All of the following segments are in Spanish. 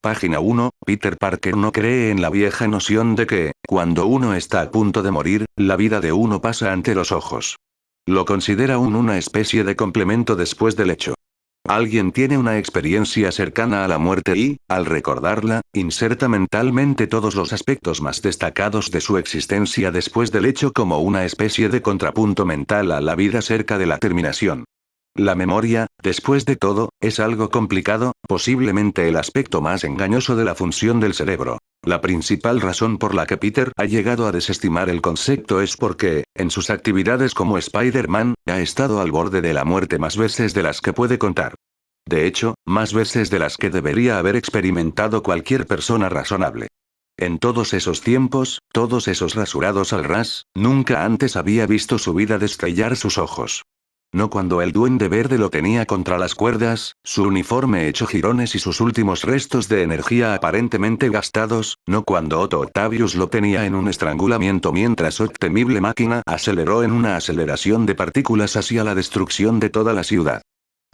Página 1. Peter Parker no cree en la vieja noción de que, cuando uno está a punto de morir, la vida de uno pasa ante los ojos. Lo considera una especie de complemento después del hecho. Alguien tiene una experiencia cercana a la muerte y, al recordarla, inserta mentalmente todos los aspectos más destacados de su existencia después del hecho como una especie de contrapunto mental a la vida cerca de la terminación. La memoria, después de todo, es algo complicado, posiblemente el aspecto más engañoso de la función del cerebro. La principal razón por la que Peter ha llegado a desestimar el concepto es porque, en sus actividades como Spider-Man, ha estado al borde de la muerte más veces de las que puede contar. De hecho, más veces de las que debería haber experimentado cualquier persona razonable. En todos esos tiempos, todos esos rasurados al ras, nunca antes había visto su vida destellar sus ojos. No cuando el Duende Verde lo tenía contra las cuerdas, su uniforme hecho jirones y sus últimos restos de energía aparentemente gastados, no cuando Otto Octavius lo tenía en un estrangulamiento mientras su temible máquina aceleró en una aceleración de partículas hacia la destrucción de toda la ciudad.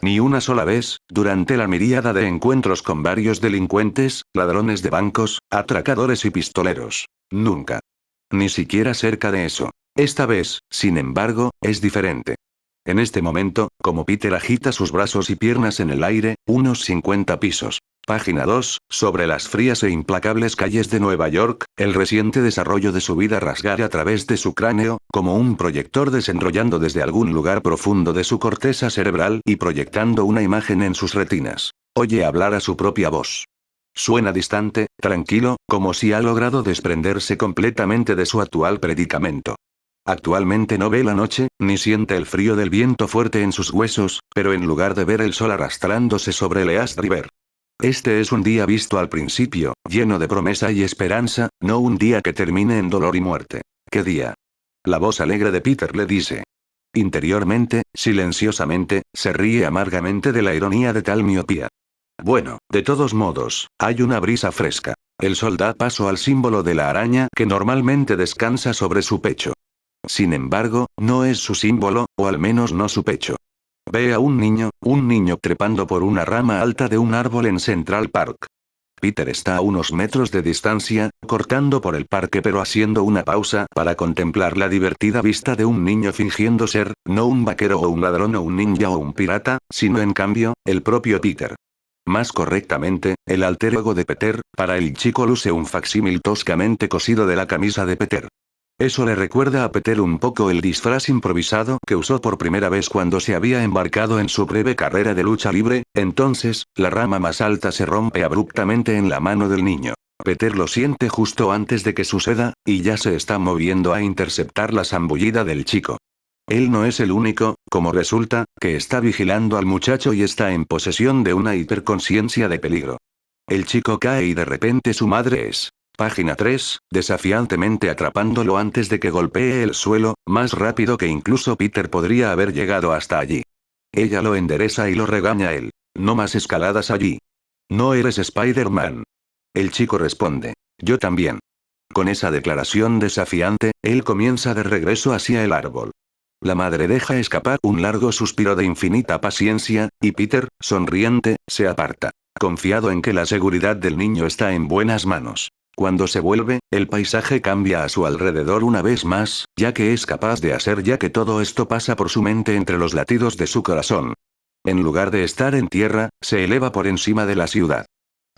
Ni una sola vez, durante la miríada de encuentros con varios delincuentes, ladrones de bancos, atracadores y pistoleros. Nunca. Ni siquiera cerca de eso. Esta vez, sin embargo, es diferente. En este momento, como Peter agita sus brazos y piernas en el aire, unos 50 pisos. Página 2, sobre las frías e implacables calles de Nueva York, el reciente desarrollo de su vida rasgará a través de su cráneo, como un proyector desenrollando desde algún lugar profundo de su corteza cerebral y proyectando una imagen en sus retinas. Oye hablar a su propia voz. Suena distante, tranquilo, como si ha logrado desprenderse completamente de su actual predicamento. Actualmente no ve la noche, ni siente el frío del viento fuerte en sus huesos, pero en lugar de ver el sol arrastrándose sobre el East River. Este es un día visto al principio, lleno de promesa y esperanza, no un día que termine en dolor y muerte. ¿Qué día? La voz alegre de Peter le dice. Interiormente, silenciosamente, se ríe amargamente de la ironía de tal miopía. Bueno, de todos modos, hay una brisa fresca. El sol da paso al símbolo de la araña que normalmente descansa sobre su pecho. Sin embargo, no es su símbolo, o al menos no su pecho. Ve a un niño trepando por una rama alta de un árbol en Central Park. Peter está a unos metros de distancia, cortando por el parque pero haciendo una pausa para contemplar la divertida vista de un niño fingiendo ser, no un vaquero o un ladrón o un ninja o un pirata, sino en cambio, el propio Peter. Más correctamente, el alter ego de Peter, para el chico luce un facsímil toscamente cosido de la camisa de Peter. Eso le recuerda a Peter un poco el disfraz improvisado que usó por primera vez cuando se había embarcado en su breve carrera de lucha libre. Entonces, la rama más alta se rompe abruptamente en la mano del niño. Peter lo siente justo antes de que suceda, y ya se está moviendo a interceptar la zambullida del chico. Él no es el único, como resulta, que está vigilando al muchacho y está en posesión de una hiperconciencia de peligro. El chico cae y de repente su madre es. Página 3, desafiantemente atrapándolo antes de que golpee el suelo, más rápido que incluso Peter podría haber llegado hasta allí. Ella lo endereza y lo regaña él. No más escaladas allí. No eres Spider-Man. El chico responde. Yo también. Con esa declaración desafiante, él comienza de regreso hacia el árbol. La madre deja escapar un largo suspiro de infinita paciencia, y Peter, sonriente, se aparta. Confiado en que la seguridad del niño está en buenas manos. Cuando se vuelve, el paisaje cambia a su alrededor una vez más, ya que es capaz de hacer ya que todo esto pasa por su mente entre los latidos de su corazón. En lugar de estar en tierra, se eleva por encima de la ciudad.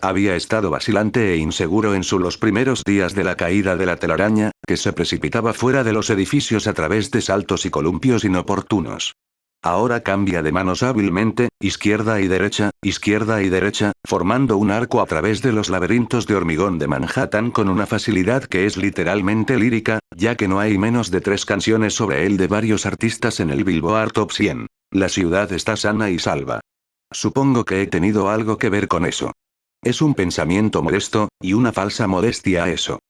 Había estado vacilante e inseguro en los primeros días de la caída de la telaraña, que se precipitaba fuera de los edificios a través de saltos y columpios inoportunos. Ahora cambia de manos hábilmente, izquierda y derecha, formando un arco a través de los laberintos de hormigón de Manhattan con una facilidad que es literalmente lírica, ya que no hay menos de 3 canciones sobre él de varios artistas en el Billboard Top 100. La ciudad está sana y salva. Supongo que he tenido algo que ver con eso. Es un pensamiento modesto, y una falsa modestia a eso.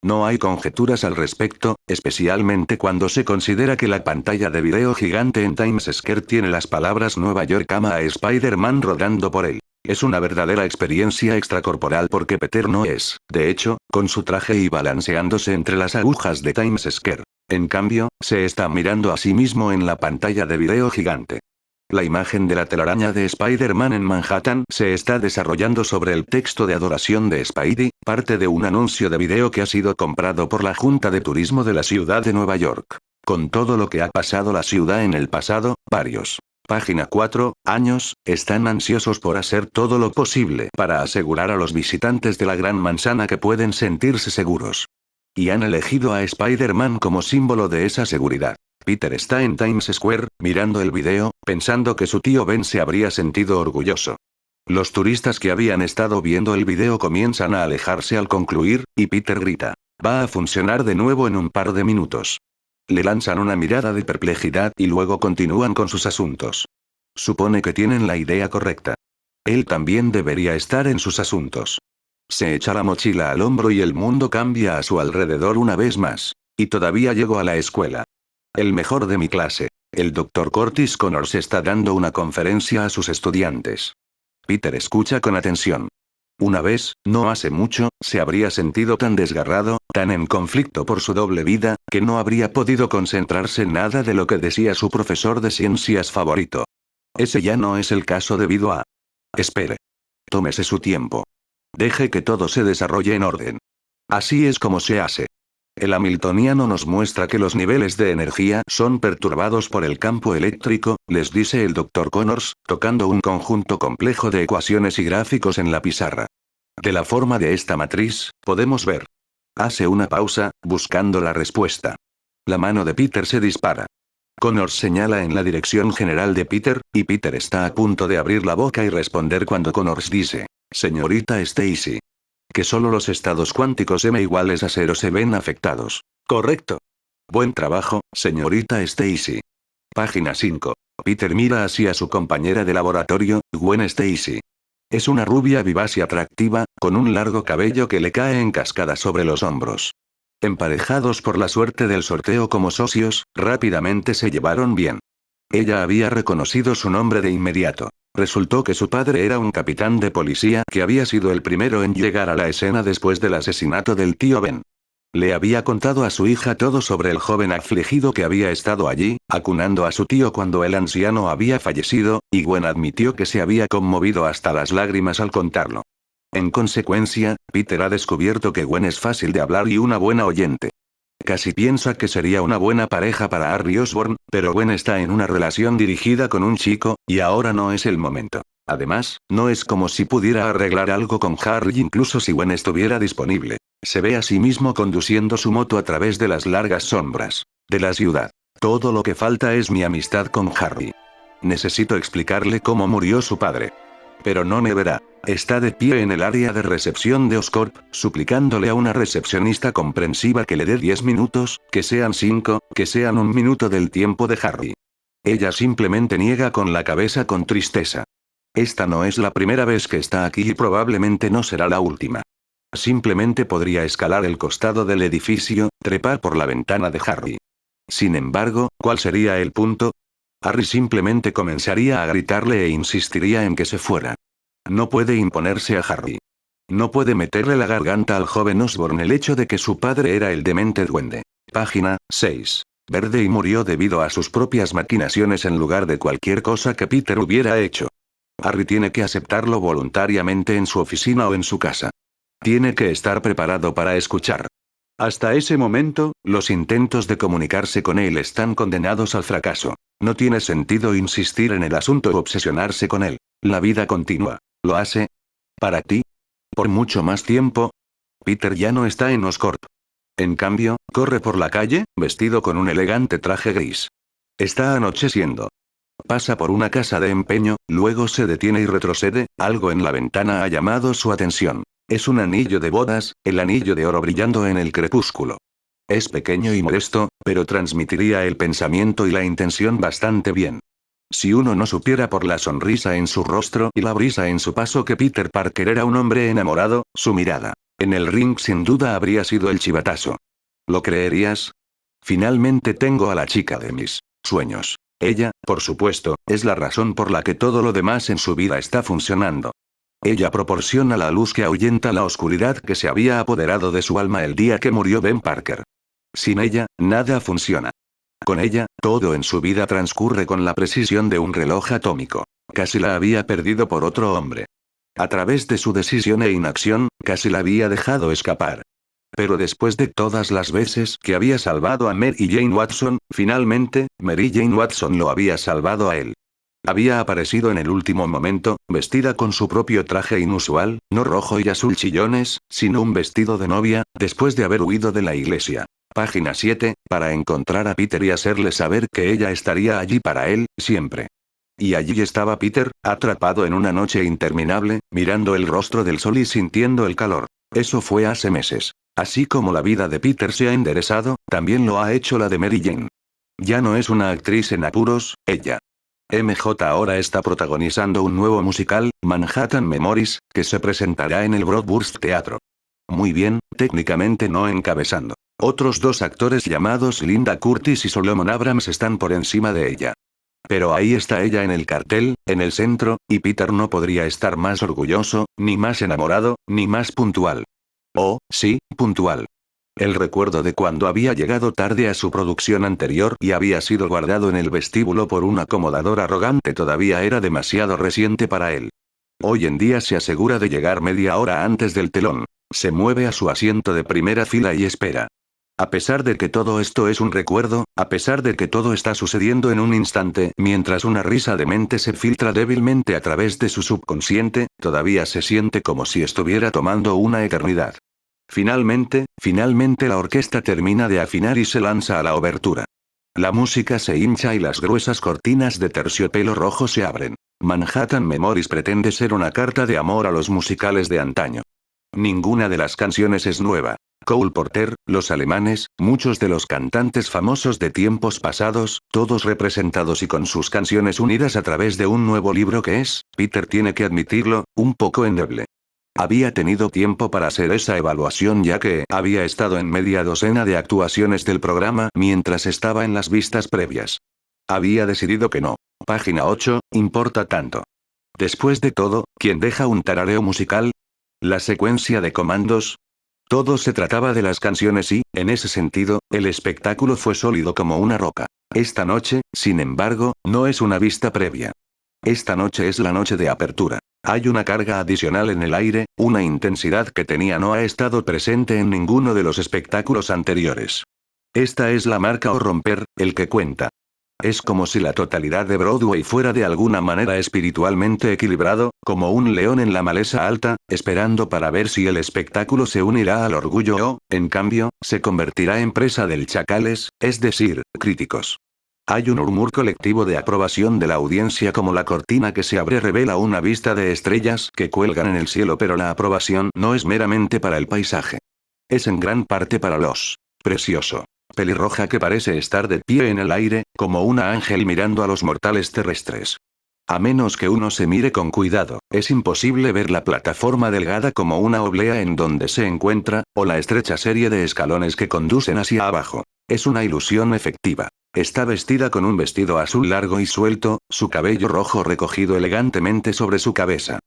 No hay conjeturas al respecto, especialmente cuando se considera que la pantalla de video gigante en Times Square tiene las palabras Nueva York ama a Spider-Man rodando por él. Es una verdadera experiencia extracorporal porque Peter no es, de hecho, con su traje y balanceándose entre las agujas de Times Square. En cambio, se está mirando a sí mismo en la pantalla de video gigante. La imagen de la telaraña de Spider-Man en Manhattan se está desarrollando sobre el texto de adoración de Spidey, parte de un anuncio de video que ha sido comprado por la Junta de Turismo de la ciudad de Nueva York. Con todo lo que ha pasado la ciudad en el pasado, varios. Página 4, años, están ansiosos por hacer todo lo posible para asegurar a los visitantes de la Gran Manzana que pueden sentirse seguros. Y han elegido a Spider-Man como símbolo de esa seguridad. Peter está en Times Square, mirando el video, pensando que su tío Ben se habría sentido orgulloso. Los turistas que habían estado viendo el video comienzan a alejarse al concluir, y Peter grita: «Va a funcionar de nuevo en un par de minutos». Le lanzan una mirada de perplejidad y luego continúan con sus asuntos. Supone que tienen la idea correcta. Él también debería estar en sus asuntos. Se echa la mochila al hombro y el mundo cambia a su alrededor una vez más. Y todavía llego a la escuela. El mejor de mi clase, el Dr. Curtis Connors, está dando una conferencia a sus estudiantes. Peter escucha con atención. Una vez, no hace mucho, se habría sentido tan desgarrado, tan en conflicto por su doble vida, que no habría podido concentrarse en nada de lo que decía su profesor de ciencias favorito. Ese ya no es el caso debido a... Espere. Tómese su tiempo. Deje que todo se desarrolle en orden. Así es como se hace. El hamiltoniano nos muestra que los niveles de energía son perturbados por el campo eléctrico, les dice el Dr. Connors, tocando un conjunto complejo de ecuaciones y gráficos en la pizarra. De la forma de esta matriz, podemos ver. Hace una pausa, buscando la respuesta. La mano de Peter se dispara. Connors señala en la dirección general de Peter, y Peter está a punto de abrir la boca y responder cuando Connors dice: «Señorita Stacy. Que solo los estados cuánticos m iguales a 0 se ven afectados. Correcto. Buen trabajo, señorita Stacy». Página 5. Peter mira hacia su compañera de laboratorio, Gwen Stacy. Es una rubia vivaz y atractiva, con un largo cabello que le cae en cascada sobre los hombros. Emparejados por la suerte del sorteo como socios, rápidamente se llevaron bien. Ella había reconocido su nombre de inmediato. Resultó que su padre era un capitán de policía que había sido el primero en llegar a la escena después del asesinato del tío Ben. Le había contado a su hija todo sobre el joven afligido que había estado allí, acunando a su tío cuando el anciano había fallecido, y Gwen admitió que se había conmovido hasta las lágrimas al contarlo. En consecuencia, Peter ha descubierto que Gwen es fácil de hablar y una buena oyente. Casi piensa que sería una buena pareja para Harry Osborn, pero Gwen está en una relación dirigida con un chico, y ahora no es el momento. Además, no es como si pudiera arreglar algo con Harry incluso si Gwen estuviera disponible. Se ve a sí mismo conduciendo su moto a través de las largas sombras de la ciudad. Todo lo que falta es mi amistad con Harry. Necesito explicarle cómo murió su padre. Pero no me verá. Está de pie en el área de recepción de Oscorp, suplicándole a una recepcionista comprensiva que le dé 10 minutos, que sean 5, que sean un minuto del tiempo de Harry. Ella simplemente niega con la cabeza con tristeza. Esta no es la primera vez que está aquí y probablemente no será la última. Simplemente podría escalar el costado del edificio, trepar por la ventana de Harry. Sin embargo, ¿cuál sería el punto? Harry simplemente comenzaría a gritarle e insistiría en que se fuera. No puede imponerse a Harry. No puede meterle la garganta al joven Osborn el hecho de que su padre era el demente duende. Página 6. Verde y murió debido a sus propias maquinaciones en lugar de cualquier cosa que Peter hubiera hecho. Harry tiene que aceptarlo voluntariamente en su oficina o en su casa. Tiene que estar preparado para escuchar. Hasta ese momento, los intentos de comunicarse con él están condenados al fracaso. No tiene sentido insistir en el asunto o obsesionarse con él. La vida continúa. ¿Lo hace? ¿Para ti? ¿Por mucho más tiempo? Peter ya no está en Oscorp. En cambio, corre por la calle, vestido con un elegante traje gris. Está anocheciendo. Pasa por una casa de empeño, luego se detiene y retrocede, algo en la ventana ha llamado su atención. Es un anillo de bodas, el anillo de oro brillando en el crepúsculo. Es pequeño y modesto, pero transmitiría el pensamiento y la intención bastante bien. Si uno no supiera por la sonrisa en su rostro y la brisa en su paso que Peter Parker era un hombre enamorado, su mirada en el ring sin duda habría sido el chivatazo. ¿Lo creerías? Finalmente tengo a la chica de mis sueños. Ella, por supuesto, es la razón por la que todo lo demás en su vida está funcionando. Ella proporciona la luz que ahuyenta la oscuridad que se había apoderado de su alma el día que murió Ben Parker. Sin ella, nada funciona. Con ella, todo en su vida transcurre con la precisión de un reloj atómico. Casi la había perdido por otro hombre. A través de su decisión e inacción, casi la había dejado escapar. Pero después de todas las veces que había salvado a Mary Jane Watson, finalmente, Mary Jane Watson lo había salvado a él. Había aparecido en el último momento, vestida con su propio traje inusual, no rojo y azul chillones, sino un vestido de novia, después de haber huido de la iglesia. Página 7, para encontrar a Peter y hacerle saber que ella estaría allí para él, siempre. Y allí estaba Peter, atrapado en una noche interminable, mirando el rostro del sol y sintiendo el calor. Eso fue hace meses. Así como la vida de Peter se ha enderezado, también lo ha hecho la de Mary Jane. Ya no es una actriz en apuros, ella. MJ ahora está protagonizando un nuevo musical, Manhattan Memories, que se presentará en el Broadwurst Teatro. Muy bien, técnicamente no encabezando. Otros dos actores llamados Linda Curtis y Solomon Abrams están por encima de ella. Pero ahí está ella en el cartel, en el centro, y Peter no podría estar más orgulloso, ni más enamorado, ni más puntual. Oh, sí, puntual. El recuerdo de cuando había llegado tarde a su producción anterior y había sido guardado en el vestíbulo por un acomodador arrogante todavía era demasiado reciente para él. Hoy en día se asegura de llegar media hora antes del telón. Se mueve a su asiento de primera fila y espera. A pesar de que todo esto es un recuerdo, a pesar de que todo está sucediendo en un instante, mientras una risa demente se filtra débilmente a través de su subconsciente, todavía se siente como si estuviera tomando una eternidad. Finalmente la orquesta termina de afinar y se lanza a la obertura. La música se hincha y las gruesas cortinas de terciopelo rojo se abren. Manhattan Memories pretende ser una carta de amor a los musicales de antaño. Ninguna de las canciones es nueva. Cole Porter, los alemanes, muchos de los cantantes famosos de tiempos pasados, todos representados y con sus canciones unidas a través de un nuevo libro que es, Peter tiene que admitirlo, un poco endeble. Había tenido tiempo para hacer esa evaluación ya que había estado en media docena de actuaciones del programa mientras estaba en las vistas previas. Había decidido que no. Página 8, importa tanto. Después de todo, ¿quién deja un tarareo musical? ¿La secuencia de comandos? Todo se trataba de las canciones y, en ese sentido, el espectáculo fue sólido como una roca. Esta noche, sin embargo, no es una vista previa. Esta noche es la noche de apertura. Hay una carga adicional en el aire, una intensidad que no ha estado presente en ninguno de los espectáculos anteriores. Esta es la marca o romper, el que cuenta. Es como si la totalidad de Broadway fuera de alguna manera espiritualmente equilibrado, como un león en la maleza alta, esperando para ver si el espectáculo se unirá al orgullo o, en cambio, se convertirá en presa del chacales, es decir, críticos. Hay un murmur colectivo de aprobación de la audiencia como la cortina que se abre revela una vista de estrellas que cuelgan en el cielo, pero la aprobación no es meramente para el paisaje. Es en gran parte para los precioso. Pelirroja que parece estar de pie en el aire, como una ángel mirando a los mortales terrestres. A menos que uno se mire con cuidado, es imposible ver la plataforma delgada como una oblea en donde se encuentra, o la estrecha serie de escalones que conducen hacia abajo. Es una ilusión efectiva. Está vestida con un vestido azul largo y suelto, su cabello rojo recogido elegantemente sobre su cabeza.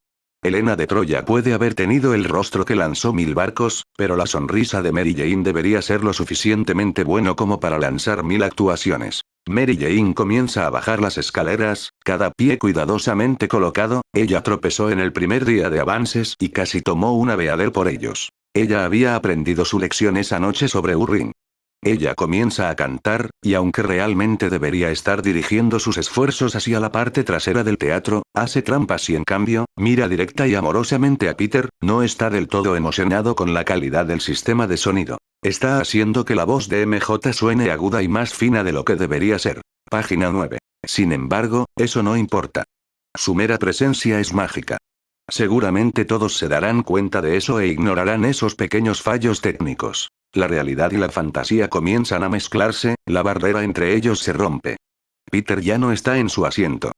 Helena de Troya puede haber tenido el rostro que lanzó 1000 barcos, pero la sonrisa de Mary Jane debería ser lo suficientemente bueno como para lanzar 1000 actuaciones. Mary Jane comienza a bajar las escaleras, cada pie cuidadosamente colocado, ella tropezó en el primer día de avances y casi tomó una beader por ellos. Ella había aprendido su lección esa noche sobre Urrin. Ella comienza a cantar, y aunque realmente debería estar dirigiendo sus esfuerzos hacia la parte trasera del teatro, hace trampas y en cambio, mira directa y amorosamente a Peter, no está del todo emocionado con la calidad del sistema de sonido. Está haciendo que la voz de MJ suene aguda y más fina de lo que debería ser. Página 9. Sin embargo, eso no importa. Su mera presencia es mágica. Seguramente todos se darán cuenta de eso e ignorarán esos pequeños fallos técnicos. La realidad y la fantasía comienzan a mezclarse, la barrera entre ellos se rompe. Peter ya no está en su asiento.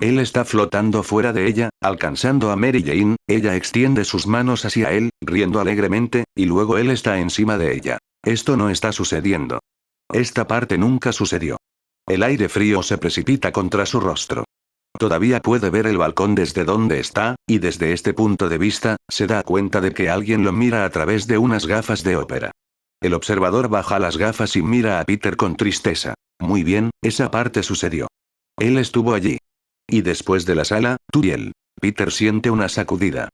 Él está flotando fuera de ella, alcanzando a Mary Jane, ella extiende sus manos hacia él, riendo alegremente, y luego él está encima de ella. Esto no está sucediendo. Esta parte nunca sucedió. El aire frío se precipita contra su rostro. Todavía puede ver el balcón desde donde está, y desde este punto de vista, se da cuenta de que alguien lo mira a través de unas gafas de ópera. El observador baja las gafas y mira a Peter con tristeza. Muy bien, esa parte sucedió. Él estuvo allí. Y después de la sala, tú y él. Peter siente una sacudida.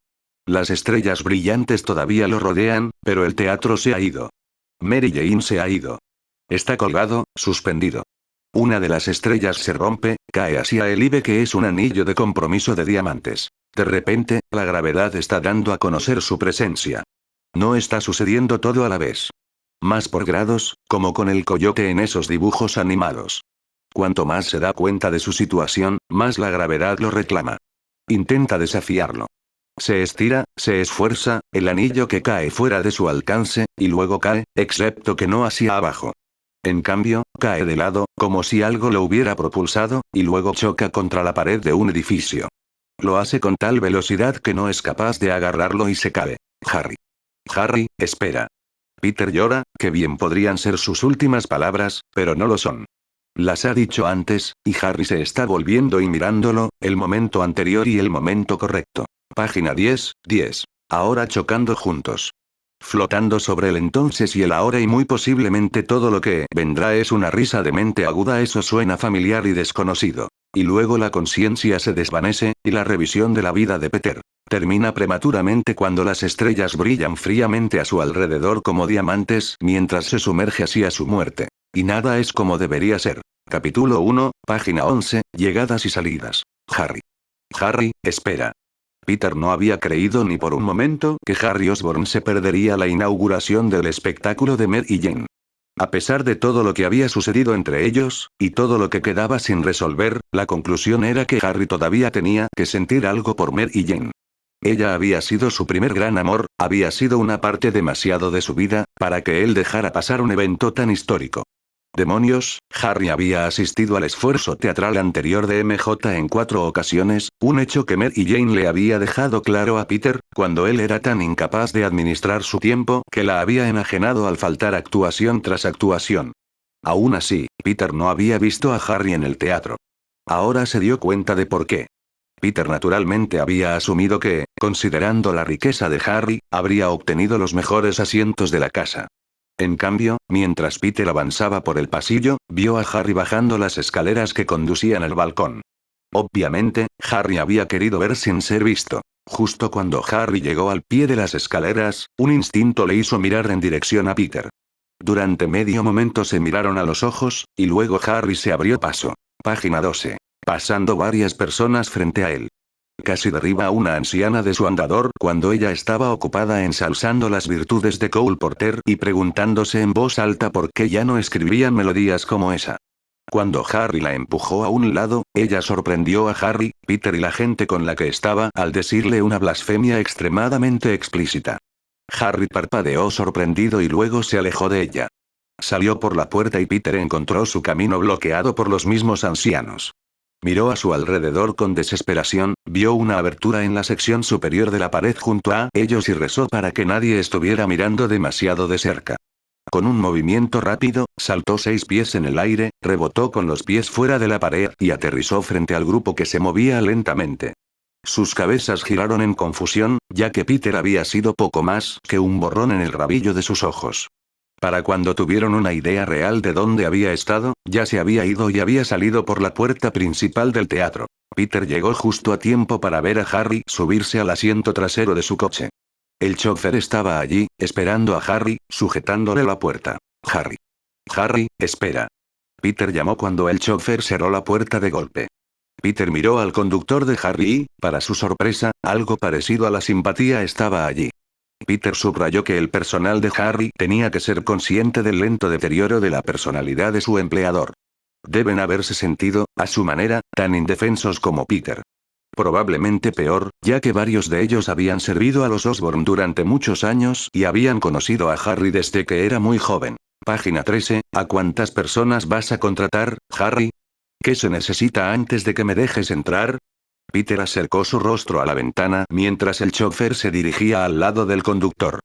Las estrellas brillantes todavía lo rodean, pero el teatro se ha ido. Mary Jane se ha ido. Está colgado, suspendido. Una de las estrellas se rompe, cae hacia él y ve que es un anillo de compromiso de diamantes. De repente, la gravedad está dando a conocer su presencia. No está sucediendo todo a la vez. Más por grados, como con el coyote en esos dibujos animados. Cuanto más se da cuenta de su situación, más la gravedad lo reclama. Intenta desafiarlo. Se estira, se esfuerza, el anillo que cae fuera de su alcance, y luego cae, excepto que no hacia abajo. En cambio, cae de lado, como si algo lo hubiera propulsado, y luego choca contra la pared de un edificio. Lo hace con tal velocidad que no es capaz de agarrarlo y se cae. Harry. Harry, espera. Peter llora, que bien podrían ser sus últimas palabras, pero no lo son. Las ha dicho antes, y Harry se está volviendo y mirándolo, el momento anterior y el momento correcto. Página 10, 10. Ahora chocando juntos. Flotando sobre el entonces y el ahora y muy posiblemente todo lo que vendrá es una risa de mente aguda. Eso suena familiar y desconocido. Y luego la conciencia se desvanece, y la revisión de la vida de Peter termina prematuramente cuando las estrellas brillan fríamente a su alrededor como diamantes mientras se sumerge hacia su muerte. Y nada es como debería ser. Capítulo 1, página 11, llegadas y salidas. Harry. Harry, espera. Peter no había creído ni por un momento que Harry Osborn se perdería la inauguración del espectáculo de Mary Jane. A pesar de todo lo que había sucedido entre ellos, y todo lo que quedaba sin resolver, la conclusión era que Harry todavía tenía que sentir algo por Mary Jane. Ella había sido su primer gran amor, había sido una parte demasiado de su vida, para que él dejara pasar un evento tan histórico. Demonios, Harry había asistido al esfuerzo teatral anterior de MJ en 4 ocasiones, un hecho que Mary Jane le había dejado claro a Peter, cuando él era tan incapaz de administrar su tiempo que la había enajenado al faltar actuación tras actuación. Aún así, Peter no había visto a Harry en el teatro. Ahora se dio cuenta de por qué. Peter naturalmente había asumido que, considerando la riqueza de Harry, habría obtenido los mejores asientos de la casa. En cambio, mientras Peter avanzaba por el pasillo, vio a Harry bajando las escaleras que conducían al balcón. Obviamente, Harry había querido ver sin ser visto. Justo cuando Harry llegó al pie de las escaleras, un instinto le hizo mirar en dirección a Peter. Durante medio momento se miraron a los ojos, y luego Harry se abrió paso. Página 12. Pasando varias personas frente a él. Casi derriba a una anciana de su andador cuando ella estaba ocupada ensalzando las virtudes de Cole Porter y preguntándose en voz alta por qué ya no escribían melodías como esa. Cuando Harry la empujó a un lado, ella sorprendió a Harry, Peter y la gente con la que estaba al decirle una blasfemia extremadamente explícita. Harry parpadeó sorprendido y luego se alejó de ella. Salió por la puerta y Peter encontró su camino bloqueado por los mismos ancianos. Miró a su alrededor con desesperación, vio una abertura en la sección superior de la pared junto a ellos y rezó para que nadie estuviera mirando demasiado de cerca. Con un movimiento rápido, saltó 6 pies en el aire, rebotó con los pies fuera de la pared y aterrizó frente al grupo que se movía lentamente. Sus cabezas giraron en confusión, ya que Peter había sido poco más que un borrón en el rabillo de sus ojos. Para cuando tuvieron una idea real de dónde había estado, ya se había ido y había salido por la puerta principal del teatro. Peter llegó justo a tiempo para ver a Harry subirse al asiento trasero de su coche. El chofer estaba allí, esperando a Harry, sujetándole la puerta. Harry. Harry, espera. Peter llamó cuando el chofer cerró la puerta de golpe. Peter miró al conductor de Harry y, para su sorpresa, algo parecido a la simpatía estaba allí. Peter subrayó que el personal de Harry tenía que ser consciente del lento deterioro de la personalidad de su empleador. Deben haberse sentido, a su manera, tan indefensos como Peter. Probablemente peor, ya que varios de ellos habían servido a los Osborn durante muchos años y habían conocido a Harry desde que era muy joven. Página 13, ¿a cuántas personas vas a contratar, Harry? ¿Qué se necesita antes de que me dejes entrar? Peter acercó su rostro a la ventana mientras el chofer se dirigía al lado del conductor.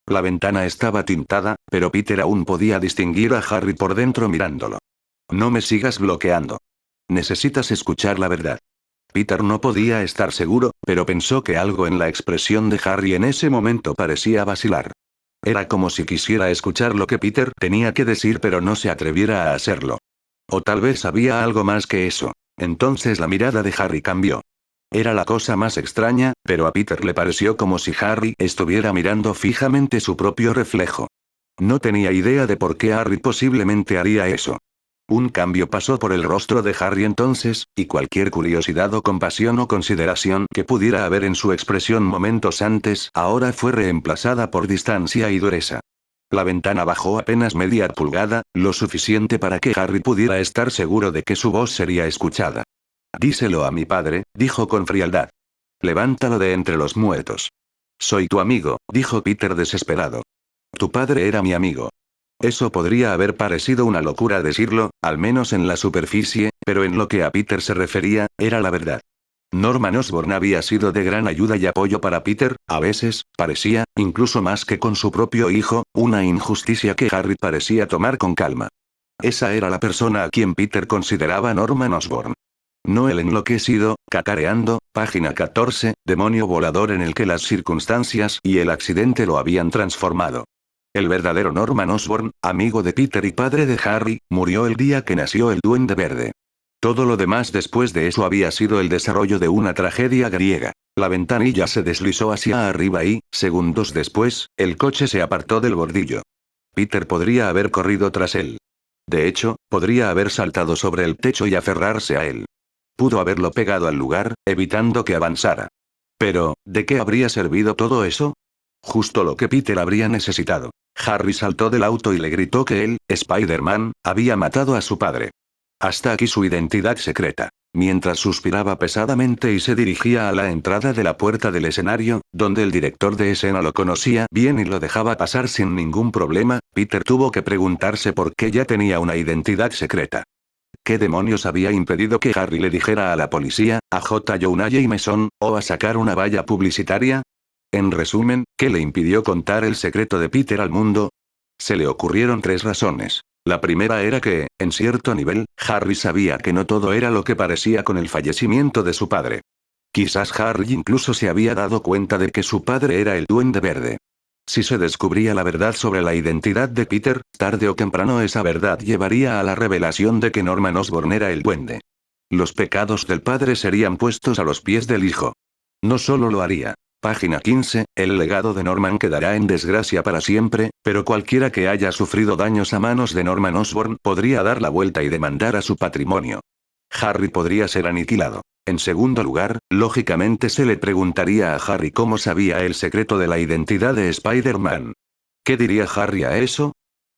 La ventana estaba tintada, pero Peter aún podía distinguir a Harry por dentro mirándolo. No me sigas bloqueando. Necesitas escuchar la verdad. Peter no podía estar seguro, pero pensó que algo en la expresión de Harry en ese momento parecía vacilar. Era como si quisiera escuchar lo que Peter tenía que decir pero no se atreviera a hacerlo. O tal vez había algo más que eso. Entonces la mirada de Harry cambió. Era la cosa más extraña, pero a Peter le pareció como si Harry estuviera mirando fijamente su propio reflejo. No tenía idea de por qué Harry posiblemente haría eso. Un cambio pasó por el rostro de Harry entonces, y cualquier curiosidad o compasión o consideración que pudiera haber en su expresión momentos antes ahora fue reemplazada por distancia y dureza. La ventana bajó apenas media pulgada, lo suficiente para que Harry pudiera estar seguro de que su voz sería escuchada. «Díselo a mi padre», dijo con frialdad. «Levántalo de entre los muertos». «Soy tu amigo», dijo Peter desesperado. «Tu padre era mi amigo». Eso podría haber parecido una locura decirlo, al menos en la superficie, pero en lo que a Peter se refería, era la verdad. Norman Osborn había sido de gran ayuda y apoyo para Peter, a veces, parecía, incluso más que con su propio hijo, una injusticia que Harry parecía tomar con calma. Esa era la persona a quien Peter consideraba Norman Osborn. No el enloquecido, cacareando, página 14, demonio volador en el que las circunstancias y el accidente lo habían transformado. El verdadero Norman Osborn, amigo de Peter y padre de Harry, murió el día que nació el Duende Verde. Todo lo demás después de eso había sido el desarrollo de una tragedia griega. La ventanilla se deslizó hacia arriba y, segundos después, el coche se apartó del bordillo. Peter podría haber corrido tras él. De hecho, podría haber saltado sobre el techo y aferrarse a él. Pudo haberlo pegado al lugar, evitando que avanzara. Pero, ¿de qué habría servido todo eso? Justo lo que Peter habría necesitado. Harry saltó del auto y le gritó que él, Spider-Man, había matado a su padre. Hasta aquí su identidad secreta. Mientras suspiraba pesadamente y se dirigía a la entrada de la puerta del escenario, donde el director de escena lo conocía bien y lo dejaba pasar sin ningún problema, Peter tuvo que preguntarse por qué ya tenía una identidad secreta. ¿Qué demonios había impedido que Harry le dijera a la policía, a J. Jonah Jameson, o a sacar una valla publicitaria? En resumen, ¿qué le impidió contar el secreto de Peter al mundo? Se le ocurrieron 3 razones. La primera era que, en cierto nivel, Harry sabía que no todo era lo que parecía con el fallecimiento de su padre. Quizás Harry incluso se había dado cuenta de que su padre era el Duende Verde. Si se descubría la verdad sobre la identidad de Peter, tarde o temprano esa verdad llevaría a la revelación de que Norman Osborn era el Duende. Los pecados del padre serían puestos a los pies del hijo. No solo lo haría. Página 15, el legado de Norman quedará en desgracia para siempre, pero cualquiera que haya sufrido daños a manos de Norman Osborn podría dar la vuelta y demandar a su patrimonio. Harry podría ser aniquilado. En segundo lugar, lógicamente se le preguntaría a Harry cómo sabía el secreto de la identidad de Spider-Man. ¿Qué diría Harry a eso?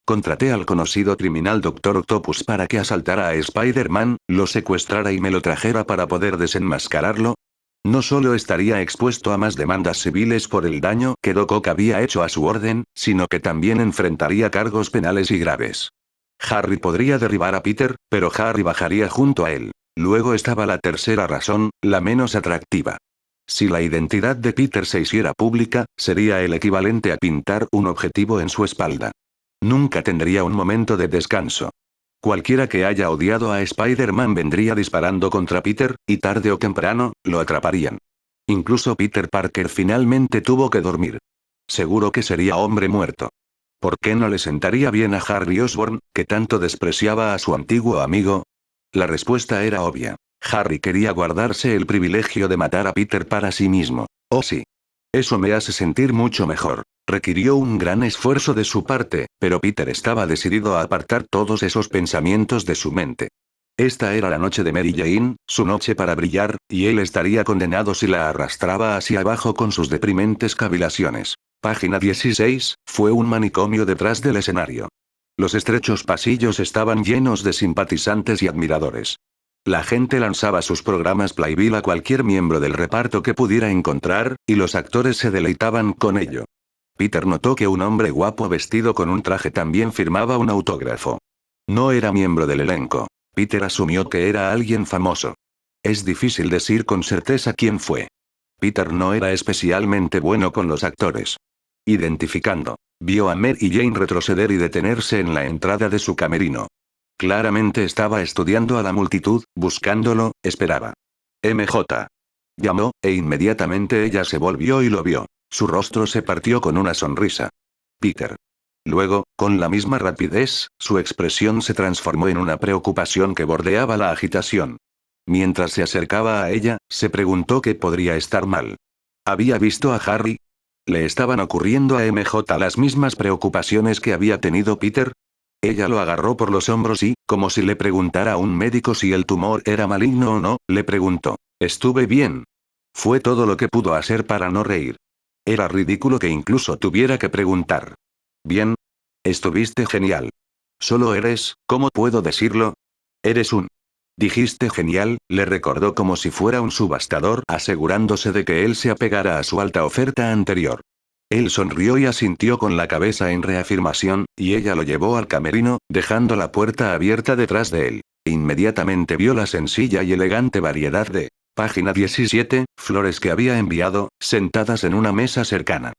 Contraté al conocido criminal Dr. Octopus para que asaltara a Spider-Man, lo secuestrara y me lo trajera para poder desenmascararlo. No solo estaría expuesto a más demandas civiles por el daño que Doc Ock había hecho a su orden, sino que también enfrentaría cargos penales y graves. Harry podría derribar a Peter, pero Harry bajaría junto a él. Luego estaba la tercera razón, la menos atractiva. Si la identidad de Peter se hiciera pública, sería el equivalente a pintar un objetivo en su espalda. Nunca tendría un momento de descanso. Cualquiera que haya odiado a Spider-Man vendría disparando contra Peter, y tarde o temprano, lo atraparían. Incluso Peter Parker finalmente tuvo que dormir. Seguro que sería hombre muerto. ¿Por qué no le sentaría bien a Harry Osborn, que tanto despreciaba a su antiguo amigo? La respuesta era obvia. Harry quería guardarse el privilegio de matar a Peter para sí mismo. Oh sí. Eso me hace sentir mucho mejor. Requirió un gran esfuerzo de su parte, pero Peter estaba decidido a apartar todos esos pensamientos de su mente. Esta era la noche de Mary Jane, su noche para brillar, y él estaría condenado si la arrastraba hacia abajo con sus deprimentes cavilaciones. Página 16, fue un manicomio detrás del escenario. Los estrechos pasillos estaban llenos de simpatizantes y admiradores. La gente lanzaba sus programas Playbill a cualquier miembro del reparto que pudiera encontrar, y los actores se deleitaban con ello. Peter notó que un hombre guapo vestido con un traje también firmaba un autógrafo. No era miembro del elenco. Peter asumió que era alguien famoso. Es difícil decir con certeza quién fue. Peter no era especialmente bueno con los actores. Identificando, vio a Mary Jane retroceder y detenerse en la entrada de su camerino. Claramente estaba estudiando a la multitud, buscándolo, esperaba. MJ. Llamó, e inmediatamente ella se volvió y lo vio. Su rostro se partió con una sonrisa. Peter. Luego, con la misma rapidez, su expresión se transformó en una preocupación que bordeaba la agitación. Mientras se acercaba a ella, se preguntó qué podría estar mal. ¿Había visto a Harry? ¿Le estaban ocurriendo a MJ las mismas preocupaciones que había tenido Peter? Ella lo agarró por los hombros y, como si le preguntara a un médico si el tumor era maligno o no, le preguntó. ¿Estuve bien? Fue todo lo que pudo hacer para no reír. Era ridículo que incluso tuviera que preguntar. Bien. Estuviste genial. Solo eres, ¿cómo puedo decirlo? Eres un. Dijiste genial, le recordó como si fuera un subastador, asegurándose de que él se apegara a su alta oferta anterior. Él sonrió y asintió con la cabeza en reafirmación, y ella lo llevó al camerino, dejando la puerta abierta detrás de él. Inmediatamente vio la sencilla y elegante variedad de página 17, flores que había enviado, sentadas en una mesa cercana.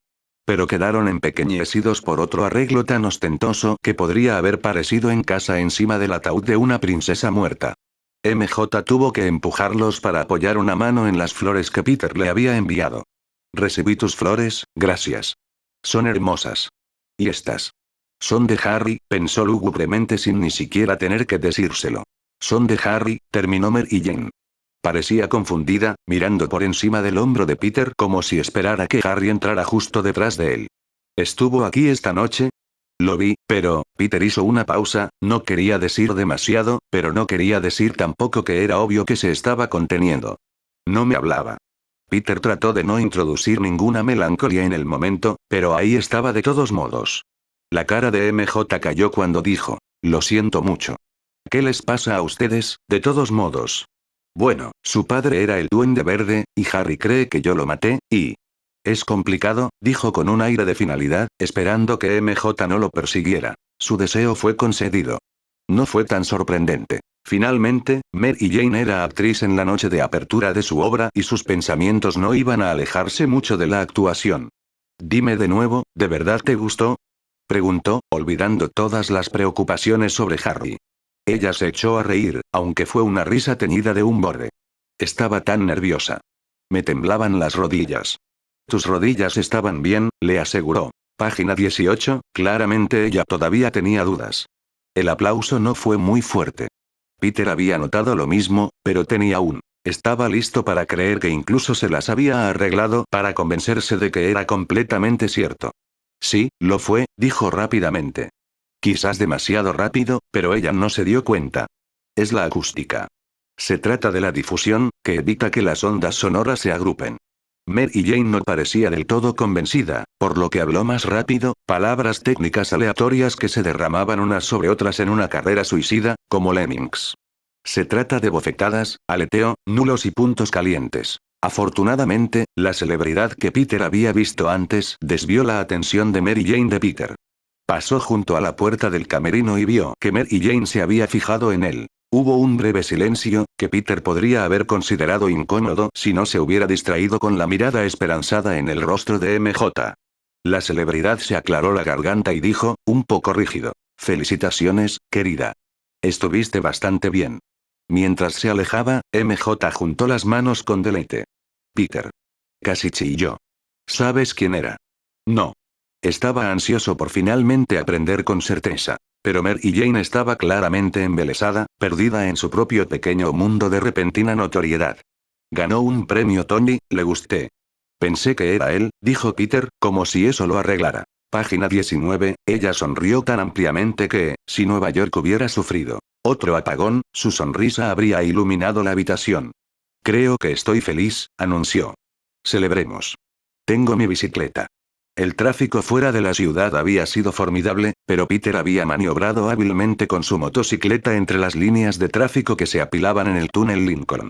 Pero quedaron empequeñecidos por otro arreglo tan ostentoso que podría haber parecido en casa encima del ataúd de una princesa muerta. MJ tuvo que empujarlos para apoyar una mano en las flores que Peter le había enviado. Recibí tus flores, gracias. Son hermosas. ¿Y estas? Son de Harry, pensó lúgubremente sin ni siquiera tener que decírselo. Son de Harry, terminó Mary Jane. Parecía confundida, mirando por encima del hombro de Peter como si esperara que Harry entrara justo detrás de él. ¿Estuvo aquí esta noche? Lo vi, pero, Peter hizo una pausa, no quería decir demasiado, pero no quería decir tampoco que era obvio que se estaba conteniendo. No me hablaba. Peter trató de no introducir ninguna melancolía en el momento, pero ahí estaba de todos modos. La cara de MJ cayó cuando dijo, lo siento mucho. ¿Qué les pasa a ustedes, de todos modos? Bueno, su padre era el Duende Verde, y Harry cree que yo lo maté, y... Es complicado, dijo con un aire de finalidad, esperando que MJ no lo persiguiera. Su deseo fue concedido. No fue tan sorprendente. Finalmente, Mary Jane era actriz en la noche de apertura de su obra y sus pensamientos no iban a alejarse mucho de la actuación. Dime de nuevo, ¿de verdad te gustó? Preguntó, olvidando todas las preocupaciones sobre Harry. Ella se echó a reír, aunque fue una risa teñida de un borde. Estaba tan nerviosa. Me temblaban las rodillas. Tus rodillas estaban bien, le aseguró. Página 18, claramente ella todavía tenía dudas. El aplauso no fue muy fuerte. Peter había notado lo mismo, pero tenía un. Estaba listo para creer que incluso se las había arreglado para convencerse de que era completamente cierto. Sí, lo fue, dijo rápidamente. Quizás demasiado rápido, pero ella no se dio cuenta. Es la acústica. Se trata de la difusión, que evita que las ondas sonoras se agrupen. Mary Jane no parecía del todo convencida, por lo que habló más rápido, palabras técnicas aleatorias que se derramaban unas sobre otras en una carrera suicida, como lemmings. Se trata de bofetadas, aleteo, nulos y puntos calientes. Afortunadamente, la celebridad que Peter había visto antes desvió la atención de Mary Jane de Peter. Pasó junto a la puerta del camerino y vio que Mary Jane se había fijado en él. Hubo un breve silencio, que Peter podría haber considerado incómodo si no se hubiera distraído con la mirada esperanzada en el rostro de MJ. La celebridad se aclaró la garganta y dijo, un poco rígido. Felicitaciones, querida. Estuviste bastante bien. Mientras se alejaba, MJ juntó las manos con deleite. Peter. Casi chilló. ¿Sabes quién era? No. Estaba ansioso por finalmente aprender con certeza. Pero Mary Jane estaba claramente embelesada, perdida en su propio pequeño mundo de repentina notoriedad. Ganó un premio Tony, le gusté. Pensé que era él, dijo Peter, como si eso lo arreglara. Página 19, ella sonrió tan ampliamente que, si Nueva York hubiera sufrido otro apagón, su sonrisa habría iluminado la habitación. Creo que estoy feliz, anunció. Celebremos. Tengo mi bicicleta. El tráfico fuera de la ciudad había sido formidable, pero Peter había maniobrado hábilmente con su motocicleta entre las líneas de tráfico que se apilaban en el túnel Lincoln.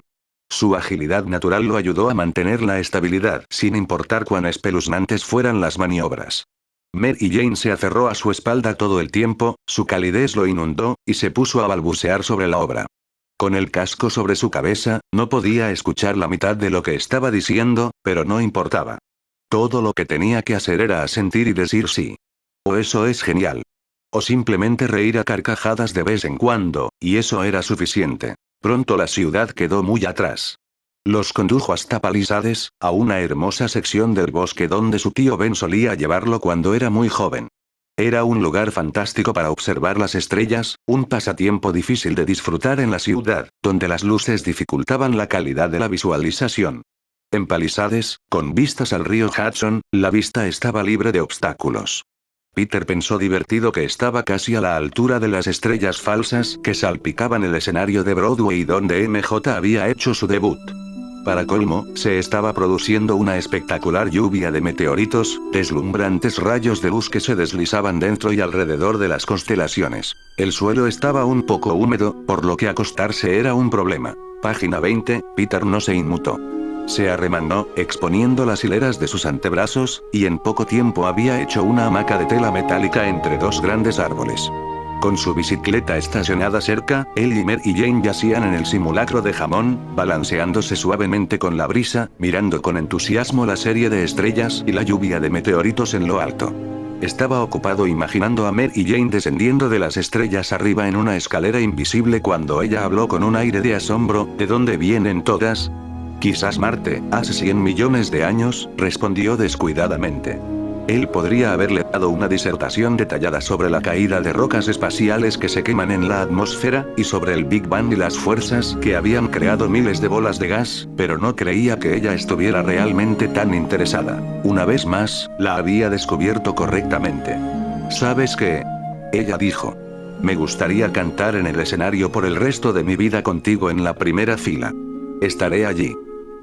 Su agilidad natural lo ayudó a mantener la estabilidad, sin importar cuán espeluznantes fueran las maniobras. Mary Jane se aferró a su espalda todo el tiempo, su calidez lo inundó, y se puso a balbucear sobre la obra. Con el casco sobre su cabeza, no podía escuchar la mitad de lo que estaba diciendo, pero no importaba. Todo lo que tenía que hacer era asentir y decir sí. O eso es genial. O simplemente reír a carcajadas de vez en cuando, y eso era suficiente. Pronto la ciudad quedó muy atrás. Los condujo hasta Palisades, a una hermosa sección del bosque donde su tío Ben solía llevarlo cuando era muy joven. Era un lugar fantástico para observar las estrellas, un pasatiempo difícil de disfrutar en la ciudad, donde las luces dificultaban la calidad de la visualización. En Palisades, con vistas al río Hudson, la vista estaba libre de obstáculos. Peter pensó divertido que estaba casi a la altura de las estrellas falsas que salpicaban el escenario de Broadway donde MJ había hecho su debut. Para colmo, se estaba produciendo una espectacular lluvia de meteoritos, deslumbrantes rayos de luz que se deslizaban dentro y alrededor de las constelaciones. El suelo estaba un poco húmedo, por lo que acostarse era un problema. Página 20, Peter no se inmutó. Se arremangó, exponiendo las hileras de sus antebrazos, y en poco tiempo había hecho una hamaca de tela metálica entre dos grandes árboles. Con su bicicleta estacionada cerca, él y Mary Jane yacían en el simulacro de jamón, balanceándose suavemente con la brisa, mirando con entusiasmo la serie de estrellas y la lluvia de meteoritos en lo alto. Estaba ocupado imaginando a Mary Jane descendiendo de las estrellas arriba en una escalera invisible cuando ella habló con un aire de asombro. ¿De dónde vienen todas? Quizás Marte, hace 100 millones de años, respondió descuidadamente. Él podría haberle dado una disertación detallada sobre la caída de rocas espaciales que se queman en la atmósfera, y sobre el Big Bang y las fuerzas que habían creado miles de bolas de gas, pero no creía que ella estuviera realmente tan interesada. Una vez más, la había descubierto correctamente. ¿Sabes qué? Ella dijo. Me gustaría cantar en el escenario por el resto de mi vida contigo en la primera fila. Estaré allí.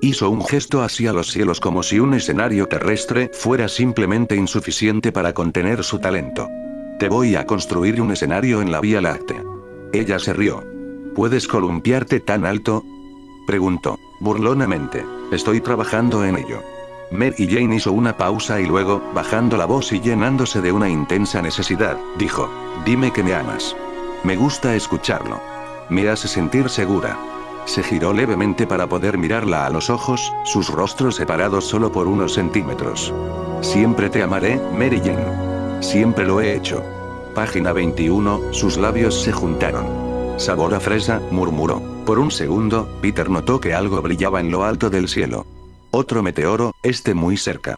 Hizo un gesto hacia los cielos como si un escenario terrestre fuera simplemente insuficiente para contener su talento. Te voy a construir un escenario en la Vía Láctea. Ella se rió. ¿Puedes columpiarte tan alto? Preguntó, burlonamente. Estoy trabajando en ello. Mary Jane hizo una pausa y luego, bajando la voz y llenándose de una intensa necesidad, dijo, dime que me amas. Me gusta escucharlo. Me hace sentir segura. Se giró levemente para poder mirarla a los ojos, sus rostros separados solo por unos centímetros. Siempre te amaré, Mary Jane. Siempre lo he hecho. Página 21, sus labios se juntaron. Sabor a fresa, murmuró. Por un segundo, Peter notó que algo brillaba en lo alto del cielo. Otro meteoro, muy cerca.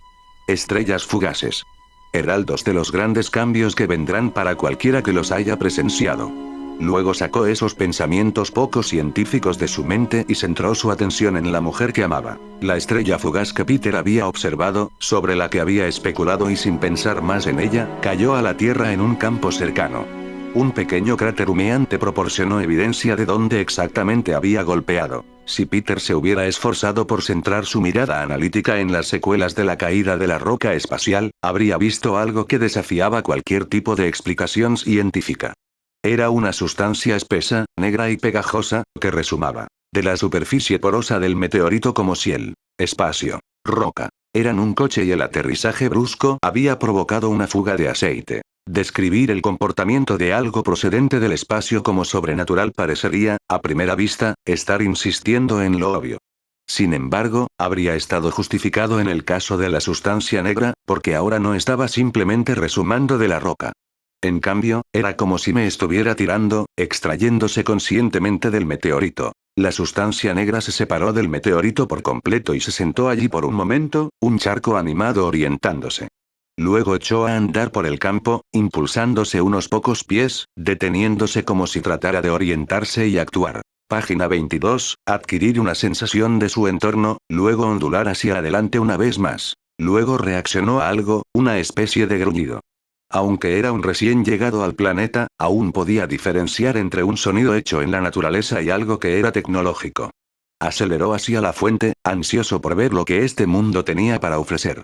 Estrellas fugaces. Heraldos de los grandes cambios que vendrán para cualquiera que los haya presenciado. Luego sacó esos pensamientos poco científicos de su mente y centró su atención en la mujer que amaba. La estrella fugaz que Peter había observado, sobre la que había especulado y sin pensar más en ella, cayó a la Tierra en un campo cercano. Un pequeño cráter humeante proporcionó evidencia de dónde exactamente había golpeado. Si Peter se hubiera esforzado por centrar su mirada analítica en las secuelas de la caída de la roca espacial, habría visto algo que desafiaba cualquier tipo de explicación científica. Era una sustancia espesa, negra y pegajosa, que resumaba de la superficie porosa del meteorito como si el espacio, roca, eran un coche y el aterrizaje brusco había provocado una fuga de aceite. Describir el comportamiento de algo procedente del espacio como sobrenatural parecería, a primera vista, estar insistiendo en lo obvio. Sin embargo, habría estado justificado en el caso de la sustancia negra, porque ahora no estaba simplemente resumando de la roca. En cambio, era como si me estuviera tirando, extrayéndose conscientemente del meteorito. La sustancia negra se separó del meteorito por completo y se sentó allí por un momento, un charco animado orientándose. Luego echó a andar por el campo, impulsándose unos pocos pies, deteniéndose como si tratara de orientarse y actuar. Página 22, adquirir una sensación de su entorno, luego ondular hacia adelante una vez más. Luego reaccionó a algo, una especie de gruñido. Aunque era un recién llegado al planeta, aún podía diferenciar entre un sonido hecho en la naturaleza y algo que era tecnológico. Aceleró hacia la fuente, ansioso por ver lo que este mundo tenía para ofrecer.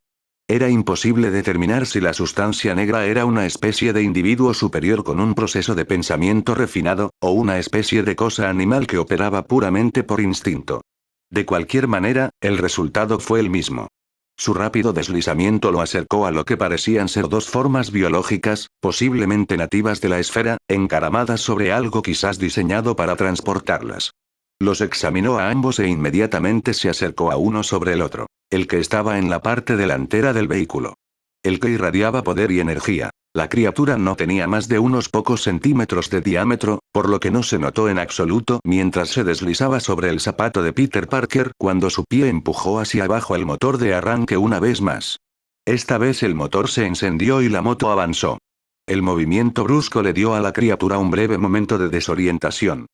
Era imposible determinar si la sustancia negra era una especie de individuo superior con un proceso de pensamiento refinado, o una especie de cosa animal que operaba puramente por instinto. De cualquier manera, el resultado fue el mismo. Su rápido deslizamiento lo acercó a lo que parecían ser dos formas biológicas, posiblemente nativas de la esfera, encaramadas sobre algo quizás diseñado para transportarlas. Los examinó a ambos e inmediatamente se acercó a uno sobre el otro. El que estaba en la parte delantera del vehículo. El que irradiaba poder y energía. La criatura no tenía más de unos pocos centímetros de diámetro, por lo que no se notó en absoluto mientras se deslizaba sobre el zapato de Peter Parker cuando su pie empujó hacia abajo el motor de arranque una vez más. Esta vez el motor se encendió y la moto avanzó. El movimiento brusco le dio a la criatura un breve momento de desorientación.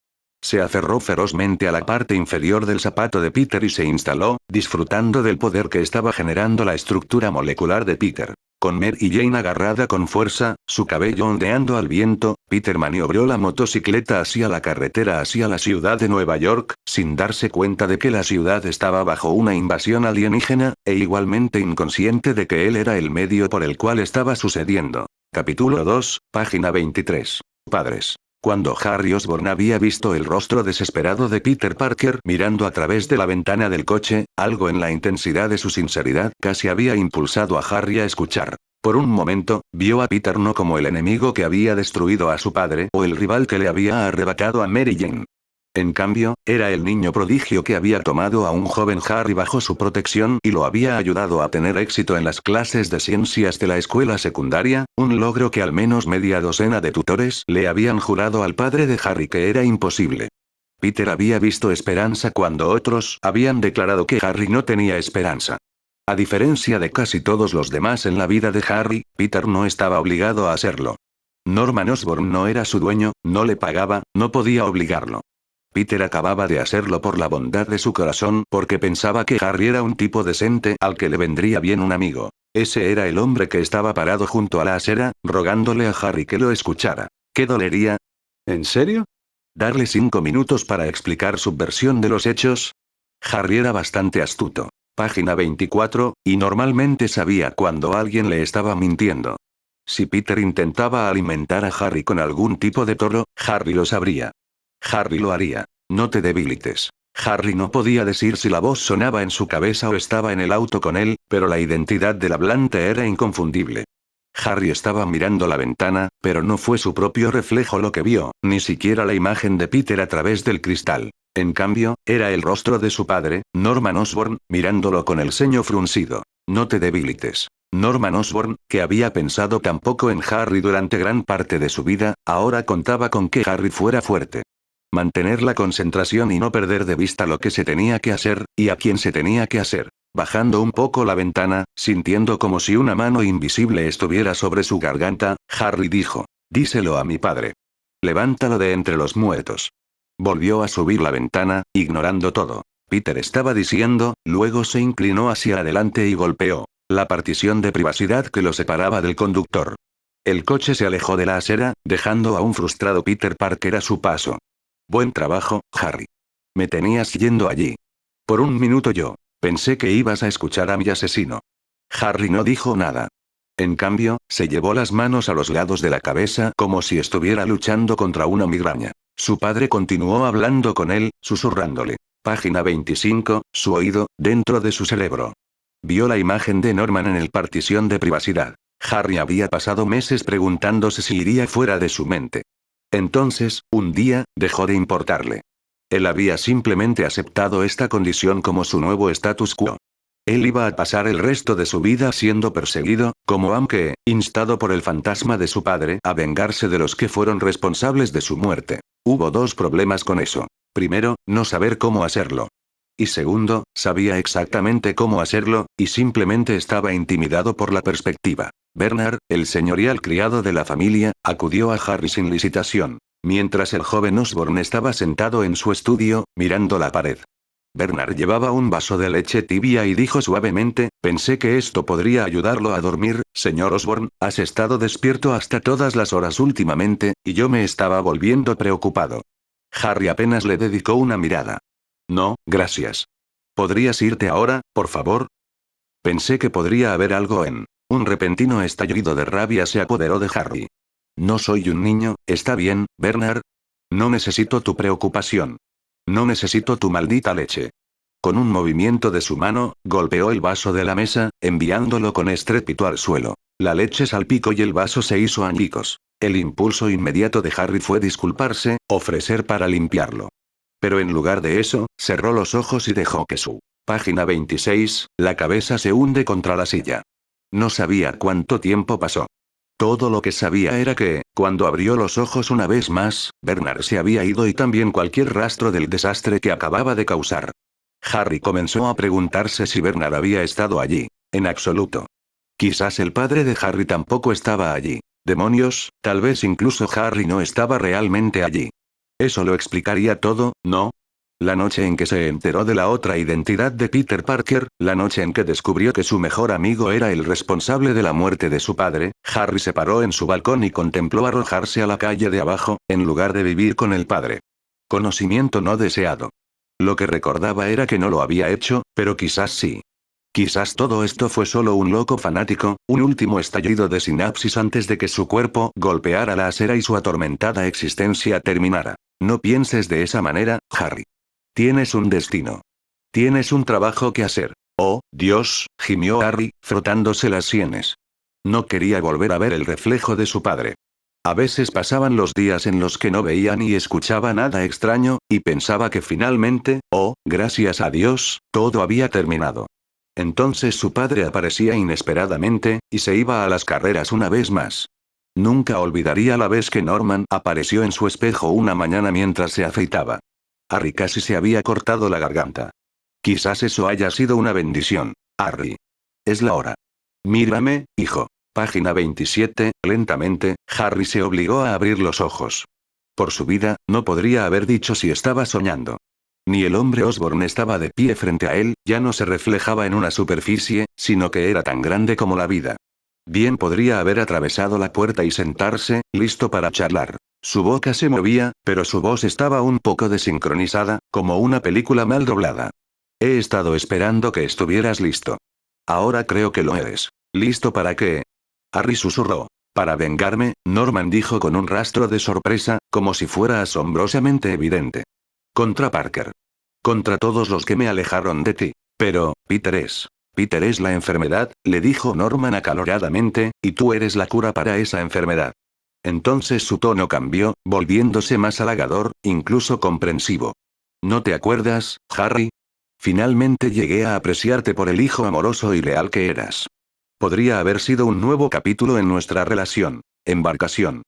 Se aferró ferozmente a la parte inferior del zapato de Peter y se instaló, disfrutando del poder que estaba generando la estructura molecular de Peter. Con Mary Jane agarrada con fuerza, su cabello ondeando al viento, Peter maniobró la motocicleta hacia la carretera hacia la ciudad de Nueva York, sin darse cuenta de que la ciudad estaba bajo una invasión alienígena, e igualmente inconsciente de que él era el medio por el cual estaba sucediendo. Capítulo 2, página 23. Padres. Cuando Harry Osborn había visto el rostro desesperado de Peter Parker mirando a través de la ventana del coche, algo en la intensidad de su sinceridad casi había impulsado a Harry a escuchar. Por un momento, vio a Peter no como el enemigo que había destruido a su padre o el rival que le había arrebatado a Mary Jane. En cambio, era el niño prodigio que había tomado a un joven Harry bajo su protección y lo había ayudado a tener éxito en las clases de ciencias de la escuela secundaria, un logro que al menos media docena de tutores le habían jurado al padre de Harry que era imposible. Peter había visto esperanza cuando otros habían declarado que Harry no tenía esperanza. A diferencia de casi todos los demás en la vida de Harry, Peter no estaba obligado a hacerlo. Norman Osborn no era su dueño, no le pagaba, no podía obligarlo. Peter acababa de hacerlo por la bondad de su corazón porque pensaba que Harry era un tipo decente al que le vendría bien un amigo. Ese era el hombre que estaba parado junto a la acera, rogándole a Harry que lo escuchara. ¿Qué dolería? ¿En serio? ¿Darle 5 minutos para explicar su versión de los hechos? Harry era bastante astuto. Página 24, y normalmente sabía cuando alguien le estaba mintiendo. Si Peter intentaba alimentar a Harry con algún tipo de toro, Harry lo sabría. Harry lo haría. No te debilites. Harry no podía decir si la voz sonaba en su cabeza o estaba en el auto con él, pero la identidad del hablante era inconfundible. Harry estaba mirando la ventana, pero no fue su propio reflejo lo que vio, ni siquiera la imagen de Peter a través del cristal. En cambio, era el rostro de su padre, Norman Osborn, mirándolo con el ceño fruncido. No te debilites. Norman Osborn, que había pensado tan poco en Harry durante gran parte de su vida, ahora contaba con que Harry fuera fuerte. Mantener la concentración y no perder de vista lo que se tenía que hacer, y a quién se tenía que hacer. Bajando un poco la ventana, sintiendo como si una mano invisible estuviera sobre su garganta, Harry dijo: díselo a mi padre. Levántalo de entre los muertos. Volvió a subir la ventana, ignorando todo. Peter estaba diciendo, luego se inclinó hacia adelante y golpeó la partición de privacidad que lo separaba del conductor. El coche se alejó de la acera, dejando a un frustrado Peter Parker a su paso. Buen trabajo, Harry. Me tenías yendo allí. Por un minuto pensé que ibas a escuchar a mi asesino. Harry no dijo nada. En cambio, se llevó las manos a los lados de la cabeza como si estuviera luchando contra una migraña. Su padre continuó hablando con él, susurrándole. Página 25, su oído, dentro de su cerebro. Vio la imagen de Norman en el partición de privacidad. Harry había pasado meses preguntándose si iría fuera de su mente. Entonces, un día, dejó de importarle. Él había simplemente aceptado esta condición como su nuevo status quo. Él iba a pasar el resto de su vida siendo perseguido, como aunque, instado por el fantasma de su padre a vengarse de los que fueron responsables de su muerte. Hubo 2 problemas con eso. Primero, no saber cómo hacerlo. Y segundo, sabía exactamente cómo hacerlo, y simplemente estaba intimidado por la perspectiva. Bernard, el señorial criado de la familia, acudió a Harry sin licitación. Mientras el joven Osborn estaba sentado en su estudio, mirando la pared. Bernard llevaba un vaso de leche tibia y dijo suavemente, pensé que esto podría ayudarlo a dormir, señor Osborn, has estado despierto hasta todas las horas últimamente, y yo me estaba volviendo preocupado. Harry apenas le dedicó una mirada. No, gracias. ¿Podrías irte ahora, por favor? Pensé que podría haber algo en... Un repentino estallido de rabia se apoderó de Harry. No soy un niño, ¿está bien, Bernard? No necesito tu preocupación. No necesito tu maldita leche. Con un movimiento de su mano, golpeó el vaso de la mesa, enviándolo con estrépito al suelo. La leche salpicó y el vaso se hizo añicos. El impulso inmediato de Harry fue disculparse, ofrecer para limpiarlo. Pero en lugar de eso, cerró los ojos y dejó que su... Página 26, la cabeza se hunde contra la silla. No sabía cuánto tiempo pasó. Todo lo que sabía era que, cuando abrió los ojos una vez más, Bernard se había ido y también cualquier rastro del desastre que acababa de causar. Harry comenzó a preguntarse si Bernard había estado allí. En absoluto. Quizás el padre de Harry tampoco estaba allí. Demonios, tal vez incluso Harry no estaba realmente allí. Eso lo explicaría todo, ¿no? La noche en que se enteró de la otra identidad de Peter Parker, la noche en que descubrió que su mejor amigo era el responsable de la muerte de su padre, Harry se paró en su balcón y contempló arrojarse a la calle de abajo, en lugar de vivir con el padre. Conocimiento no deseado. Lo que recordaba era que no lo había hecho, pero quizás sí. Quizás todo esto fue solo un loco fanático, un último estallido de sinapsis antes de que su cuerpo golpeara la acera y su atormentada existencia terminara. No pienses de esa manera, Harry. Tienes un destino. Tienes un trabajo que hacer. Oh, Dios, gimió Harry, frotándose las sienes. No quería volver a ver el reflejo de su padre. A veces pasaban los días en los que no veía ni escuchaba nada extraño, y pensaba que finalmente, oh, gracias a Dios, todo había terminado. Entonces su padre aparecía inesperadamente, y se iba a las carreras una vez más. Nunca olvidaría la vez que Norman apareció en su espejo una mañana mientras se afeitaba. Harry casi se había cortado la garganta. Quizás eso haya sido una bendición. Harry. Es la hora. Mírame, hijo. Página 27, lentamente, Harry se obligó a abrir los ojos. Por su vida, no podría haber dicho si estaba soñando. Ni el hombre Osborn estaba de pie frente a él, ya no se reflejaba en una superficie, sino que era tan grande como la vida. Bien podría haber atravesado la puerta y sentarse, listo para charlar. Su boca se movía, pero su voz estaba un poco desincronizada, como una película mal doblada. He estado esperando que estuvieras listo. Ahora creo que lo eres. ¿Listo para qué? Harry susurró. Para vengarme, Norman dijo con un rastro de sorpresa, como si fuera asombrosamente evidente. Contra Parker. Contra todos los que me alejaron de ti. Pero, Peter es la enfermedad, le dijo Norman acaloradamente, y tú eres la cura para esa enfermedad. Entonces su tono cambió, volviéndose más halagador, incluso comprensivo. ¿No te acuerdas, Harry? Finalmente llegué a apreciarte por el hijo amoroso y leal que eras. Podría haber sido un nuevo capítulo en nuestra relación. Embarcación.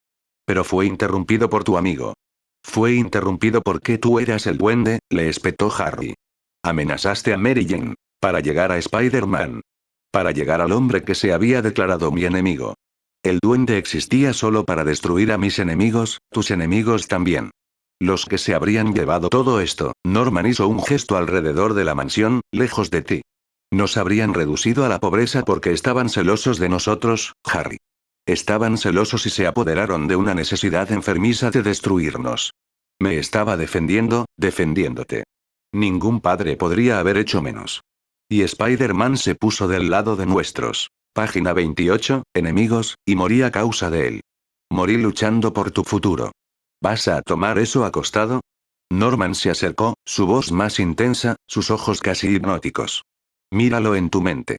Pero fue interrumpido por tu amigo. Fue interrumpido porque tú eras el duende, le espetó Harry. Amenazaste a Mary Jane. Para llegar a Spider-Man. Para llegar al hombre que se había declarado mi enemigo. El duende existía solo para destruir a mis enemigos, tus enemigos también. Los que se habrían llevado todo esto, Norman hizo un gesto alrededor de la mansión, lejos de ti. Nos habrían reducido a la pobreza porque estaban celosos de nosotros, Harry. Estaban celosos y se apoderaron de una necesidad enfermiza de destruirnos. Me estaba defendiendo, defendiéndote. Ningún padre podría haber hecho menos. Y Spider-Man se puso del lado de nuestros. Página 28, enemigos, y morí a causa de él. Morí luchando por tu futuro. ¿Vas a tomar eso acostado? Norman se acercó, su voz más intensa, sus ojos casi hipnóticos. Míralo en tu mente.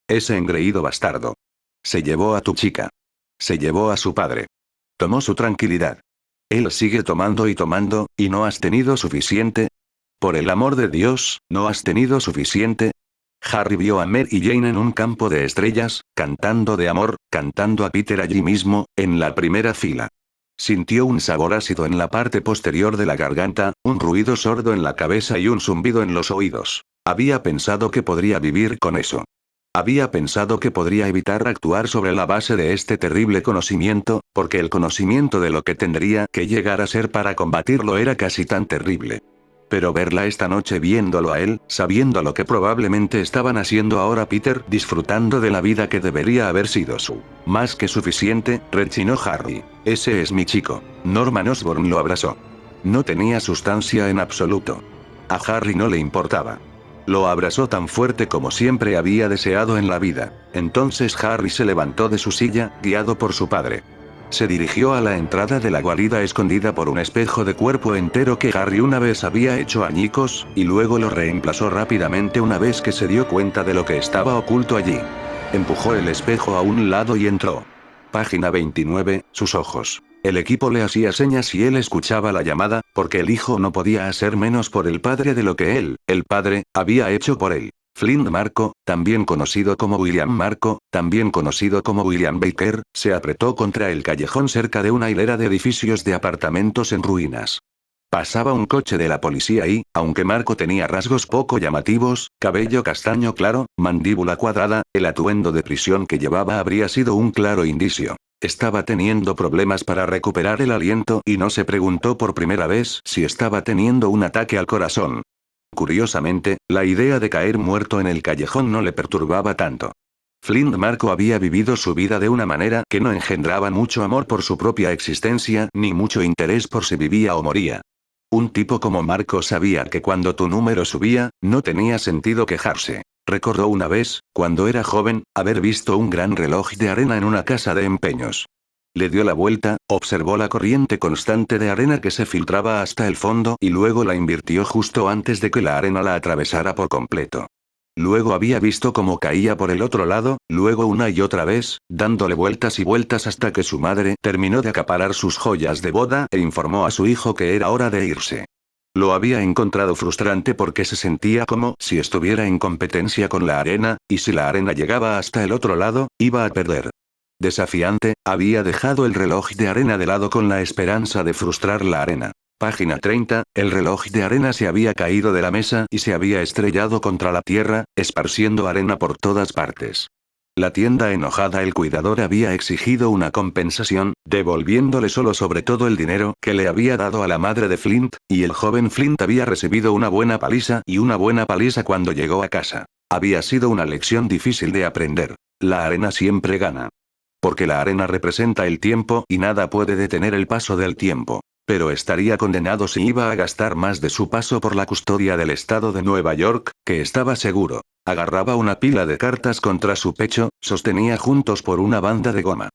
Ese engreído bastardo. Se llevó a tu chica. Se llevó a su padre. Tomó su tranquilidad. Él sigue tomando, y no has tenido suficiente. Por el amor de Dios, ¿no has tenido suficiente? Harry vio a Mary Jane en un campo de estrellas, cantando de amor, cantando a Peter allí mismo, en la primera fila. Sintió un sabor ácido en la parte posterior de la garganta, un ruido sordo en la cabeza y un zumbido en los oídos. Había pensado que podría vivir con eso. Había pensado que podría evitar actuar sobre la base de este terrible conocimiento, porque el conocimiento de lo que tendría que llegar a ser para combatirlo era casi tan terrible. Pero verla esta noche viéndolo a él, sabiendo lo que probablemente estaban haciendo ahora Peter, disfrutando de la vida que debería haber sido su. Más que suficiente, rechinó Harry. Ese es mi chico. Norman Osborn lo abrazó. No tenía sustancia en absoluto. A Harry no le importaba. Lo abrazó tan fuerte como siempre había deseado en la vida. Entonces Harry se levantó de su silla, guiado por su padre. Se dirigió a la entrada de la guarida escondida por un espejo de cuerpo entero que Harry una vez había hecho añicos, y luego lo reemplazó rápidamente una vez que se dio cuenta de lo que estaba oculto allí. Empujó el espejo a un lado y entró. Página 29, sus ojos. El equipo le hacía señas y él escuchaba la llamada, porque el hijo no podía hacer menos por el padre de lo que él, el padre, había hecho por él. Flint Marco, también conocido como William Marco, también conocido como William Baker, se apretó contra el callejón cerca de una hilera de edificios de apartamentos en ruinas. Pasaba un coche de la policía y, aunque Marco tenía rasgos poco llamativos, cabello castaño claro, mandíbula cuadrada, el atuendo de prisión que llevaba habría sido un claro indicio. Estaba teniendo problemas para recuperar el aliento y no se preguntó por primera vez si estaba teniendo un ataque al corazón. Curiosamente, la idea de caer muerto en el callejón no le perturbaba tanto. Flint Marco había vivido su vida de una manera que no engendraba mucho amor por su propia existencia ni mucho interés por si vivía o moría. Un tipo como Marco sabía que cuando tu número subía, no tenía sentido quejarse. Recordó una vez, cuando era joven, haber visto un gran reloj de arena en una casa de empeños. Le dio la vuelta, observó la corriente constante de arena que se filtraba hasta el fondo y luego la invirtió justo antes de que la arena la atravesara por completo. Luego había visto cómo caía por el otro lado, luego una y otra vez, dándole vueltas y vueltas hasta que su madre terminó de acaparar sus joyas de boda e informó a su hijo que era hora de irse. Lo había encontrado frustrante porque se sentía como si estuviera en competencia con la arena, y si la arena llegaba hasta el otro lado, iba a perder. Desafiante, había dejado el reloj de arena de lado con la esperanza de frustrar la arena. Página 30, el reloj de arena se había caído de la mesa y se había estrellado contra la tierra, esparciendo arena por todas partes. La tienda enojada, el cuidador había exigido una compensación, devolviéndole solo sobre todo el dinero que le había dado a la madre de Flint, y el joven Flint había recibido una buena paliza y una buena paliza cuando llegó a casa. Había sido una lección difícil de aprender. La arena siempre gana. Porque la arena representa el tiempo y nada puede detener el paso del tiempo. Pero estaría condenado si iba a gastar más de su paso por la custodia del estado de Nueva York, que estaba seguro. Agarraba una pila de cartas contra su pecho, sostenía juntos por una banda de goma.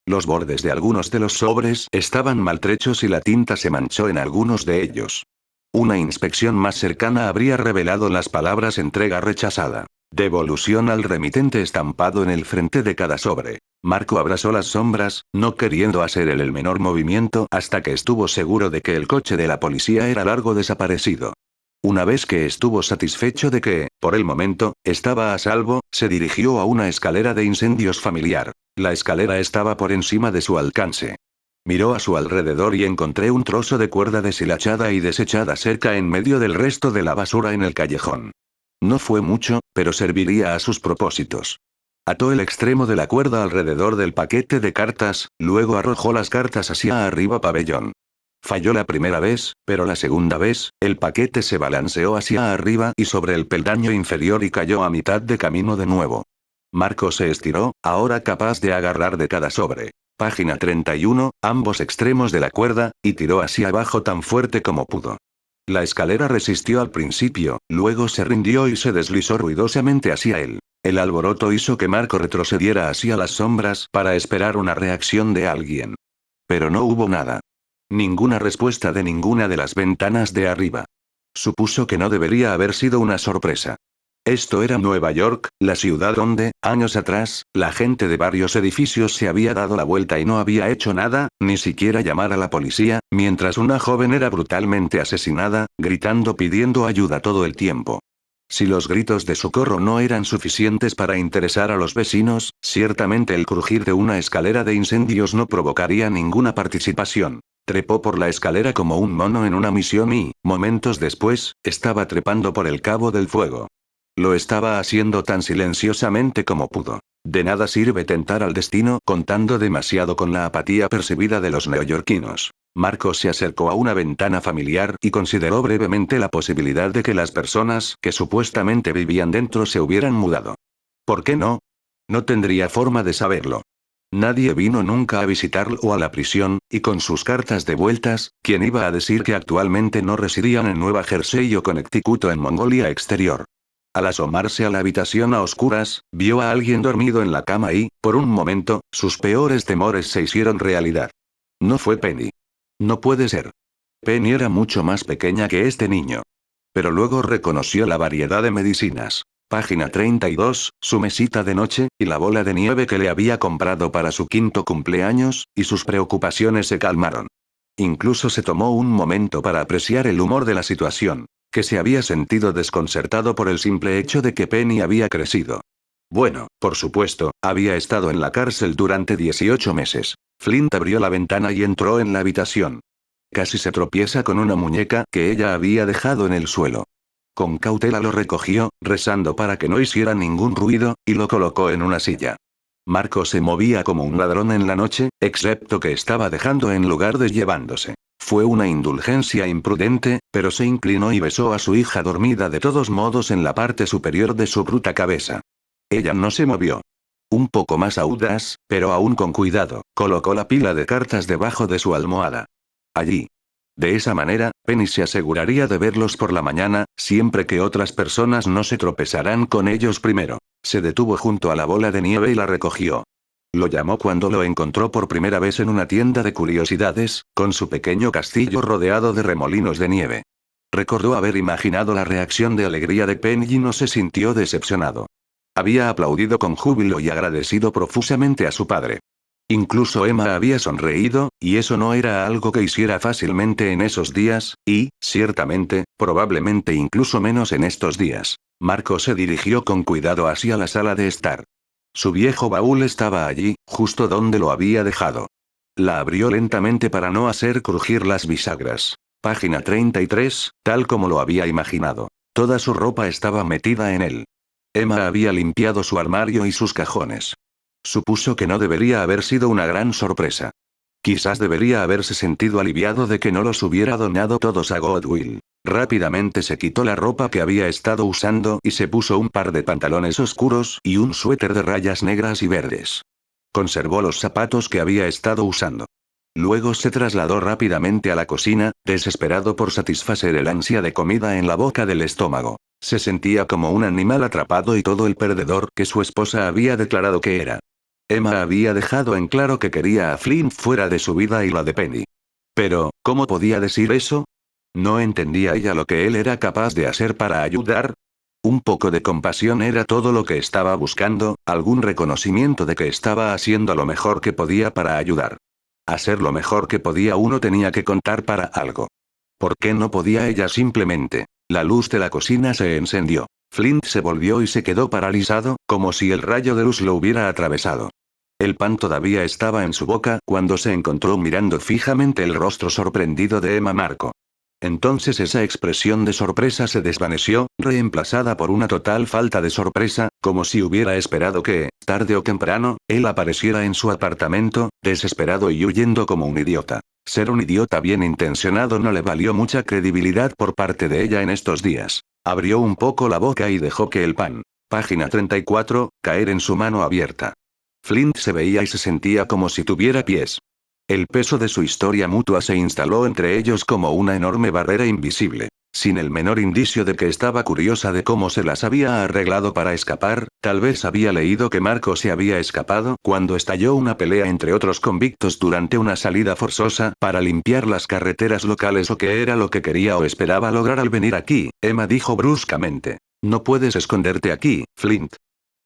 Los bordes de algunos de los sobres estaban maltrechos y la tinta se manchó en algunos de ellos. Una inspección más cercana habría revelado las palabras entrega rechazada. Devolución al remitente estampado en el frente de cada sobre. Marco abrazó las sombras, no queriendo hacer el menor movimiento hasta que estuvo seguro de que el coche de la policía era largo desaparecido. Una vez que estuvo satisfecho de que, por el momento, estaba a salvo, se dirigió a una escalera de incendios familiar. La escalera estaba por encima de su alcance. Miró a su alrededor y encontró un trozo de cuerda deshilachada y desechada cerca en medio del resto de la basura en el callejón. No fue mucho, pero serviría a sus propósitos. Ató el extremo de la cuerda alrededor del paquete de cartas, luego arrojó las cartas hacia arriba pabellón. Falló la primera vez, pero la segunda vez, el paquete se balanceó hacia arriba y sobre el peldaño inferior y cayó a mitad de camino de nuevo. Marco se estiró, ahora capaz de agarrar de cada sobre. Página 31, ambos extremos de la cuerda, y tiró hacia abajo tan fuerte como pudo. La escalera resistió al principio, luego se rindió y se deslizó ruidosamente hacia él. El alboroto hizo que Marco retrocediera hacia las sombras para esperar una reacción de alguien. Pero no hubo nada. Ninguna respuesta de ninguna de las ventanas de arriba. Supuso que no debería haber sido una sorpresa. Esto era Nueva York, la ciudad donde, años atrás, la gente de varios edificios se había dado la vuelta y no había hecho nada, ni siquiera llamar a la policía, mientras una joven era brutalmente asesinada, gritando pidiendo ayuda todo el tiempo. Si los gritos de socorro no eran suficientes para interesar a los vecinos, ciertamente el crujir de una escalera de incendios no provocaría ninguna participación. Trepó por la escalera como un mono en una misión y, momentos después, estaba trepando por el cabo del fuego. Lo estaba haciendo tan silenciosamente como pudo. De nada sirve tentar al destino contando demasiado con la apatía percibida de los neoyorquinos. Marco se acercó a una ventana familiar y consideró brevemente la posibilidad de que las personas que supuestamente vivían dentro se hubieran mudado. ¿Por qué no? No tendría forma de saberlo. Nadie vino nunca a visitarlo o a la prisión, y con sus cartas de vueltas, ¿quién iba a decir que actualmente no residían en Nueva Jersey o Connecticut o en Mongolia Exterior? Al asomarse a la habitación a oscuras, vio a alguien dormido en la cama y, por un momento, sus peores temores se hicieron realidad. No fue Penny. No puede ser. Penny era mucho más pequeña que este niño. Pero luego reconoció la variedad de medicinas. Página 32, su mesita de noche, y la bola de nieve que le había comprado para su 5º cumpleaños, y sus preocupaciones se calmaron. Incluso se tomó un momento para apreciar el humor de la situación, que se había sentido desconcertado por el simple hecho de que Penny había crecido. Bueno, por supuesto, había estado en la cárcel durante 18 meses. Flint abrió la ventana y entró en la habitación. Casi se tropieza con una muñeca que ella había dejado en el suelo. Con cautela lo recogió, rezando para que no hiciera ningún ruido, y lo colocó en una silla. Marco se movía como un ladrón en la noche, excepto que estaba dejando en lugar de llevándose. Fue una indulgencia imprudente, pero se inclinó y besó a su hija dormida de todos modos en la parte superior de su bruta cabeza. Ella no se movió. Un poco más audaz, pero aún con cuidado, colocó la pila de cartas debajo de su almohada. Allí. De esa manera, Penny se aseguraría de verlos por la mañana, siempre que otras personas no se tropezarán con ellos primero. Se detuvo junto a la bola de nieve y la recogió. Lo llamó cuando lo encontró por primera vez en una tienda de curiosidades, con su pequeño castillo rodeado de remolinos de nieve. Recordó haber imaginado la reacción de alegría de Penny y no se sintió decepcionado. Había aplaudido con júbilo y agradecido profusamente a su padre. Incluso Emma había sonreído, y eso no era algo que hiciera fácilmente en esos días, y, ciertamente, probablemente incluso menos en estos días. Marco se dirigió con cuidado hacia la sala de estar. Su viejo baúl estaba allí, justo donde lo había dejado. La abrió lentamente para no hacer crujir las bisagras. Página 33, tal como lo había imaginado. Toda su ropa estaba metida en él. Emma había limpiado su armario y sus cajones. Supuso que no debería haber sido una gran sorpresa. Quizás debería haberse sentido aliviado de que no los hubiera donado todos a Goodwill. Rápidamente se quitó la ropa que había estado usando y se puso un par de pantalones oscuros y un suéter de rayas negras y verdes. Conservó los zapatos que había estado usando. Luego se trasladó rápidamente a la cocina, desesperado por satisfacer el ansia de comida en la boca del estómago. Se sentía como un animal atrapado y todo el perdedor que su esposa había declarado que era. Emma había dejado en claro que quería a Flynn fuera de su vida y la de Penny. Pero, ¿cómo podía decir eso? ¿No entendía ella lo que él era capaz de hacer para ayudar? Un poco de compasión era todo lo que estaba buscando, algún reconocimiento de que estaba haciendo lo mejor que podía para ayudar. Hacer lo mejor que podía uno tenía que contar para algo. ¿Por qué no podía ella simplemente? La luz de la cocina se encendió. Flint se volvió y se quedó paralizado, como si el rayo de luz lo hubiera atravesado. El pan todavía estaba en su boca cuando se encontró mirando fijamente el rostro sorprendido de Emma Marco. Entonces esa expresión de sorpresa se desvaneció, reemplazada por una total falta de sorpresa, como si hubiera esperado que, tarde o temprano, él apareciera en su apartamento, desesperado y huyendo como un idiota. Ser un idiota bien intencionado no le valió mucha credibilidad por parte de ella en estos días. Abrió un poco la boca y dejó que el pan. Página 34, caer en su mano abierta. Flint se veía y se sentía como si tuviera pies. El peso de su historia mutua se instaló entre ellos como una enorme barrera invisible. Sin el menor indicio de que estaba curiosa de cómo se las había arreglado para escapar, tal vez había leído que Marco se había escapado cuando estalló una pelea entre otros convictos durante una salida forzosa para limpiar las carreteras locales o que era lo que quería o esperaba lograr al venir aquí, Emma dijo bruscamente. No puedes esconderte aquí, Flint.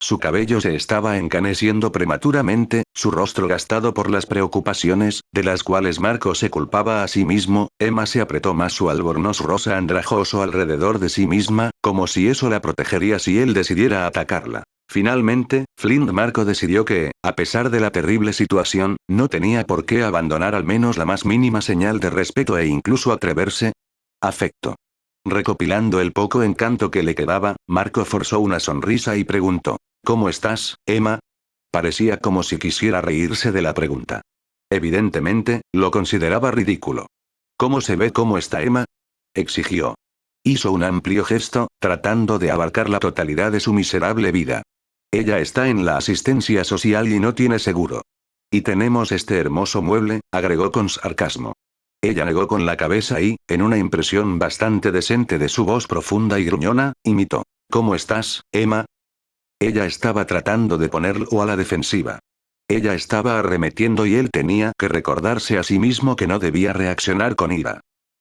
Su cabello se estaba encaneciendo prematuramente, su rostro gastado por las preocupaciones, de las cuales Marco se culpaba a sí mismo. Emma se apretó más su albornoz rosa andrajoso alrededor de sí misma, como si eso la protegería si él decidiera atacarla. Finalmente, Flint Marco decidió que, a pesar de la terrible situación, no tenía por qué abandonar al menos la más mínima señal de respeto e incluso atreverse. Afecto. Recopilando el poco encanto que le quedaba, Marco forzó una sonrisa y preguntó. ¿Cómo estás, Emma? Parecía como si quisiera reírse de la pregunta. Evidentemente, lo consideraba ridículo. ¿Cómo se ve cómo está Emma? Exigió. Hizo un amplio gesto, tratando de abarcar la totalidad de su miserable vida. Ella está en la asistencia social y no tiene seguro. Y tenemos este hermoso mueble, agregó con sarcasmo. Ella negó con la cabeza y, en una impresión bastante decente de su voz profunda y gruñona, imitó. ¿Cómo estás, Emma? Ella estaba tratando de ponerlo a la defensiva. Ella estaba arremetiendo y él tenía que recordarse a sí mismo que no debía reaccionar con ira.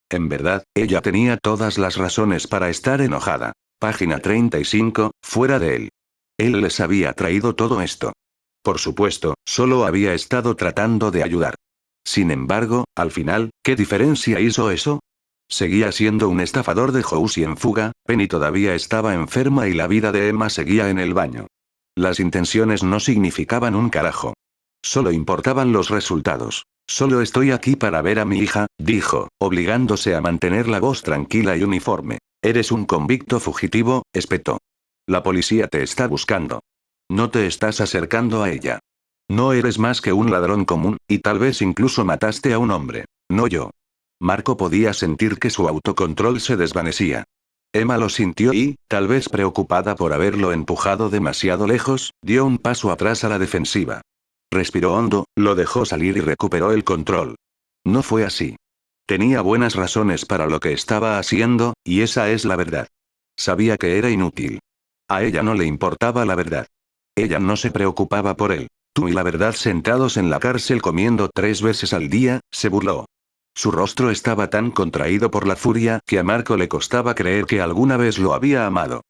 En verdad, ella tenía todas las razones para estar enojada. Página 35, fuera de él. Él les había traído todo esto. Por supuesto, solo había estado tratando de ayudar. Sin embargo, al final, ¿qué diferencia hizo eso? Seguía siendo un estafador de Josie en fuga, Penny todavía estaba enferma y la vida de Emma seguía en el baño. Las intenciones no significaban un carajo. Solo importaban los resultados. Solo estoy aquí para ver a mi hija, dijo, obligándose a mantener la voz tranquila y uniforme. Eres un convicto fugitivo, espetó. La policía te está buscando. No te estás acercando a ella. No eres más que un ladrón común, y tal vez incluso mataste a un hombre. No yo. Marco podía sentir que su autocontrol se desvanecía. Emma lo sintió y, tal vez preocupada por haberlo empujado demasiado lejos, dio un paso atrás a la defensiva. Respiró hondo, lo dejó salir y recuperó el control. No fue así. Tenía buenas razones para lo que estaba haciendo, y esa es la verdad. Sabía que era inútil. A ella no le importaba la verdad. Ella no se preocupaba por él. Tú y la verdad sentados en la cárcel comiendo 3 veces al día, se burló. Su rostro estaba tan contraído por la furia que a Marco le costaba creer que alguna vez lo había amado.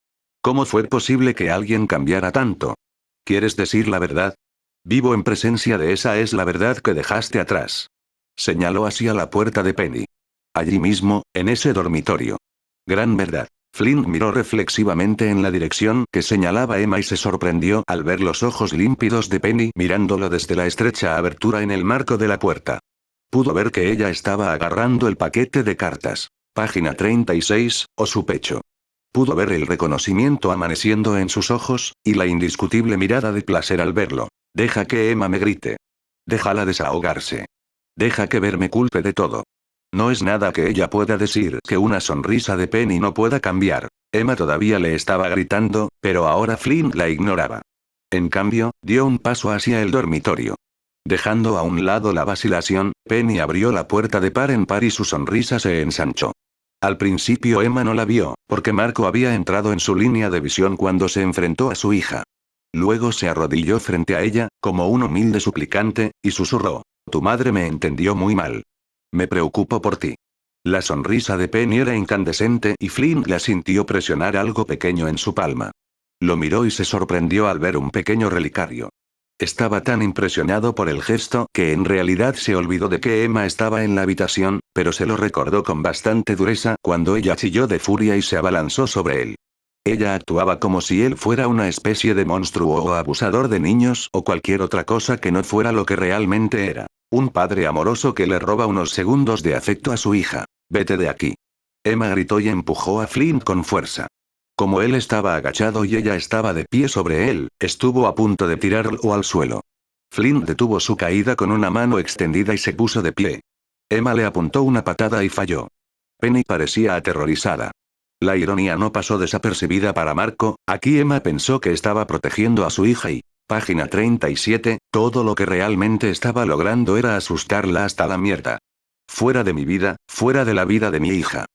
¿Cómo fue posible que alguien cambiara tanto? ¿Quieres decir la verdad? Vivo en presencia de esa es la verdad que dejaste atrás. Señaló hacia la puerta de Penny. Allí mismo, en ese dormitorio. Gran verdad. Flynn miró reflexivamente en la dirección que señalaba Emma y se sorprendió al ver los ojos límpidos de Penny mirándolo desde la estrecha abertura en el marco de la puerta. Pudo ver que ella estaba agarrando el paquete de cartas. Página 36, o su pecho. Pudo ver el reconocimiento amaneciendo en sus ojos, y la indiscutible mirada de placer al verlo. Deja que Emma me grite. Déjala desahogarse. Deja que Ver me culpe de todo. No es nada que ella pueda decir que una sonrisa de Penny no pueda cambiar. Emma todavía le estaba gritando, pero ahora Flynn la ignoraba. En cambio, dio un paso hacia el dormitorio. Dejando a un lado la vacilación, Penny abrió la puerta de par en par y su sonrisa se ensanchó. Al principio Emma no la vio, porque Marco había entrado en su línea de visión cuando se enfrentó a su hija. Luego se arrodilló frente a ella, como un humilde suplicante, y susurró. Tu madre me entendió muy mal. Me preocupo por ti. La sonrisa de Penny era incandescente y Flynn la sintió presionar algo pequeño en su palma. Lo miró y se sorprendió al ver un pequeño relicario. Estaba tan impresionado por el gesto que en realidad se olvidó de que Emma estaba en la habitación, pero se lo recordó con bastante dureza cuando ella chilló de furia y se abalanzó sobre él. Ella actuaba como si él fuera una especie de monstruo o abusador de niños o cualquier otra cosa que no fuera lo que realmente era. Un padre amoroso que le roba unos segundos de afecto a su hija. Vete de aquí. Emma gritó y empujó a Flint con fuerza. Como él estaba agachado y ella estaba de pie sobre él, estuvo a punto de tirarlo al suelo. Flint detuvo su caída con una mano extendida y se puso de pie. Emma le apuntó una patada y falló. Penny parecía aterrorizada. La ironía no pasó desapercibida para Marco, aquí Emma pensó que estaba protegiendo a su hija y, página 37, todo lo que realmente estaba logrando era asustarla hasta la mierda. Fuera de mi vida, fuera de la vida de mi hija.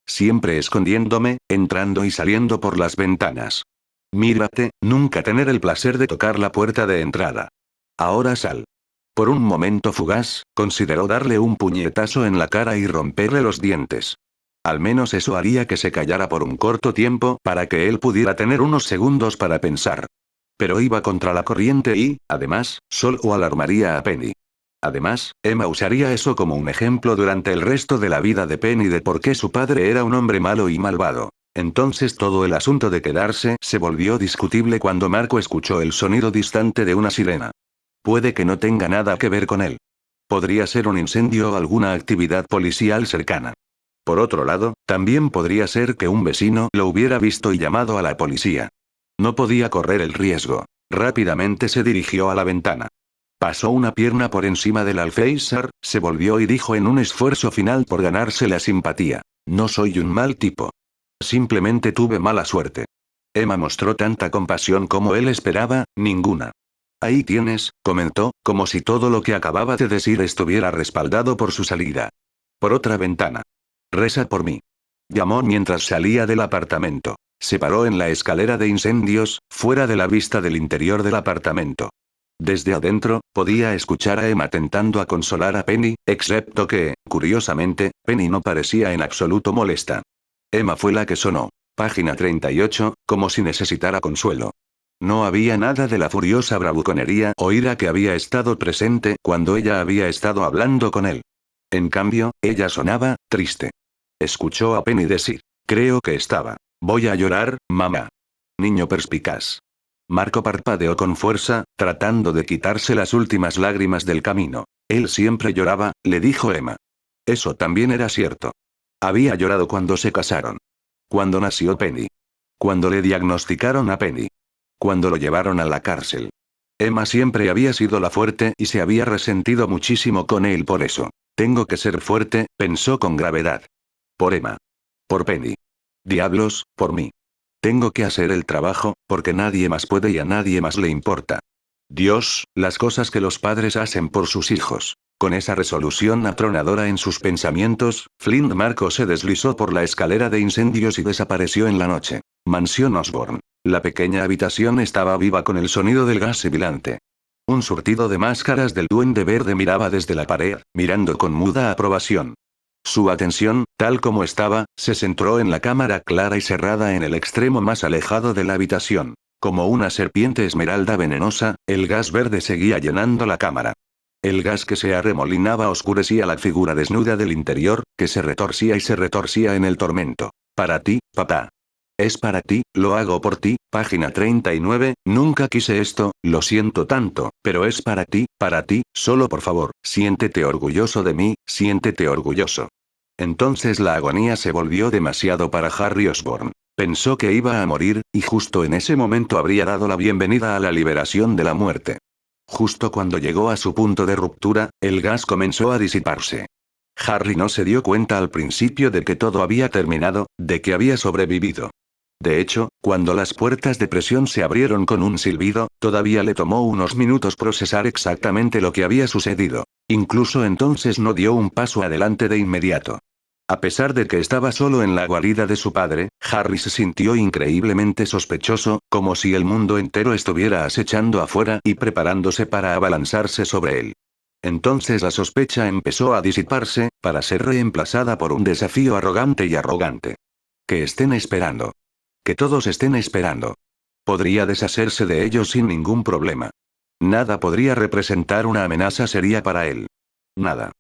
Siempre escondiéndome, entrando y saliendo por las ventanas. Mírate, nunca tener el placer de tocar la puerta de entrada. Ahora sal. Por un momento fugaz, consideró darle un puñetazo en la cara y romperle los dientes. Al menos eso haría que se callara por un corto tiempo para que él pudiera tener unos segundos para pensar. Pero iba contra la corriente y, además, solo alarmaría a Penny. Además, Emma usaría eso como un ejemplo durante el resto de la vida de Penny de por qué su padre era un hombre malo y malvado. Entonces todo el asunto de quedarse se volvió discutible cuando Marco escuchó el sonido distante de una sirena. Puede que no tenga nada que ver con él. Podría ser un incendio o alguna actividad policial cercana. Por otro lado, también podría ser que un vecino lo hubiera visto y llamado a la policía. No podía correr el riesgo. Rápidamente se dirigió a la ventana. Pasó una pierna por encima del alféizar, se volvió y dijo en un esfuerzo final por ganarse la simpatía. No soy un mal tipo. Simplemente tuve mala suerte. Emma mostró tanta compasión como él esperaba, ninguna. Ahí tienes, comentó, como si todo lo que acababa de decir estuviera respaldado por su salida. Por otra ventana. Reza por mí. Llamó mientras salía del apartamento. Se paró en la escalera de incendios, fuera de la vista del interior del apartamento. Desde adentro, podía escuchar a Emma tentando a consolar a Penny, excepto que, curiosamente, Penny no parecía en absoluto molesta. Emma fue la que sonó. Página 38, como si necesitara consuelo. No había nada de la furiosa bravuconería o ira que había estado presente cuando ella había estado hablando con él. En cambio, ella sonaba, triste. Escuchó a Penny decir. Creo que estaba. Voy a llorar, mamá. Niño perspicaz. Marco parpadeó con fuerza, tratando de quitarse las últimas lágrimas del camino. Él siempre lloraba, le dijo Emma. Eso también era cierto. Había llorado cuando se casaron. Cuando nació Penny. Cuando le diagnosticaron a Penny. Cuando lo llevaron a la cárcel. Emma siempre había sido la fuerte y se había resentido muchísimo con él por eso. Tengo que ser fuerte, pensó con gravedad. Por Emma. Por Penny. Diablos, por mí. Tengo que hacer el trabajo, porque nadie más puede y a nadie más le importa. Dios, las cosas que los padres hacen por sus hijos. Con esa resolución atronadora en sus pensamientos, Flint Marco se deslizó por la escalera de incendios y desapareció en la noche. Mansión Osborne. La pequeña habitación estaba viva con el sonido del gas sibilante. Un surtido de máscaras del Duende Verde miraba desde la pared, mirando con muda aprobación. Su atención, tal como estaba, se centró en la cámara clara y cerrada en el extremo más alejado de la habitación. Como una serpiente esmeralda venenosa, el gas verde seguía llenando la cámara. El gas que se arremolinaba oscurecía la figura desnuda del interior, que se retorcía y se retorcía en el tormento. Para ti, papá. Es para ti, lo hago por ti, página 39, nunca quise esto, lo siento tanto, pero es para ti, solo por favor, siéntete orgulloso de mí, siéntete orgulloso. Entonces la agonía se volvió demasiado para Harry Osborn. Pensó que iba a morir, y justo en ese momento habría dado la bienvenida a la liberación de la muerte. Justo cuando llegó a su punto de ruptura, el gas comenzó a disiparse. Harry no se dio cuenta al principio de que todo había terminado, de que había sobrevivido. De hecho, cuando las puertas de presión se abrieron con un silbido, todavía le tomó unos minutos procesar exactamente lo que había sucedido. Incluso entonces no dio un paso adelante de inmediato. A pesar de que estaba solo en la guarida de su padre, Harry se sintió increíblemente sospechoso, como si el mundo entero estuviera acechando afuera y preparándose para abalanzarse sobre él. Entonces la sospecha empezó a disiparse, para ser reemplazada por un desafío arrogante y arrogante. Que estén esperando. Que todos estén esperando. Podría deshacerse de ellos sin ningún problema. Nada podría representar una amenaza seria para él. Nada.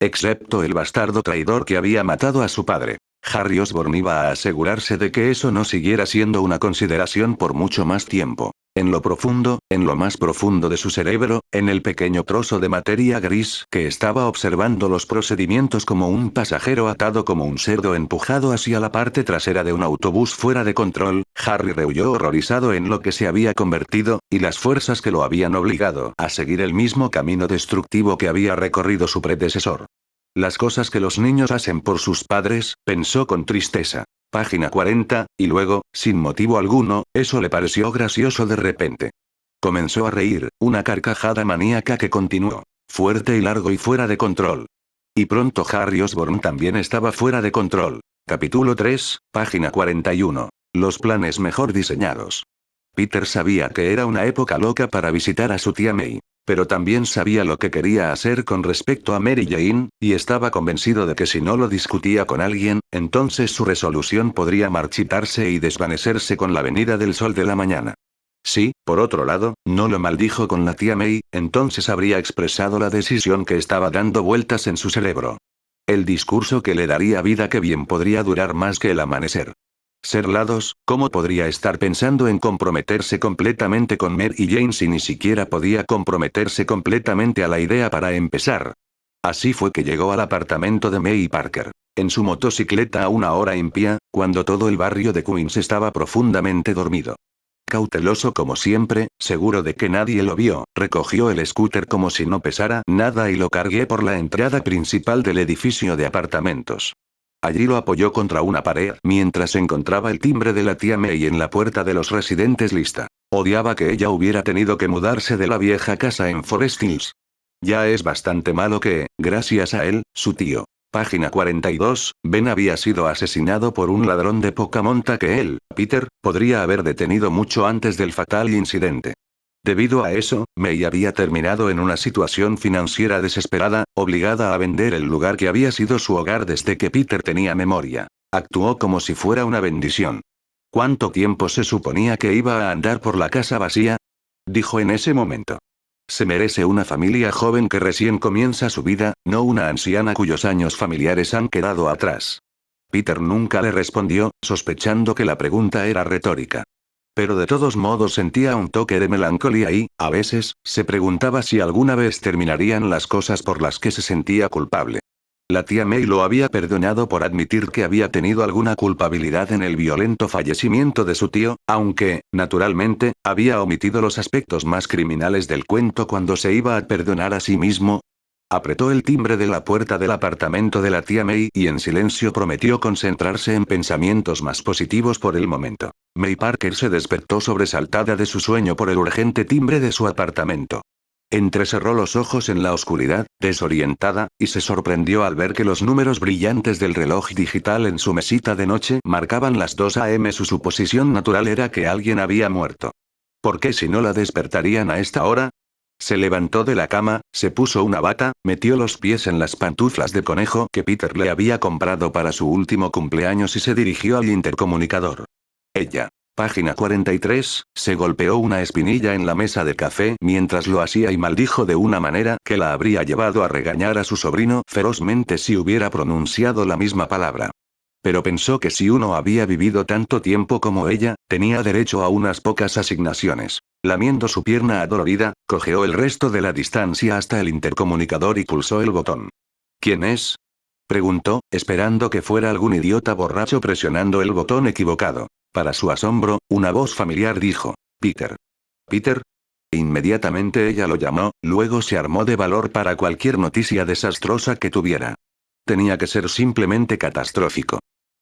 Excepto el bastardo traidor que había matado a su padre. Harry Osborn iba a asegurarse de que eso no siguiera siendo una consideración por mucho más tiempo. En lo profundo, en lo más profundo de su cerebro, en el pequeño trozo de materia gris que estaba observando los procedimientos como un pasajero atado como un cerdo empujado hacia la parte trasera de un autobús fuera de control, Harry rehuyó horrorizado en lo que se había convertido, y las fuerzas que lo habían obligado a seguir el mismo camino destructivo que había recorrido su predecesor. Las cosas que los niños hacen por sus padres, pensó con tristeza. Página 40, y luego, sin motivo alguno, eso le pareció gracioso de repente. Comenzó a reír, una carcajada maníaca que continuó. Fuerte y largo y fuera de control. Y pronto Harry Osborn también estaba fuera de control. Capítulo 3, página 41. Los planes mejor diseñados. Peter sabía que era una época loca para visitar a su tía May. Pero también sabía lo que quería hacer con respecto a Mary Jane, y estaba convencido de que si no lo discutía con alguien, entonces su resolución podría marchitarse y desvanecerse con la venida del sol de la mañana. Si, por otro lado, no lo maldijo con la tía May, entonces habría expresado la decisión que estaba dando vueltas en su cerebro. El discurso que le daría vida que bien podría durar más que el amanecer. Ser lados, ¿cómo podría estar pensando en comprometerse completamente con Mary Jane si ni siquiera podía comprometerse completamente a la idea para empezar? Así fue que llegó al apartamento de May Parker. En su motocicleta a una hora impía, cuando todo el barrio de Queens estaba profundamente dormido. Cauteloso como siempre, seguro de que nadie lo vio, recogió el scooter como si no pesara nada y lo cargué por la entrada principal del edificio de apartamentos. Allí lo apoyó contra una pared mientras encontraba el timbre de la tía May en la puerta de los residentes lista. Odiaba que ella hubiera tenido que mudarse de la vieja casa en Forest Hills. Ya es bastante malo que, gracias a él, su tío. Página 42, Ben había sido asesinado por un ladrón de poca monta que él, Peter, podría haber detenido mucho antes del fatal incidente. Debido a eso, May había terminado en una situación financiera desesperada, obligada a vender el lugar que había sido su hogar desde que Peter tenía memoria. Actuó como si fuera una bendición. ¿Cuánto tiempo se suponía que iba a andar por la casa vacía? Dijo en ese momento. Se merece una familia joven que recién comienza su vida, no una anciana cuyos años familiares han quedado atrás. Peter nunca le respondió, sospechando que la pregunta era retórica. Pero de todos modos sentía un toque de melancolía y, a veces, se preguntaba si alguna vez terminarían las cosas por las que se sentía culpable. La tía May lo había perdonado por admitir que había tenido alguna culpabilidad en el violento fallecimiento de su tío, aunque, naturalmente, había omitido los aspectos más criminales del cuento cuando se iba a perdonar a sí mismo. Apretó el timbre de la puerta del apartamento de la tía May y en silencio prometió concentrarse en pensamientos más positivos por el momento. May Parker se despertó sobresaltada de su sueño por el urgente timbre de su apartamento. Entrecerró los ojos en la oscuridad, desorientada, y se sorprendió al ver que los números brillantes del reloj digital en su mesita de noche marcaban las 2 a.m. Su suposición natural era que alguien había muerto. ¿Por qué si no la despertarían a esta hora? Se levantó de la cama, se puso una bata, metió los pies en las pantuflas de conejo que Peter le había comprado para su último cumpleaños y se dirigió al intercomunicador. Ella. Página 43, se golpeó una espinilla en la mesa de café mientras lo hacía y maldijo de una manera que la habría llevado a regañar a su sobrino ferozmente si hubiera pronunciado la misma palabra. Pero pensó que si uno había vivido tanto tiempo como ella, tenía derecho a unas pocas asignaciones. Lamiendo su pierna adolorida, cojeó el resto de la distancia hasta el intercomunicador y pulsó el botón. ¿Quién es? Preguntó, esperando que fuera algún idiota borracho presionando el botón equivocado. Para su asombro, una voz familiar dijo: Peter. ¿Peter? Inmediatamente ella lo llamó, luego se armó de valor para cualquier noticia desastrosa que tuviera. Tenía que ser simplemente catastrófico.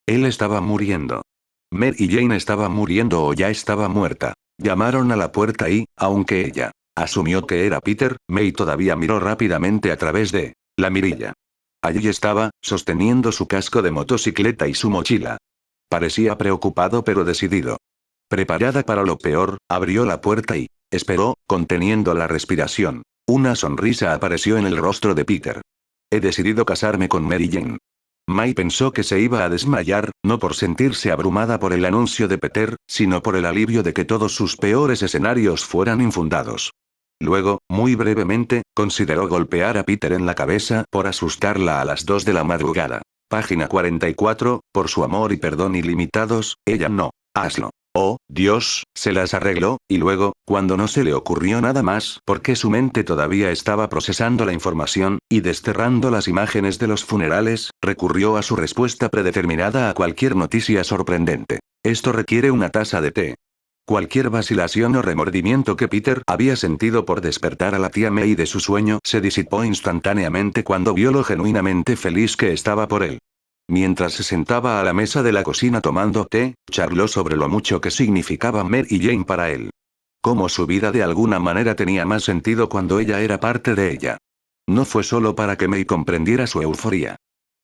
Él estaba muriendo. Mary Jane estaba muriendo o ya estaba muerta. Llamaron a la puerta y, aunque ella asumió que era Peter, May todavía miró rápidamente a través de la mirilla. Allí estaba, sosteniendo su casco de motocicleta y su mochila. Parecía preocupado pero decidido. Preparada para lo peor, abrió la puerta y esperó, conteniendo la respiración. Una sonrisa apareció en el rostro de Peter. He decidido casarme con Mary Jane. May pensó que se iba a desmayar, no por sentirse abrumada por el anuncio de Peter, sino por el alivio de que todos sus peores escenarios fueran infundados. Luego, muy brevemente, consideró golpear a Peter en la cabeza por asustarla a las 2 de la madrugada. Página 44, por su amor y perdón ilimitados, ella no. Hazlo. Oh, Dios, se las arregló, y luego, cuando no se le ocurrió nada más, porque su mente todavía estaba procesando la información, y desterrando las imágenes de los funerales, recurrió a su respuesta predeterminada a cualquier noticia sorprendente. Esto requiere una taza de té. Cualquier vacilación o remordimiento que Peter había sentido por despertar a la tía May de su sueño se disipó instantáneamente cuando vio lo genuinamente feliz que estaba por él. Mientras se sentaba a la mesa de la cocina tomando té, charló sobre lo mucho que significaba Mary Jane para él. Cómo su vida de alguna manera tenía más sentido cuando ella era parte de ella. No fue solo para que May comprendiera su euforía.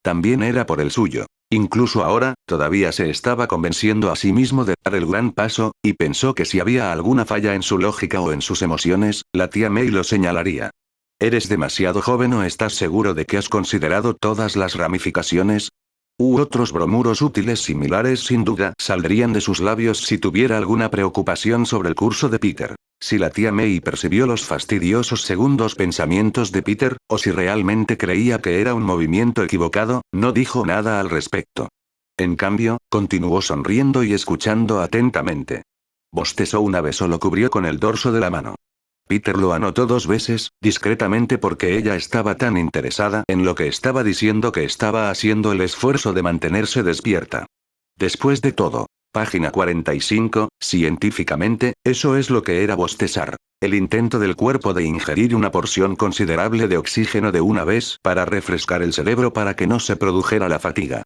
También era por el suyo. Incluso ahora, todavía se estaba convenciendo a sí mismo de dar el gran paso, y pensó que si había alguna falla en su lógica o en sus emociones, la tía May lo señalaría. ¿Eres demasiado joven o estás seguro de que has considerado todas las ramificaciones? Otros bromuros útiles similares sin duda saldrían de sus labios si tuviera alguna preocupación sobre el curso de Peter. Si la tía May percibió los fastidiosos segundos pensamientos de Peter, o si realmente creía que era un movimiento equivocado, no dijo nada al respecto. En cambio, continuó sonriendo y escuchando atentamente. Bostezó una vez o lo cubrió con el dorso de la mano. Peter lo anotó 2 veces, discretamente porque ella estaba tan interesada en lo que estaba diciendo que estaba haciendo el esfuerzo de mantenerse despierta. Después de todo, página 45, científicamente, eso es lo que era bostezar. El intento del cuerpo de ingerir una porción considerable de oxígeno de una vez para refrescar el cerebro para que no se produjera la fatiga.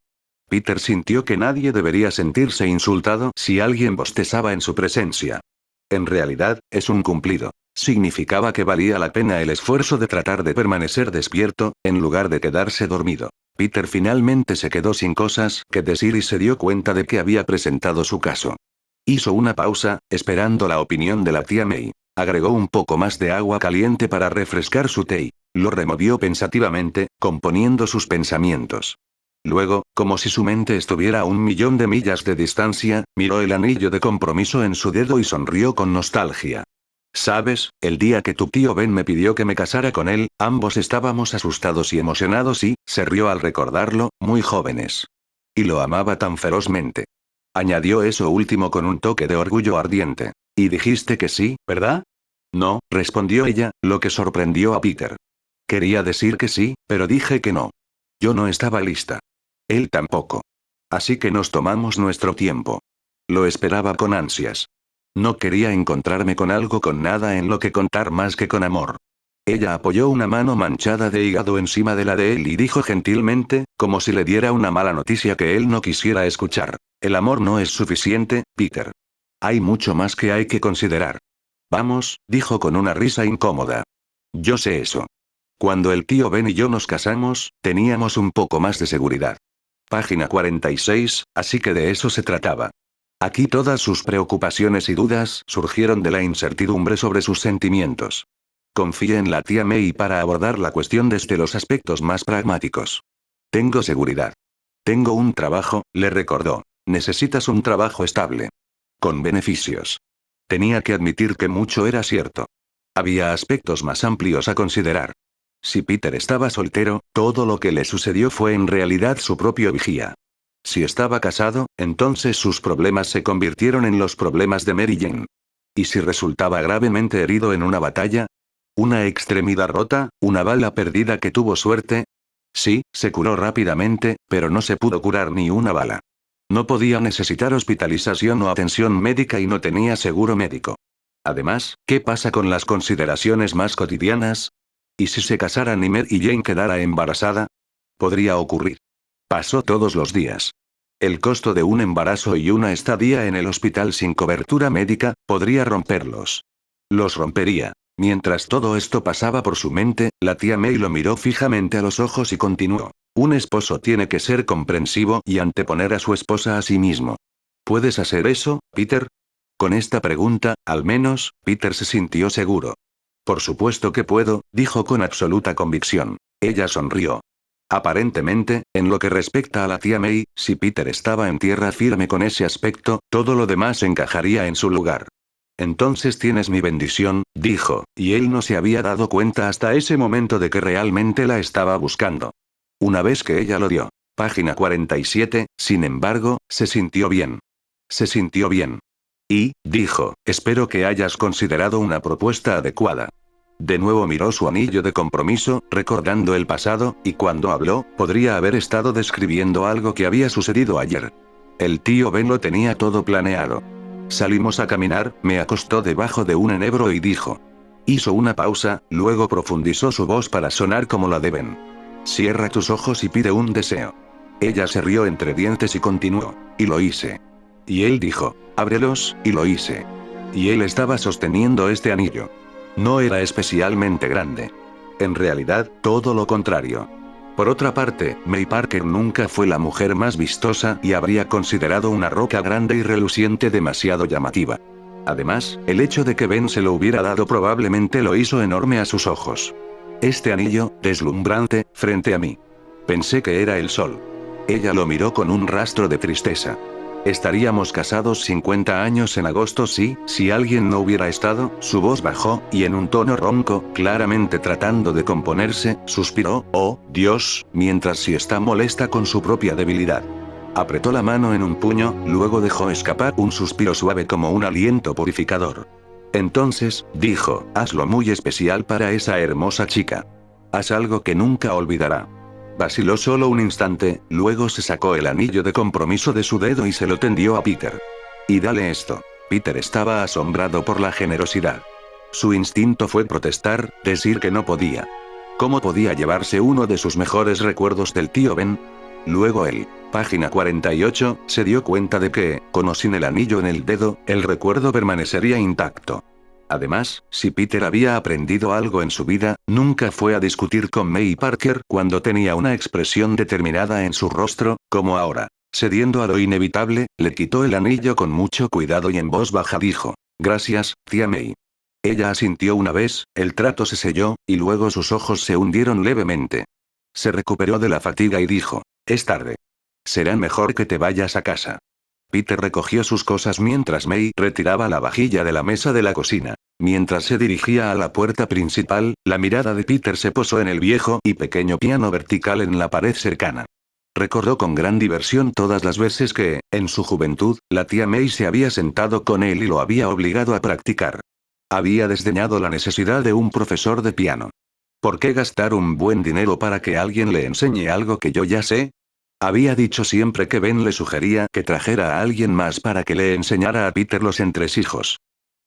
Peter sintió que nadie debería sentirse insultado si alguien bostezaba en su presencia. En realidad, es un cumplido. Significaba que valía la pena el esfuerzo de tratar de permanecer despierto, en lugar de quedarse dormido. Peter finalmente se quedó sin cosas que decir y se dio cuenta de que había presentado su caso. Hizo una pausa, esperando la opinión de la tía May. Agregó un poco más de agua caliente para refrescar su té y lo removió pensativamente, componiendo sus pensamientos. Luego, como si su mente estuviera a 1.000.000 de millas de distancia, miró el anillo de compromiso en su dedo y sonrió con nostalgia. ¿Sabes? El día que tu tío Ben me pidió que me casara con él, ambos estábamos asustados y emocionados y, se rió al recordarlo, muy jóvenes. Y lo amaba tan ferozmente. Añadió eso último con un toque de orgullo ardiente. Y dijiste que sí, ¿verdad? No, respondió ella, lo que sorprendió a Peter. Quería decir que sí, pero dije que no. Yo no estaba lista. Él tampoco. Así que nos tomamos nuestro tiempo. Lo esperaba con ansias. No quería encontrarme con algo con nada en lo que contar más que con amor. Ella apoyó una mano manchada de hígado encima de la de él y dijo gentilmente, como si le diera una mala noticia que él no quisiera escuchar. El amor no es suficiente, Peter. Hay mucho más que hay que considerar. Vamos, dijo con una risa incómoda. Yo sé eso. Cuando el tío Ben y yo nos casamos, teníamos un poco más de seguridad. Página 46, así que de eso se trataba. Aquí todas sus preocupaciones y dudas surgieron de la incertidumbre sobre sus sentimientos. Confíe en la tía May para abordar la cuestión desde los aspectos más pragmáticos. Tengo seguridad. Tengo un trabajo, le recordó. Necesitas un trabajo estable. Con beneficios. Tenía que admitir que mucho era cierto. Había aspectos más amplios a considerar. Si Peter estaba soltero, todo lo que le sucedió fue en realidad su propio vigía. Si estaba casado, entonces sus problemas se convirtieron en los problemas de Mary Jane. ¿Y si resultaba gravemente herido en una batalla? ¿Una extremidad rota, una bala perdida que tuvo suerte? Sí, se curó rápidamente, pero no se pudo curar ni una bala. No podía necesitar hospitalización o atención médica y no tenía seguro médico. Además, ¿qué pasa con las consideraciones más cotidianas? ¿Y si se casaran y Mary Jane quedara embarazada? Podría ocurrir. Pasó todos los días. El costo de un embarazo y una estadía en el hospital sin cobertura médica, podría romperlos. Los rompería. Mientras todo esto pasaba por su mente, la tía May lo miró fijamente a los ojos y continuó. Un esposo tiene que ser comprensivo y anteponer a su esposa a sí mismo. ¿Puedes hacer eso, Peter? Con esta pregunta, al menos, Peter se sintió seguro. Por supuesto que puedo, dijo con absoluta convicción. Ella sonrió. Aparentemente, en lo que respecta a la tía May, si Peter estaba en tierra firme con ese aspecto, todo lo demás encajaría en su lugar. Entonces tienes mi bendición, dijo, y él no se había dado cuenta hasta ese momento de que realmente la estaba buscando. Una vez que ella lo dio. Página 47, sin embargo, se sintió bien. Se sintió bien. Y, dijo, espero que hayas considerado una propuesta adecuada. De nuevo miró su anillo de compromiso, recordando el pasado, y cuando habló, podría haber estado describiendo algo que había sucedido ayer. El tío Ben lo tenía todo planeado. Salimos a caminar, me acostó debajo de un enebro y dijo. Hizo una pausa, luego profundizó su voz para sonar como la de Ben. Cierra tus ojos y pide un deseo. Ella se rió entre dientes y continuó. Y lo hice. Y él dijo, ábrelos, y lo hice. Y él estaba sosteniendo este anillo. No era especialmente grande. En realidad, todo lo contrario. Por otra parte, May Parker nunca fue la mujer más vistosa y habría considerado una roca grande y reluciente demasiado llamativa. Además, el hecho de que Ben se lo hubiera dado probablemente lo hizo enorme a sus ojos. Este anillo, deslumbrante, frente a mí. Pensé que era el sol. Ella lo miró con un rastro de tristeza. Estaríamos casados 50 años en agosto si alguien no hubiera estado, su voz bajó, y en un tono ronco, claramente tratando de componerse, suspiró, oh, Dios, mientras si está molesta con su propia debilidad. Apretó la mano en un puño, luego dejó escapar un suspiro suave como un aliento purificador. Entonces, dijo, hazlo muy especial para esa hermosa chica. Haz algo que nunca olvidará. Vaciló solo un instante, luego se sacó el anillo de compromiso de su dedo y se lo tendió a Peter. Y dale esto. Peter estaba asombrado por la generosidad. Su instinto fue protestar, decir que no podía. ¿Cómo podía llevarse uno de sus mejores recuerdos del tío Ben? Luego él, página 48, se dio cuenta de que, con o sin el anillo en el dedo, el recuerdo permanecería intacto. Además, si Peter había aprendido algo en su vida, nunca fue a discutir con May Parker cuando tenía una expresión determinada en su rostro, como ahora. Cediendo a lo inevitable, le quitó el anillo con mucho cuidado y en voz baja dijo, gracias, tía May. Ella asintió una vez, el trato se selló, y luego sus ojos se hundieron levemente. Se recuperó de la fatiga y dijo, es tarde. Será mejor que te vayas a casa. Peter recogió sus cosas mientras May retiraba la vajilla de la mesa de la cocina. Mientras se dirigía a la puerta principal, la mirada de Peter se posó en el viejo y pequeño piano vertical en la pared cercana. Recordó con gran diversión todas las veces que, en su juventud, la tía May se había sentado con él y lo había obligado a practicar. Había desdeñado la necesidad de un profesor de piano. ¿Por qué gastar un buen dinero para que alguien le enseñe algo que yo ya sé? Había dicho siempre que Ben le sugería que trajera a alguien más para que le enseñara a Peter los entresijos.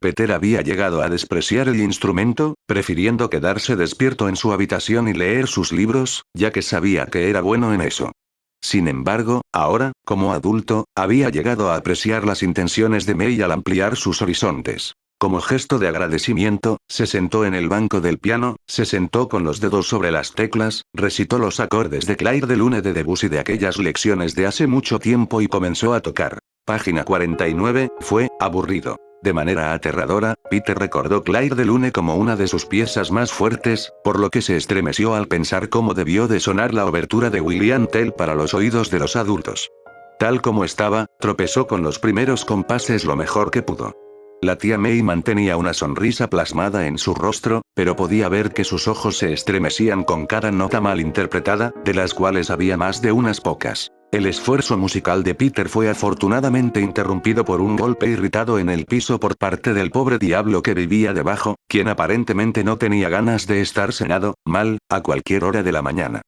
Peter había llegado a despreciar el instrumento, prefiriendo quedarse despierto en su habitación y leer sus libros, ya que sabía que era bueno en eso. Sin embargo, ahora, como adulto, había llegado a apreciar las intenciones de May al ampliar sus horizontes. Como gesto de agradecimiento, se sentó en el banco del piano, se sentó con los dedos sobre las teclas, recitó los acordes de Clair de Lune de Debussy de aquellas lecciones de hace mucho tiempo y comenzó a tocar. Página 49, fue aburrido. De manera aterradora, Peter recordó Clair de Lune como una de sus piezas más fuertes, por lo que se estremeció al pensar cómo debió de sonar la obertura de William Tell para los oídos de los adultos. Tal como estaba, tropezó con los primeros compases lo mejor que pudo. La tía May mantenía una sonrisa plasmada en su rostro, pero podía ver que sus ojos se estremecían con cada nota mal interpretada, de las cuales había más de unas pocas. El esfuerzo musical de Peter fue afortunadamente interrumpido por un golpe irritado en el piso por parte del pobre diablo que vivía debajo, quien aparentemente no tenía ganas de estar cenado, mal, a cualquier hora de la mañana.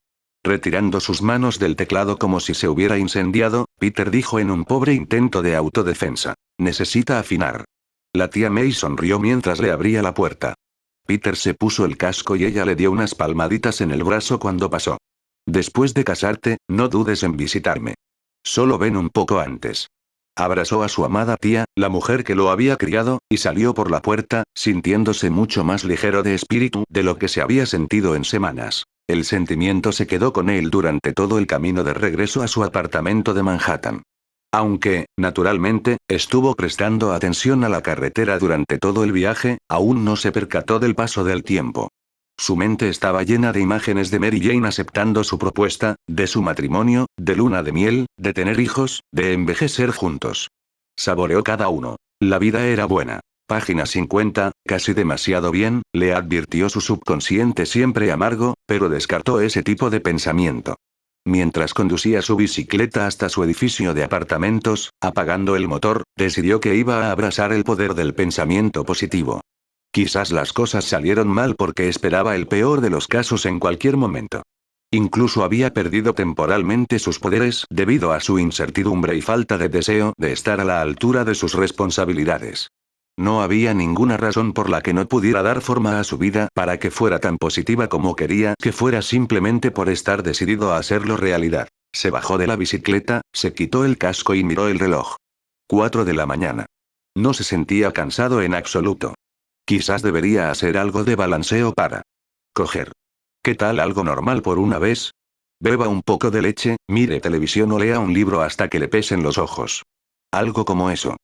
Retirando sus manos del teclado como si se hubiera incendiado, Peter dijo en un pobre intento de autodefensa: necesita afinar. La tía May sonrió mientras le abría la puerta. Peter se puso el casco y ella le dio unas palmaditas en el brazo cuando pasó. Después de casarte, no dudes en visitarme. Solo ven un poco antes. Abrazó a su amada tía, la mujer que lo había criado, y salió por la puerta, sintiéndose mucho más ligero de espíritu de lo que se había sentido en semanas. El sentimiento se quedó con él durante todo el camino de regreso a su apartamento de Manhattan. Aunque, naturalmente, estuvo prestando atención a la carretera durante todo el viaje, aún no se percató del paso del tiempo. Su mente estaba llena de imágenes de Mary Jane aceptando su propuesta, de su matrimonio, de luna de miel, de tener hijos, de envejecer juntos. Saboreó cada uno. La vida era buena. Página 50, casi demasiado bien, le advirtió su subconsciente siempre amargo, pero descartó ese tipo de pensamiento. Mientras conducía su bicicleta hasta su edificio de apartamentos, apagando el motor, decidió que iba a abrazar el poder del pensamiento positivo. Quizás las cosas salieron mal porque esperaba el peor de los casos en cualquier momento. Incluso había perdido temporalmente sus poderes debido a su incertidumbre y falta de deseo de estar a la altura de sus responsabilidades. No había ninguna razón por la que no pudiera dar forma a su vida para que fuera tan positiva como quería que fuera simplemente por estar decidido a hacerlo realidad. Se bajó de la bicicleta, se quitó el casco y miró el reloj. 4 de la mañana. No se sentía cansado en absoluto. Quizás debería hacer algo de balanceo para coger. ¿Qué tal algo normal por una vez? Beba un poco de leche, mire televisión o lea un libro hasta que le pesen los ojos. Algo como eso.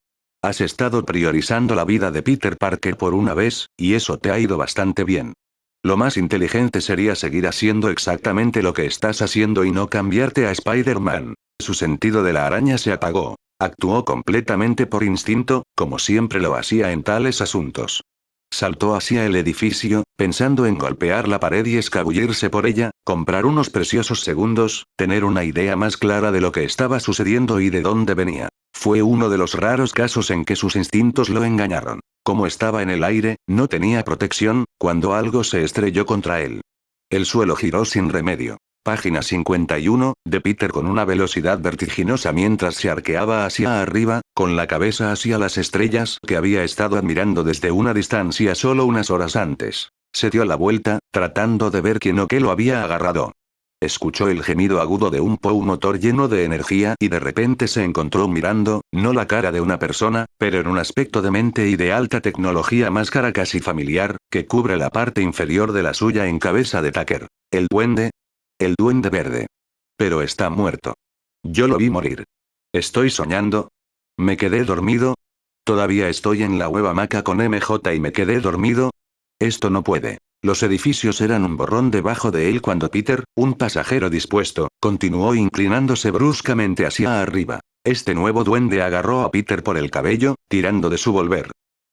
Has estado priorizando la vida de Peter Parker por una vez, y eso te ha ido bastante bien. Lo más inteligente sería seguir haciendo exactamente lo que estás haciendo y no cambiarte a Spider-Man. Su sentido de la araña se apagó. Actuó completamente por instinto, como siempre lo hacía en tales asuntos. Saltó hacia el edificio, pensando en golpear la pared y escabullirse por ella, comprar unos preciosos segundos, tener una idea más clara de lo que estaba sucediendo y de dónde venía. Fue uno de los raros casos en que sus instintos lo engañaron. Como estaba en el aire, no tenía protección, cuando algo se estrelló contra él. El suelo giró sin remedio. Página 51, de Peter con una velocidad vertiginosa mientras se arqueaba hacia arriba, con la cabeza hacia las estrellas que había estado admirando desde una distancia solo unas horas antes. Se dio la vuelta, tratando de ver quién o qué lo había agarrado. Escuchó el gemido agudo de un Poe motor lleno de energía y de repente se encontró mirando, no la cara de una persona, pero en un aspecto demente y de alta tecnología, máscara casi familiar, que cubre la parte inferior de la suya en cabeza de Tucker. El duende. El duende verde. Pero está muerto. Yo lo vi morir. ¿Estoy soñando? ¿Me quedé dormido? ¿Todavía estoy en la hueva hamaca con MJ y me quedé dormido? Esto no puede. Los edificios eran un borrón debajo de él cuando Peter, un pasajero dispuesto, continuó inclinándose bruscamente hacia arriba. Este nuevo duende agarró a Peter por el cabello, tirando de su volver.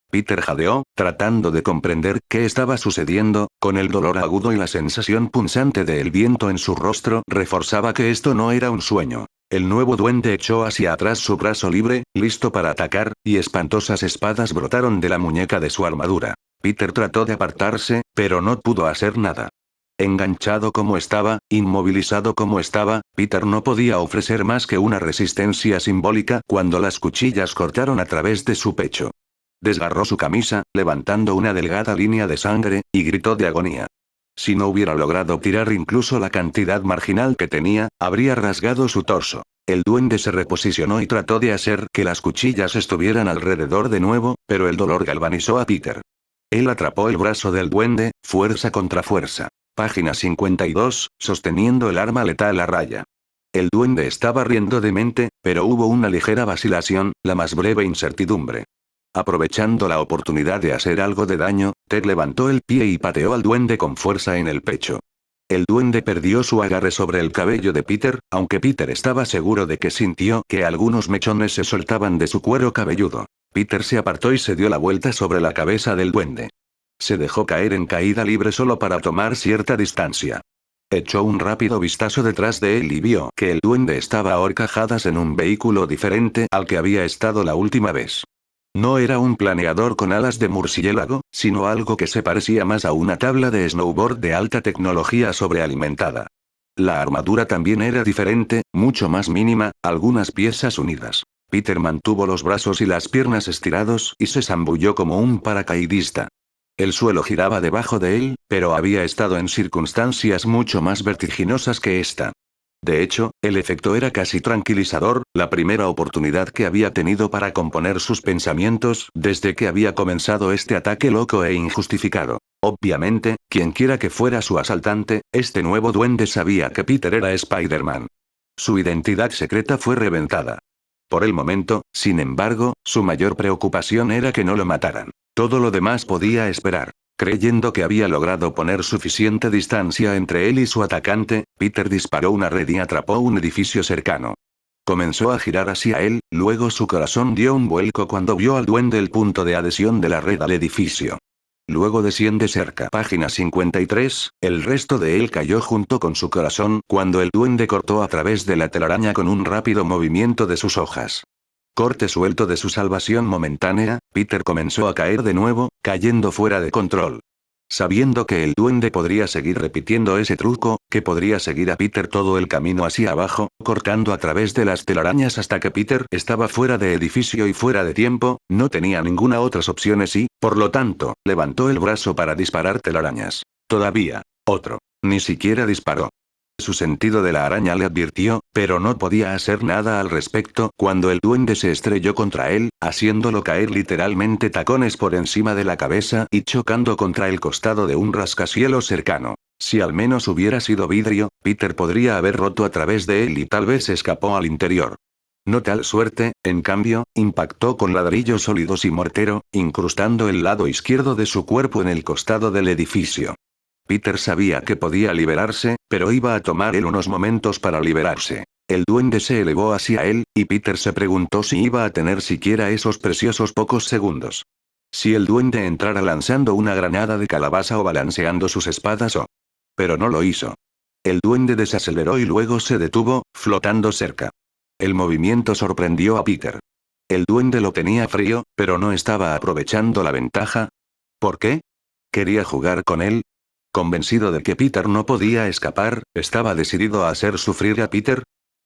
Peter jadeó, tratando de comprender qué estaba sucediendo, con el dolor agudo y la sensación punzante del viento en su rostro reforzaba que esto no era un sueño. El nuevo duende echó hacia atrás su brazo libre, listo para atacar, y espantosas espadas brotaron de la muñeca de su armadura. Peter trató de apartarse, pero no pudo hacer nada. Enganchado como estaba, inmovilizado como estaba, Peter no podía ofrecer más que una resistencia simbólica cuando las cuchillas cortaron a través de su pecho. Desgarró su camisa, levantando una delgada línea de sangre, y gritó de agonía. Si no hubiera logrado tirar incluso la cantidad marginal que tenía, habría rasgado su torso. El duende se reposicionó y trató de hacer que las cuchillas estuvieran alrededor de nuevo, pero el dolor galvanizó a Peter. Él atrapó el brazo del duende, fuerza contra fuerza. Página 52, sosteniendo el arma letal a raya. El duende estaba riendo de mente, pero hubo una ligera vacilación, la más breve incertidumbre. Aprovechando la oportunidad de hacer algo de daño, Ted levantó el pie y pateó al duende con fuerza en el pecho. El duende perdió su agarre sobre el cabello de Peter, aunque Peter estaba seguro de que sintió que algunos mechones se soltaban de su cuero cabelludo. Peter se apartó y se dio la vuelta sobre la cabeza del duende. Se dejó caer en caída libre solo para tomar cierta distancia. Echó un rápido vistazo detrás de él y vio que el duende estaba a horcajadas en un vehículo diferente al que había estado la última vez. No era un planeador con alas de murciélago, sino algo que se parecía más a una tabla de snowboard de alta tecnología sobrealimentada. La armadura también era diferente, mucho más mínima, algunas piezas unidas. Peter mantuvo los brazos y las piernas estirados y se zambulló como un paracaidista. El suelo giraba debajo de él, pero había estado en circunstancias mucho más vertiginosas que esta. De hecho, el efecto era casi tranquilizador, la primera oportunidad que había tenido para componer sus pensamientos desde que había comenzado este ataque loco e injustificado. Obviamente, quienquiera que fuera su asaltante, este nuevo duende sabía que Peter era Spider-Man. Su identidad secreta fue reventada. Por el momento, sin embargo, su mayor preocupación era que no lo mataran. Todo lo demás podía esperar. Creyendo que había logrado poner suficiente distancia entre él y su atacante, Peter disparó una red y atrapó un edificio cercano. Comenzó a girar hacia él, luego su corazón dio un vuelco cuando vio al duende el punto de adhesión de la red al edificio. Luego desciende cerca. Página 53, el resto de él cayó junto con su corazón cuando el duende cortó a través de la telaraña con un rápido movimiento de sus hojas. Corte suelto de su salvación momentánea, Peter comenzó a caer de nuevo, cayendo fuera de control. Sabiendo que el duende podría seguir repitiendo ese truco, que podría seguir a Peter todo el camino hacia abajo, cortando a través de las telarañas hasta que Peter estaba fuera de edificio y fuera de tiempo, no tenía ninguna otras opciones y, por lo tanto, levantó el brazo para disparar telarañas. Todavía. Otro. Ni siquiera disparó. Su sentido de la araña le advirtió, pero no podía hacer nada al respecto cuando el duende se estrelló contra él, haciéndolo caer literalmente tacones por encima de la cabeza y chocando contra el costado de un rascacielos cercano. Si al menos hubiera sido vidrio, Peter podría haber roto a través de él y tal vez escapó al interior. No tal suerte, en cambio, impactó con ladrillos sólidos y mortero, incrustando el lado izquierdo de su cuerpo en el costado del edificio. Peter sabía que podía liberarse, pero iba a tomar él unos momentos para liberarse. El duende se elevó hacia él, y Peter se preguntó si iba a tener siquiera esos preciosos pocos segundos. Si el duende entrara lanzando una granada de calabaza o balanceando sus espadas o... Pero no lo hizo. El duende desaceleró y luego se detuvo, flotando cerca. El movimiento sorprendió a Peter. El duende lo tenía frío, pero no estaba aprovechando la ventaja. ¿Por qué? ¿Quería jugar con él? Convencido de que Peter no podía escapar, ¿estaba decidido a hacer sufrir a Peter?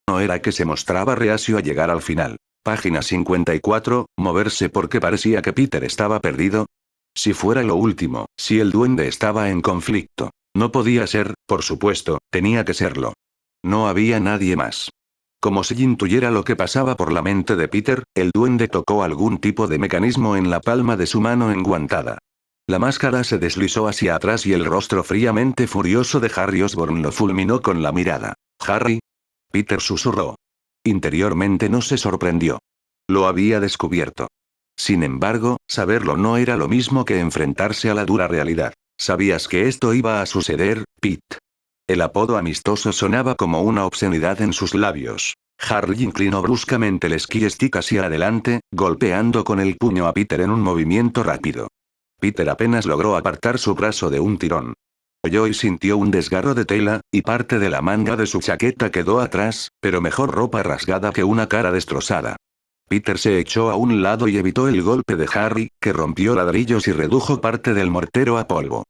¿No era que se mostraba reacio a llegar al final? Página 54, moverse porque parecía que Peter estaba perdido. Si fuera lo último, si el duende estaba en conflicto. No podía ser, por supuesto, tenía que serlo. No había nadie más. Como si intuyera lo que pasaba por la mente de Peter, el duende tocó algún tipo de mecanismo en la palma de su mano enguantada. La máscara se deslizó hacia atrás y el rostro fríamente furioso de Harry Osborn lo fulminó con la mirada. «¿Harry?» Peter susurró. Interiormente no se sorprendió. Lo había descubierto. Sin embargo, saberlo no era lo mismo que enfrentarse a la dura realidad. ¿Sabías que esto iba a suceder, Pete? El apodo amistoso sonaba como una obscenidad en sus labios. Harry inclinó bruscamente el esquí stick hacia adelante, golpeando con el puño a Peter en un movimiento rápido. Peter apenas logró apartar su brazo de un tirón. Oyó y sintió un desgarro de tela, y parte de la manga de su chaqueta quedó atrás, pero mejor ropa rasgada que una cara destrozada. Peter se echó a un lado y evitó el golpe de Harry, que rompió ladrillos y redujo parte del mortero a polvo.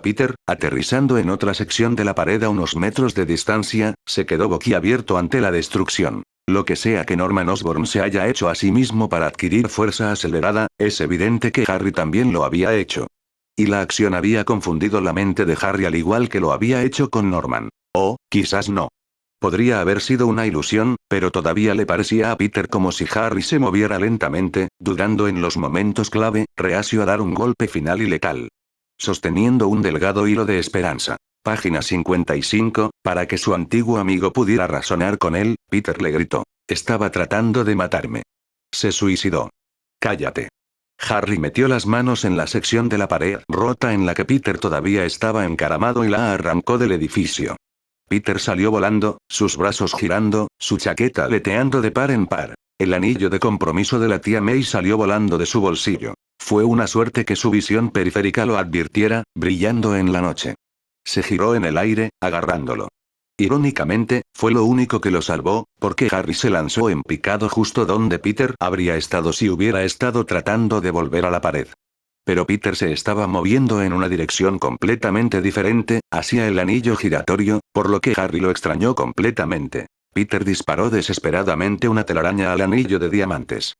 Peter, aterrizando en otra sección de la pared a unos metros de distancia, se quedó boquiabierto ante la destrucción. Lo que sea que Norman Osborn se haya hecho a sí mismo para adquirir fuerza acelerada, es evidente que Harry también lo había hecho. Y la acción había confundido la mente de Harry al igual que lo había hecho con Norman. O, quizás no. Podría haber sido una ilusión, pero todavía le parecía a Peter como si Harry se moviera lentamente, dudando en los momentos clave, reacio a dar un golpe final y letal. Sosteniendo un delgado hilo de esperanza. Página 55, para que su antiguo amigo pudiera razonar con él, Peter le gritó. Estaba tratando de matarme. Se suicidó. Cállate. Harry metió las manos en la sección de la pared rota en la que Peter todavía estaba encaramado y la arrancó del edificio. Peter salió volando, sus brazos girando, su chaqueta aleteando de par en par. El anillo de compromiso de la tía May salió volando de su bolsillo. Fue una suerte que su visión periférica lo advirtiera, brillando en la noche. Se giró en el aire, agarrándolo. Irónicamente, fue lo único que lo salvó, porque Harry se lanzó en picado justo donde Peter habría estado si hubiera estado tratando de volver a la pared. Pero Peter se estaba moviendo en una dirección completamente diferente, hacia el anillo giratorio, por lo que Harry lo extrañó completamente. Peter disparó desesperadamente una telaraña al anillo de diamantes.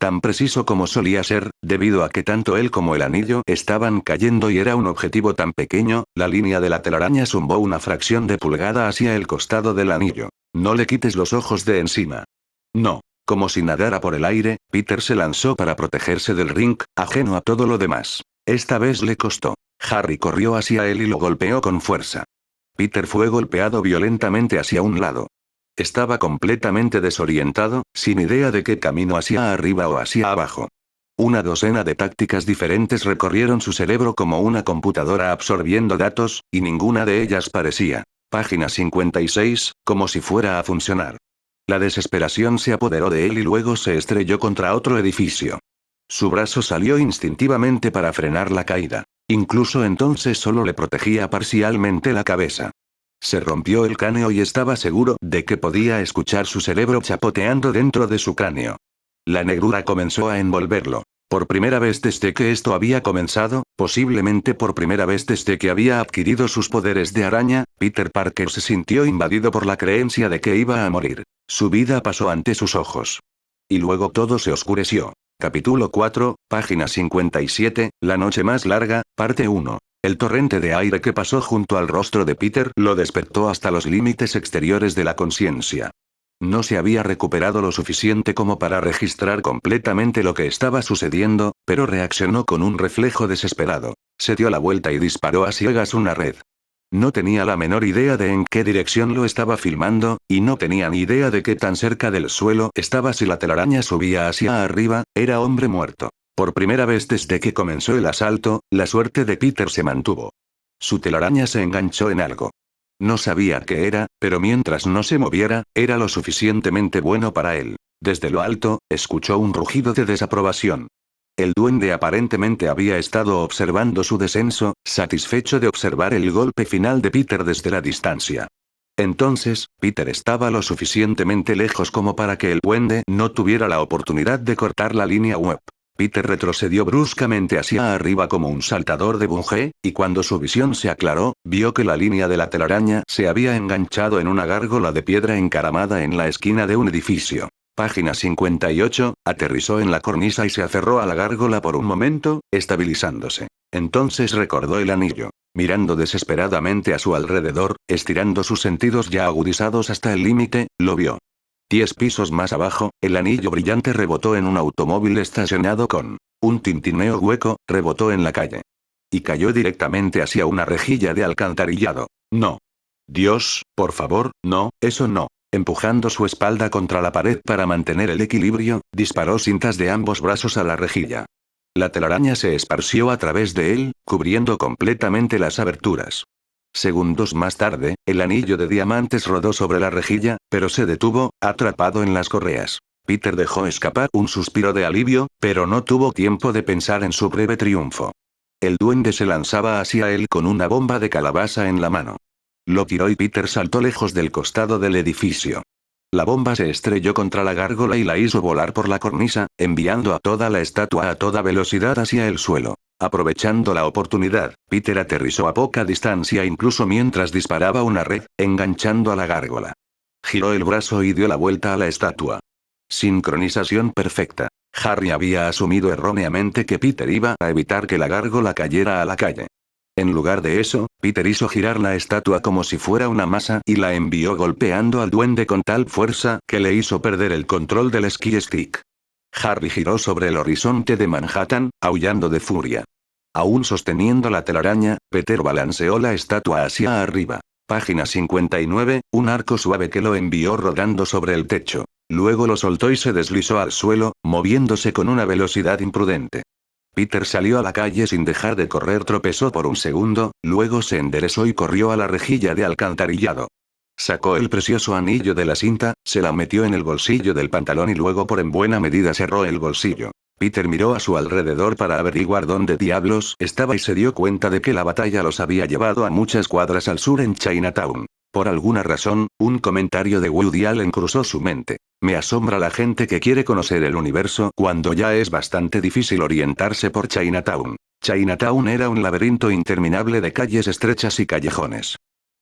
Tan preciso como solía ser, debido a que tanto él como el anillo estaban cayendo y era un objetivo tan pequeño, la línea de la telaraña zumbó una fracción de pulgada hacia el costado del anillo. No le quites los ojos de encima. No. Como si nadara por el aire, Peter se lanzó para protegerse del ring, ajeno a todo lo demás. Esta vez le costó. Harry corrió hacia él y lo golpeó con fuerza. Peter fue golpeado violentamente hacia un lado. Estaba completamente desorientado, sin idea de qué camino hacia arriba o hacia abajo. Una docena de tácticas diferentes recorrieron su cerebro como una computadora absorbiendo datos, y ninguna de ellas parecía, página 56, como si fuera a funcionar. La desesperación se apoderó de él y luego se estrelló contra otro edificio. Su brazo salió instintivamente para frenar la caída. Incluso entonces solo le protegía parcialmente la cabeza. Se rompió el cráneo y estaba seguro de que podía escuchar su cerebro chapoteando dentro de su cráneo. La negrura comenzó a envolverlo. Por primera vez desde que esto había comenzado, posiblemente por primera vez desde que había adquirido sus poderes de araña, Peter Parker se sintió invadido por la creencia de que iba a morir. Su vida pasó ante sus ojos. Y luego todo se oscureció. Capítulo 4, página 57, La noche más larga, parte 1. El torrente de aire que pasó junto al rostro de Peter lo despertó hasta los límites exteriores de la conciencia. No se había recuperado lo suficiente como para registrar completamente lo que estaba sucediendo, pero reaccionó con un reflejo desesperado. Se dio la vuelta y disparó a ciegas una red. No tenía la menor idea de en qué dirección lo estaba filmando, y no tenía ni idea de qué tan cerca del suelo estaba si la telaraña subía hacia arriba, era hombre muerto. Por primera vez desde que comenzó el asalto, la suerte de Peter se mantuvo. Su telaraña se enganchó en algo. No sabía qué era, pero mientras no se moviera, era lo suficientemente bueno para él. Desde lo alto, escuchó un rugido de desaprobación. El duende aparentemente había estado observando su descenso, satisfecho de observar el golpe final de Peter desde la distancia. Entonces, Peter estaba lo suficientemente lejos como para que el duende no tuviera la oportunidad de cortar la línea web. Peter retrocedió bruscamente hacia arriba como un saltador de bungee, y cuando su visión se aclaró, vio que la línea de la telaraña se había enganchado en una gárgola de piedra encaramada en la esquina de un edificio. Página 58, aterrizó en la cornisa y se aferró a la gárgola por un momento, estabilizándose. Entonces recordó el anillo. Mirando desesperadamente a su alrededor, estirando sus sentidos ya agudizados hasta el límite, lo vio. 10 pisos más abajo, el anillo brillante rebotó en un automóvil estacionado con un tintineo hueco, rebotó en la calle. Y cayó directamente hacia una rejilla de alcantarillado. No. Dios, por favor, no, eso no. Empujando su espalda contra la pared para mantener el equilibrio, disparó cintas de ambos brazos a la rejilla. La telaraña se esparció a través de él, cubriendo completamente las aberturas. Segundos más tarde, el anillo de diamantes rodó sobre la rejilla, pero se detuvo, atrapado en las correas. Peter dejó escapar un suspiro de alivio, pero no tuvo tiempo de pensar en su breve triunfo. El duende se lanzaba hacia él con una bomba de calabaza en la mano. Lo tiró y Peter saltó lejos del costado del edificio. La bomba se estrelló contra la gárgola y la hizo volar por la cornisa, enviando a toda la estatua a toda velocidad hacia el suelo. Aprovechando la oportunidad, Peter aterrizó a poca distancia incluso mientras disparaba una red, enganchando a la gárgola. Giró el brazo y dio la vuelta a la estatua. Sincronización perfecta. Harry había asumido erróneamente que Peter iba a evitar que la gárgola cayera a la calle. En lugar de eso, Peter hizo girar la estatua como si fuera una masa y la envió golpeando al duende con tal fuerza que le hizo perder el control del esquí stick. Harry giró sobre el horizonte de Manhattan, aullando de furia. Aún sosteniendo la telaraña, Peter balanceó la estatua hacia arriba. Página 59, un arco suave que lo envió rodando sobre el techo. Luego lo soltó y se deslizó al suelo, moviéndose con una velocidad imprudente. Peter salió a la calle sin dejar de correr, tropezó por un segundo, luego se enderezó y corrió a la rejilla de alcantarillado. Sacó el precioso anillo de la cinta, se la metió en el bolsillo del pantalón y luego por en buena medida cerró el bolsillo. Peter miró a su alrededor para averiguar dónde diablos estaba y se dio cuenta de que la batalla los había llevado a muchas cuadras al sur en Chinatown. Por alguna razón, un comentario de Woody Allen cruzó su mente. Me asombra la gente que quiere conocer el universo cuando ya es bastante difícil orientarse por Chinatown. Chinatown era un laberinto interminable de calles estrechas y callejones.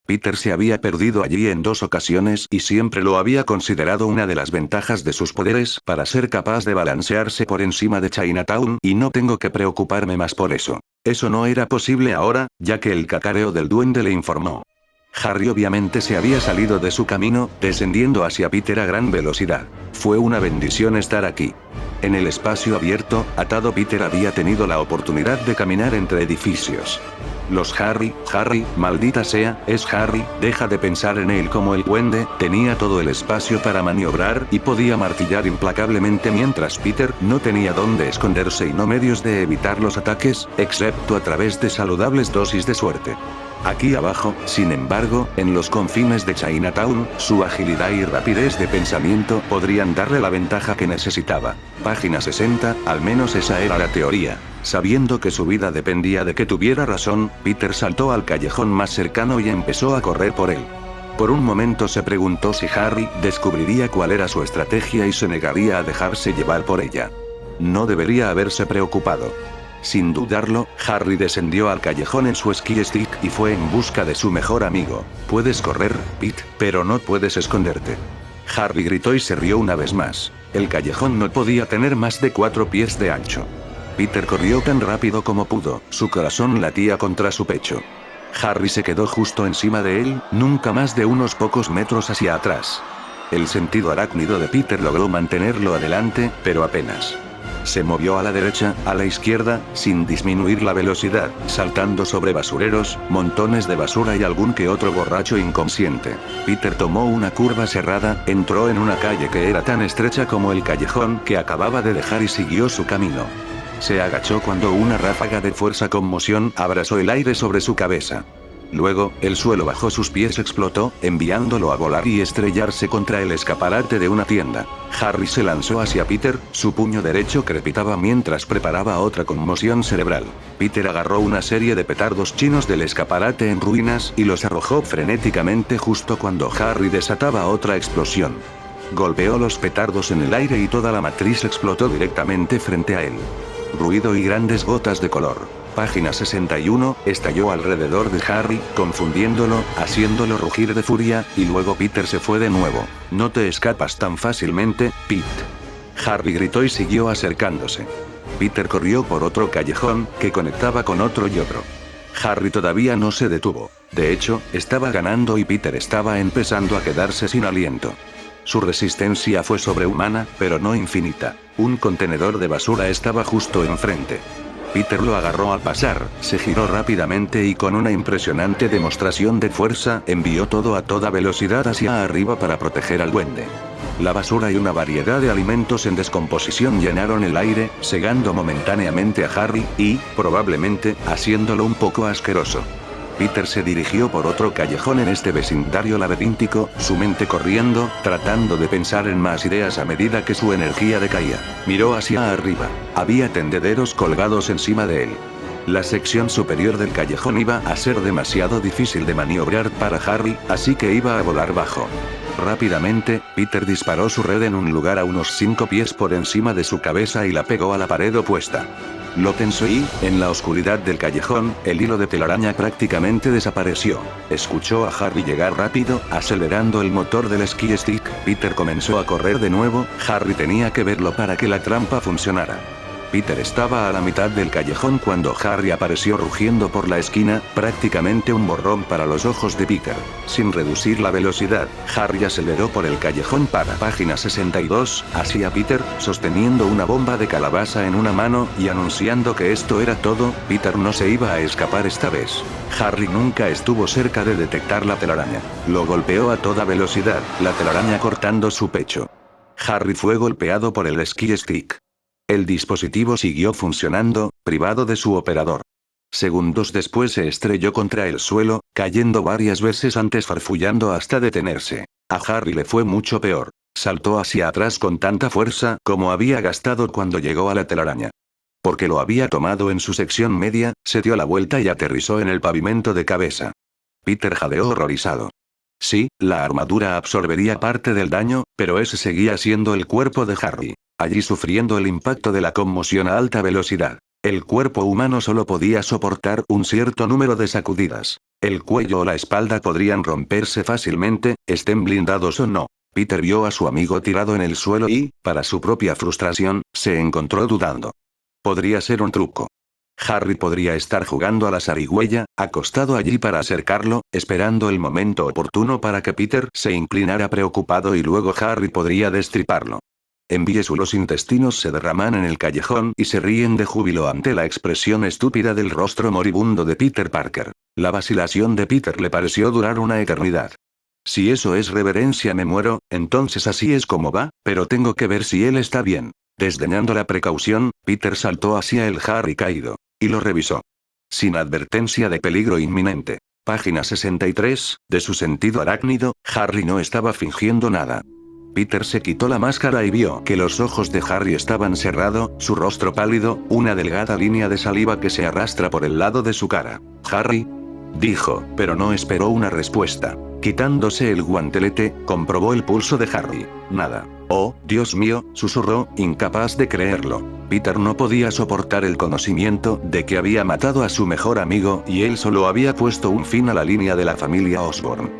Peter se había perdido allí en 2 ocasiones y siempre lo había considerado una de las ventajas de sus poderes para ser capaz de balancearse por encima de Chinatown y no tengo que preocuparme más por eso. Eso no era posible ahora, ya que el cacareo del duende le informó. Harry obviamente se había salido de su camino, descendiendo hacia Peter a gran velocidad. Fue una bendición estar aquí. En el espacio abierto, atado, Peter había tenido la oportunidad de caminar entre edificios. Los Harry, maldita sea, es Harry, deja de pensar en él como el duende, tenía todo el espacio para maniobrar y podía martillar implacablemente mientras Peter no tenía dónde esconderse y no medios de evitar los ataques, excepto a través de saludables dosis de suerte. Aquí abajo, sin embargo, en los confines de Chinatown, su agilidad y rapidez de pensamiento podrían darle la ventaja que necesitaba. Página 60, al menos esa era la teoría. Sabiendo que su vida dependía de que tuviera razón, Peter saltó al callejón más cercano y empezó a correr por él. Por un momento se preguntó si Harry descubriría cuál era su estrategia y se negaría a dejarse llevar por ella. No debería haberse preocupado. Sin dudarlo, Harry descendió al callejón en su esquí stick y fue en busca de su mejor amigo. Puedes correr, Pete, pero no puedes esconderte. Harry gritó y se rió una vez más. El callejón no podía tener más de 4 pies de ancho. Peter corrió tan rápido como pudo, su corazón latía contra su pecho. Harry se quedó justo encima de él, nunca más de unos pocos metros hacia atrás. El sentido arácnido de Peter logró mantenerlo adelante, pero apenas. Se movió a la derecha, a la izquierda, sin disminuir la velocidad, saltando sobre basureros, montones de basura y algún que otro borracho inconsciente. Peter tomó una curva cerrada, entró en una calle que era tan estrecha como el callejón que acababa de dejar y siguió su camino. Se agachó cuando una ráfaga de fuerza con moción abrazó el aire sobre su cabeza. Luego, el suelo bajo sus pies explotó, enviándolo a volar y estrellarse contra el escaparate de una tienda. Harry se lanzó hacia Peter, su puño derecho crepitaba mientras preparaba otra conmoción cerebral. Peter agarró una serie de petardos chinos del escaparate en ruinas y los arrojó frenéticamente justo cuando Harry desataba otra explosión. Golpeó los petardos en el aire y toda la matriz explotó directamente frente a él. Ruido y grandes gotas de color. Página 61, estalló alrededor de Harry, confundiéndolo, haciéndolo rugir de furia, y luego Peter se fue de nuevo. No te escapas tan fácilmente, Pete. Harry gritó y siguió acercándose. Peter corrió por otro callejón, que conectaba con otro y otro. Harry todavía no se detuvo. De hecho, estaba ganando y Peter estaba empezando a quedarse sin aliento. Su resistencia fue sobrehumana, pero no infinita. Un contenedor de basura estaba justo enfrente. Peter lo agarró al pasar, se giró rápidamente y con una impresionante demostración de fuerza envió todo a toda velocidad hacia arriba para proteger al duende. La basura y una variedad de alimentos en descomposición llenaron el aire, cegando momentáneamente a Harry y, probablemente, haciéndolo un poco asqueroso. Peter se dirigió por otro callejón en este vecindario laberíntico, su mente corriendo, tratando de pensar en más ideas a medida que su energía decaía. Miró hacia arriba. Había tendederos colgados encima de él. La sección superior del callejón iba a ser demasiado difícil de maniobrar para Harry, así que iba a volar bajo. Rápidamente, Peter disparó su red en un lugar a unos 5 pies por encima de su cabeza y la pegó a la pared opuesta. Lo tensó y, en la oscuridad del callejón, el hilo de telaraña prácticamente desapareció. Escuchó a Harry llegar rápido, acelerando el motor del esquí stick. Peter comenzó a correr de nuevo, Harry tenía que verlo para que la trampa funcionara. Peter estaba a la mitad del callejón cuando Harry apareció rugiendo por la esquina, prácticamente un borrón para los ojos de Peter. Sin reducir la velocidad, Harry aceleró por el callejón para página 62, hacia Peter, sosteniendo una bomba de calabaza en una mano, y anunciando que esto era todo. Peter no se iba a escapar esta vez. Harry nunca estuvo cerca de detectar la telaraña. Lo golpeó a toda velocidad, la telaraña cortando su pecho. Harry fue golpeado por el esquí stick. El dispositivo siguió funcionando, privado de su operador. Segundos después se estrelló contra el suelo, cayendo varias veces antes farfullando hasta detenerse. A Harry le fue mucho peor. Saltó hacia atrás con tanta fuerza como había gastado cuando llegó a la telaraña. Porque lo había tomado en su sección media, se dio la vuelta y aterrizó en el pavimento de cabeza. Peter jadeó horrorizado. Sí, la armadura absorbería parte del daño, pero ese seguía siendo el cuerpo de Harry. Allí sufriendo el impacto de la conmoción a alta velocidad. El cuerpo humano solo podía soportar un cierto número de sacudidas. El cuello o la espalda podrían romperse fácilmente, estén blindados o no. Peter vio a su amigo tirado en el suelo y, para su propia frustración, se encontró dudando. Podría ser un truco. Harry podría estar jugando a la zarigüeya, acostado allí para acercarlo, esperando el momento oportuno para que Peter se inclinara preocupado y luego Harry podría destriparlo. Los intestinos se derraman en el callejón y se ríen de júbilo ante la expresión estúpida del rostro moribundo de Peter Parker. La vacilación de Peter le pareció durar una eternidad. Si eso es reverencia me muero, entonces así es como va, pero tengo que ver si él está bien. Desdeñando la precaución, Peter saltó hacia el Harry caído. Y lo revisó. Sin advertencia de peligro inminente. Página 63, de su sentido arácnido, Harry no estaba fingiendo nada. Peter se quitó la máscara y vio que los ojos de Harry estaban cerrados, su rostro pálido, una delgada línea de saliva que se arrastra por el lado de su cara. «Harry», dijo, pero no esperó una respuesta. Quitándose el guantelete, comprobó el pulso de Harry. Nada. «Oh, Dios mío», susurró, incapaz de creerlo. Peter no podía soportar el conocimiento de que había matado a su mejor amigo y él solo había puesto un fin a la línea de la familia Osborn.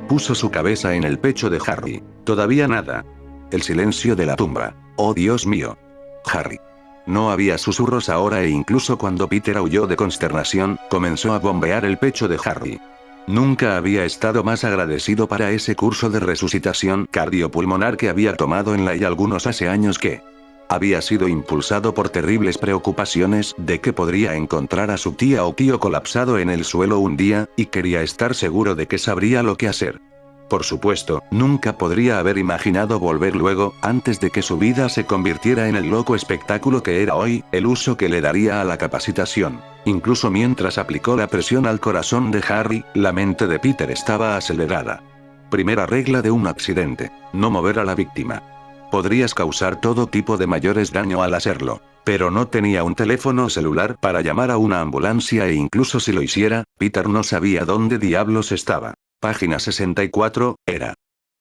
Puso su cabeza en el pecho de Harry. Todavía nada. El silencio de la tumba. «Oh Dios mío. Harry». No había susurros ahora e incluso cuando Peter aulló de consternación, comenzó a bombear el pecho de Harry. Nunca había estado más agradecido para ese curso de resucitación cardiopulmonar que había tomado en la y algunos hace años que había sido impulsado por terribles preocupaciones de que podría encontrar a su tía o tío colapsado en el suelo un día, y quería estar seguro de que sabría lo que hacer. Por supuesto, nunca podría haber imaginado volver luego, antes de que su vida se convirtiera en el loco espectáculo que era hoy, el uso que le daría a la capacitación. Incluso mientras aplicó la presión al corazón de Harry, la mente de Peter estaba acelerada. Primera regla de un accidente: no mover a la víctima. Podrías causar todo tipo de mayores daño al hacerlo. Pero no tenía un teléfono celular para llamar a una ambulancia e incluso si lo hiciera, Peter no sabía dónde diablos estaba. Página 64, era.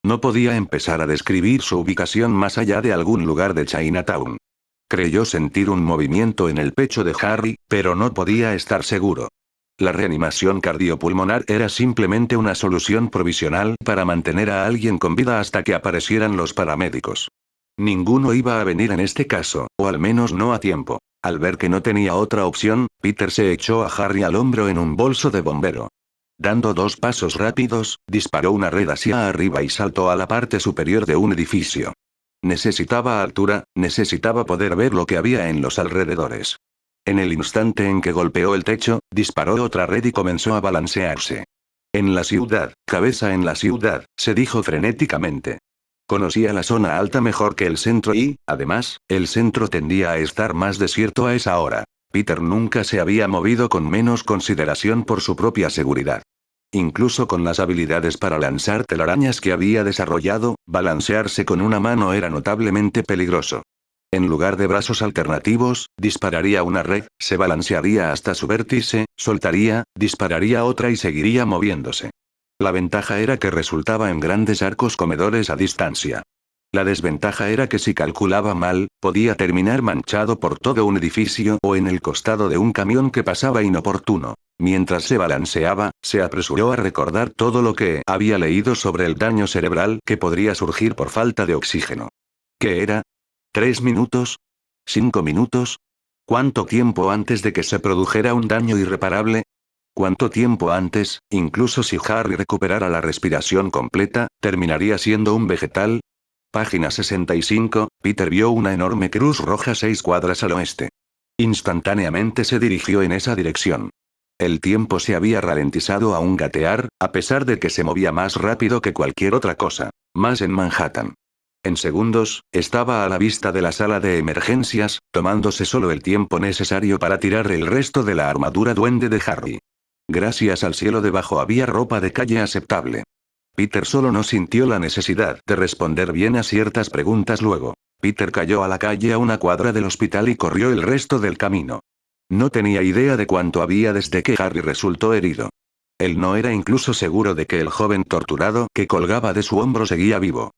No podía empezar a describir su ubicación más allá de algún lugar de Chinatown. Creyó sentir un movimiento en el pecho de Harry, pero no podía estar seguro. La reanimación cardiopulmonar era simplemente una solución provisional para mantener a alguien con vida hasta que aparecieran los paramédicos. Ninguno iba a venir en este caso, o al menos no a tiempo. Al ver que no tenía otra opción, Peter se echó a Harry al hombro en un bolso de bombero. Dando 2 pasos rápidos, disparó una red hacia arriba y saltó a la parte superior de un edificio. Necesitaba altura, necesitaba poder ver lo que había en los alrededores. En el instante en que golpeó el techo, disparó otra red y comenzó a balancearse. En la ciudad, cabeza en la ciudad, se dijo frenéticamente. Conocía la zona alta mejor que el centro y, además, el centro tendía a estar más desierto a esa hora. Peter nunca se había movido con menos consideración por su propia seguridad. Incluso con las habilidades para lanzar telarañas que había desarrollado, balancearse con una mano era notablemente peligroso. En lugar de brazos alternativos, dispararía una red, se balancearía hasta su vértice, soltaría, dispararía otra y seguiría moviéndose. La ventaja era que resultaba en grandes arcos comedores a distancia. La desventaja era que si calculaba mal, podía terminar manchado por todo un edificio o en el costado de un camión que pasaba inoportuno. Mientras se balanceaba, se apresuró a recordar todo lo que había leído sobre el daño cerebral que podría surgir por falta de oxígeno. ¿Qué era? ¿3 minutos? ¿5 minutos? ¿Cuánto tiempo antes de que se produjera un daño irreparable? ¿Cuánto tiempo antes, incluso si Harry recuperara la respiración completa, terminaría siendo un vegetal? Página 65, Peter vio una enorme cruz roja 6 cuadras al oeste. Instantáneamente se dirigió en esa dirección. El tiempo se había ralentizado a un gatear, a pesar de que se movía más rápido que cualquier otra cosa, más en Manhattan. En segundos, estaba a la vista de la sala de emergencias, tomándose solo el tiempo necesario para tirar el resto de la armadura duende de Harry. Gracias al cielo debajo había ropa de calle aceptable. Peter solo no sintió la necesidad de responder bien a ciertas preguntas luego. Peter cayó a la calle a 1 cuadra del hospital y corrió el resto del camino. No tenía idea de cuánto había desde que Harry resultó herido. Él no era incluso seguro de que el joven torturado que colgaba de su hombro seguía vivo.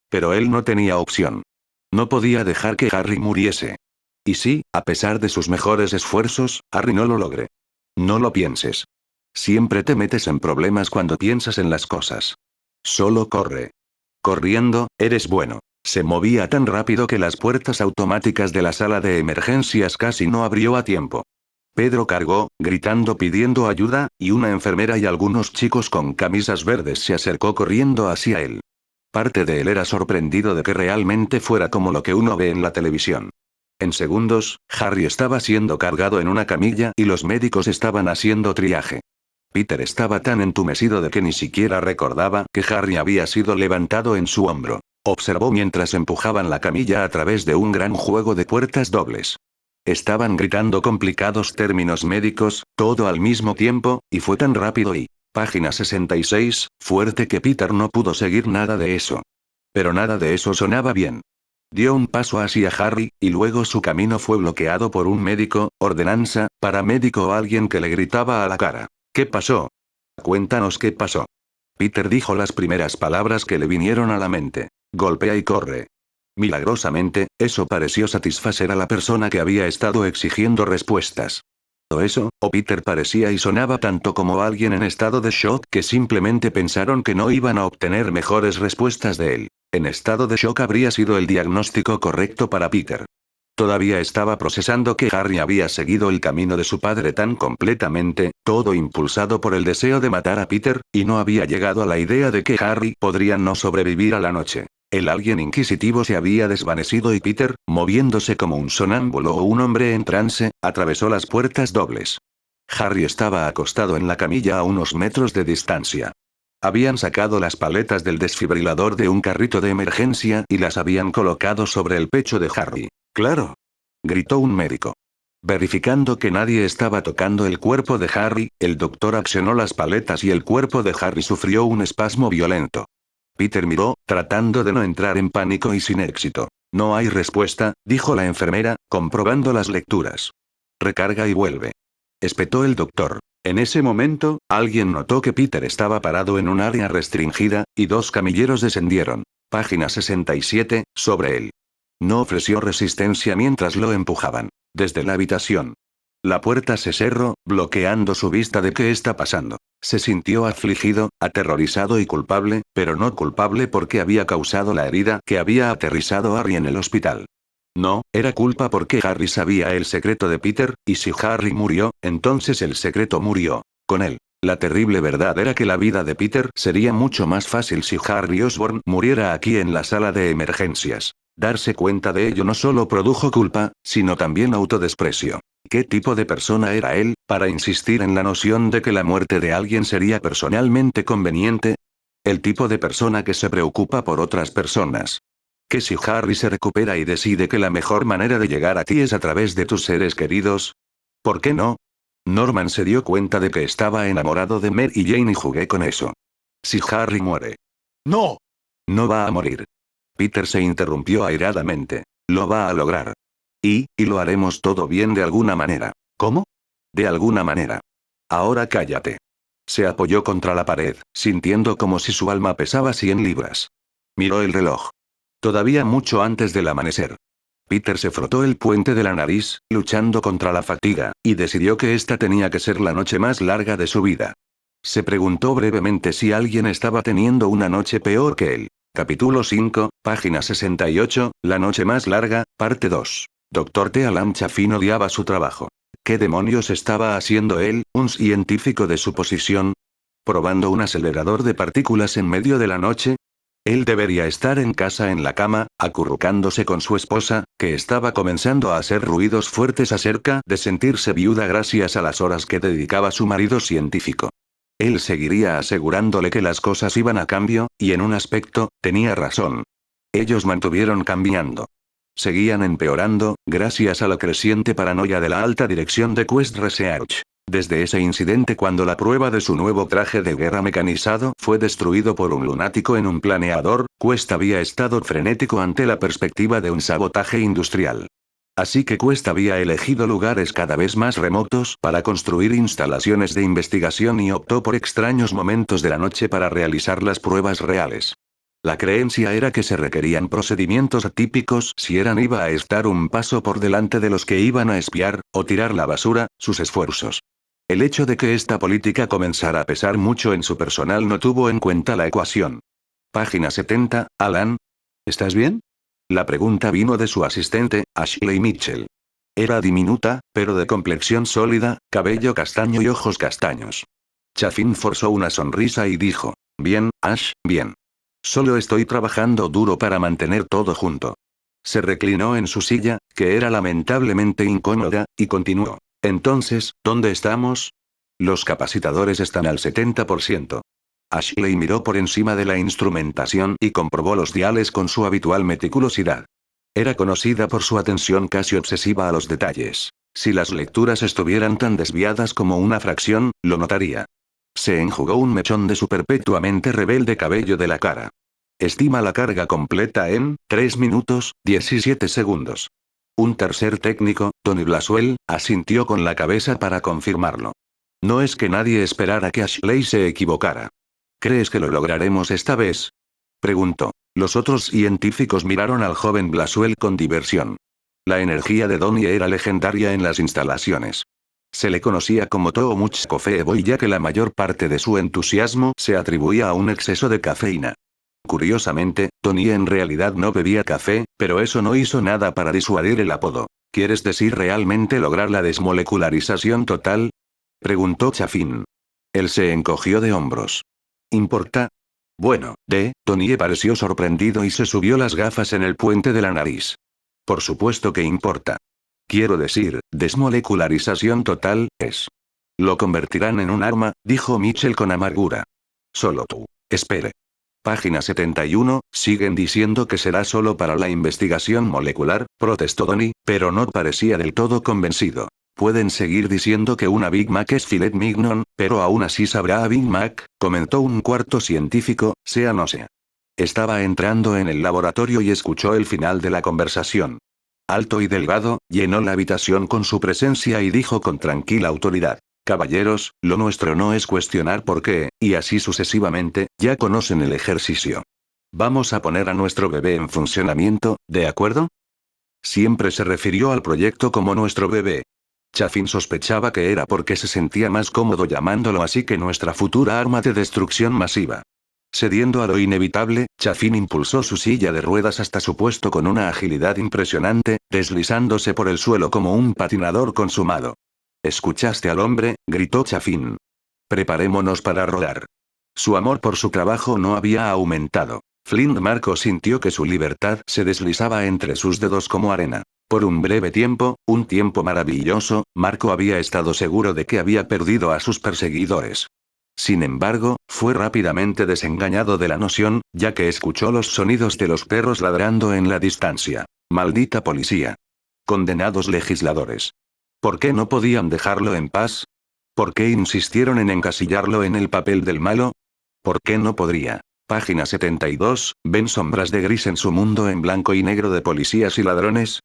Pero él no tenía opción. No podía dejar que Harry muriese. Y sí, a pesar de sus mejores esfuerzos, Harry no lo logre. No lo pienses. Siempre te metes en problemas cuando piensas en las cosas. Solo corre. Corriendo, eres bueno. Se movía tan rápido que las puertas automáticas de la sala de emergencias casi no abrió a tiempo. Pedro cargó, gritando pidiendo ayuda, y una enfermera y algunos chicos con camisas verdes se acercó corriendo hacia él. Parte de él era sorprendido de que realmente fuera como lo que uno ve en la televisión. En segundos, Harry estaba siendo cargado en una camilla y los médicos estaban haciendo triaje. Peter estaba tan entumecido de que ni siquiera recordaba que Harry había sido levantado en su hombro. Observó mientras empujaban la camilla a través de un gran juego de puertas dobles. Estaban gritando complicados términos médicos, todo al mismo tiempo, y fue tan rápido y, página 66, fuerte que Peter no pudo seguir nada de eso. Pero nada de eso sonaba bien. Dio un paso hacia Harry, y luego su camino fue bloqueado por un médico, ordenanza, paramédico o alguien que le gritaba a la cara. ¿Qué pasó? Cuéntanos qué pasó. Peter dijo las primeras palabras que le vinieron a la mente. Golpea y corre. Milagrosamente, eso pareció satisfacer a la persona que había estado exigiendo respuestas. O eso, o Peter parecía y sonaba tanto como alguien en estado de shock que simplemente pensaron que no iban a obtener mejores respuestas de él. En estado de shock habría sido el diagnóstico correcto para Peter. Todavía estaba procesando que Harry había seguido el camino de su padre tan completamente, todo impulsado por el deseo de matar a Peter, y no había llegado a la idea de que Harry podría no sobrevivir a la noche. El alguien inquisitivo se había desvanecido y Peter, moviéndose como un sonámbulo o un hombre en trance, atravesó las puertas dobles. Harry estaba acostado en la camilla a unos metros de distancia. Habían sacado las paletas del desfibrilador de un carrito de emergencia y las habían colocado sobre el pecho de Harry. ¡Claro!, gritó un médico. Verificando que nadie estaba tocando el cuerpo de Harry, el doctor accionó las paletas y el cuerpo de Harry sufrió un espasmo violento. Peter miró, tratando de no entrar en pánico y sin éxito. No hay respuesta, dijo la enfermera, comprobando las lecturas. Recarga y vuelve. Espetó el doctor. En ese momento, alguien notó que Peter estaba parado en un área restringida, y 2 camilleros descendieron. Página 67, sobre él. No ofreció resistencia mientras lo empujaban. Desde la habitación. La puerta se cerró, bloqueando su vista de qué está pasando. Se sintió afligido, aterrorizado y culpable, pero no culpable porque había causado la herida que había aterrizado a Harry en el hospital. No, era culpa porque Harry sabía el secreto de Peter, y si Harry murió, entonces el secreto murió. Con él. La terrible verdad era que la vida de Peter sería mucho más fácil si Harry Osborn muriera aquí en la sala de emergencias. Darse cuenta de ello no solo produjo culpa, sino también autodesprecio. ¿Qué tipo de persona era él, para insistir en la noción de que la muerte de alguien sería personalmente conveniente? El tipo de persona que se preocupa por otras personas. ¿Que si Harry se recupera y decide que la mejor manera de llegar a ti es a través de tus seres queridos? ¿Por qué no? Norman se dio cuenta de que estaba enamorado de Mary Jane y jugué con eso. Si Harry muere. ¡No! No va a morir. Peter se interrumpió airadamente. Lo va a lograr. Y lo haremos todo bien de alguna manera. ¿Cómo? De alguna manera. Ahora cállate. Se apoyó contra la pared, sintiendo como si su alma pesaba 100 libras. Miró el reloj. Todavía mucho antes del amanecer. Peter se frotó el puente de la nariz, luchando contra la fatiga, y decidió que esta tenía que ser la noche más larga de su vida. Se preguntó brevemente si alguien estaba teniendo una noche peor que él. Capítulo 5, página 68, La noche más larga, parte 2. Dr. T. Alan Chaffin odiaba su trabajo. ¿Qué demonios estaba haciendo él, un científico de su posición? ¿Probando un acelerador de partículas en medio de la noche? Él debería estar en casa en la cama, acurrucándose con su esposa, que estaba comenzando a hacer ruidos fuertes acerca de sentirse viuda gracias a las horas que dedicaba su marido científico. Él seguiría asegurándole que las cosas iban a cambio, y en un aspecto, tenía razón. Ellos mantuvieron cambiando. Seguían empeorando, gracias a la creciente paranoia de la alta dirección de Quest Research. Desde ese incidente cuando la prueba de su nuevo traje de guerra mecanizado fue destruido por un lunático en un planeador, Quest había estado frenético ante la perspectiva de un sabotaje industrial. Así que Quest había elegido lugares cada vez más remotos para construir instalaciones de investigación y optó por extraños momentos de la noche para realizar las pruebas reales. La creencia era que se requerían procedimientos atípicos si iba a estar un paso por delante de los que iban a espiar, o tirar la basura, sus esfuerzos. El hecho de que esta política comenzara a pesar mucho en su personal no tuvo en cuenta la ecuación. Página 70, Alan. ¿Estás bien? La pregunta vino de su asistente, Ashley Mitchell. Era diminuta, pero de complexión sólida, cabello castaño y ojos castaños. Chaffin forzó una sonrisa y dijo, bien, Ash, bien. Solo estoy trabajando duro para mantener todo junto. Se reclinó en su silla, que era lamentablemente incómoda, y continuó. Entonces, ¿dónde estamos? Los capacitadores están al 70%. Ashley miró por encima de la instrumentación y comprobó los diales con su habitual meticulosidad. Era conocida por su atención casi obsesiva a los detalles. Si las lecturas estuvieran tan desviadas como una fracción, lo notaría. Se enjugó un mechón de su perpetuamente rebelde cabello de la cara. Estima la carga completa en 3 minutos, 17 segundos. Un tercer técnico, Tony Blaswell, asintió con la cabeza para confirmarlo. No es que nadie esperara que Ashley se equivocara. ¿Crees que lo lograremos esta vez? Preguntó. Los otros científicos miraron al joven Blaswell con diversión. La energía de Donnie era legendaria en las instalaciones. Se le conocía como Too Much Coffee Boy ya que la mayor parte de su entusiasmo se atribuía a un exceso de cafeína. Curiosamente, Tony en realidad no bebía café, pero eso no hizo nada para disuadir el apodo. ¿Quieres decir realmente lograr la desmolecularización total? Preguntó Chaffin. Él se encogió de hombros. ¿Importa? Bueno, Tony pareció sorprendido y se subió las gafas en el puente de la nariz. Por supuesto que importa. Quiero decir, desmolecularización total, es. Lo convertirán en un arma, dijo Mitchell con amargura. Solo tú. Espere. Página 71, siguen diciendo que será solo para la investigación molecular, protestó Donnie, pero no parecía del todo convencido. Pueden seguir diciendo que una Big Mac es filet mignon, pero aún así sabrá a Big Mac, comentó un cuarto científico, sea no sea. Estaba entrando en el laboratorio y escuchó el final de la conversación. Alto y delgado, llenó la habitación con su presencia y dijo con tranquila autoridad. Caballeros, lo nuestro no es cuestionar por qué, y así sucesivamente, ya conocen el ejercicio. Vamos a poner a nuestro bebé en funcionamiento, ¿de acuerdo? Siempre se refirió al proyecto como nuestro bebé. Chaffin sospechaba que era porque se sentía más cómodo llamándolo así que nuestra futura arma de destrucción masiva. Cediendo a lo inevitable, Chaffin impulsó su silla de ruedas hasta su puesto con una agilidad impresionante, deslizándose por el suelo como un patinador consumado. ¿Escuchaste al hombre?, gritó Chaffin. Preparémonos para rodar. Su amor por su trabajo no había aumentado. Flint Marco sintió que su libertad se deslizaba entre sus dedos como arena. Por un breve tiempo, un tiempo maravilloso, Marco había estado seguro de que había perdido a sus perseguidores. Sin embargo, fue rápidamente desengañado de la noción, ya que escuchó los sonidos de los perros ladrando en la distancia. Maldita policía. Condenados legisladores. ¿Por qué no podían dejarlo en paz? ¿Por qué insistieron en encasillarlo en el papel del malo? ¿Por qué no podría? Página 72, ¿ven sombras de gris en su mundo en blanco y negro de policías y ladrones?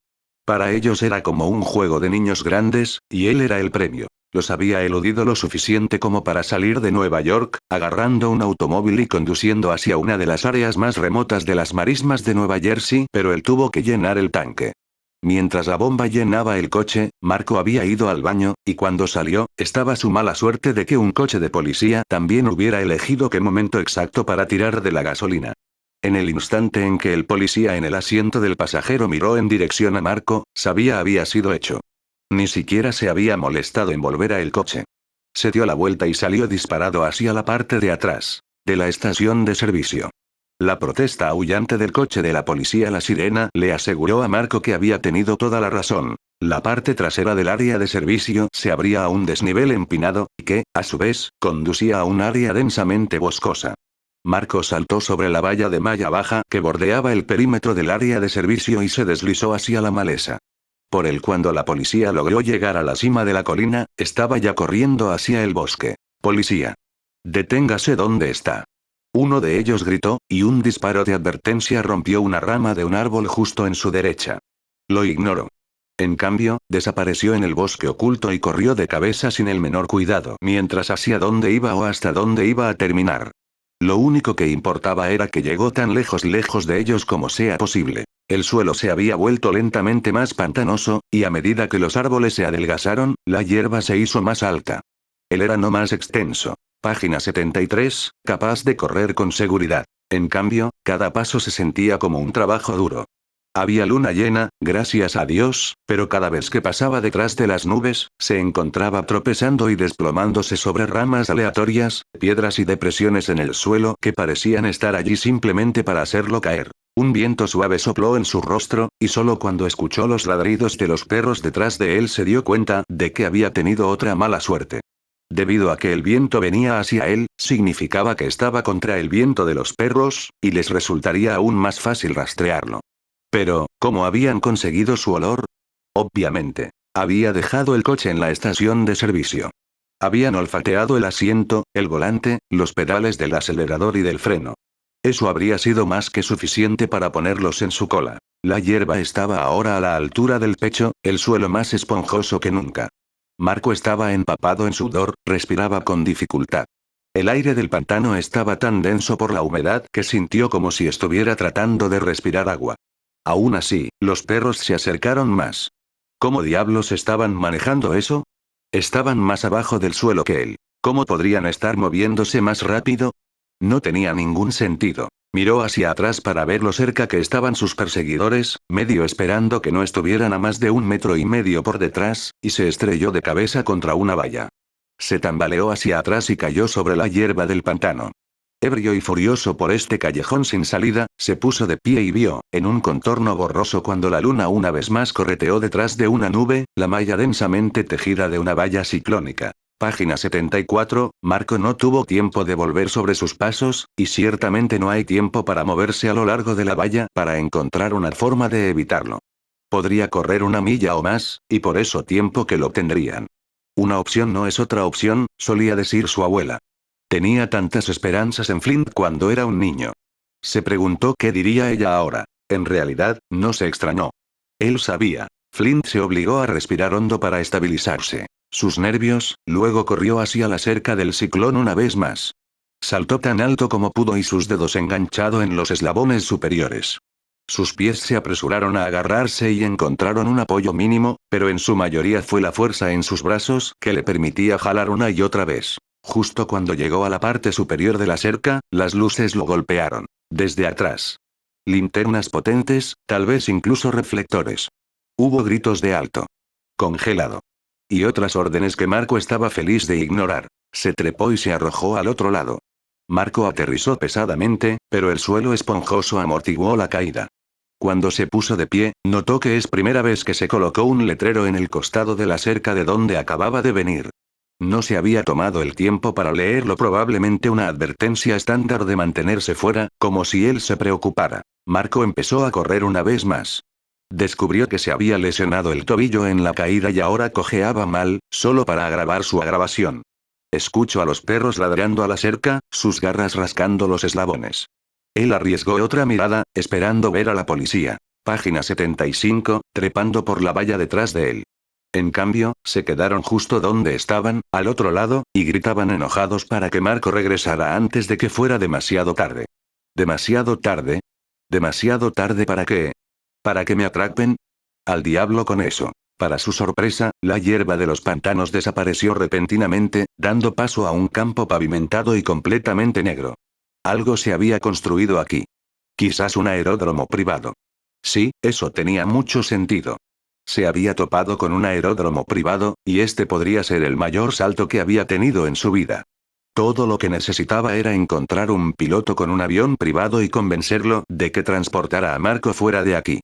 Para ellos era como un juego de niños grandes, y él era el premio. Los había eludido lo suficiente como para salir de Nueva York, agarrando un automóvil y conduciendo hacia una de las áreas más remotas de las marismas de Nueva Jersey, pero él tuvo que llenar el tanque. Mientras la bomba llenaba el coche, Marco había ido al baño, y cuando salió, estaba su mala suerte de que un coche de policía también hubiera elegido qué momento exacto para tirar de la gasolina. En el instante en que el policía en el asiento del pasajero miró en dirección a Marco, sabía había sido hecho. Ni siquiera se había molestado en volver a el coche. Se dio la vuelta y salió disparado hacia la parte de atrás de la estación de servicio. La protesta aullante del coche de la policía, la sirena, le aseguró a Marco que había tenido toda la razón. La parte trasera del área de servicio se abría a un desnivel empinado, y que, a su vez, conducía a un área densamente boscosa. Marco saltó sobre la valla de malla baja que bordeaba el perímetro del área de servicio y se deslizó hacia la maleza. Cuando la policía logró llegar a la cima de la colina, estaba ya corriendo hacia el bosque. «Policía. Deténgase donde está». Uno de ellos gritó, y un disparo de advertencia rompió una rama de un árbol justo en su derecha. Lo ignoró. En cambio, desapareció en el bosque oculto y corrió de cabeza sin el menor cuidado mientras hacia dónde iba o hasta dónde iba a terminar. Lo único que importaba era que llegó tan lejos de ellos como sea posible. El suelo se había vuelto lentamente más pantanoso, y a medida que los árboles se adelgazaron, la hierba se hizo más alta. El érano más extenso. Página 73, capaz de correr con seguridad. En cambio, cada paso se sentía como un trabajo duro. Había luna llena, gracias a Dios, pero cada vez que pasaba detrás de las nubes, se encontraba tropezando y desplomándose sobre ramas aleatorias, piedras y depresiones en el suelo que parecían estar allí simplemente para hacerlo caer. Un viento suave sopló en su rostro, y solo cuando escuchó los ladridos de los perros detrás de él se dio cuenta de que había tenido otra mala suerte. Debido a que el viento venía hacia él, significaba que estaba contra el viento de los perros, y les resultaría aún más fácil rastrearlo. Pero, ¿cómo habían conseguido su olor? Obviamente. Había dejado el coche en la estación de servicio. Habían olfateado el asiento, el volante, los pedales del acelerador y del freno. Eso habría sido más que suficiente para ponerlos en su cola. La hierba estaba ahora a la altura del pecho, el suelo más esponjoso que nunca. Marco estaba empapado en sudor, respiraba con dificultad. El aire del pantano estaba tan denso por la humedad que sintió como si estuviera tratando de respirar agua. Aún así, los perros se acercaron más. ¿Cómo diablos estaban manejando eso? Estaban más abajo del suelo que él. ¿Cómo podrían estar moviéndose más rápido? No tenía ningún sentido. Miró hacia atrás para ver lo cerca que estaban sus perseguidores, medio esperando que no estuvieran a más de 1,5 metros por detrás, y se estrelló de cabeza contra una valla. Se tambaleó hacia atrás y cayó sobre la hierba del pantano. Ebrio y furioso por este callejón sin salida, se puso de pie y vio, en un contorno borroso cuando la luna una vez más correteó detrás de una nube, la malla densamente tejida de una valla ciclónica. Página 74, Marco no tuvo tiempo de volver sobre sus pasos, y ciertamente no hay tiempo para moverse a lo largo de la valla para encontrar una forma de evitarlo. Podría correr 1 milla o más, y por eso tiempo que lo tendrían. Una opción no es otra opción, solía decir su abuela. Tenía tantas esperanzas en Flint cuando era un niño. Se preguntó qué diría ella ahora. En realidad, no se extrañó. Él sabía. Flint se obligó a respirar hondo para estabilizarse sus nervios, luego corrió hacia la cerca del ciclón una vez más. Saltó tan alto como pudo y sus dedos enganchado en los eslabones superiores. Sus pies se apresuraron a agarrarse y encontraron un apoyo mínimo, pero en su mayoría fue la fuerza en sus brazos que le permitía jalar una y otra vez. Justo cuando llegó a la parte superior de la cerca, las luces lo golpearon. Desde atrás. Linternas potentes, tal vez incluso reflectores. Hubo gritos de alto. Congelado. Y otras órdenes que Marco estaba feliz de ignorar. Se trepó y se arrojó al otro lado. Marco aterrizó pesadamente, pero el suelo esponjoso amortiguó la caída. Cuando se puso de pie, notó que es primera vez que se colocó un letrero en el costado de la cerca de donde acababa de venir. No se había tomado el tiempo para leerlo, probablemente una advertencia estándar de mantenerse fuera, como si él se preocupara. Marco empezó a correr una vez más. Descubrió que se había lesionado el tobillo en la caída y ahora cojeaba mal, solo para agravar su agravación. Escuchó a los perros ladrando a la cerca, sus garras rascando los eslabones. Él arriesgó otra mirada, esperando ver a la policía. Página 75, trepando por la valla detrás de él. En cambio, se quedaron justo donde estaban, al otro lado, y gritaban enojados para que Marco regresara antes de que fuera demasiado tarde. ¿Demasiado tarde? ¿Demasiado tarde para qué? ¿Para que me atrapen? Al diablo con eso. Para su sorpresa, la hierba de los pantanos desapareció repentinamente, dando paso a un campo pavimentado y completamente negro. Algo se había construido aquí. Quizás un aeródromo privado. Sí, eso tenía mucho sentido. Se había topado con un aeródromo privado, y este podría ser el mayor salto que había tenido en su vida. Todo lo que necesitaba era encontrar un piloto con un avión privado y convencerlo de que transportara a Marco fuera de aquí.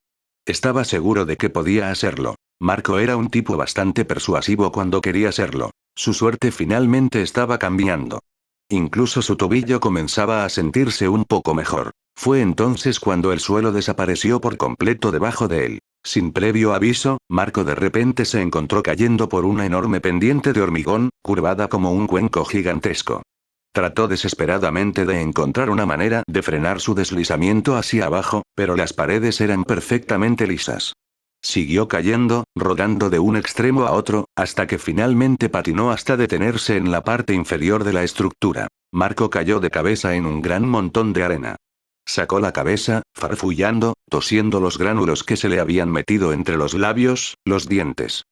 Estaba seguro de que podía hacerlo. Marco era un tipo bastante persuasivo cuando quería serlo. Su suerte finalmente estaba cambiando. Incluso su tobillo comenzaba a sentirse un poco mejor. Fue entonces cuando el suelo desapareció por completo debajo de él. Sin previo aviso, Marco de repente se encontró cayendo por una enorme pendiente de hormigón, curvada como un cuenco gigantesco. Trató desesperadamente de encontrar una manera de frenar su deslizamiento hacia abajo, pero las paredes eran perfectamente lisas. Siguió cayendo, rodando de un extremo a otro, hasta que finalmente patinó hasta detenerse en la parte inferior de la estructura. Marco cayó de cabeza en un gran montón de arena. Sacó la cabeza, farfullando, tosiendo los gránulos que se le habían metido entre los labios, los dientes.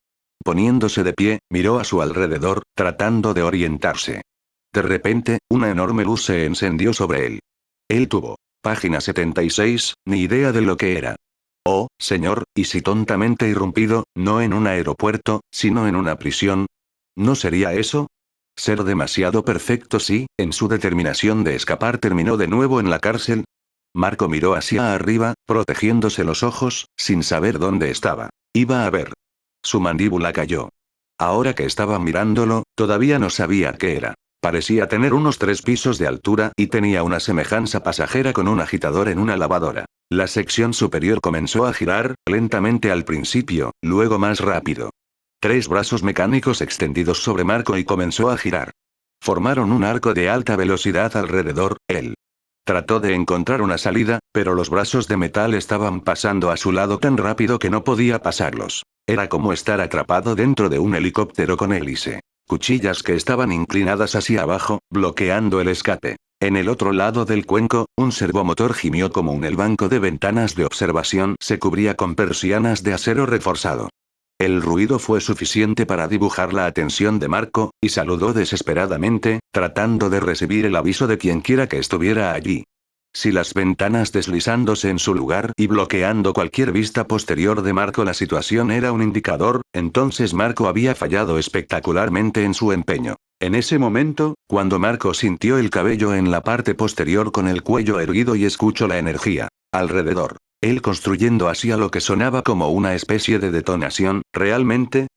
Poniéndose de pie, miró a su alrededor, tratando de orientarse. De repente, una enorme luz se encendió sobre él. Él tuvo. Página 76, ni idea de lo que era. Oh, señor, y si tontamente irrumpido, no en un aeropuerto, sino en una prisión. ¿No sería eso? Ser demasiado perfecto si, en su determinación de escapar, terminó de nuevo en la cárcel. Marco miró hacia arriba, protegiéndose los ojos, sin saber dónde estaba. Iba a ver. Su mandíbula cayó. Ahora que estaba mirándolo, todavía no sabía qué era. Parecía tener unos 3 pisos de altura y tenía una semejanza pasajera con un agitador en una lavadora. La sección superior comenzó a girar, lentamente al principio, luego más rápido. 3 brazos mecánicos extendidos sobre Marco y comenzó a girar. Formaron un arco de alta velocidad alrededor, él. Trató de encontrar una salida, pero los brazos de metal estaban pasando a su lado tan rápido que no podía pasarlos. Era como estar atrapado dentro de un helicóptero con hélice. Cuchillas que estaban inclinadas hacia abajo, bloqueando el escape. En el otro lado del cuenco, un servomotor gimió como el banco de ventanas de observación se cubría con persianas de acero reforzado. El ruido fue suficiente para dibujar la atención de Marco, y saludó desesperadamente, tratando de recibir el aviso de quienquiera que estuviera allí. Si las ventanas deslizándose en su lugar y bloqueando cualquier vista posterior de Marco, la situación era un indicador, entonces Marco había fallado espectacularmente en su empeño. En ese momento, cuando Marco sintió el cabello en la parte posterior con el cuello erguido y escuchó la energía alrededor. Él construyendo hacia lo que sonaba como una especie de detonación, realmente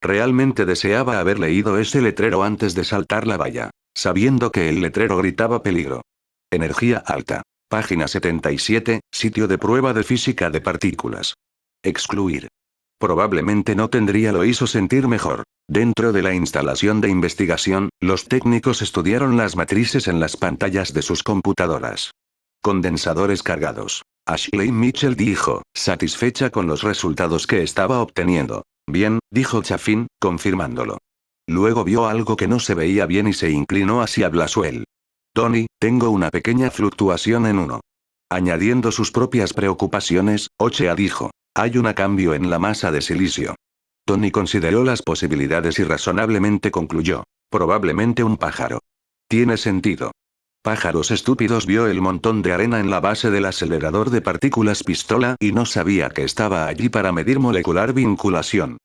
deseaba haber leído ese letrero antes de saltar la valla. Sabiendo que el letrero gritaba peligro. Energía alta. Página 77, sitio de prueba de física de partículas. Excluir. Probablemente no tendría lo hizo sentir mejor. Dentro de la instalación de investigación, los técnicos estudiaron las matrices en las pantallas de sus computadoras. Condensadores cargados. Ashley Mitchell dijo, satisfecha con los resultados que estaba obteniendo. Bien, dijo Chaffin, confirmándolo. Luego vio algo que no se veía bien y se inclinó hacia Blasuel. Tony, tengo una pequeña fluctuación en uno. Añadiendo sus propias preocupaciones, Ochea dijo, hay un cambio en la masa de silicio. Tony consideró las posibilidades y razonablemente concluyó, probablemente un pájaro. Tiene sentido. Pájaros estúpidos. Vio el montón de arena en la base del acelerador de partículas pistola y no sabía que estaba allí para medir molecular vinculación.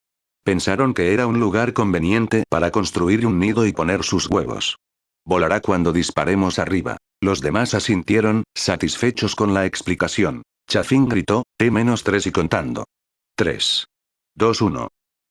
Pensaron que era un lugar conveniente para construir un nido y poner sus huevos. Volará cuando disparemos arriba. Los demás asintieron, satisfechos con la explicación. Chaffin gritó, T-3 y contando. 3. 2, 1.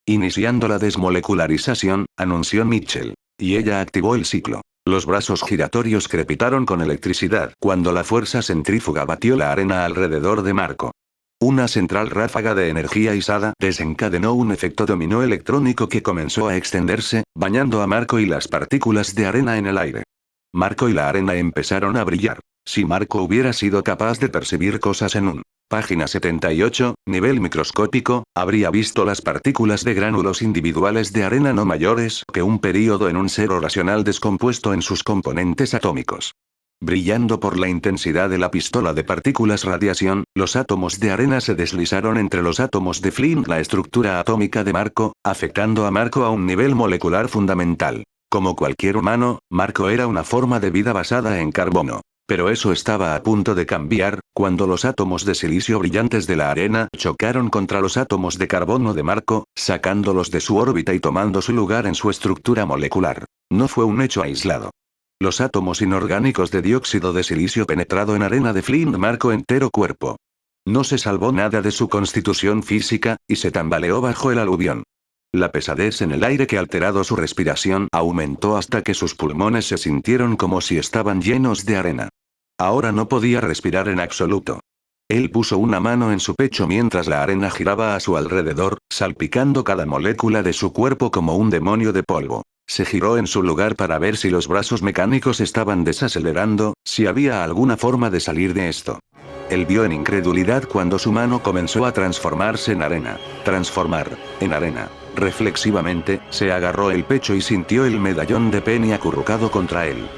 Iniciando la desmolecularización, anunció Mitchell. Y ella activó el ciclo. Los brazos giratorios crepitaron con electricidad cuando la fuerza centrífuga batió la arena alrededor de Marco. Una central ráfaga de energía izada desencadenó un efecto dominó electrónico que comenzó a extenderse, bañando a Marco y las partículas de arena en el aire. Marco y la arena empezaron a brillar. Si Marco hubiera sido capaz de percibir cosas en un Página 78, nivel microscópico, habría visto las partículas de gránulos individuales de arena no mayores que un período en un cero racional descompuesto en sus componentes atómicos. Brillando por la intensidad de la pistola de partículas radiación, los átomos de arena se deslizaron entre los átomos de Flint, la estructura atómica de Marco, afectando a Marco a un nivel molecular fundamental. Como cualquier humano, Marco era una forma de vida basada en carbono. Pero eso estaba a punto de cambiar, cuando los átomos de silicio brillantes de la arena chocaron contra los átomos de carbono de Marco, sacándolos de su órbita y tomando su lugar en su estructura molecular. No fue un hecho aislado. Los átomos inorgánicos de dióxido de silicio penetrado en arena de Flint Marco entero cuerpo. No se salvó nada de su constitución física, y se tambaleó bajo el aluvión. La pesadez en el aire que alterado su respiración aumentó hasta que sus pulmones se sintieron como si estaban llenos de arena. Ahora no podía respirar en absoluto. Él puso una mano en su pecho mientras la arena giraba a su alrededor, salpicando cada molécula de su cuerpo como un demonio de polvo. Se giró en su lugar para ver si los brazos mecánicos estaban desacelerando, si había alguna forma de salir de esto. Él vio en incredulidad cuando su mano comenzó a transformarse en arena. Transformar, en arena. Reflexivamente, se agarró el pecho y sintió el medallón de Penny acurrucado contra él.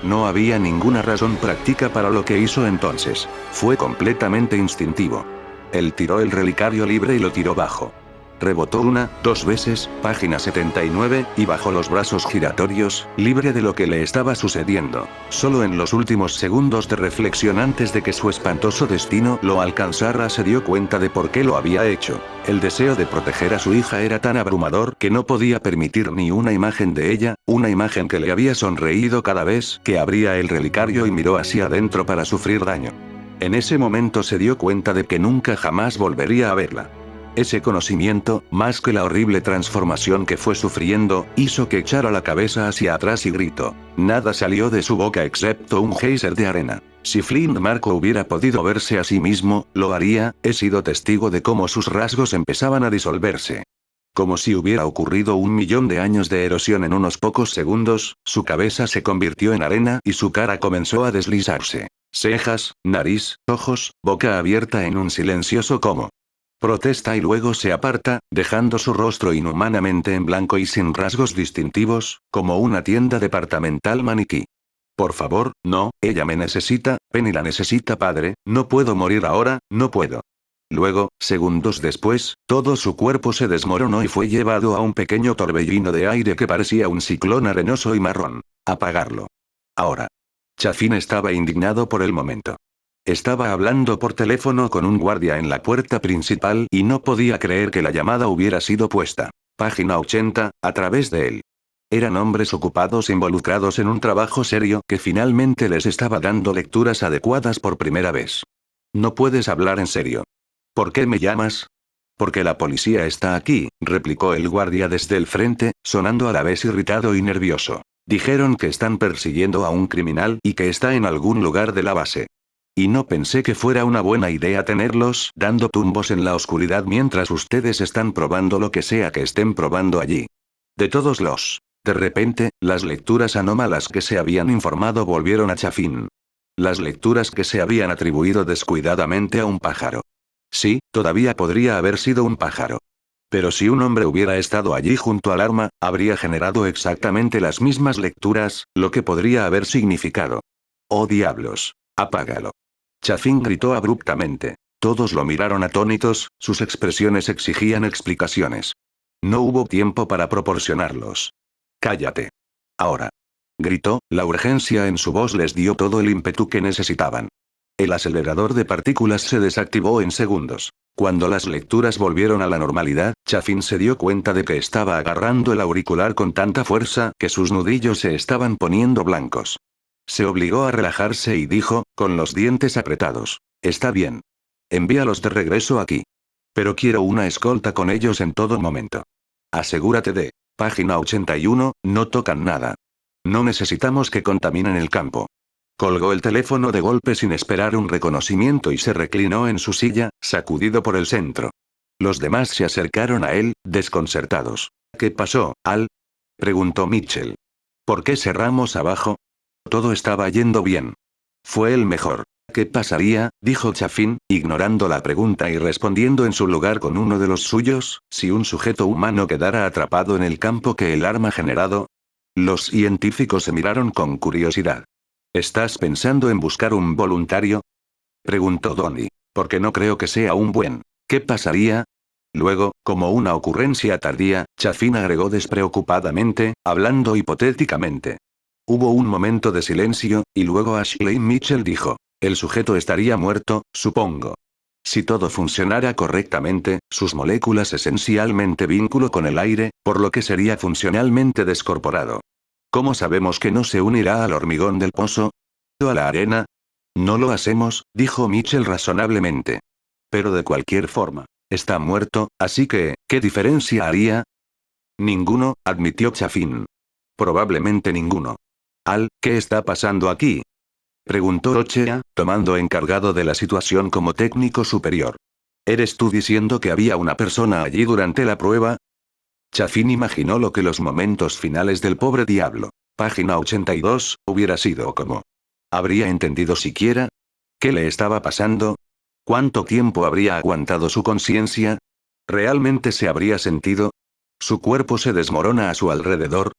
No había ninguna razón práctica para lo que hizo entonces. Fue completamente instintivo. Él tiró el relicario libre y lo tiró bajo. Rebotó una, dos veces, página 79, y bajó los brazos giratorios, libre de lo que le estaba sucediendo. Solo en los últimos segundos de reflexión antes de que su espantoso destino lo alcanzara se dio cuenta de por qué lo había hecho. El deseo de proteger a su hija era tan abrumador que no podía permitir ni una imagen de ella, una imagen que le había sonreído cada vez que abría el relicario y miró hacia adentro para sufrir daño. En ese momento se dio cuenta de que nunca jamás volvería a verla. Ese conocimiento, más que la horrible transformación que fue sufriendo, hizo que echara la cabeza hacia atrás y gritó. Nada salió de su boca excepto un geyser de arena. Si Flint Marco hubiera podido verse a sí mismo, lo haría. He sido testigo de cómo sus rasgos empezaban a disolverse. Como si hubiera ocurrido 1.000.000 de años de erosión en unos pocos segundos, su cabeza se convirtió en arena y su cara comenzó a deslizarse. Cejas, nariz, ojos, boca abierta en un silencioso como protesta y luego se aparta, dejando su rostro inhumanamente en blanco y sin rasgos distintivos, como una tienda departamental maniquí. Por favor, no, ella me necesita, Penny la necesita padre, no puedo morir ahora, no puedo. Luego, segundos después, todo su cuerpo se desmoronó y fue llevado a un pequeño torbellino de aire que parecía un ciclón arenoso y marrón. Apagarlo. Ahora. Chaffin estaba indignado por el momento. Estaba hablando por teléfono con un guardia en la puerta principal y no podía creer que la llamada hubiera sido puesta. Página 80, a través de él. Eran hombres ocupados involucrados en un trabajo serio que finalmente les estaba dando lecturas adecuadas por primera vez. No puedes hablar en serio. ¿Por qué me llamas? Porque la policía está aquí, replicó el guardia desde el frente, sonando a la vez irritado y nervioso. Dijeron que están persiguiendo a un criminal y que está en algún lugar de la base. Y no pensé que fuera una buena idea tenerlos dando tumbos en la oscuridad mientras ustedes están probando lo que sea que estén probando allí. De todos los. De repente, las lecturas anómalas que se habían informado volvieron a Chaffin. Las lecturas que se habían atribuido descuidadamente a un pájaro. Sí, todavía podría haber sido un pájaro. Pero si un hombre hubiera estado allí junto al arma, habría generado exactamente las mismas lecturas, lo que podría haber significado. ¡Oh diablos! Apágalo. Chaffin gritó abruptamente. Todos lo miraron atónitos, sus expresiones exigían explicaciones. No hubo tiempo para proporcionarlos. Cállate. Ahora. Gritó, la urgencia en su voz les dio todo el ímpetu que necesitaban. El acelerador de partículas se desactivó en segundos. Cuando las lecturas volvieron a la normalidad, Chaffin se dio cuenta de que estaba agarrando el auricular con tanta fuerza que sus nudillos se estaban poniendo blancos. Se obligó a relajarse y dijo, con los dientes apretados. Está bien. Envíalos de regreso aquí. Pero quiero una escolta con ellos en todo momento. Asegúrate de. Página 81, no tocan nada. No necesitamos que contaminen el campo. Colgó el teléfono de golpe sin esperar un reconocimiento y se reclinó en su silla, sacudido por el centro. Los demás se acercaron a él, desconcertados. ¿Qué pasó, Al? Preguntó Mitchell. ¿Por qué cerramos abajo? Todo estaba yendo bien. Fue el mejor. ¿Qué pasaría?, dijo Chaffin, ignorando la pregunta y respondiendo en su lugar con uno de los suyos, si un sujeto humano quedara atrapado en el campo que el arma generado. Los científicos se miraron con curiosidad. ¿Estás pensando en buscar un voluntario?, preguntó Donnie. Porque no creo que sea un buen. ¿Qué pasaría? Luego, como una ocurrencia tardía, Chaffin agregó despreocupadamente, hablando hipotéticamente. Hubo un momento de silencio, y luego Ashley Mitchell dijo: el sujeto estaría muerto, supongo. Si todo funcionara correctamente, sus moléculas esencialmente vínculo con el aire, por lo que sería funcionalmente descorporado. ¿Cómo sabemos que no se unirá al hormigón del pozo? ¿O a la arena? No lo hacemos, dijo Mitchell razonablemente. Pero de cualquier forma, está muerto, así que, ¿qué diferencia haría? Ninguno, admitió Chaffin. Probablemente ninguno. Al, ¿qué está pasando aquí?, preguntó Ochea, tomando encargado de la situación como técnico superior. ¿Eres tú diciendo que había una persona allí durante la prueba? Chaffin imaginó lo que los momentos finales del pobre diablo. Página 82, hubiera sido como. ¿Habría entendido siquiera? ¿Qué le estaba pasando? ¿Cuánto tiempo habría aguantado su conciencia? ¿Realmente se habría sentido? ¿Su cuerpo se desmorona a su alrededor?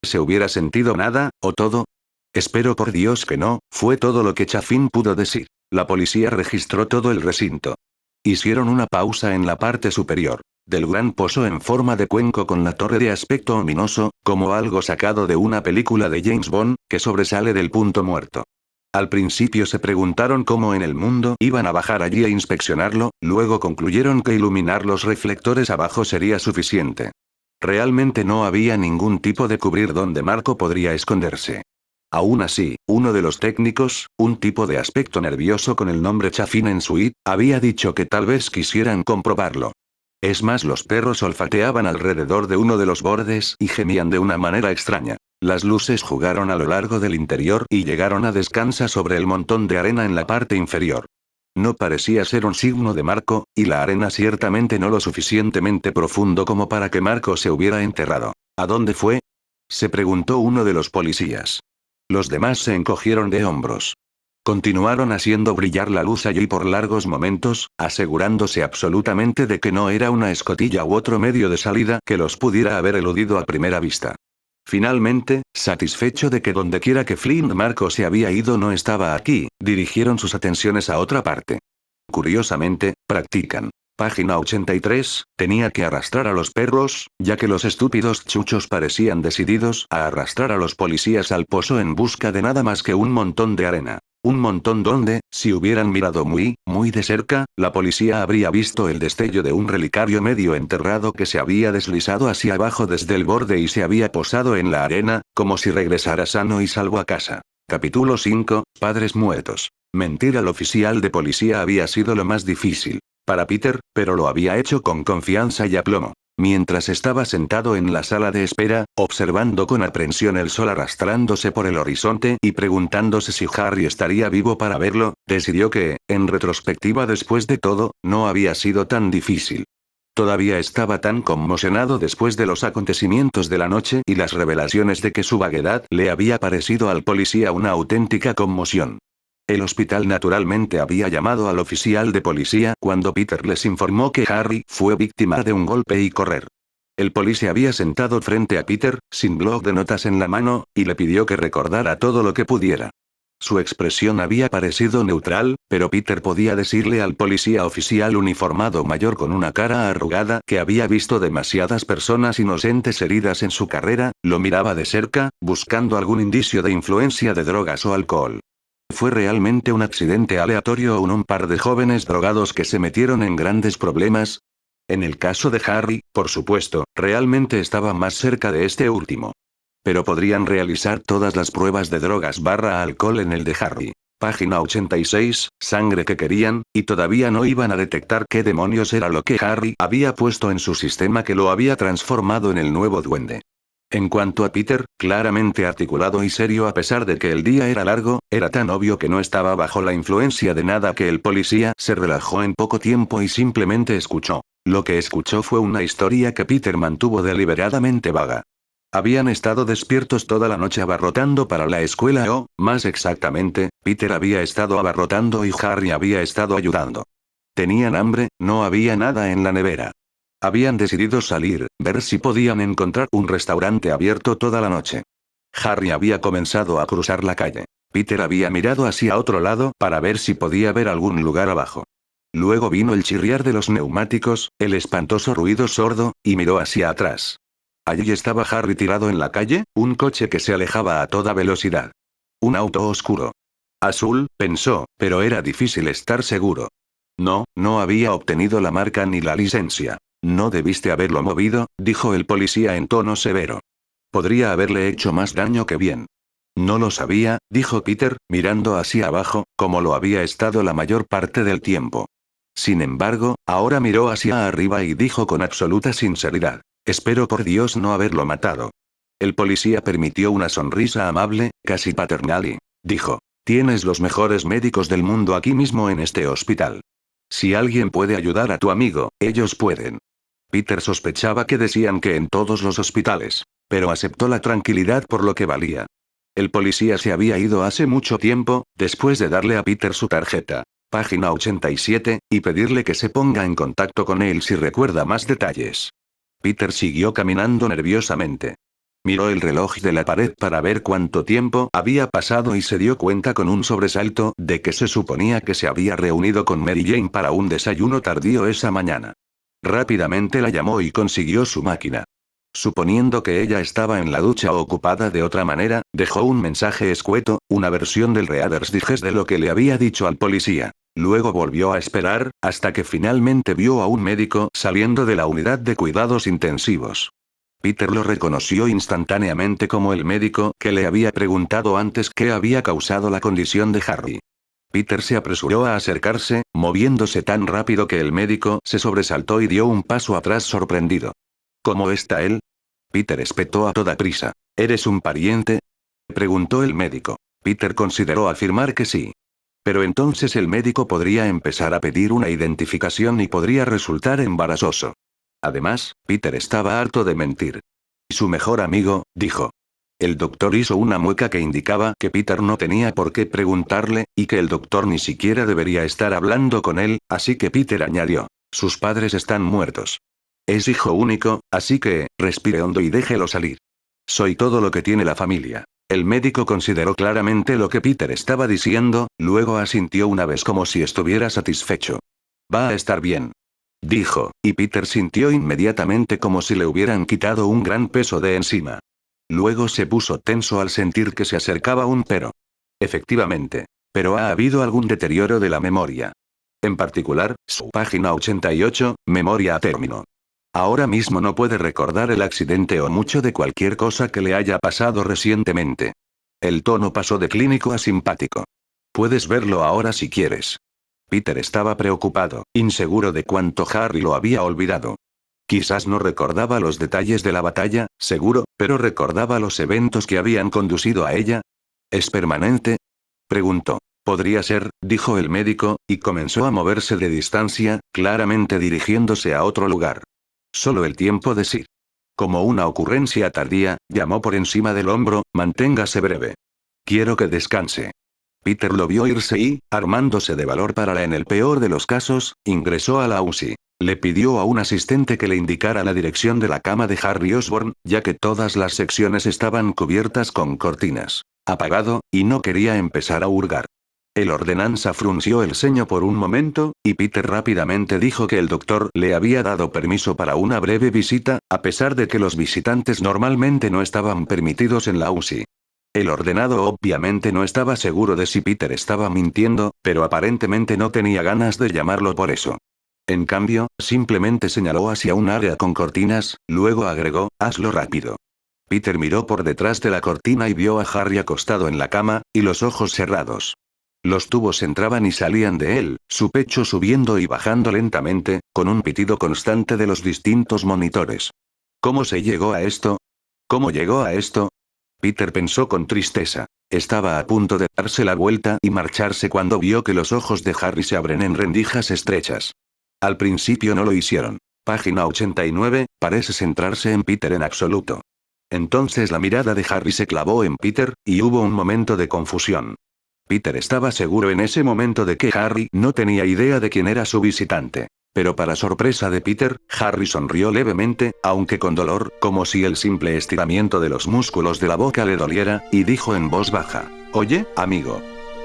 ¿Se hubiera sentido nada, o todo? Espero por Dios que no, fue todo lo que Chaffin pudo decir. La policía registró todo el recinto. Hicieron una pausa en la parte superior del gran pozo en forma de cuenco con la torre de aspecto ominoso, como algo sacado de una película de James Bond, que sobresale del punto muerto. Al principio se preguntaron cómo en el mundo iban a bajar allí a inspeccionarlo, luego concluyeron que iluminar los reflectores abajo sería suficiente. Realmente no había ningún tipo de cubrir donde Marco podría esconderse. Aún así, uno de los técnicos, un tipo de aspecto nervioso con el nombre Chaffin en su ID, había dicho que tal vez quisieran comprobarlo. Es más, los perros olfateaban alrededor de uno de los bordes y gemían de una manera extraña. Las luces jugaron a lo largo del interior y llegaron a descansar sobre el montón de arena en la parte inferior. No parecía ser un signo de Marco, y la arena ciertamente no lo suficientemente profundo como para que Marco se hubiera enterrado. ¿A dónde fue?, se preguntó uno de los policías. Los demás se encogieron de hombros. Continuaron haciendo brillar la luz allí por largos momentos, asegurándose absolutamente de que no era una escotilla u otro medio de salida que los pudiera haber eludido a primera vista. Finalmente, satisfecho de que dondequiera que Flint Marco se había ido no estaba aquí, dirigieron sus atenciones a otra parte. Curiosamente, practican. Página 83, tenía que arrastrar a los perros, ya que los estúpidos chuchos parecían decididos a arrastrar a los policías al pozo en busca de nada más que un montón de arena. Un montón donde, si hubieran mirado muy, muy de cerca, la policía habría visto el destello de un relicario medio enterrado que se había deslizado hacia abajo desde el borde y se había posado en la arena, como si regresara sano y salvo a casa. Capítulo 5, Padres muertos. Mentir al oficial de policía había sido lo más difícil para Peter, pero lo había hecho con confianza y aplomo. Mientras estaba sentado en la sala de espera, observando con aprensión el sol arrastrándose por el horizonte y preguntándose si Harry estaría vivo para verlo, decidió que, en retrospectiva después de todo, no había sido tan difícil. Todavía estaba tan conmocionado después de los acontecimientos de la noche y las revelaciones de que su vaguedad le había parecido al policía una auténtica conmoción. El hospital naturalmente había llamado al oficial de policía cuando Peter les informó que Harry fue víctima de un golpe y correr. El policía había sentado frente a Peter, sin bloc de notas en la mano, y le pidió que recordara todo lo que pudiera. Su expresión había parecido neutral, pero Peter podía decirle al policía oficial uniformado mayor con una cara arrugada que había visto demasiadas personas inocentes heridas en su carrera, lo miraba de cerca, buscando algún indicio de influencia de drogas o alcohol. ¿Fue realmente un accidente aleatorio o un par de jóvenes drogados que se metieron en grandes problemas? En el caso de Harry, por supuesto, realmente estaba más cerca de este último. Pero podrían realizar todas las pruebas de drogas/alcohol en el de Harry. Página 86, sangre que querían, y todavía no iban a detectar qué demonios era lo que Harry había puesto en su sistema que lo había transformado en el nuevo duende. En cuanto a Peter, claramente articulado y serio a pesar de que el día era largo, era tan obvio que no estaba bajo la influencia de nada que el policía se relajó en poco tiempo y simplemente escuchó. Lo que escuchó fue una historia que Peter mantuvo deliberadamente vaga. Habían estado despiertos toda la noche abarrotando para la escuela o, más exactamente, Peter había estado abarrotando y Harry había estado ayudando. Tenían hambre, no había nada en la nevera. Habían decidido salir, ver si podían encontrar un restaurante abierto toda la noche. Harry había comenzado a cruzar la calle. Peter había mirado hacia otro lado para ver si podía ver algún lugar abajo. Luego vino el chirriar de los neumáticos, el espantoso ruido sordo, y miró hacia atrás. Allí estaba Harry tirado en la calle, un coche que se alejaba a toda velocidad. Un auto oscuro. Azul, pensó, pero era difícil estar seguro. No, no había obtenido la marca ni la licencia. No debiste haberlo movido, dijo el policía en tono severo. Podría haberle hecho más daño que bien. No lo sabía, dijo Peter, mirando hacia abajo, como lo había estado la mayor parte del tiempo. Sin embargo, ahora miró hacia arriba y dijo con absoluta sinceridad: espero por Dios no haberlo matado. El policía permitió una sonrisa amable, casi paternal y dijo: tienes los mejores médicos del mundo aquí mismo en este hospital. Si alguien puede ayudar a tu amigo, ellos pueden. Peter sospechaba que decían que en todos los hospitales, pero aceptó la tranquilidad por lo que valía. El policía se había ido hace mucho tiempo, después de darle a Peter su tarjeta, página 87, y pedirle que se ponga en contacto con él si recuerda más detalles. Peter siguió caminando nerviosamente. Miró el reloj de la pared para ver cuánto tiempo había pasado y se dio cuenta con un sobresalto de que se suponía que se había reunido con Mary Jane para un desayuno tardío esa mañana. Rápidamente la llamó y consiguió su máquina. Suponiendo que ella estaba en la ducha o ocupada de otra manera, dejó un mensaje escueto, una versión del Reader's Digest de lo que le había dicho al policía. Luego volvió a esperar, hasta que finalmente vio a un médico saliendo de la unidad de cuidados intensivos. Peter lo reconoció instantáneamente como el médico que le había preguntado antes qué había causado la condición de Harry. Peter se apresuró a acercarse, moviéndose tan rápido que el médico se sobresaltó y dio un paso atrás sorprendido. ¿Cómo está él? Peter espetó a toda prisa. ¿Eres un pariente?, preguntó el médico. Peter consideró afirmar que sí. Pero entonces el médico podría empezar a pedir una identificación y podría resultar embarazoso. Además, Peter estaba harto de mentir. Su mejor amigo, dijo. El doctor hizo una mueca que indicaba que Peter no tenía por qué preguntarle, y que el doctor ni siquiera debería estar hablando con él, así que Peter añadió: sus padres están muertos. Es hijo único, así que, respire hondo y déjelo salir. Soy todo lo que tiene la familia. El médico consideró claramente lo que Peter estaba diciendo, luego asintió una vez como si estuviera satisfecho. Va a estar bien, dijo, y Peter sintió inmediatamente como si le hubieran quitado un gran peso de encima. Luego se puso tenso al sentir que se acercaba un pero. Efectivamente. Pero ha habido algún deterioro de la memoria. En particular, su página 88, memoria a término. Ahora mismo no puede recordar el accidente o mucho de cualquier cosa que le haya pasado recientemente. El tono pasó de clínico a simpático. Puedes verlo ahora si quieres. Peter estaba preocupado, inseguro de cuánto Harry lo había olvidado. Quizás no recordaba los detalles de la batalla, seguro, pero recordaba los eventos que habían conducido a ella. ¿Es permanente?, preguntó. Podría ser, dijo el médico, y comenzó a moverse de distancia, claramente dirigiéndose a otro lugar. Solo el tiempo de sí. Como una ocurrencia tardía, llamó por encima del hombro: manténgase breve. Quiero que descanse. Peter lo vio irse y, armándose de valor para en el peor de los casos, ingresó a la UCI. Le pidió a un asistente que le indicara la dirección de la cama de Harry Osborn, ya que todas las secciones estaban cubiertas con cortinas. Apagado, y no quería empezar a hurgar. El ordenanza frunció el ceño por un momento, y Peter rápidamente dijo que el doctor le había dado permiso para una breve visita, a pesar de que los visitantes normalmente no estaban permitidos en la UCI. El ordenado obviamente no estaba seguro de si Peter estaba mintiendo, pero aparentemente no tenía ganas de llamarlo por eso. En cambio, simplemente señaló hacia un área con cortinas, luego agregó: hazlo rápido. Peter miró por detrás de la cortina y vio a Harry acostado en la cama, y los ojos cerrados. Los tubos entraban y salían de él, su pecho subiendo y bajando lentamente, con un pitido constante de los distintos monitores. ¿Cómo se llegó a esto? ¿Cómo llegó a esto? Peter pensó con tristeza. Estaba a punto de darse la vuelta y marcharse cuando vio que los ojos de Harry se abren en rendijas estrechas. Al principio no lo hicieron. Página 89, parece centrarse en Peter en absoluto. Entonces la mirada de Harry se clavó en Peter, y hubo un momento de confusión. Peter estaba seguro en ese momento de que Harry no tenía idea de quién era su visitante. Pero para sorpresa de Peter, Harry sonrió levemente, aunque con dolor, como si el simple estiramiento de los músculos de la boca le doliera, y dijo en voz baja: «Oye, amigo».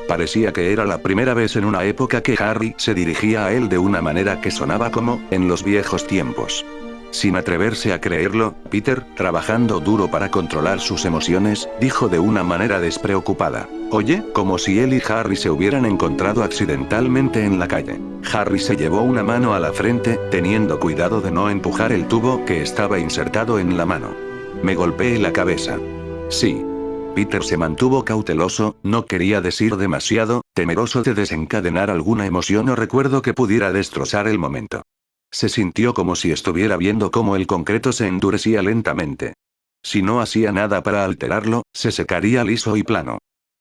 Parecía que era la primera vez en una época que Harry se dirigía a él de una manera que sonaba como, en los viejos tiempos. Sin atreverse a creerlo, Peter, trabajando duro para controlar sus emociones, dijo de una manera despreocupada: «Oye», como si él y Harry se hubieran encontrado accidentalmente en la calle. Harry se llevó una mano a la frente, teniendo cuidado de no empujar el tubo que estaba insertado en la mano. «Me golpeé la cabeza». «Sí». Peter se mantuvo cauteloso, no quería decir demasiado, temeroso de desencadenar alguna emoción o recuerdo que pudiera destrozar el momento. Se sintió como si estuviera viendo cómo el concreto se endurecía lentamente. Si no hacía nada para alterarlo, se secaría liso y plano.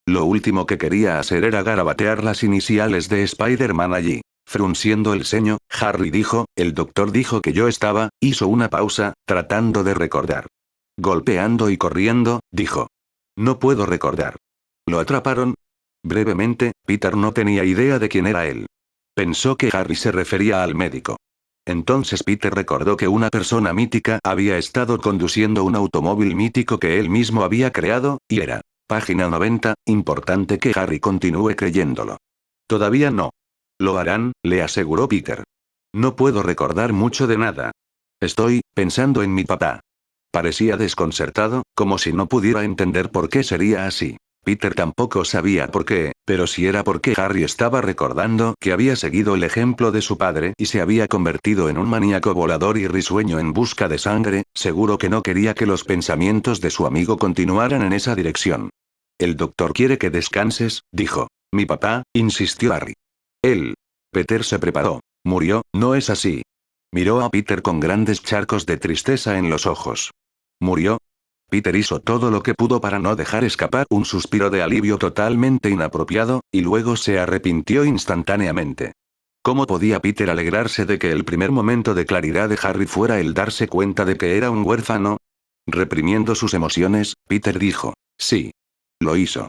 Lo último que quería hacer era garabatear las iniciales de Spider-Man allí. Frunciendo el ceño, Harry dijo: «El doctor dijo que yo estaba», hizo una pausa, tratando de recordar. «Golpeando y corriendo», dijo. «No puedo recordar». «¿Lo atraparon?» Brevemente, Peter no tenía idea de quién era él. Pensó que Harry se refería al médico. Entonces Peter recordó que una persona mítica había estado conduciendo un automóvil mítico que él mismo había creado, y era. Página 90, importante que Harry continúe creyéndolo. «Todavía no. Lo harán», le aseguró Peter. «No puedo recordar mucho de nada. Estoy pensando en mi papá». Parecía desconcertado, como si no pudiera entender por qué sería así. Peter tampoco sabía por qué, pero si era porque Harry estaba recordando que había seguido el ejemplo de su padre y se había convertido en un maníaco volador y risueño en busca de sangre, seguro que no quería que los pensamientos de su amigo continuaran en esa dirección. «El doctor quiere que descanses», dijo. «Mi papá», insistió Harry. «Él». Peter se preparó. «Murió, ¿no es así?» Miró a Peter con grandes charcos de tristeza en los ojos. «¿Murió?» Peter hizo todo lo que pudo para no dejar escapar un suspiro de alivio totalmente inapropiado, y luego se arrepintió instantáneamente. ¿Cómo podía Peter alegrarse de que el primer momento de claridad de Harry fuera el darse cuenta de que era un huérfano? Reprimiendo sus emociones, Peter dijo: «Sí. Lo hizo».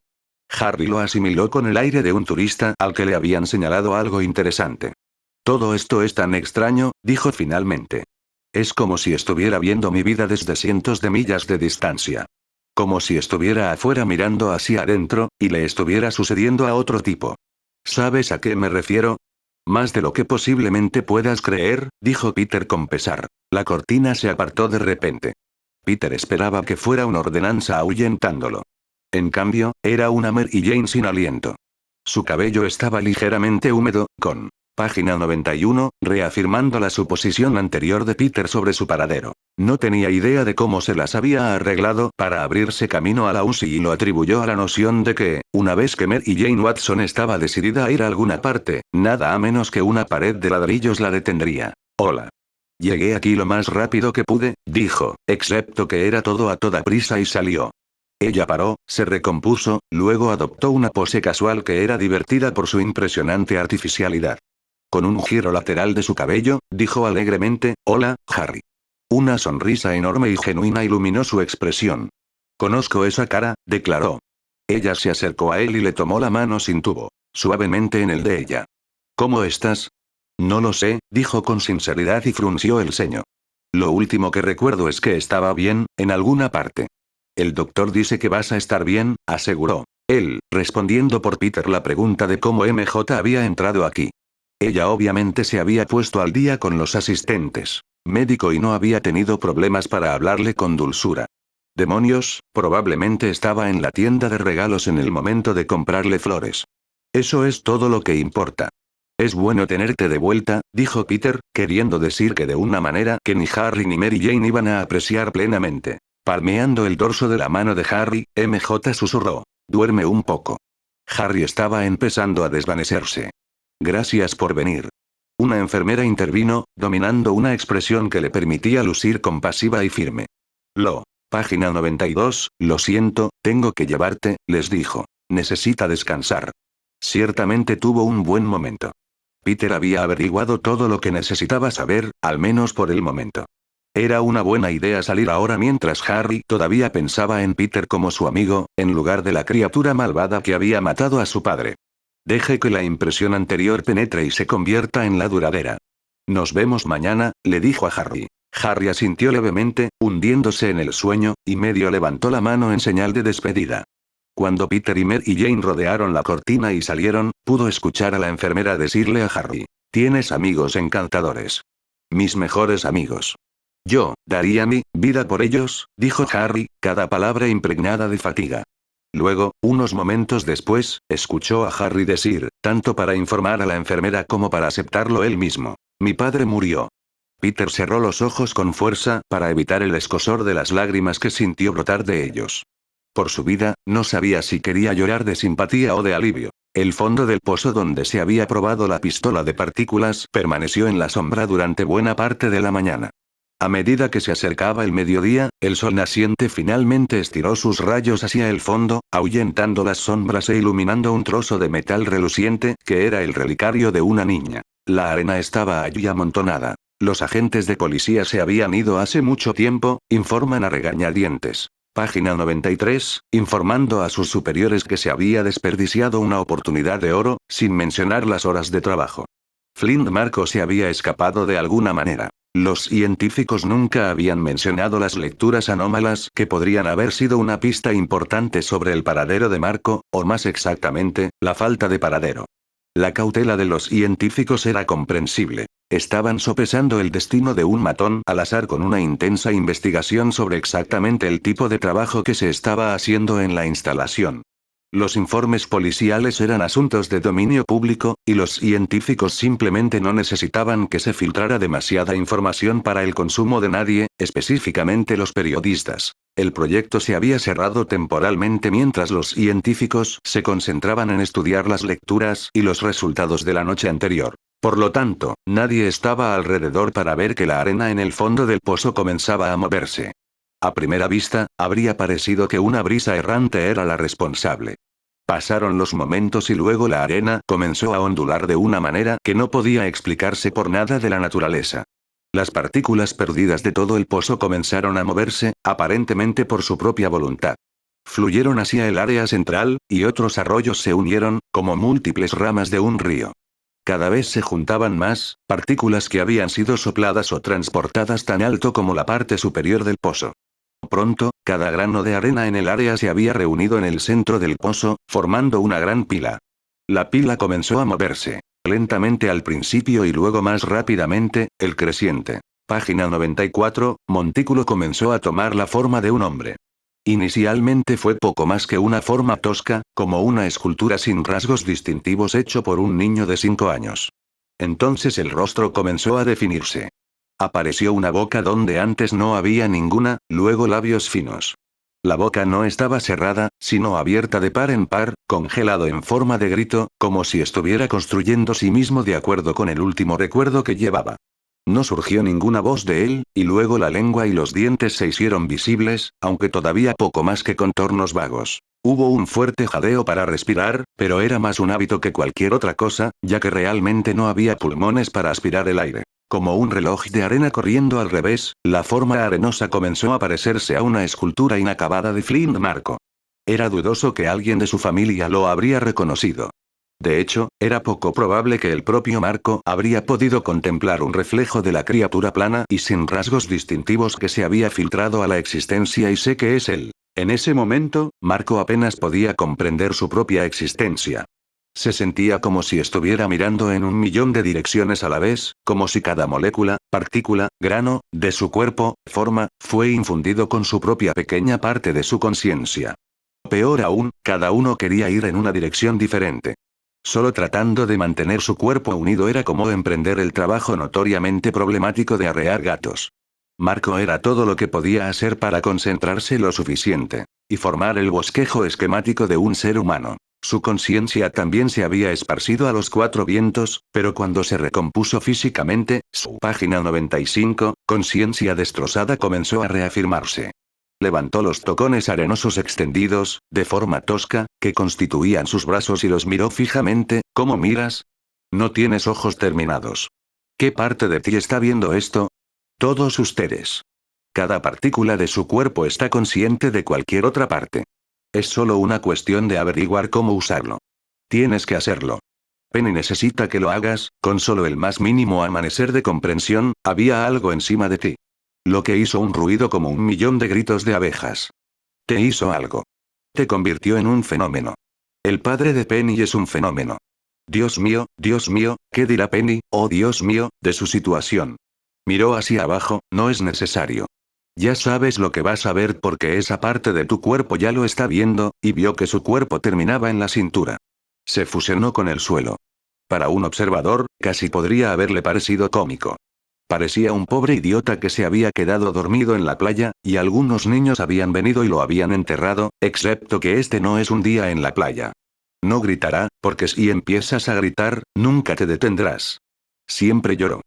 Harry lo asimiló con el aire de un turista al que le habían señalado algo interesante. «Todo esto es tan extraño», dijo finalmente. «Es como si estuviera viendo mi vida desde cientos de millas de distancia. Como si estuviera afuera mirando hacia adentro, y le estuviera sucediendo a otro tipo. ¿Sabes a qué me refiero? Más de lo que posiblemente puedas creer», dijo Peter con pesar. La cortina se apartó de repente. Peter esperaba que fuera una ordenanza ahuyentándolo. En cambio, era una Mary Jane sin aliento. Su cabello estaba ligeramente húmedo, con página 91, reafirmando la suposición anterior de Peter sobre su paradero. No tenía idea de cómo se las había arreglado para abrirse camino a la UCI y lo atribuyó a la noción de que, una vez que Mary Jane Watson estaba decidida a ir a alguna parte, nada a menos que una pared de ladrillos la detendría. «Hola. Llegué aquí lo más rápido que pude», dijo, excepto que era todo a toda prisa y salió. Ella paró, se recompuso, luego adoptó una pose casual que era divertida por su impresionante artificialidad. Con un giro lateral de su cabello, dijo alegremente: «Hola, Harry». Una sonrisa enorme y genuina iluminó su expresión. «Conozco esa cara», declaró. Ella se acercó a él y le tomó la mano sin tubo, suavemente en el de ella. «¿Cómo estás?» «No lo sé», dijo con sinceridad y frunció el ceño. «Lo último que recuerdo es que estaba bien, en alguna parte». «El doctor dice que vas a estar bien», aseguró él, respondiendo por Peter la pregunta de cómo MJ había entrado aquí. Ella obviamente se había puesto al día con los asistentes médico y no había tenido problemas para hablarle con dulzura. Demonios, probablemente estaba en la tienda de regalos en el momento de comprarle flores. Eso es todo lo que importa. «Es bueno tenerte de vuelta», dijo Peter, queriendo decir que de una manera que ni Harry ni Mary Jane iban a apreciar plenamente. Palmeando el dorso de la mano de Harry, MJ susurró: «Duerme un poco». Harry estaba empezando a desvanecerse. «Gracias por venir». Una enfermera intervino, dominando una expresión que le permitía lucir compasiva y firme. Página 92, «Lo siento, tengo que llevarte», les dijo. «Necesita descansar». Ciertamente tuvo un buen momento. Peter había averiguado todo lo que necesitaba saber, al menos por el momento. Era una buena idea salir ahora mientras Harry todavía pensaba en Peter como su amigo, en lugar de la criatura malvada que había matado a su padre. Deje que la impresión anterior penetre y se convierta en la duradera. Nos vemos mañana, le dijo a Harry. Harry asintió levemente, hundiéndose en el sueño, y medio levantó la mano en señal de despedida. Cuando Peter y Mary Jane rodearon la cortina y salieron, pudo escuchar a la enfermera decirle a Harry: «Tienes amigos encantadores. Mis mejores amigos. Yo daría mi vida por ellos», dijo Harry, cada palabra impregnada de fatiga. Luego, unos momentos después, escuchó a Harry decir, tanto para informar a la enfermera como para aceptarlo él mismo: «Mi padre murió». Peter cerró los ojos con fuerza para evitar el escozor de las lágrimas que sintió brotar de ellos. Por su vida, no sabía si quería llorar de simpatía o de alivio. El fondo del pozo donde se había probado la pistola de partículas permaneció en la sombra durante buena parte de la mañana. A medida que se acercaba el mediodía, el sol naciente finalmente estiró sus rayos hacia el fondo, ahuyentando las sombras e iluminando un trozo de metal reluciente, que era el relicario de una niña. La arena estaba allí amontonada. Los agentes de policía se habían ido hace mucho tiempo, informan a regañadientes. Página 93, informando a sus superiores que se había desperdiciado una oportunidad de oro, sin mencionar las horas de trabajo. Flint Marko se había escapado de alguna manera. Los científicos nunca habían mencionado las lecturas anómalas que podrían haber sido una pista importante sobre el paradero de Marko, o más exactamente, la falta de paradero. La cautela de los científicos era comprensible. Estaban sopesando el destino de un matón al azar con una intensa investigación sobre exactamente el tipo de trabajo que se estaba haciendo en la instalación. Los informes policiales eran asuntos de dominio público, y los científicos simplemente no necesitaban que se filtrara demasiada información para el consumo de nadie, específicamente los periodistas. El proyecto se había cerrado temporalmente mientras los científicos se concentraban en estudiar las lecturas y los resultados de la noche anterior. Por lo tanto, nadie estaba alrededor para ver que la arena en el fondo del pozo comenzaba a moverse. A primera vista, habría parecido que una brisa errante era la responsable. Pasaron los momentos y luego la arena comenzó a ondular de una manera que no podía explicarse por nada de la naturaleza. Las partículas perdidas de todo el pozo comenzaron a moverse, aparentemente por su propia voluntad. Fluyeron hacia el área central, y otros arroyos se unieron, como múltiples ramas de un río. Cada vez se juntaban más, partículas que habían sido sopladas o transportadas tan alto como la parte superior del pozo. Pronto, cada grano de arena en el área se había reunido en el centro del pozo, formando una gran pila. La pila comenzó a moverse, lentamente al principio y luego más rápidamente, el creciente. Página 94, montículo comenzó a tomar la forma de un hombre. Inicialmente fue poco más que una forma tosca, como una escultura sin rasgos distintivos hecho por un niño de 5 años. Entonces el rostro comenzó a definirse. Apareció una boca donde antes no había ninguna, luego labios finos. La boca no estaba cerrada, sino abierta de par en par, congelado en forma de grito, como si estuviera construyendo sí mismo de acuerdo con el último recuerdo que llevaba. No surgió ninguna voz de él, y luego la lengua y los dientes se hicieron visibles, aunque todavía poco más que contornos vagos. Hubo un fuerte jadeo para respirar, pero era más un hábito que cualquier otra cosa, ya que realmente no había pulmones para aspirar el aire. Como un reloj de arena corriendo al revés, la forma arenosa comenzó a parecerse a una escultura inacabada de Flint Marko. Era dudoso que alguien de su familia lo habría reconocido. De hecho, era poco probable que el propio Marko habría podido contemplar un reflejo de la criatura plana y sin rasgos distintivos que se había filtrado a la existencia y sé que es él. En ese momento, Marko apenas podía comprender su propia existencia. Se sentía como si estuviera mirando en 1.000.000 de direcciones a la vez, como si cada molécula, partícula, grano, de su cuerpo, forma, fue infundido con su propia pequeña parte de su conciencia. Peor aún, cada uno quería ir en una dirección diferente. Solo tratando de mantener su cuerpo unido era como emprender el trabajo notoriamente problemático de arrear gatos. Marko era todo lo que podía hacer para concentrarse lo suficiente y formar el bosquejo esquemático de un ser humano. Su conciencia también se había esparcido a los 4 vientos, pero cuando se recompuso físicamente, su página 95, conciencia destrozada comenzó a reafirmarse. Levantó los tocones arenosos extendidos, de forma tosca, que constituían sus brazos y los miró fijamente. ¿Cómo miras? No tienes ojos terminados. ¿Qué parte de ti está viendo esto? Todos ustedes. Cada partícula de su cuerpo está consciente de cualquier otra parte. Es solo una cuestión de averiguar cómo usarlo. Tienes que hacerlo. Penny necesita que lo hagas, con solo el más mínimo amanecer de comprensión, había algo encima de ti. Lo que hizo un ruido como 1.000.000 de gritos de abejas. Te hizo algo. Te convirtió en un fenómeno. El padre de Penny es un fenómeno. Dios mío, ¿qué dirá Penny, oh Dios mío, de su situación? Miró hacia abajo, no es necesario. Ya sabes lo que vas a ver porque esa parte de tu cuerpo ya lo está viendo, y vio que su cuerpo terminaba en la cintura. Se fusionó con el suelo. Para un observador, casi podría haberle parecido cómico. Parecía un pobre idiota que se había quedado dormido en la playa, y algunos niños habían venido y lo habían enterrado, excepto que este no es un día en la playa. No gritará, porque si empiezas a gritar, nunca te detendrás. Siempre lloró.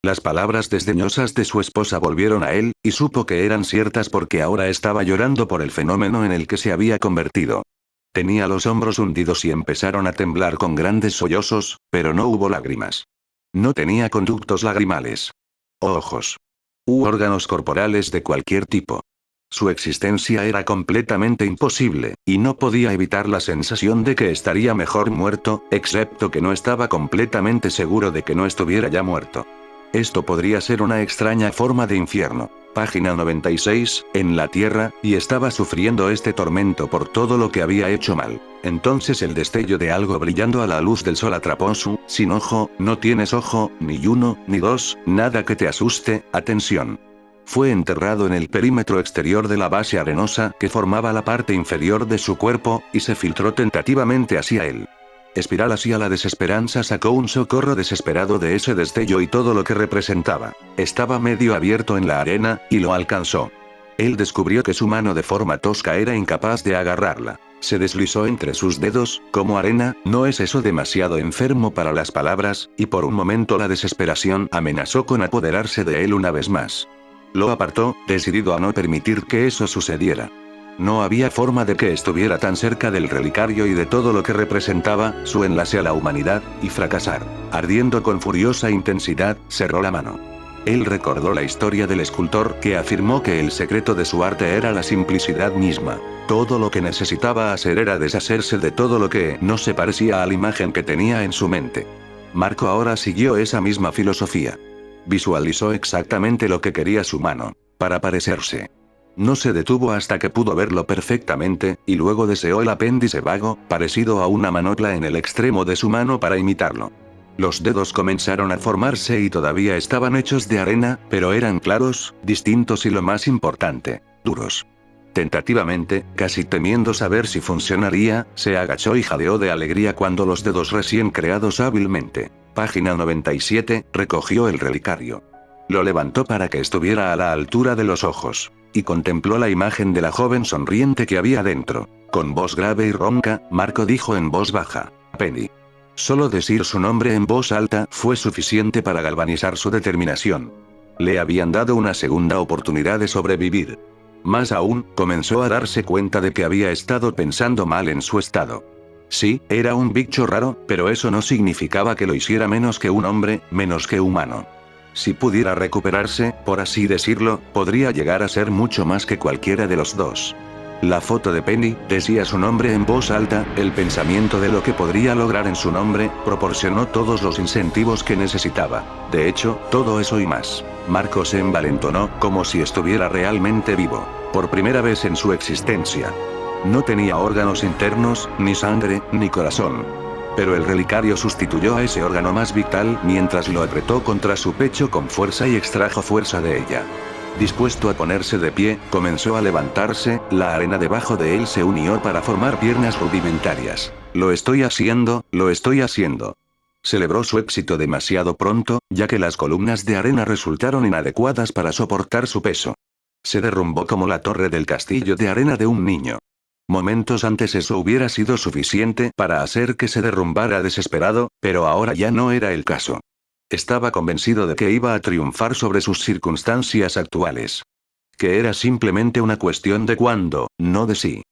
Las palabras desdeñosas de su esposa volvieron a él, y supo que eran ciertas porque ahora estaba llorando por el fenómeno en el que se había convertido. Tenía los hombros hundidos y empezaron a temblar con grandes sollozos, pero no hubo lágrimas. No tenía conductos lagrimales. Ojos. U órganos corporales de cualquier tipo. Su existencia era completamente imposible, y no podía evitar la sensación de que estaría mejor muerto, excepto que no estaba completamente seguro de que no estuviera ya muerto. Esto podría ser una extraña forma de infierno. Página 96, en la tierra, y estaba sufriendo este tormento por todo lo que había hecho mal. Entonces el destello de algo brillando a la luz del sol atrapó su, sin ojo, no tienes ojo, ni uno, ni dos, nada que te asuste, atención. Fue enterrado en el perímetro exterior de la base arenosa que formaba la parte inferior de su cuerpo, y se filtró tentativamente hacia él. Espiral hacia la desesperanza sacó un socorro desesperado de ese destello y todo lo que representaba. Estaba medio abierto en la arena, y lo alcanzó. Él descubrió que su mano de forma tosca era incapaz de agarrarla. Se deslizó entre sus dedos, como arena, ¿no es eso demasiado enfermo para las palabras? Y por un momento la desesperación amenazó con apoderarse de él una vez más. Lo apartó, decidido a no permitir que eso sucediera. No había forma de que estuviera tan cerca del relicario y de todo lo que representaba, su enlace a la humanidad, y fracasar. Ardiendo con furiosa intensidad, cerró la mano. Él recordó la historia del escultor que afirmó que el secreto de su arte era la simplicidad misma. Todo lo que necesitaba hacer era deshacerse de todo lo que no se parecía a la imagen que tenía en su mente. Marco ahora siguió esa misma filosofía. Visualizó exactamente lo que quería su mano, para parecerse. No se detuvo hasta que pudo verlo perfectamente, y luego deseó el apéndice vago, parecido a una manopla en el extremo de su mano para imitarlo. Los dedos comenzaron a formarse y todavía estaban hechos de arena, pero eran claros, distintos y lo más importante, duros. Tentativamente, casi temiendo saber si funcionaría, se agachó y jadeó de alegría cuando los dedos recién creados hábilmente. Página 97, recogió el relicario. Lo levantó para que estuviera a la altura de los ojos. Y contempló la imagen de la joven sonriente que había dentro. Con voz grave y ronca, Marco dijo en voz baja: Penny. Solo decir su nombre en voz alta fue suficiente para galvanizar su determinación. Le habían dado una segunda oportunidad de sobrevivir. Más aún, comenzó a darse cuenta de que había estado pensando mal en su estado. Sí, era un bicho raro, pero eso no significaba que lo hiciera menos que un hombre, menos que humano. Si pudiera recuperarse, por así decirlo, podría llegar a ser mucho más que cualquiera de los dos. La foto de Penny, decía su nombre en voz alta, el pensamiento de lo que podría lograr en su nombre, proporcionó todos los incentivos que necesitaba. De hecho, todo eso y más. Marco se envalentonó, como si estuviera realmente vivo. Por primera vez en su existencia. No tenía órganos internos, ni sangre, ni corazón. Pero el relicario sustituyó a ese órgano más vital mientras lo apretó contra su pecho con fuerza y extrajo fuerza de ella. Dispuesto a ponerse de pie, comenzó a levantarse, la arena debajo de él se unió para formar piernas rudimentarias. Lo estoy haciendo, lo estoy haciendo. Celebró su éxito demasiado pronto, ya que las columnas de arena resultaron inadecuadas para soportar su peso. Se derrumbó como la torre del castillo de arena de un niño. Momentos antes eso hubiera sido suficiente para hacer que se derrumbara desesperado, pero ahora ya no era el caso. Estaba convencido de que iba a triunfar sobre sus circunstancias actuales. Que era simplemente una cuestión de cuándo, no de si.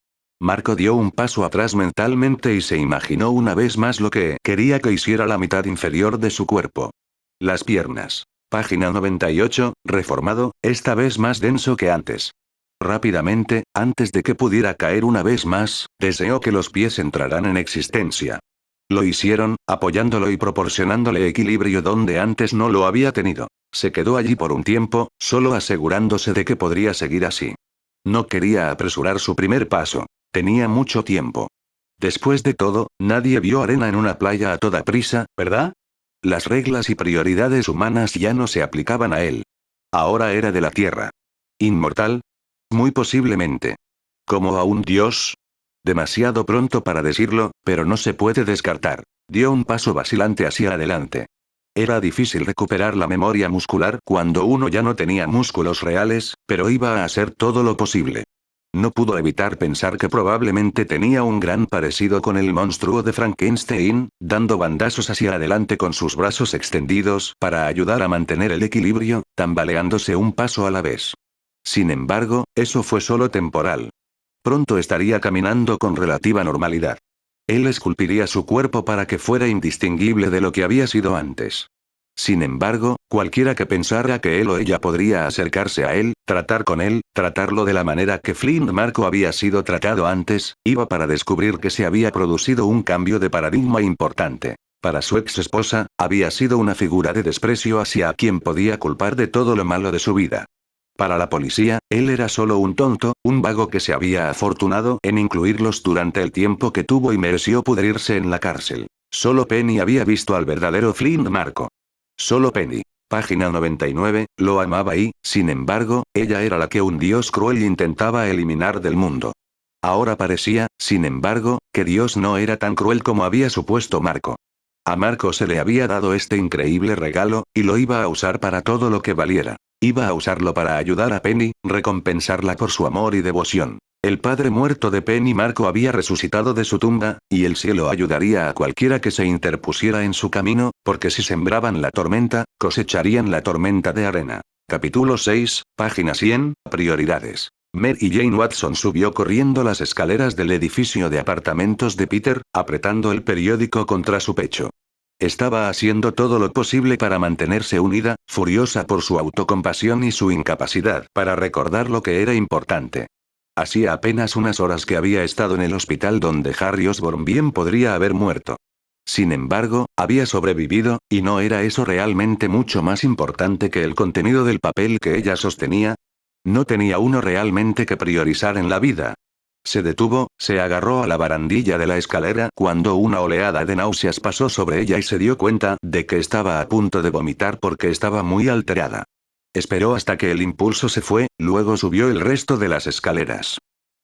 Marco dio un paso atrás mentalmente y se imaginó una vez más lo que quería que hiciera la mitad inferior de su cuerpo. Las piernas. Página 98, reformado, esta vez más denso que antes. Rápidamente, antes de que pudiera caer una vez más, deseó que los pies entraran en existencia. Lo hicieron, apoyándolo y proporcionándole equilibrio donde antes no lo había tenido. Se quedó allí por un tiempo, solo asegurándose de que podría seguir así. No quería apresurar su primer paso. Tenía mucho tiempo. Después de todo, nadie vio arena en una playa a toda prisa, ¿verdad? Las reglas y prioridades humanas ya no se aplicaban a él. Ahora era de la Tierra. ¿Inmortal? Muy posiblemente. ¿Como a un dios? Demasiado pronto para decirlo, pero no se puede descartar. Dio un paso vacilante hacia adelante. Era difícil recuperar la memoria muscular cuando uno ya no tenía músculos reales, pero iba a hacer todo lo posible. No pudo evitar pensar que probablemente tenía un gran parecido con el monstruo de Frankenstein, dando bandazos hacia adelante con sus brazos extendidos para ayudar a mantener el equilibrio, tambaleándose un paso a la vez. Sin embargo, eso fue solo temporal. Pronto estaría caminando con relativa normalidad. Él esculpiría su cuerpo para que fuera indistinguible de lo que había sido antes. Sin embargo, cualquiera que pensara que él o ella podría acercarse a él, tratar con él, tratarlo de la manera que Flint Marko había sido tratado antes, iba para descubrir que se había producido un cambio de paradigma importante. Para su ex esposa, había sido una figura de desprecio hacia quien podía culpar de todo lo malo de su vida. Para la policía, él era solo un tonto, un vago que se había afortunado en incluirlos durante el tiempo que tuvo y mereció pudrirse en la cárcel. Solo Penny había visto al verdadero Flint Marko. Solo Penny. Página 99, lo amaba y, sin embargo, ella era la que un dios cruel intentaba eliminar del mundo. Ahora parecía, sin embargo, que Dios no era tan cruel como había supuesto Marko. A Marko se le había dado este increíble regalo, y lo iba a usar para todo lo que valiera. Iba a usarlo para ayudar a Penny, recompensarla por su amor y devoción. El padre muerto de Penny Marko había resucitado de su tumba, y el cielo ayudaría a cualquiera que se interpusiera en su camino, porque si sembraban la tormenta, cosecharían la tormenta de arena. Capítulo 6, página 100, prioridades. Mary Jane Watson subió corriendo las escaleras del edificio de apartamentos de Peter, apretando el periódico contra su pecho. Estaba haciendo todo lo posible para mantenerse unida, furiosa por su autocompasión y su incapacidad para recordar lo que era importante. Hacía apenas unas horas que había estado en el hospital donde Harry Osborn bien podría haber muerto. Sin embargo, había sobrevivido, y ¿no era eso realmente mucho más importante que el contenido del papel que ella sostenía? No tenía uno realmente que priorizar en la vida. Se detuvo, se agarró a la barandilla de la escalera cuando una oleada de náuseas pasó sobre ella y se dio cuenta de que estaba a punto de vomitar porque estaba muy alterada. Esperó hasta que el impulso se fue, luego subió el resto de las escaleras.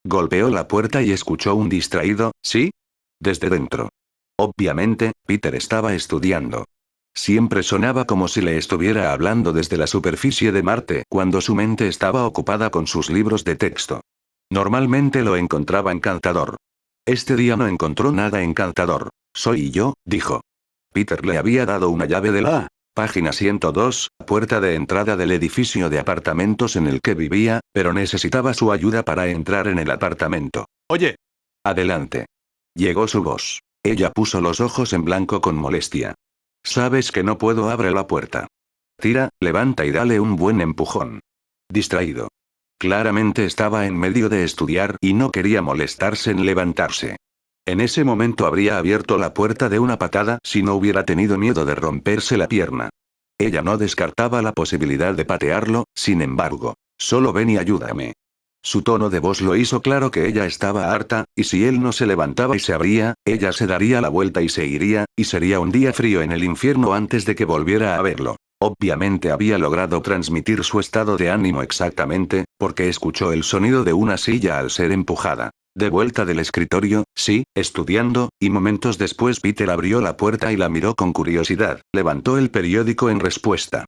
Golpeó la puerta y escuchó un distraído, ¿sí? Desde dentro. Obviamente, Peter estaba estudiando. Siempre sonaba como si le estuviera hablando desde la superficie de Marte cuando su mente estaba ocupada con sus libros de texto. Normalmente lo encontraba encantador. Este día no encontró nada encantador. Soy yo, dijo. Peter le había dado una llave de la página 102, puerta de entrada del edificio de apartamentos en el que vivía, pero necesitaba su ayuda para entrar en el apartamento. Oye. Adelante. Llegó su voz. Ella puso los ojos en blanco con molestia. Sabes que no puedo abrir la puerta. Tira, levanta y dale un buen empujón. Distraído. Claramente estaba en medio de estudiar y no quería molestarse en levantarse. En ese momento habría abierto la puerta de una patada si no hubiera tenido miedo de romperse la pierna. Ella no descartaba la posibilidad de patearlo, sin embargo. Solo ven y ayúdame. Su tono de voz lo hizo claro que ella estaba harta, y si él no se levantaba y se abría, ella se daría la vuelta y se iría, y sería un día frío en el infierno antes de que volviera a verlo. Obviamente había logrado transmitir su estado de ánimo exactamente, porque escuchó el sonido de una silla al ser empujada. De vuelta del escritorio, sí, estudiando, y momentos después Peter abrió la puerta y la miró con curiosidad, levantó el periódico en respuesta.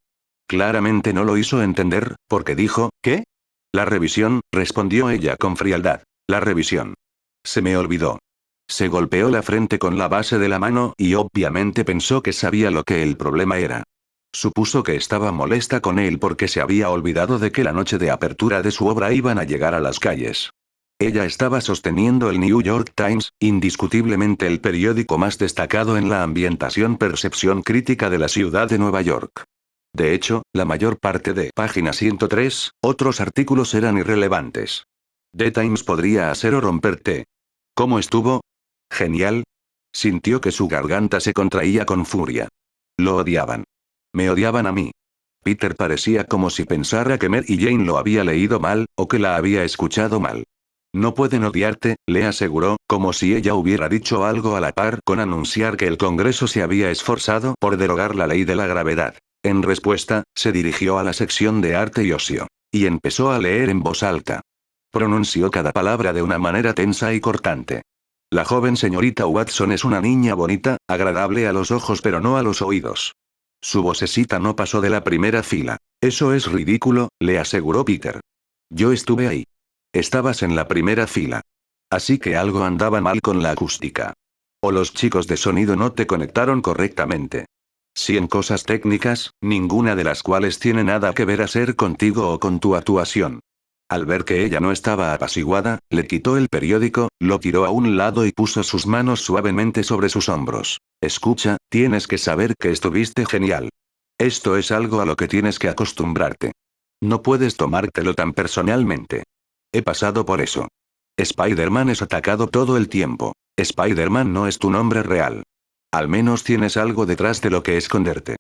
Claramente no lo hizo entender, porque dijo, ¿qué? La revisión, respondió ella con frialdad. La revisión. Se me olvidó. Se golpeó la frente con la base de la mano y obviamente pensó que sabía lo que el problema era. Supuso que estaba molesta con él porque se había olvidado de que la noche de apertura de su obra iban a llegar a las calles. Ella estaba sosteniendo el New York Times, indiscutiblemente el periódico más destacado en la ambientación percepción crítica de la ciudad de Nueva York. De hecho, la mayor parte de página 103, otros artículos eran irrelevantes. The Times podría hacer o romperte. ¿Cómo estuvo? Genial. Sintió que su garganta se contraía con furia. Lo odiaban. Me odiaban a mí. Peter parecía como si pensara que Mary Jane lo había leído mal, o que la había escuchado mal. No pueden odiarte, le aseguró, como si ella hubiera dicho algo a la par con anunciar que el Congreso se había esforzado por derogar la ley de la gravedad. En respuesta, se dirigió a la sección de arte y ocio. Y empezó a leer en voz alta. Pronunció cada palabra de una manera tensa y cortante. La joven señorita Watson es una niña bonita, agradable a los ojos pero no a los oídos. Su vocecita no pasó de la primera fila. Eso es ridículo, le aseguró Peter. Yo estuve ahí. Estabas en la primera fila. Así que algo andaba mal con la acústica. O los chicos de sonido no te conectaron correctamente. Si en cosas técnicas, ninguna de las cuales tiene nada que ver a ser contigo o con tu actuación. Al ver que ella no estaba apaciguada, le quitó el periódico, lo tiró a un lado y puso sus manos suavemente sobre sus hombros. Escucha, tienes que saber que estuviste genial. Esto es algo a lo que tienes que acostumbrarte. No puedes tomártelo tan personalmente. He pasado por eso. Spider-Man es atacado todo el tiempo. Spider-Man no es tu nombre real. Al menos tienes algo detrás de lo que esconderte.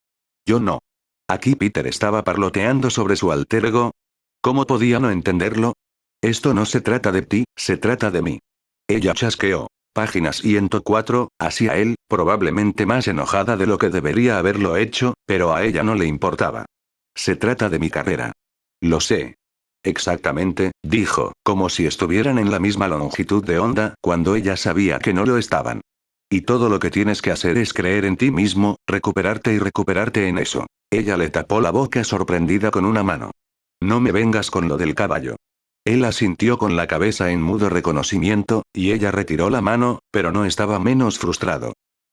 Yo no. Aquí Peter estaba parloteando sobre su alter ego. ¿Cómo podía no entenderlo? Esto no se trata de ti, se trata de mí. Ella chasqueó. Página 104, hacia él, probablemente más enojada de lo que debería haberlo hecho, pero a ella no le importaba. Se trata de mi carrera. Lo sé. Exactamente, dijo, como si estuvieran en la misma longitud de onda, cuando ella sabía que no lo estaban. Y todo lo que tienes que hacer es creer en ti mismo, recuperarte y recuperarte en eso. Ella le tapó la boca sorprendida con una mano. No me vengas con lo del caballo. Él asintió con la cabeza en mudo reconocimiento, y ella retiró la mano, pero no estaba menos frustrado.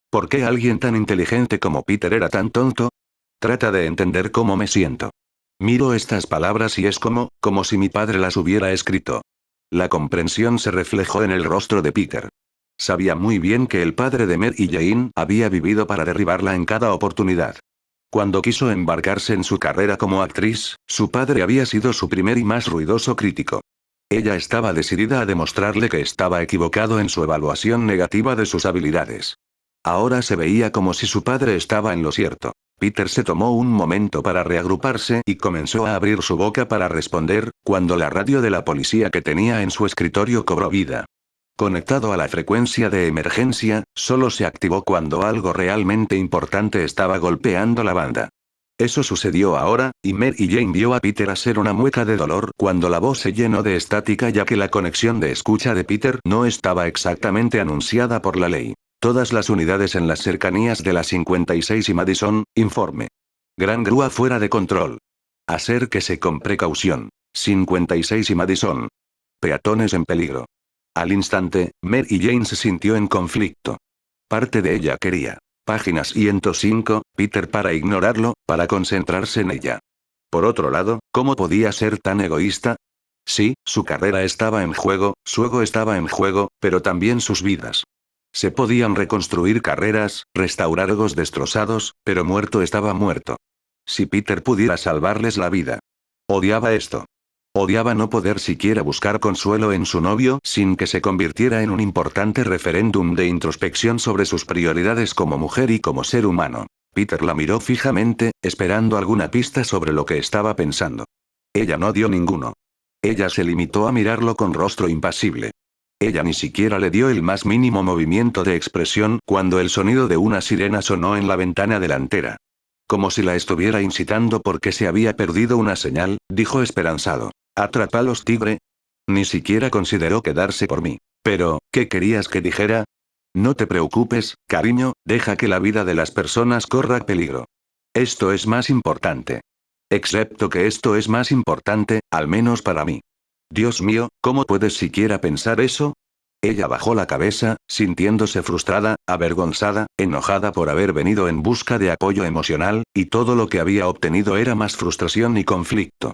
¿Por qué alguien tan inteligente como Peter era tan tonto? Trata de entender cómo me siento. Miro estas palabras y es como si mi padre las hubiera escrito. La comprensión se reflejó en el rostro de Peter. Sabía muy bien que el padre de Mary Jane había vivido para derribarla en cada oportunidad. Cuando quiso embarcarse en su carrera como actriz, su padre había sido su primer y más ruidoso crítico. Ella estaba decidida a demostrarle que estaba equivocado en su evaluación negativa de sus habilidades. Ahora se veía como si su padre estaba en lo cierto. Peter se tomó un momento para reagruparse y comenzó a abrir su boca para responder, cuando la radio de la policía que tenía en su escritorio cobró vida. Conectado a la frecuencia de emergencia, solo se activó cuando algo realmente importante estaba golpeando la banda. Eso sucedió ahora, y Mary Jane vio a Peter hacer una mueca de dolor cuando la voz se llenó de estática ya que la conexión de escucha de Peter no estaba exactamente anunciada por la ley. Todas las unidades en las cercanías de la 56 y Madison, informe. Gran grúa fuera de control. Acérquese con precaución. 56 y Madison. Peatones en peligro. Al instante, Mary Jane se sintió en conflicto. Parte de ella quería. Página 105, Peter para ignorarlo, para concentrarse en ella. Por otro lado, ¿cómo podía ser tan egoísta? Sí, su carrera estaba en juego, su ego estaba en juego, pero también sus vidas. Se podían reconstruir carreras, restaurar egos destrozados, pero muerto estaba muerto. Si Peter pudiera salvarles la vida. Odiaba esto. Odiaba no poder siquiera buscar consuelo en su novio sin que se convirtiera en un importante referéndum de introspección sobre sus prioridades como mujer y como ser humano. Peter la miró fijamente, esperando alguna pista sobre lo que estaba pensando. Ella no dio ninguno. Ella se limitó a mirarlo con rostro impasible. Ella ni siquiera le dio el más mínimo movimiento de expresión cuando el sonido de una sirena sonó en la ventana delantera. Como si la estuviera incitando porque se había perdido una señal, dijo esperanzado. «¿Atrapalos, tigre?» Ni siquiera consideró quedarse por mí. Pero, ¿qué querías que dijera? No te preocupes, cariño, deja que la vida de las personas corra peligro. Esto es más importante. Excepto que esto es más importante, al menos para mí. Dios mío, ¿cómo puedes siquiera pensar eso? Ella bajó la cabeza, sintiéndose frustrada, avergonzada, enojada por haber venido en busca de apoyo emocional, y todo lo que había obtenido era más frustración y conflicto.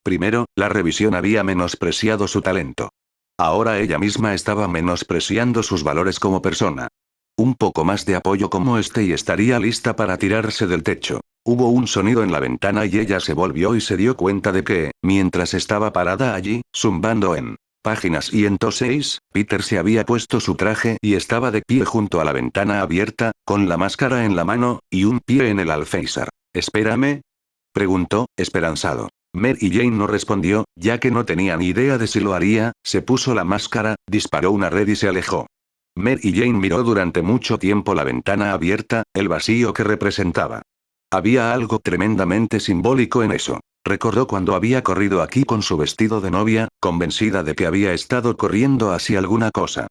Primero, la revisión había menospreciado su talento. Ahora ella misma estaba menospreciando sus valores como persona. Un poco más de apoyo como este y estaría lista para tirarse del techo. Hubo un sonido en la ventana y ella se volvió y se dio cuenta de que, mientras estaba parada allí, zumbando en página 106, Peter se había puesto su traje y estaba de pie junto a la ventana abierta, con la máscara en la mano, y un pie en el alféizar. «¿Espérame?», preguntó, esperanzado. Mary Jane no respondió, ya que no tenía ni idea de si lo haría, se puso la máscara, disparó una red y se alejó. Mary Jane miró durante mucho tiempo la ventana abierta, el vacío que representaba. Había algo tremendamente simbólico en eso. Recordó cuando había corrido aquí con su vestido de novia, convencida de que había estado corriendo hacia alguna cosa.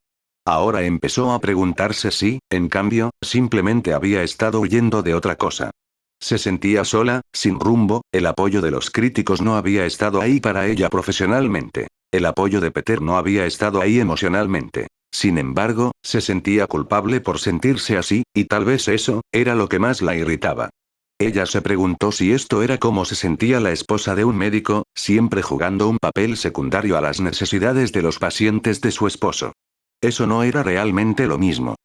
Ahora empezó a preguntarse si, en cambio, simplemente había estado huyendo de otra cosa. Se sentía sola, sin rumbo, el apoyo de los críticos no había estado ahí para ella profesionalmente. El apoyo de Peter no había estado ahí emocionalmente. Sin embargo, se sentía culpable por sentirse así, y tal vez eso, era lo que más la irritaba. Ella se preguntó si esto era como se sentía la esposa de un médico, siempre jugando un papel secundario a las necesidades de los pacientes de su esposo. Eso no era realmente lo mismo.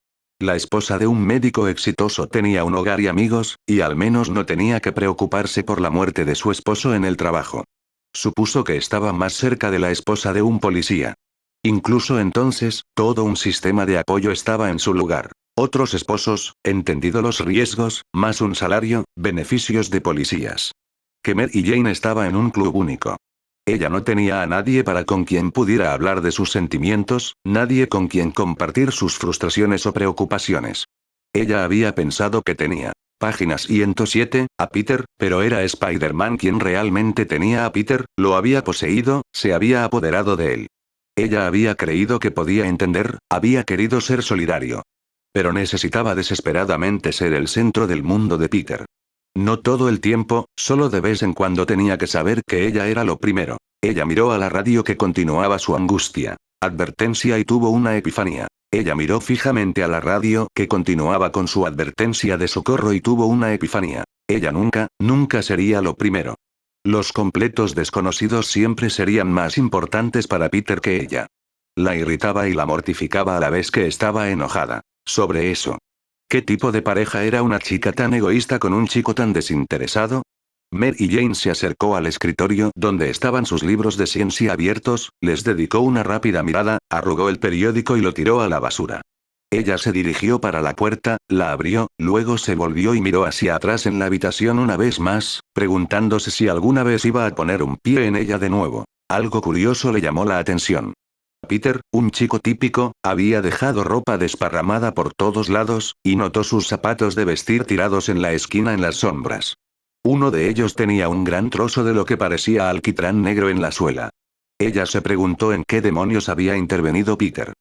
La esposa de un médico exitoso tenía un hogar y amigos, y al menos no tenía que preocuparse por la muerte de su esposo en el trabajo. Supuso que estaba más cerca de la esposa de un policía. Incluso entonces, todo un sistema de apoyo estaba en su lugar. Otros esposos, entendido los riesgos, más un salario, beneficios de policías. Que Mary Jane estaba en un club único. Ella no tenía a nadie para con quien pudiera hablar de sus sentimientos, nadie con quien compartir sus frustraciones o preocupaciones. Ella había pensado que tenía, página 107, a Peter, pero era Spider-Man quien realmente tenía a Peter, lo había poseído, se había apoderado de él. Ella había creído que podía entender, había querido ser solidario. Pero necesitaba desesperadamente ser el centro del mundo de Peter. No todo el tiempo, solo de vez en cuando tenía que saber que ella era lo primero. Ella miró a la radio que continuaba su angustia. Advertencia y tuvo una epifanía. Ella miró fijamente a la radio que continuaba con su advertencia de socorro y tuvo una epifanía. Ella nunca, nunca sería lo primero. Los completos desconocidos siempre serían más importantes para Peter que ella. La irritaba y la mortificaba a la vez que estaba enojada. Sobre eso. ¿Qué tipo de pareja era una chica tan egoísta con un chico tan desinteresado? Mary Jane se acercó al escritorio donde estaban sus libros de ciencia abiertos, les dedicó una rápida mirada, arrugó el periódico y lo tiró a la basura. Ella se dirigió para la puerta, la abrió, luego se volvió y miró hacia atrás en la habitación una vez más, preguntándose si alguna vez iba a poner un pie en ella de nuevo. Algo curioso le llamó la atención. Peter, un chico típico, había dejado ropa desparramada por todos lados, y notó sus zapatos de vestir tirados en la esquina en las sombras. Uno de ellos tenía un gran trozo de lo que parecía alquitrán negro en la suela. Ella se preguntó en qué demonios había intervenido Peter.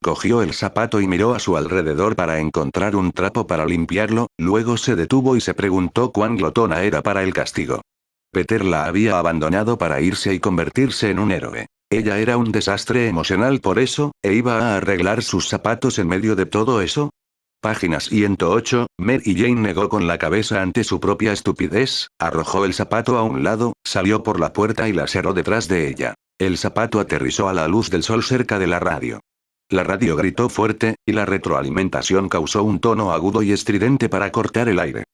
Cogió el zapato y miró a su alrededor para encontrar un trapo para limpiarlo, luego se detuvo y se preguntó cuán glotona era para el castigo. Peter la había abandonado para irse y convertirse en un héroe. Ella era un desastre emocional por eso, ¿e iba a arreglar sus zapatos en medio de todo eso? Página 108, Mary Jane negó con la cabeza ante su propia estupidez, arrojó el zapato a un lado, salió por la puerta y la cerró detrás de ella. El zapato aterrizó a la luz del sol cerca de la radio. La radio gritó fuerte, y la retroalimentación causó un tono agudo y estridente para cortar el aire.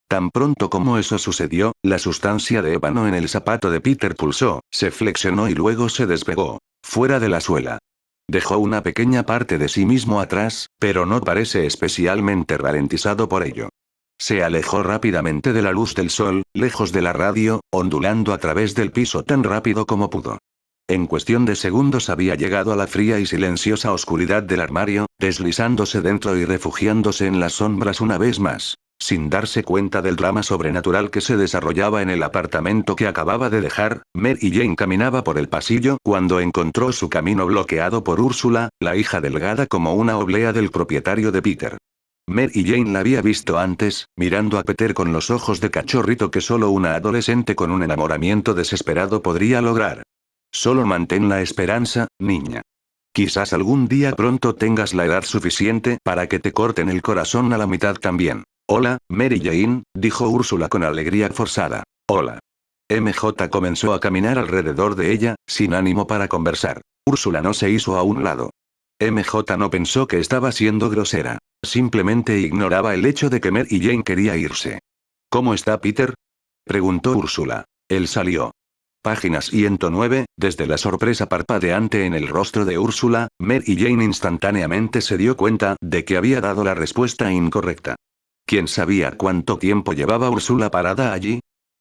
Tan pronto como eso sucedió, la sustancia de ébano en el zapato de Peter pulsó, se flexionó y luego se despegó, fuera de la suela. Dejó una pequeña parte de sí mismo atrás, pero no parece especialmente ralentizado por ello. Se alejó rápidamente de la luz del sol, lejos de la radio, ondulando a través del piso tan rápido como pudo. En cuestión de segundos había llegado a la fría y silenciosa oscuridad del armario, deslizándose dentro y refugiándose en las sombras una vez más. Sin darse cuenta del drama sobrenatural que se desarrollaba en el apartamento que acababa de dejar, Mary Jane caminaba por el pasillo cuando encontró su camino bloqueado por Úrsula, la hija delgada como una oblea del propietario de Peter. Mary Jane la había visto antes, mirando a Peter con los ojos de cachorrito que solo una adolescente con un enamoramiento desesperado podría lograr. Solo mantén la esperanza, niña. Quizás algún día pronto tengas la edad suficiente para que te corten el corazón a la mitad también. Hola, Mary Jane, dijo Úrsula con alegría forzada. Hola. MJ comenzó a caminar alrededor de ella, sin ánimo para conversar. Úrsula no se hizo a un lado. MJ no pensó que estaba siendo grosera. Simplemente ignoraba el hecho de que Mary Jane quería irse. ¿Cómo está Peter? Preguntó Úrsula. Él salió. Página 109, desde la sorpresa parpadeante en el rostro de Úrsula, Mary Jane instantáneamente se dio cuenta de que había dado la respuesta incorrecta. ¿Quién sabía cuánto tiempo llevaba Úrsula parada allí?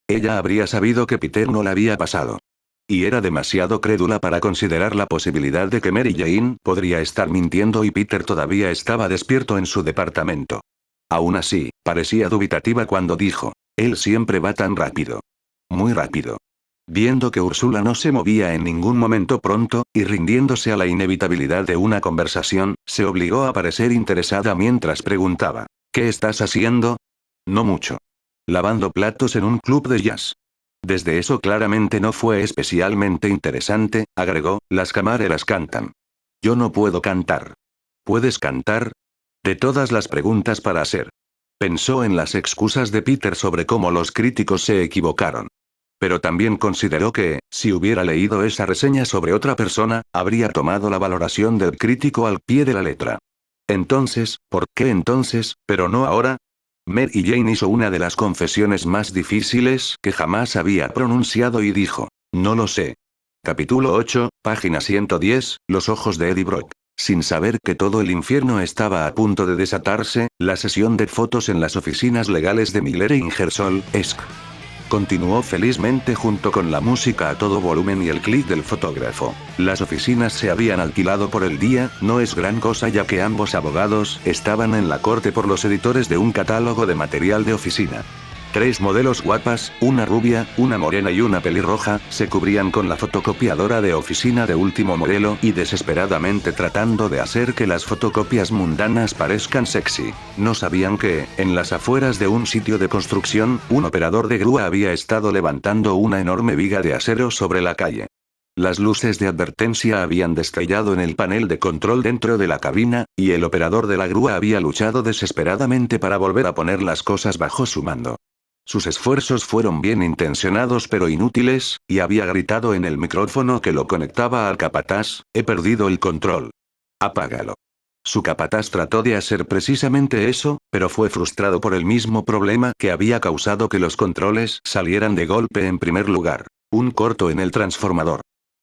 Ella habría sabido que Peter no la había pasado. Y era demasiado crédula para considerar la posibilidad de que Mary Jane podría estar mintiendo y Peter todavía estaba despierto en su departamento. Aún así, parecía dubitativa cuando dijo, él siempre va tan rápido. Muy rápido. Viendo que Úrsula no se movía en ningún momento pronto, y rindiéndose a la inevitabilidad de una conversación, se obligó a parecer interesada mientras preguntaba, ¿qué estás haciendo? No mucho. Lavando platos en un club de jazz. Desde eso claramente no fue especialmente interesante, agregó, las camareras cantan. Yo no puedo cantar. ¿Puedes cantar? De todas las preguntas para hacer. Pensó en las excusas de Peter sobre cómo los críticos se equivocaron. Pero también consideró que, si hubiera leído esa reseña sobre otra persona, habría tomado la valoración del crítico al pie de la letra. Entonces, ¿por qué entonces, pero no ahora? Mary Jane hizo una de las confesiones más difíciles que jamás había pronunciado y dijo, no lo sé. Capítulo 8, página 110, los ojos de Eddie Brock. Sin saber que todo el infierno estaba a punto de desatarse, la sesión de fotos en las oficinas legales de Miller e Ingersoll, Esc. Continuó felizmente junto con la música a todo volumen y el clic del fotógrafo. Las oficinas se habían alquilado por el día, no es gran cosa ya que ambos abogados estaban en la corte por los editores de un catálogo de material de oficina. 3 modelos guapas, una rubia, una morena y una pelirroja, se cubrían con la fotocopiadora de oficina de último modelo y desesperadamente tratando de hacer que las fotocopias mundanas parezcan sexy. No sabían que, en las afueras de un sitio de construcción, un operador de grúa había estado levantando una enorme viga de acero sobre la calle. Las luces de advertencia habían destellado en el panel de control dentro de la cabina, y el operador de la grúa había luchado desesperadamente para volver a poner las cosas bajo su mando. Sus esfuerzos fueron bien intencionados pero inútiles, y había gritado en el micrófono que lo conectaba al capataz, he perdido el control. Apágalo. Su capataz trató de hacer precisamente eso, pero fue frustrado por el mismo problema que había causado que los controles salieran de golpe en primer lugar. Un corto en el transformador.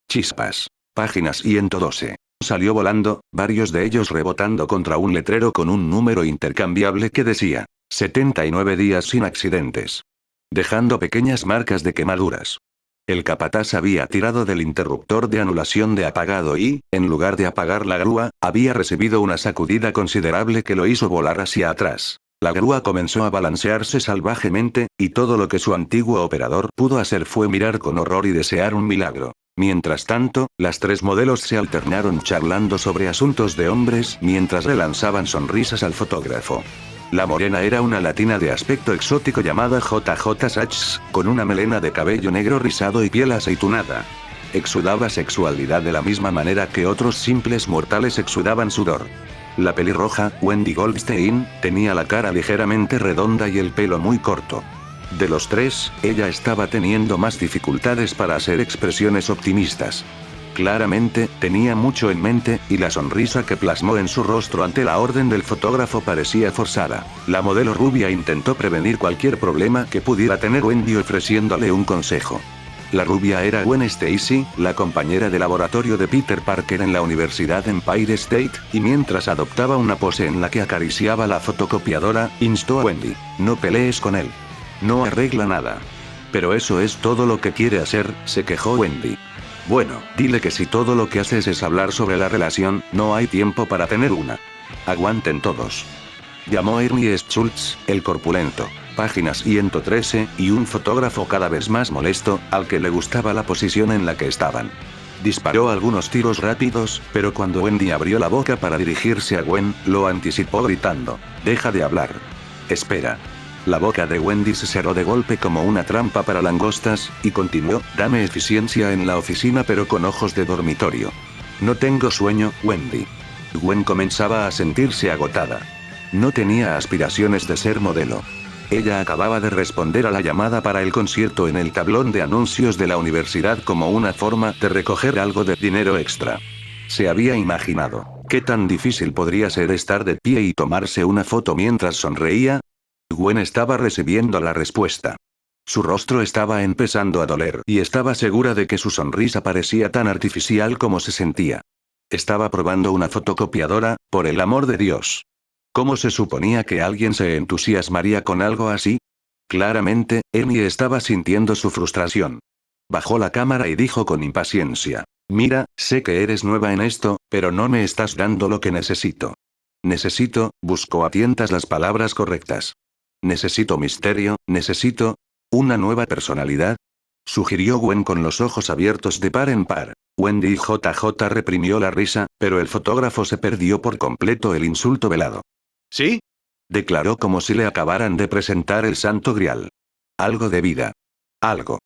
Chispas. Página 112. Salió volando, varios de ellos rebotando contra un letrero con un número intercambiable que decía, 79 días sin accidentes. Dejando pequeñas marcas de quemaduras. El capataz había tirado del interruptor de anulación de apagado y, en lugar de apagar la grúa, había recibido una sacudida considerable que lo hizo volar hacia atrás. La grúa comenzó a balancearse salvajemente, y todo lo que su antiguo operador pudo hacer fue mirar con horror y desear un milagro. Mientras tanto, las 3 modelos se alternaron charlando sobre asuntos de hombres mientras le lanzaban sonrisas al fotógrafo. La morena era una latina de aspecto exótico llamada JJ Sachs, con una melena de cabello negro rizado y piel aceitunada. Exudaba sexualidad de la misma manera que otros simples mortales exudaban sudor. La pelirroja, Wendy Goldstein, tenía la cara ligeramente redonda y el pelo muy corto. De los 3, ella estaba teniendo más dificultades para hacer expresiones optimistas. Claramente, tenía mucho en mente, y la sonrisa que plasmó en su rostro ante la orden del fotógrafo parecía forzada. La modelo rubia intentó prevenir cualquier problema que pudiera tener Wendy ofreciéndole un consejo. La rubia era Gwen Stacy, la compañera de laboratorio de Peter Parker en la Universidad Empire State, y mientras adoptaba una pose en la que acariciaba la fotocopiadora, instó a Wendy, no pelees con él. No arregla nada. Pero eso es todo lo que quiere hacer, se quejó Wendy. Bueno, dile que si todo lo que haces es hablar sobre la relación, no hay tiempo para tener una. Aguanten todos. Llamó Ernie Schultz, el corpulento. Página 113, y un fotógrafo cada vez más molesto, al que le gustaba la posición en la que estaban. Disparó algunos tiros rápidos, pero cuando Wendy abrió la boca para dirigirse a Gwen, lo anticipó gritando, deja de hablar. Espera. La boca de Wendy se cerró de golpe como una trampa para langostas, y continuó, dame eficiencia en la oficina pero con ojos de dormitorio. No tengo sueño, Wendy. Gwen comenzaba a sentirse agotada. No tenía aspiraciones de ser modelo. Ella acababa de responder a la llamada para el concierto en el tablón de anuncios de la universidad como una forma de recoger algo de dinero extra. Se había imaginado, ¿qué tan difícil podría ser estar de pie y tomarse una foto mientras sonreía? Gwen estaba recibiendo la respuesta. Su rostro estaba empezando a doler y estaba segura de que su sonrisa parecía tan artificial como se sentía. Estaba probando una fotocopiadora, por el amor de Dios. ¿Cómo se suponía que alguien se entusiasmaría con algo así? Claramente, Amy estaba sintiendo su frustración. Bajó la cámara y dijo con impaciencia: mira, sé que eres nueva en esto, pero no me estás dando lo que necesito. Buscó a tientas las palabras correctas. Necesito misterio, necesito una nueva personalidad. Sugirió Gwen con los ojos abiertos de par en par. Wendy JJ reprimió la risa, pero el fotógrafo se perdió por completo el insulto velado. ¿Sí? Declaró como si le acabaran de presentar el santo grial. Algo de vida. Algo.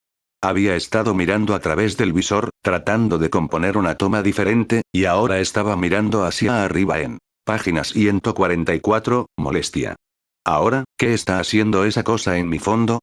Había estado mirando a través del visor, tratando de componer una toma diferente, y ahora estaba mirando hacia arriba en página 144, molestia. Ahora, ¿qué está haciendo esa cosa en mi fondo?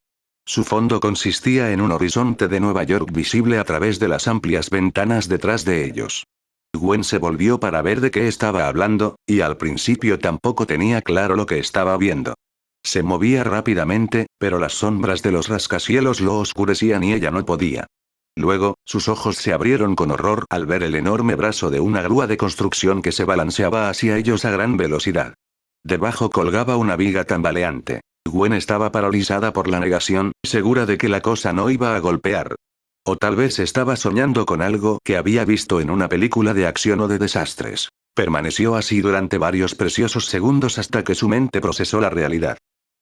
Su fondo consistía en un horizonte de Nueva York visible a través de las amplias ventanas detrás de ellos. Gwen se volvió para ver de qué estaba hablando, y al principio tampoco tenía claro lo que estaba viendo. Se movía rápidamente, pero las sombras de los rascacielos lo oscurecían y ella no podía. Luego, sus ojos se abrieron con horror al ver el enorme brazo de una grúa de construcción que se balanceaba hacia ellos a gran velocidad. Debajo colgaba una viga tambaleante. Gwen estaba paralizada por la negación, segura de que la cosa no iba a golpear. O tal vez estaba soñando con algo que había visto en una película de acción o de desastres. Permaneció así durante varios preciosos segundos hasta que su mente procesó la realidad.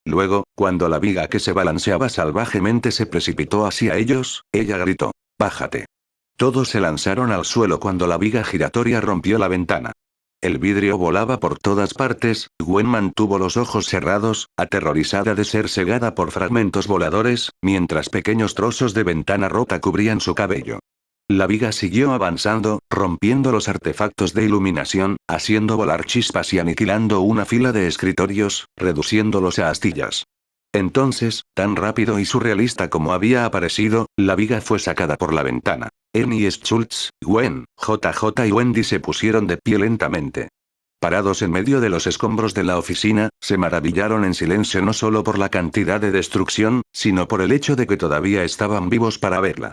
Luego, cuando la viga que se balanceaba salvajemente se precipitó hacia ellos, ella gritó: «¡Bájate!». Todos se lanzaron al suelo cuando la viga giratoria rompió la ventana. El vidrio volaba por todas partes. Gwen mantuvo los ojos cerrados, aterrorizada de ser cegada por fragmentos voladores, mientras pequeños trozos de ventana rota cubrían su cabello. La viga siguió avanzando, rompiendo los artefactos de iluminación, haciendo volar chispas y aniquilando una fila de escritorios, reduciéndolos a astillas. Entonces, tan rápido y surrealista como había aparecido, la viga fue sacada por la ventana. Ernie Schultz, Gwen, JJ y Wendy se pusieron de pie lentamente. Parados en medio de los escombros de la oficina, se maravillaron en silencio no solo por la cantidad de destrucción, sino por el hecho de que todavía estaban vivos para verla.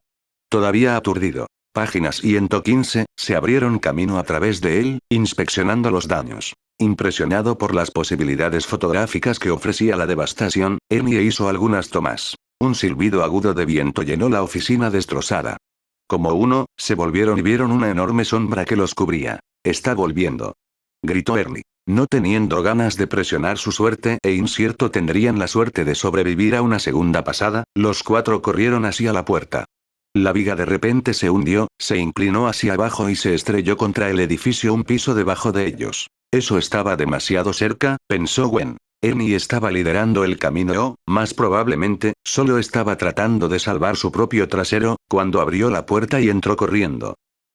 Todavía aturdido. Páginas 115, se abrieron camino a través de él, inspeccionando los daños. Impresionado por las posibilidades fotográficas que ofrecía la devastación, Ernie hizo algunas tomas. Un silbido agudo de viento llenó la oficina destrozada. Como uno, se volvieron y vieron una enorme sombra que los cubría. «Está volviendo», gritó Ernie. No teniendo ganas de presionar su suerte e incierto tendrían la suerte de sobrevivir a una segunda pasada, los cuatro corrieron hacia la puerta. La viga de repente se hundió, se inclinó hacia abajo y se estrelló contra el edificio un piso debajo de ellos. Eso estaba demasiado cerca, pensó Gwen. Ernie estaba liderando el camino o, más probablemente, solo estaba tratando de salvar su propio trasero, cuando abrió la puerta y entró corriendo.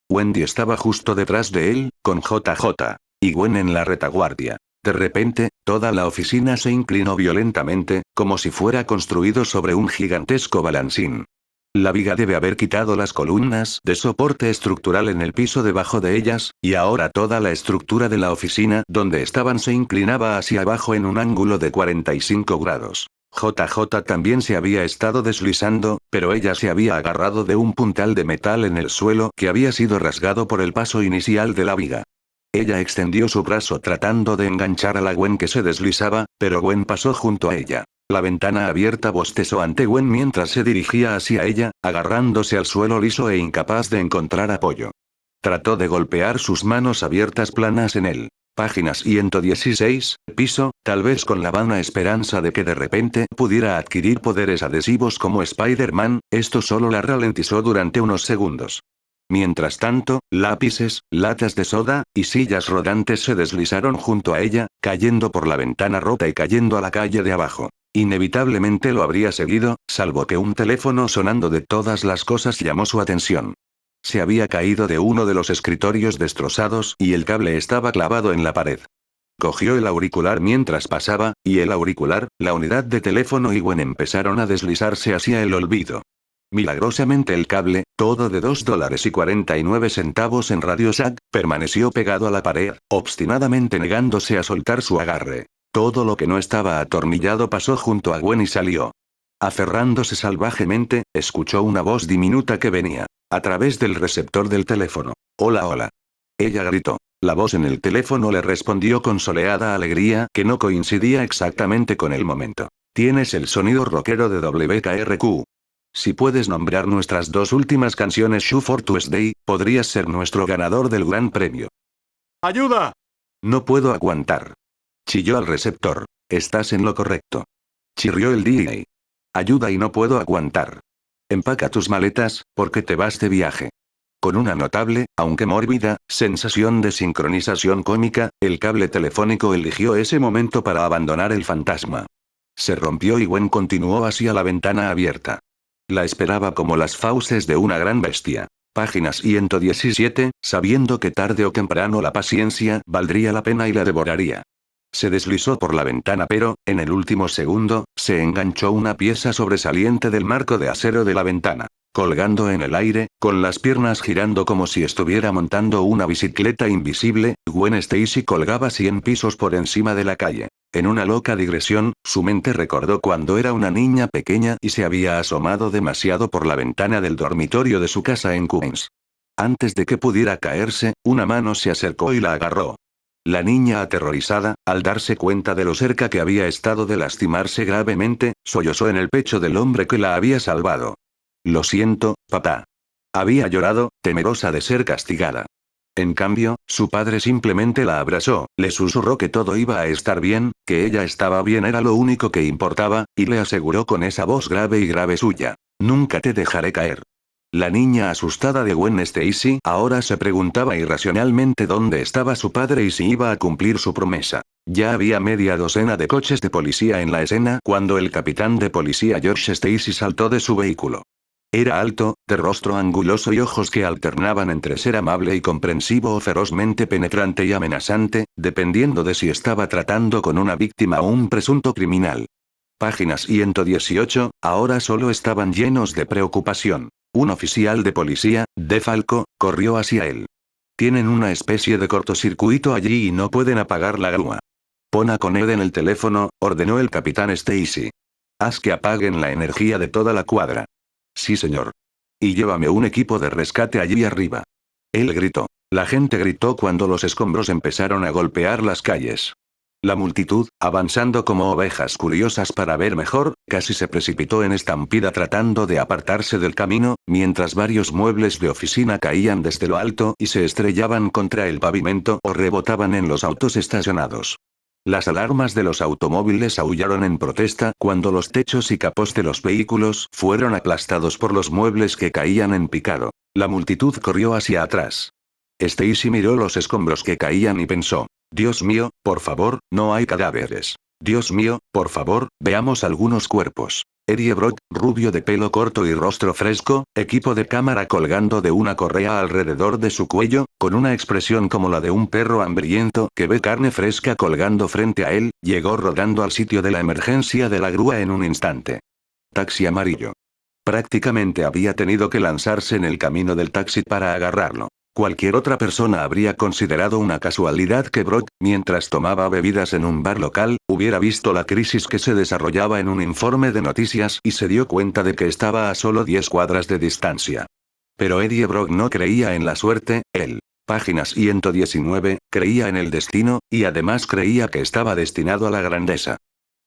Wendy estaba justo detrás de él, con JJ. Y Gwen en la retaguardia. De repente, toda la oficina se inclinó violentamente, como si fuera construido sobre un gigantesco balancín. La viga debe haber quitado las columnas de soporte estructural en el piso debajo de ellas, y ahora toda la estructura de la oficina donde estaban se inclinaba hacia abajo en un ángulo de 45 grados. JJ también se había estado deslizando, pero ella se había agarrado de un puntal de metal en el suelo que había sido rasgado por el paso inicial de la viga. Ella extendió su brazo tratando de enganchar a la Gwen que se deslizaba, pero Gwen pasó junto a ella. La ventana abierta bostezó ante Gwen mientras se dirigía hacia ella, agarrándose al suelo liso e incapaz de encontrar apoyo. Trató de golpear sus manos abiertas planas en él. Páginas 116, piso, tal vez con la vana esperanza de que de repente pudiera adquirir poderes adhesivos como Spider-Man, esto solo la ralentizó durante unos segundos. Mientras tanto, lápices, latas de soda, y sillas rodantes se deslizaron junto a ella, cayendo por la ventana rota y cayendo a la calle de abajo. Inevitablemente lo habría seguido, salvo que un teléfono sonando de todas las cosas llamó su atención. Se había caído de uno de los escritorios destrozados y el cable estaba clavado en la pared. Cogió el auricular mientras pasaba, y el auricular, la unidad de teléfono y Gwen empezaron a deslizarse hacia el olvido. Milagrosamente el cable, todo de $2.49 en Radio Shack, permaneció pegado a la pared, obstinadamente negándose a soltar su agarre. Todo lo que no estaba atornillado pasó junto a Gwen y salió. Aferrándose salvajemente, escuchó una voz diminuta que venía a través del receptor del teléfono. Hola, hola. Ella gritó. La voz en el teléfono le respondió con soleada alegría que no coincidía exactamente con el momento. Tienes el sonido rockero de WKRQ. Si puedes nombrar nuestras dos últimas canciones Shoe for Tuesday, podrías ser nuestro ganador del gran premio. ¡Ayuda! No puedo aguantar. Chilló al receptor. Estás en lo correcto. Chirrió el DJ. Ayuda y no puedo aguantar. Empaca tus maletas, porque te vas de viaje. Con una notable, aunque mórbida, sensación de sincronización cómica, el cable telefónico eligió ese momento para abandonar el fantasma. Se rompió y Gwen continuó hacia la ventana abierta. La esperaba como las fauces de una gran bestia. Página 117, sabiendo que tarde o temprano la paciencia valdría la pena y la devoraría. Se deslizó por la ventana pero, en el último segundo, se enganchó una pieza sobresaliente del marco de acero de la ventana. Colgando en el aire, con las piernas girando como si estuviera montando una bicicleta invisible, Gwen Stacy colgaba 100 pisos por encima de la calle. En una loca digresión, su mente recordó cuando era una niña pequeña y se había asomado demasiado por la ventana del dormitorio de su casa en Queens. Antes de que pudiera caerse, una mano se acercó y la agarró. La niña aterrorizada, al darse cuenta de lo cerca que había estado de lastimarse gravemente, sollozó en el pecho del hombre que la había salvado. Lo siento, papá. Había llorado, temerosa de ser castigada. En cambio, su padre simplemente la abrazó, le susurró que todo iba a estar bien, que ella estaba bien era lo único que importaba, y le aseguró con esa voz grave y grave suya. Nunca te dejaré caer. La niña asustada de Gwen Stacy ahora se preguntaba irracionalmente dónde estaba su padre y si iba a cumplir su promesa. Ya había media docena de coches de policía en la escena cuando el capitán de policía George Stacy saltó de su vehículo. Era alto, de rostro anguloso y ojos que alternaban entre ser amable y comprensivo o ferozmente penetrante y amenazante, dependiendo de si estaba tratando con una víctima o un presunto criminal. Páginas 118, ahora solo estaban llenos de preocupación. Un oficial de policía, de Falco, corrió hacia él. Tienen una especie de cortocircuito allí y no pueden apagar la grúa. Pon a Coned en el teléfono, ordenó el capitán Stacy. Haz que apaguen la energía de toda la cuadra. Sí, señor. Y llévame un equipo de rescate allí arriba. Él gritó. La gente gritó cuando los escombros empezaron a golpear las calles. La multitud, avanzando como ovejas curiosas para ver mejor, casi se precipitó en estampida tratando de apartarse del camino, mientras varios muebles de oficina caían desde lo alto y se estrellaban contra el pavimento o rebotaban en los autos estacionados. Las alarmas de los automóviles aullaron en protesta cuando los techos y capós de los vehículos fueron aplastados por los muebles que caían en picado. La multitud corrió hacia atrás. Stacy miró los escombros que caían y pensó. Dios mío, por favor, no hay cadáveres. Dios mío, por favor, veamos algunos cuerpos. Eddie Brock, rubio de pelo corto y rostro fresco, equipo de cámara colgando de una correa alrededor de su cuello, con una expresión como la de un perro hambriento que ve carne fresca colgando frente a él, llegó rodando al sitio de la emergencia de la grúa en un instante. Taxi amarillo. Prácticamente había tenido que lanzarse en el camino del taxi para agarrarlo. Cualquier otra persona habría considerado una casualidad que Brock, mientras tomaba bebidas en un bar local, hubiera visto la crisis que se desarrollaba en un informe de noticias y se dio cuenta de que estaba a solo 10 cuadras de distancia. Pero Eddie Brock no creía en la suerte, él. Página 119, creía en el destino, y además creía que estaba destinado a la grandeza.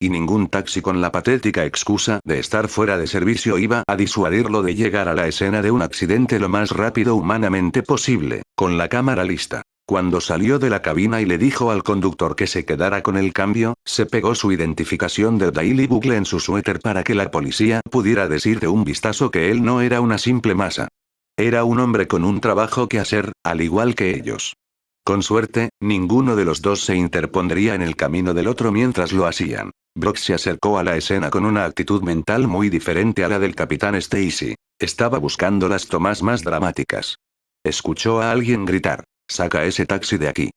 Y ningún taxi con la patética excusa de estar fuera de servicio iba a disuadirlo de llegar a la escena de un accidente lo más rápido humanamente posible, con la cámara lista. Cuando salió de la cabina y le dijo al conductor que se quedara con el cambio, se pegó su identificación de Daily Bugle en su suéter para que la policía pudiera decir de un vistazo que él no era una simple masa. Era un hombre con un trabajo que hacer, al igual que ellos. Con suerte, ninguno de los dos se interpondría en el camino del otro mientras lo hacían. Brock se acercó a la escena con una actitud mental muy diferente a la del capitán Stacy. Estaba buscando las tomas más dramáticas. Escuchó a alguien gritar, «Saca ese taxi de aquí».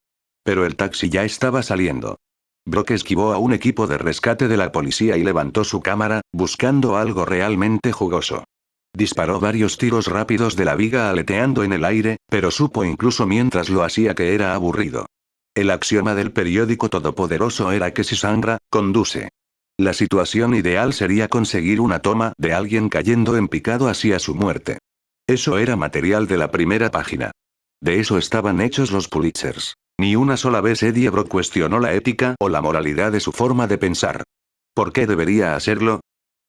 Pero el taxi ya estaba saliendo. Brock esquivó a un equipo de rescate de la policía y levantó su cámara, buscando algo realmente jugoso. Disparó varios tiros rápidos de la viga aleteando en el aire, pero supo incluso mientras lo hacía que era aburrido. El axioma del periódico todopoderoso era que si sangra, conduce. La situación ideal sería conseguir una toma de alguien cayendo en picado hacia su muerte. Eso era material de la primera página. De eso estaban hechos los Pulitzers. Ni una sola vez Eddie Brock cuestionó la ética o la moralidad de su forma de pensar. ¿Por qué debería hacerlo?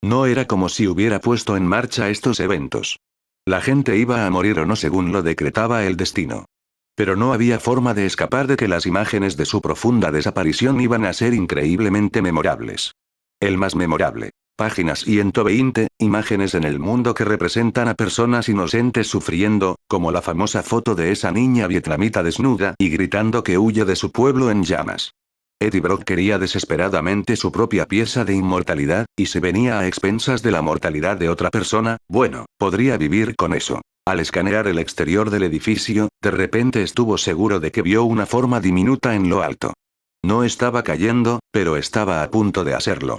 No era como si hubiera puesto en marcha estos eventos. La gente iba a morir o no según lo decretaba el destino. Pero no había forma de escapar de que las imágenes de su profunda desaparición iban a ser increíblemente memorables. El más memorable. Páginas 120, imágenes en el mundo que representan a personas inocentes sufriendo, como la famosa foto de esa niña vietnamita desnuda y gritando que huye de su pueblo en llamas. Eddie Brock quería desesperadamente su propia pieza de inmortalidad, y si venía a expensas de la mortalidad de otra persona, bueno, podría vivir con eso. Al escanear el exterior del edificio, de repente estuvo seguro de que vio una forma diminuta en lo alto. No estaba cayendo, pero estaba a punto de hacerlo.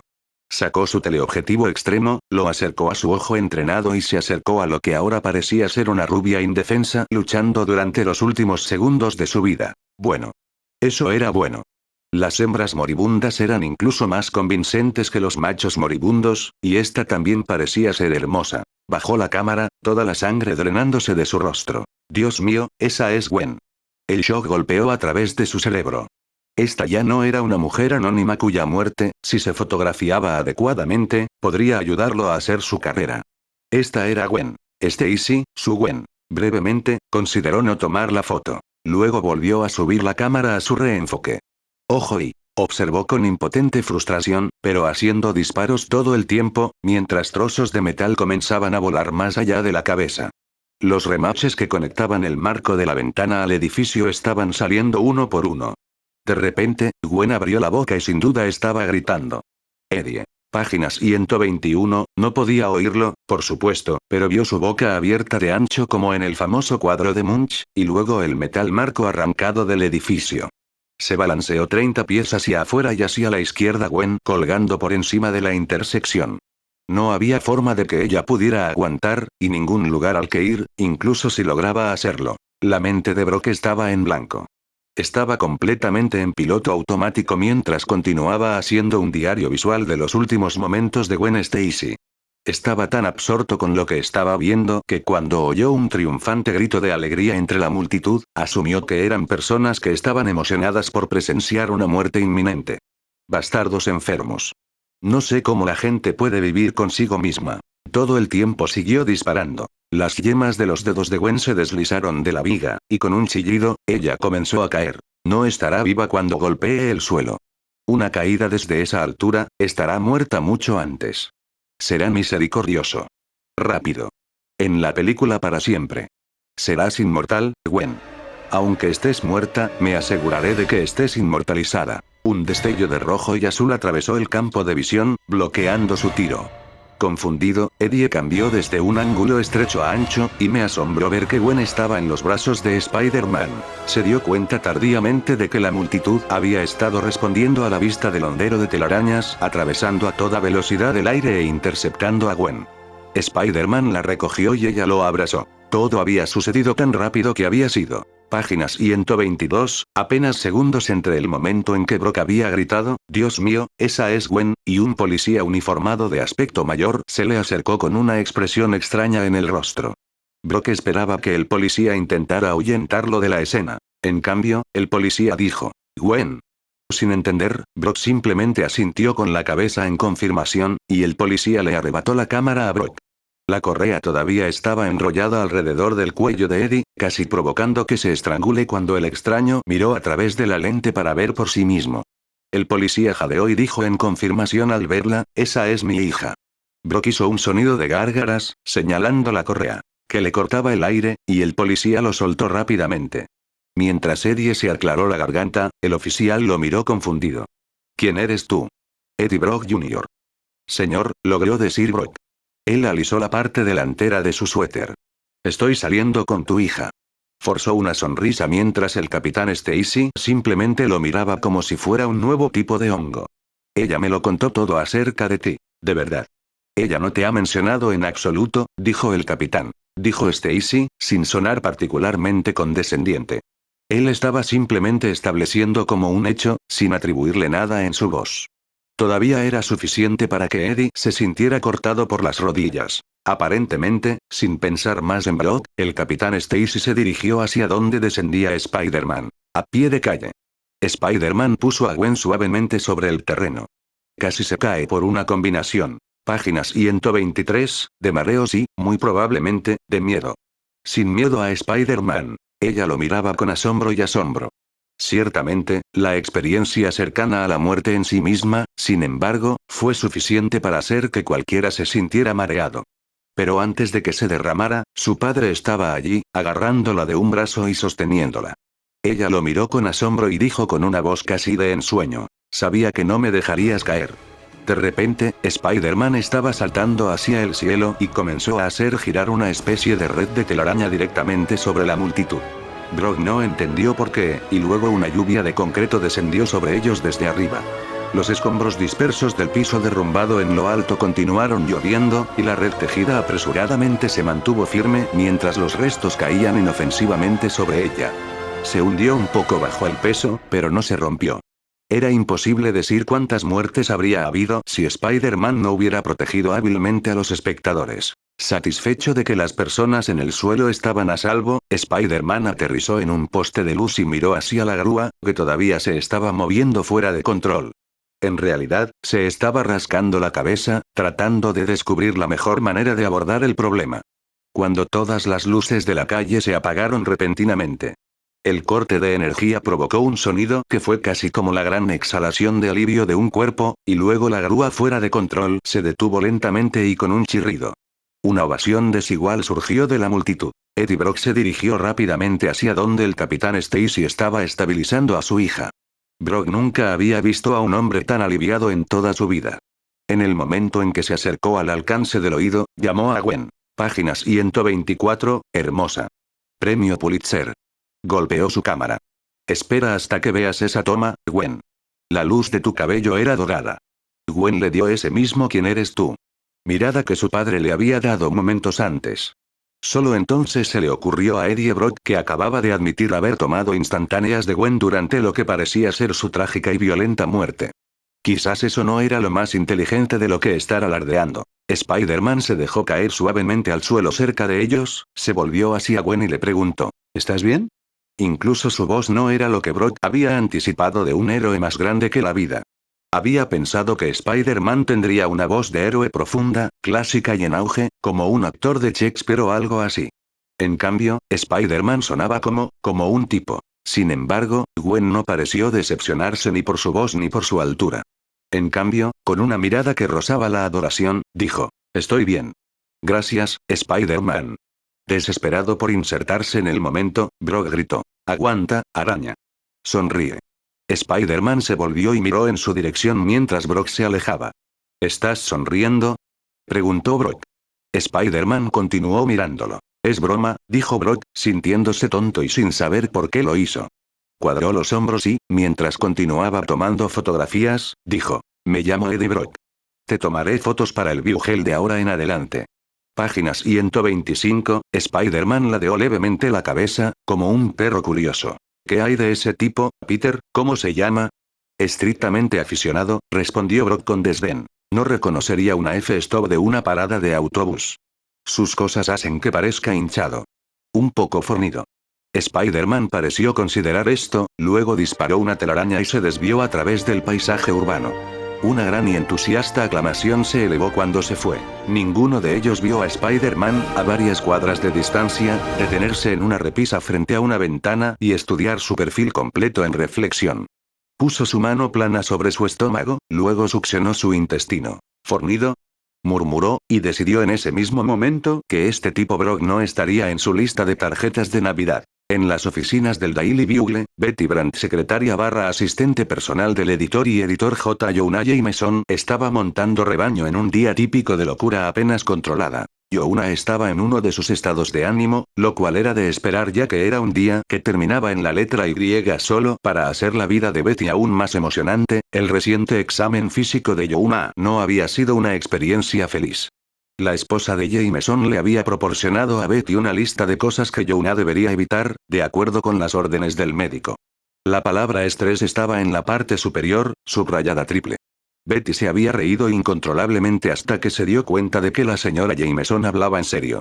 Sacó su teleobjetivo extremo, lo acercó a su ojo entrenado y se acercó a lo que ahora parecía ser una rubia indefensa luchando durante los últimos segundos de su vida. Bueno. Eso era bueno. Las hembras moribundas eran incluso más convincentes que los machos moribundos, y esta también parecía ser hermosa. Bajó la cámara, toda la sangre drenándose de su rostro. Dios mío, esa es Gwen. El shock golpeó a través de su cerebro. Esta ya no era una mujer anónima cuya muerte, si se fotografiaba adecuadamente, podría ayudarlo a hacer su carrera. Esta era Gwen. Stacy, su Gwen. Brevemente, consideró no tomar la foto. Luego volvió a subir la cámara a su reenfoque. Ojo y, observó con impotente frustración, pero haciendo disparos todo el tiempo, mientras trozos de metal comenzaban a volar más allá de la cabeza. Los remaches que conectaban el marco de la ventana al edificio estaban saliendo uno por uno. De repente, Gwen abrió la boca y sin duda estaba gritando. Eddie. Páginas 121, no podía oírlo, por supuesto, pero vio su boca abierta de ancho como en el famoso cuadro de Munch, y luego el metal marco arrancado del edificio. Se balanceó 30 pies hacia afuera y hacia la izquierda Gwen colgando por encima de la intersección. No había forma de que ella pudiera aguantar, y ningún lugar al que ir, incluso si lograba hacerlo. La mente de Brock estaba en blanco. Estaba completamente en piloto automático mientras continuaba haciendo un diario visual de los últimos momentos de Gwen Stacy. Estaba tan absorto con lo que estaba viendo que cuando oyó un triunfante grito de alegría entre la multitud, asumió que eran personas que estaban emocionadas por presenciar una muerte inminente. Bastardos enfermos. No sé cómo la gente puede vivir consigo misma. Todo el tiempo siguió disparando. Las yemas de los dedos de Gwen se deslizaron de la viga, y con un chillido, ella comenzó a caer. No estará viva cuando golpee el suelo. Una caída desde esa altura, estará muerta mucho antes. Será misericordioso. Rápido. En la película para siempre. Serás inmortal, Gwen. Aunque estés muerta, me aseguraré de que estés inmortalizada. Un destello de rojo y azul atravesó el campo de visión, bloqueando su tiro. Confundido, Eddie cambió desde un ángulo estrecho a ancho, y me asombró ver que Gwen estaba en los brazos de Spider-Man. Se dio cuenta tardíamente de que la multitud había estado respondiendo a la vista del hondero de telarañas, atravesando a toda velocidad el aire e interceptando a Gwen. Spider-Man la recogió y ella lo abrazó. Todo había sucedido tan rápido que había sido. Páginas 122, apenas segundos entre el momento en que Brock había gritado, Dios mío, esa es Gwen, y un policía uniformado de aspecto mayor se le acercó con una expresión extraña en el rostro. Brock esperaba que el policía intentara ahuyentarlo de la escena. En cambio, el policía dijo, Gwen. Sin entender, Brock simplemente asintió con la cabeza en confirmación, y el policía le arrebató la cámara a Brock. La correa todavía estaba enrollada alrededor del cuello de Eddie, casi provocando que se estrangule cuando el extraño miró a través de la lente para ver por sí mismo. El policía jadeó y dijo en confirmación al verla, esa es mi hija. Brock hizo un sonido de gárgaras, señalando la correa, que le cortaba el aire, y el policía lo soltó rápidamente. Mientras Eddie se aclaró la garganta, el oficial lo miró confundido. ¿Quién eres tú? Eddie Brock Jr. Señor, logró decir Brock. Él alisó la parte delantera de su suéter. Estoy saliendo con tu hija. Forzó una sonrisa mientras el capitán Stacy simplemente lo miraba como si fuera un nuevo tipo de hongo. Ella me lo contó todo acerca de ti, de verdad. Ella no te ha mencionado en absoluto, dijo el capitán. Dijo Stacy, sin sonar particularmente condescendiente. Él estaba simplemente estableciendo como un hecho, sin atribuirle nada en su voz. Todavía era suficiente para que Eddie se sintiera cortado por las rodillas. Aparentemente, sin pensar más en Brock, el capitán Stacy se dirigió hacia donde descendía Spider-Man. A pie de calle. Spider-Man puso a Gwen suavemente sobre el terreno. Casi se cae por una combinación. Páginas 123, de mareos y, muy probablemente, de miedo. Sin miedo a Spider-Man. Ella lo miraba con asombro y asombro. Ciertamente, la experiencia cercana a la muerte en sí misma, sin embargo, fue suficiente para hacer que cualquiera se sintiera mareado. Pero antes de que se derramara, su padre estaba allí, agarrándola de un brazo y sosteniéndola. Ella lo miró con asombro y dijo con una voz casi de ensueño: «Sabía que no me dejarías caer». De repente, Spider-Man estaba saltando hacia el cielo y comenzó a hacer girar una especie de red de telaraña directamente sobre la multitud. Brock no entendió por qué, y luego una lluvia de concreto descendió sobre ellos desde arriba. Los escombros dispersos del piso derrumbado en lo alto continuaron lloviendo, y la red tejida apresuradamente se mantuvo firme mientras los restos caían inofensivamente sobre ella. Se hundió un poco bajo el peso, pero no se rompió. Era imposible decir cuántas muertes habría habido si Spider-Man no hubiera protegido hábilmente a los espectadores. Satisfecho de que las personas en el suelo estaban a salvo, Spider-Man aterrizó en un poste de luz y miró hacia la grúa, que todavía se estaba moviendo fuera de control. En realidad, se estaba rascando la cabeza, tratando de descubrir la mejor manera de abordar el problema. Cuando todas las luces de la calle se apagaron repentinamente. El corte de energía provocó un sonido que fue casi como la gran exhalación de alivio de un cuerpo, y luego la grúa fuera de control se detuvo lentamente y con un chirrido. Una ovación desigual surgió de la multitud. Eddie Brock se dirigió rápidamente hacia donde el capitán Stacy estaba estabilizando a su hija. Brock nunca había visto a un hombre tan aliviado en toda su vida. En el momento en que se acercó al alcance del oído, llamó a Gwen. Páginas 124, hermosa. Premio Pulitzer. Golpeó su cámara. Espera hasta que veas esa toma, Gwen. La luz de tu cabello era dorada. Gwen le dio ese mismo «¿Quién eres tú?», mirada que su padre le había dado momentos antes. Solo entonces se le ocurrió a Eddie Brock que acababa de admitir haber tomado instantáneas de Gwen durante lo que parecía ser su trágica y violenta muerte. Quizás eso no era lo más inteligente de lo que estar alardeando. Spider-Man se dejó caer suavemente al suelo cerca de ellos, se volvió hacia Gwen y le preguntó: «¿Estás bien?». Incluso su voz no era lo que Brock había anticipado de un héroe más grande que la vida. Había pensado que Spider-Man tendría una voz de héroe profunda, clásica y en auge, como un actor de Shakespeare o algo así. En cambio, Spider-Man sonaba como un tipo. Sin embargo, Gwen no pareció decepcionarse ni por su voz ni por su altura. En cambio, con una mirada que rozaba la adoración, dijo: «Estoy bien. Gracias, Spider-Man». Desesperado por insertarse en el momento, Brock gritó: «Aguanta, araña. Sonríe». Spider-Man se volvió y miró en su dirección mientras Brock se alejaba. «¿Estás sonriendo?», preguntó Brock. Spider-Man continuó mirándolo. «Es broma», dijo Brock, sintiéndose tonto y sin saber por qué lo hizo. Cuadró los hombros y, mientras continuaba tomando fotografías, dijo: «Me llamo Eddie Brock. Te tomaré fotos para el Viewgel de ahora en adelante». Páginas 125, Spider-Man ladeó levemente la cabeza, como un perro curioso. «¿Qué hay de ese tipo, Peter? ¿Cómo se llama?». «Estrictamente aficionado», respondió Brock con desdén. «No reconocería una F-stop de una parada de autobús. Sus cosas hacen que parezca hinchado. Un poco fornido». Spider-Man pareció considerar esto, luego disparó una telaraña y se desvió a través del paisaje urbano. Una gran y entusiasta aclamación se elevó cuando se fue. Ninguno de ellos vio a Spider-Man, a varias cuadras de distancia, detenerse en una repisa frente a una ventana y estudiar su perfil completo en reflexión. Puso su mano plana sobre su estómago, luego succionó su intestino. «¿Fornido?», murmuró, y decidió en ese mismo momento que este tipo Brock no estaría en su lista de tarjetas de Navidad. En las oficinas del Daily Bugle, Betty Brandt, secretaria / asistente personal del editor y editor J. Jonah Jameson, estaba montando rebaño en un día típico de locura apenas controlada. Jonah estaba en uno de sus estados de ánimo, lo cual era de esperar ya que era un día que terminaba en la letra Y. Solo para hacer la vida de Betty aún más emocionante, el reciente examen físico de Jonah no había sido una experiencia feliz. La esposa de Jameson le había proporcionado a Betty una lista de cosas que Joanna debería evitar, de acuerdo con las órdenes del médico. La palabra estrés estaba en la parte superior, subrayada triple. Betty se había reído incontrolablemente hasta que se dio cuenta de que la señora Jameson hablaba en serio.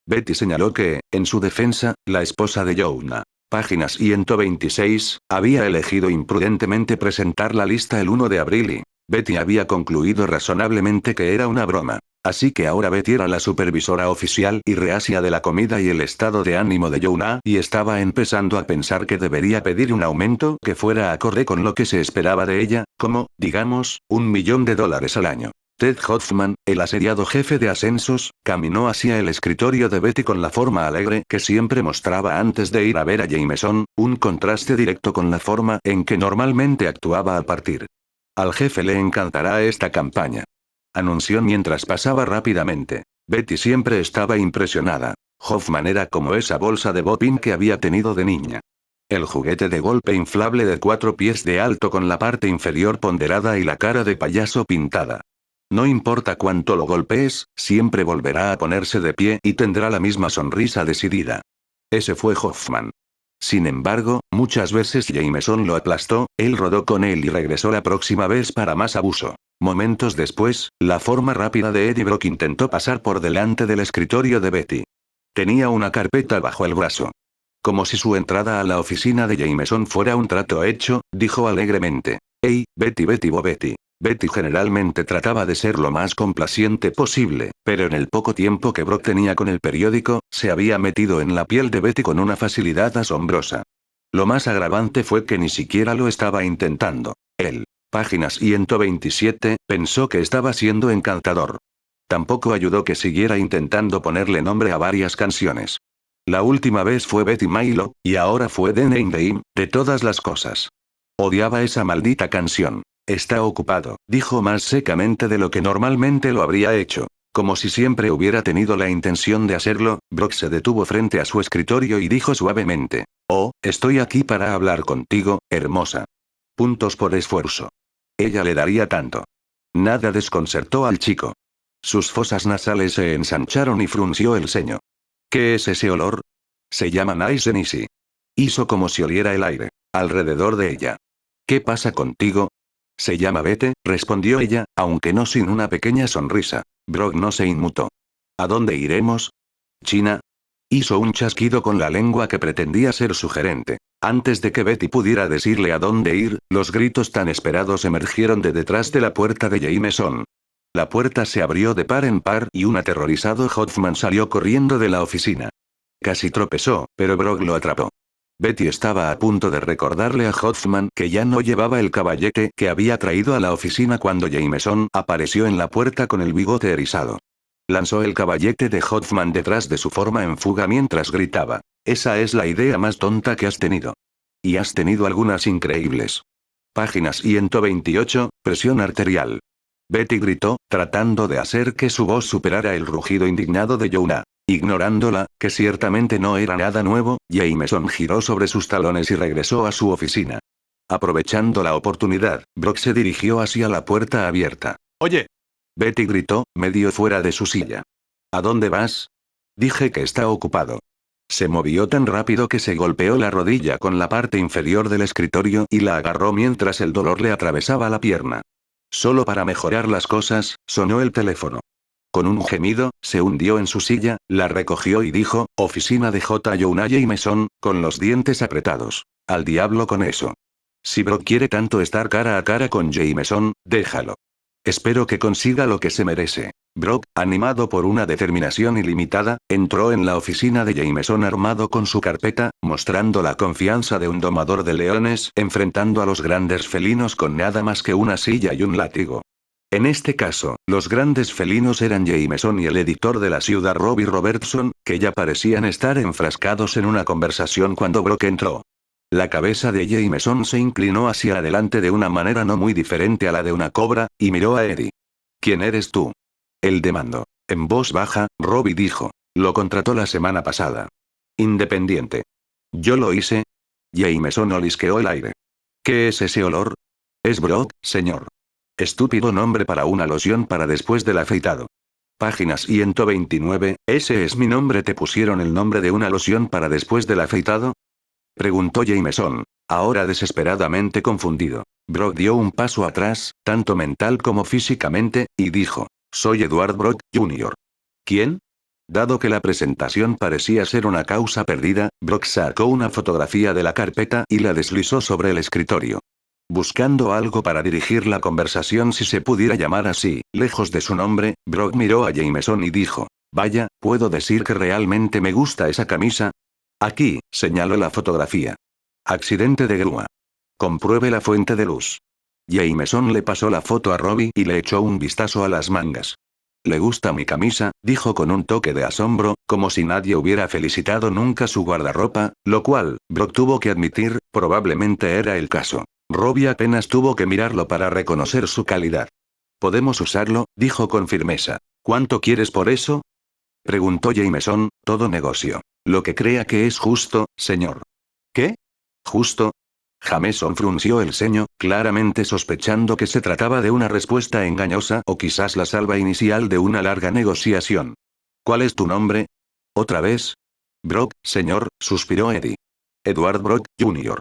Betty señaló que, en su defensa, la esposa de Joanna, página 126, había elegido imprudentemente presentar la lista el 1 de abril y Betty había concluido razonablemente que era una broma. Así que ahora Betty era la supervisora oficial y reacia de la comida y el estado de ánimo de Joanna y estaba empezando a pensar que debería pedir un aumento que fuera acorde con lo que se esperaba de ella, como, digamos, $1.000.000 al año. Ted Hoffman, el asediado jefe de ascensos, caminó hacia el escritorio de Betty con la forma alegre que siempre mostraba antes de ir a ver a Jameson, un contraste directo con la forma en que normalmente actuaba al partir. Al jefe le encantará esta campaña, anunció mientras pasaba rápidamente. Betty siempre estaba impresionada. Hoffman era como esa bolsa de bopping que había tenido de niña. El juguete de golpe inflable de 4 pies de alto con la parte inferior ponderada y la cara de payaso pintada. No importa cuánto lo golpees, siempre volverá a ponerse de pie y tendrá la misma sonrisa decidida. Ese fue Hoffman. Sin embargo, muchas veces Jameson lo aplastó, él rodó con él y regresó la próxima vez para más abuso. Momentos después, la forma rápida de Eddie Brock intentó pasar por delante del escritorio de Betty. Tenía una carpeta bajo el brazo. Como si su entrada a la oficina de Jameson fuera un trato hecho, dijo alegremente. «Hey, Betty, Betty, Betty». Betty generalmente trataba de ser lo más complaciente posible, pero en el poco tiempo que Brock tenía con el periódico, se había metido en la piel de Betty con una facilidad asombrosa. Lo más agravante fue que ni siquiera lo estaba intentando. Él, página 127, pensó que estaba siendo encantador. Tampoco ayudó que siguiera intentando ponerle nombre a varias canciones. La última vez fue Betty Milo, y ahora fue The Name de todas las cosas. Odiaba esa maldita canción. Está ocupado, dijo más secamente de lo que normalmente lo habría hecho. Como si siempre hubiera tenido la intención de hacerlo, Brock se detuvo frente a su escritorio y dijo suavemente. «Oh, estoy aquí para hablar contigo, hermosa». Puntos por esfuerzo. Ella le daría tanto. Nada desconcertó al chico. Sus fosas nasales se ensancharon y frunció el ceño. ¿Qué es ese olor? Se llama Nice and Easy. Hizo como si oliera el aire. Alrededor de ella. ¿Qué pasa contigo? Se llama Vete, respondió ella, aunque no sin una pequeña sonrisa. Brock no se inmutó. ¿A dónde iremos? ¿China? Hizo un chasquido con la lengua que pretendía ser sugerente. Antes de que Betty pudiera decirle a dónde ir, los gritos tan esperados emergieron de detrás de la puerta de Jameson. La puerta se abrió de par en par y un aterrorizado Hoffman salió corriendo de la oficina. Casi tropezó, pero Brock lo atrapó. Betty estaba a punto de recordarle a Hoffman que ya no llevaba el caballete que había traído a la oficina cuando Jameson apareció en la puerta con el bigote erizado. Lanzó el caballete de Hoffman detrás de su forma en fuga mientras gritaba. Esa es la idea más tonta que has tenido. Y has tenido algunas increíbles. Página 128, presión arterial. Betty gritó, tratando de hacer que su voz superara el rugido indignado de Joanna. Ignorándola, que ciertamente no era nada nuevo, Jameson giró sobre sus talones y regresó a su oficina. Aprovechando la oportunidad, Brock se dirigió hacia la puerta abierta. «Oye». Betty gritó, medio fuera de su silla. «¿A dónde vas?» «Dije que está ocupado». Se movió tan rápido que se golpeó la rodilla con la parte inferior del escritorio y la agarró mientras el dolor le atravesaba la pierna. Solo para mejorar las cosas, sonó el teléfono. Con un gemido, se hundió en su silla, la recogió y dijo, oficina de J. Joanna Jameson, con los dientes apretados. Al diablo con eso. Si Brock quiere tanto estar cara a cara con Jameson, déjalo. Espero que consiga lo que se merece. Brock, animado por una determinación ilimitada, entró en la oficina de Jameson armado con su carpeta, mostrando la confianza de un domador de leones enfrentando a los grandes felinos con nada más que una silla y un látigo. En este caso, los grandes felinos eran Jameson y el editor de la ciudad Robbie Robertson, que ya parecían estar enfrascados en una conversación cuando Brock entró. La cabeza de Jameson se inclinó hacia adelante de una manera no muy diferente a la de una cobra, y miró a Eddie. ¿Quién eres tú? Él demandó. En voz baja, Robbie dijo. Lo contrató la semana pasada. Independiente. ¿Yo lo hice? Jameson olisqueó el aire. ¿Qué es ese olor? Es Brock, señor. Estúpido nombre para una loción para después del afeitado. Página 129, ¿ese es mi nombre? ¿Te pusieron el nombre de una loción para después del afeitado? Preguntó Jameson, ahora desesperadamente confundido. Brock dio un paso atrás, tanto mental como físicamente, y dijo, soy Edward Brock, Jr. ¿Quién? Dado que la presentación parecía ser una causa perdida, Brock sacó una fotografía de la carpeta y la deslizó sobre el escritorio. Buscando algo para dirigir la conversación, si se pudiera llamar así, lejos de su nombre, Brock miró a Jameson y dijo, vaya, ¿puedo decir que realmente me gusta esa camisa? Aquí, señaló la fotografía. Accidente de grúa. Compruebe la fuente de luz. Jameson le pasó la foto a Robbie y le echó un vistazo a las mangas. Le gusta mi camisa, dijo con un toque de asombro, como si nadie hubiera felicitado nunca su guardarropa, lo cual, Brock tuvo que admitir, probablemente era el caso. Robbie apenas tuvo que mirarlo para reconocer su calidad. Podemos usarlo, dijo con firmeza. ¿Cuánto quieres por eso? Preguntó Jameson, todo negocio. Lo que crea que es justo, señor. ¿Qué? ¿Justo? Jameson frunció el ceño, claramente sospechando que se trataba de una respuesta engañosa o quizás la salva inicial de una larga negociación. ¿Cuál es tu nombre? ¿Otra vez? Brock, señor, suspiró Eddie. Edward Brock, Jr.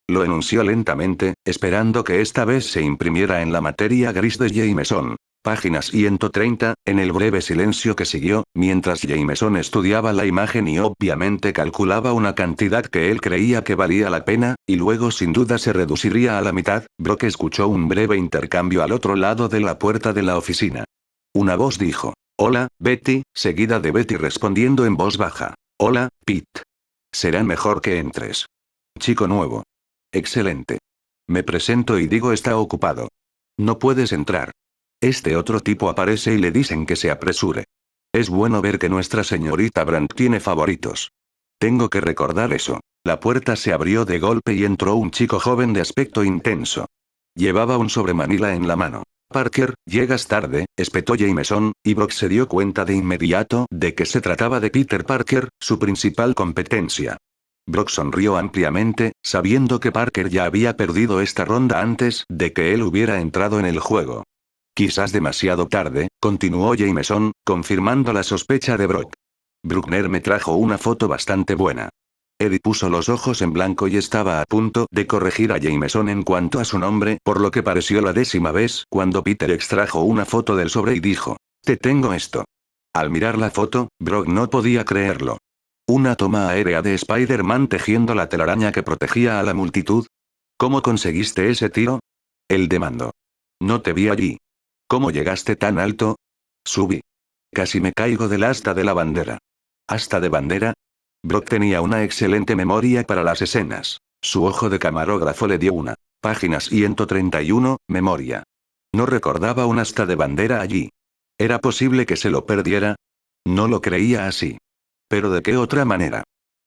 Lo enunció lentamente, esperando que esta vez se imprimiera en la materia gris de Jameson. Página 130, en el breve silencio que siguió, mientras Jameson estudiaba la imagen y obviamente calculaba una cantidad que él creía que valía la pena, y luego sin duda se reduciría a la mitad, Brock escuchó un breve intercambio al otro lado de la puerta de la oficina. Una voz dijo, hola, Betty, seguida de Betty respondiendo en voz baja, hola, Pete. Será mejor que entres. Chico nuevo. Excelente. Me presento y digo está ocupado. No puedes entrar. Este otro tipo aparece y le dicen que se apresure. Es bueno ver que nuestra señorita Brandt tiene favoritos. Tengo que recordar eso. La puerta se abrió de golpe y entró un chico joven de aspecto intenso. Llevaba un sobremanila en la mano. Parker, llegas tarde, espetó Jameson, y Brock se dio cuenta de inmediato de que se trataba de Peter Parker, su principal competencia. Brock sonrió ampliamente, sabiendo que Parker ya había perdido esta ronda antes de que él hubiera entrado en el juego. Quizás demasiado tarde, continuó Jameson, confirmando la sospecha de Brock. Bruckner me trajo una foto bastante buena. Eddie puso los ojos en blanco y estaba a punto de corregir a Jameson en cuanto a su nombre, por lo que pareció la 10ª vez cuando Peter extrajo una foto del sobre y dijo, te tengo esto. Al mirar la foto, Brock no podía creerlo. ¿Una toma aérea de Spider-Man tejiendo la telaraña que protegía a la multitud? ¿Cómo conseguiste ese tiro? Él demandó. No te vi allí. ¿Cómo llegaste tan alto? Subí. Casi me caigo del asta de la bandera. ¿Asta de bandera? Brock tenía una excelente memoria para las escenas. Su ojo de camarógrafo le dio una. Página 131, memoria. No recordaba un asta de bandera allí. ¿Era posible que se lo perdiera? No lo creía así. ¿Pero de qué otra manera?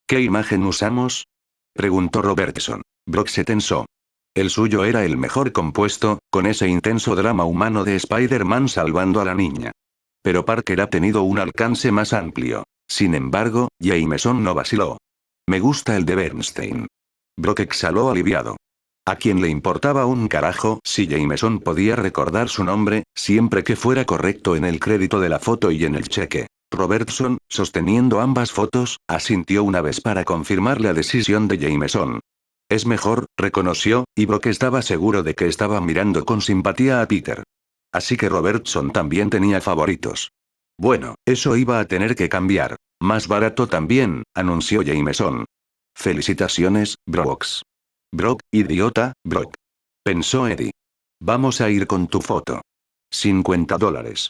¿Qué imagen usamos? Preguntó Robertson. Brock se tensó. El suyo era el mejor compuesto, con ese intenso drama humano de Spider-Man salvando a la niña. Pero Parker ha tenido un alcance más amplio. Sin embargo, Jameson no vaciló. Me gusta el de Bernstein. Brock exhaló aliviado. ¿A quién le importaba un carajo si Jameson podía recordar su nombre, siempre que fuera correcto en el crédito de la foto y en el cheque? Robertson, sosteniendo ambas fotos, asintió una vez para confirmar la decisión de Jameson. Es mejor, reconoció, y Brock estaba seguro de que estaba mirando con simpatía a Peter. Así que Robertson también tenía favoritos. Bueno, eso iba a tener que cambiar. Más barato también, anunció Jameson. Felicitaciones, Brooks. Brock, idiota, Brock. Pensó Eddie. Vamos a ir con tu foto. $50.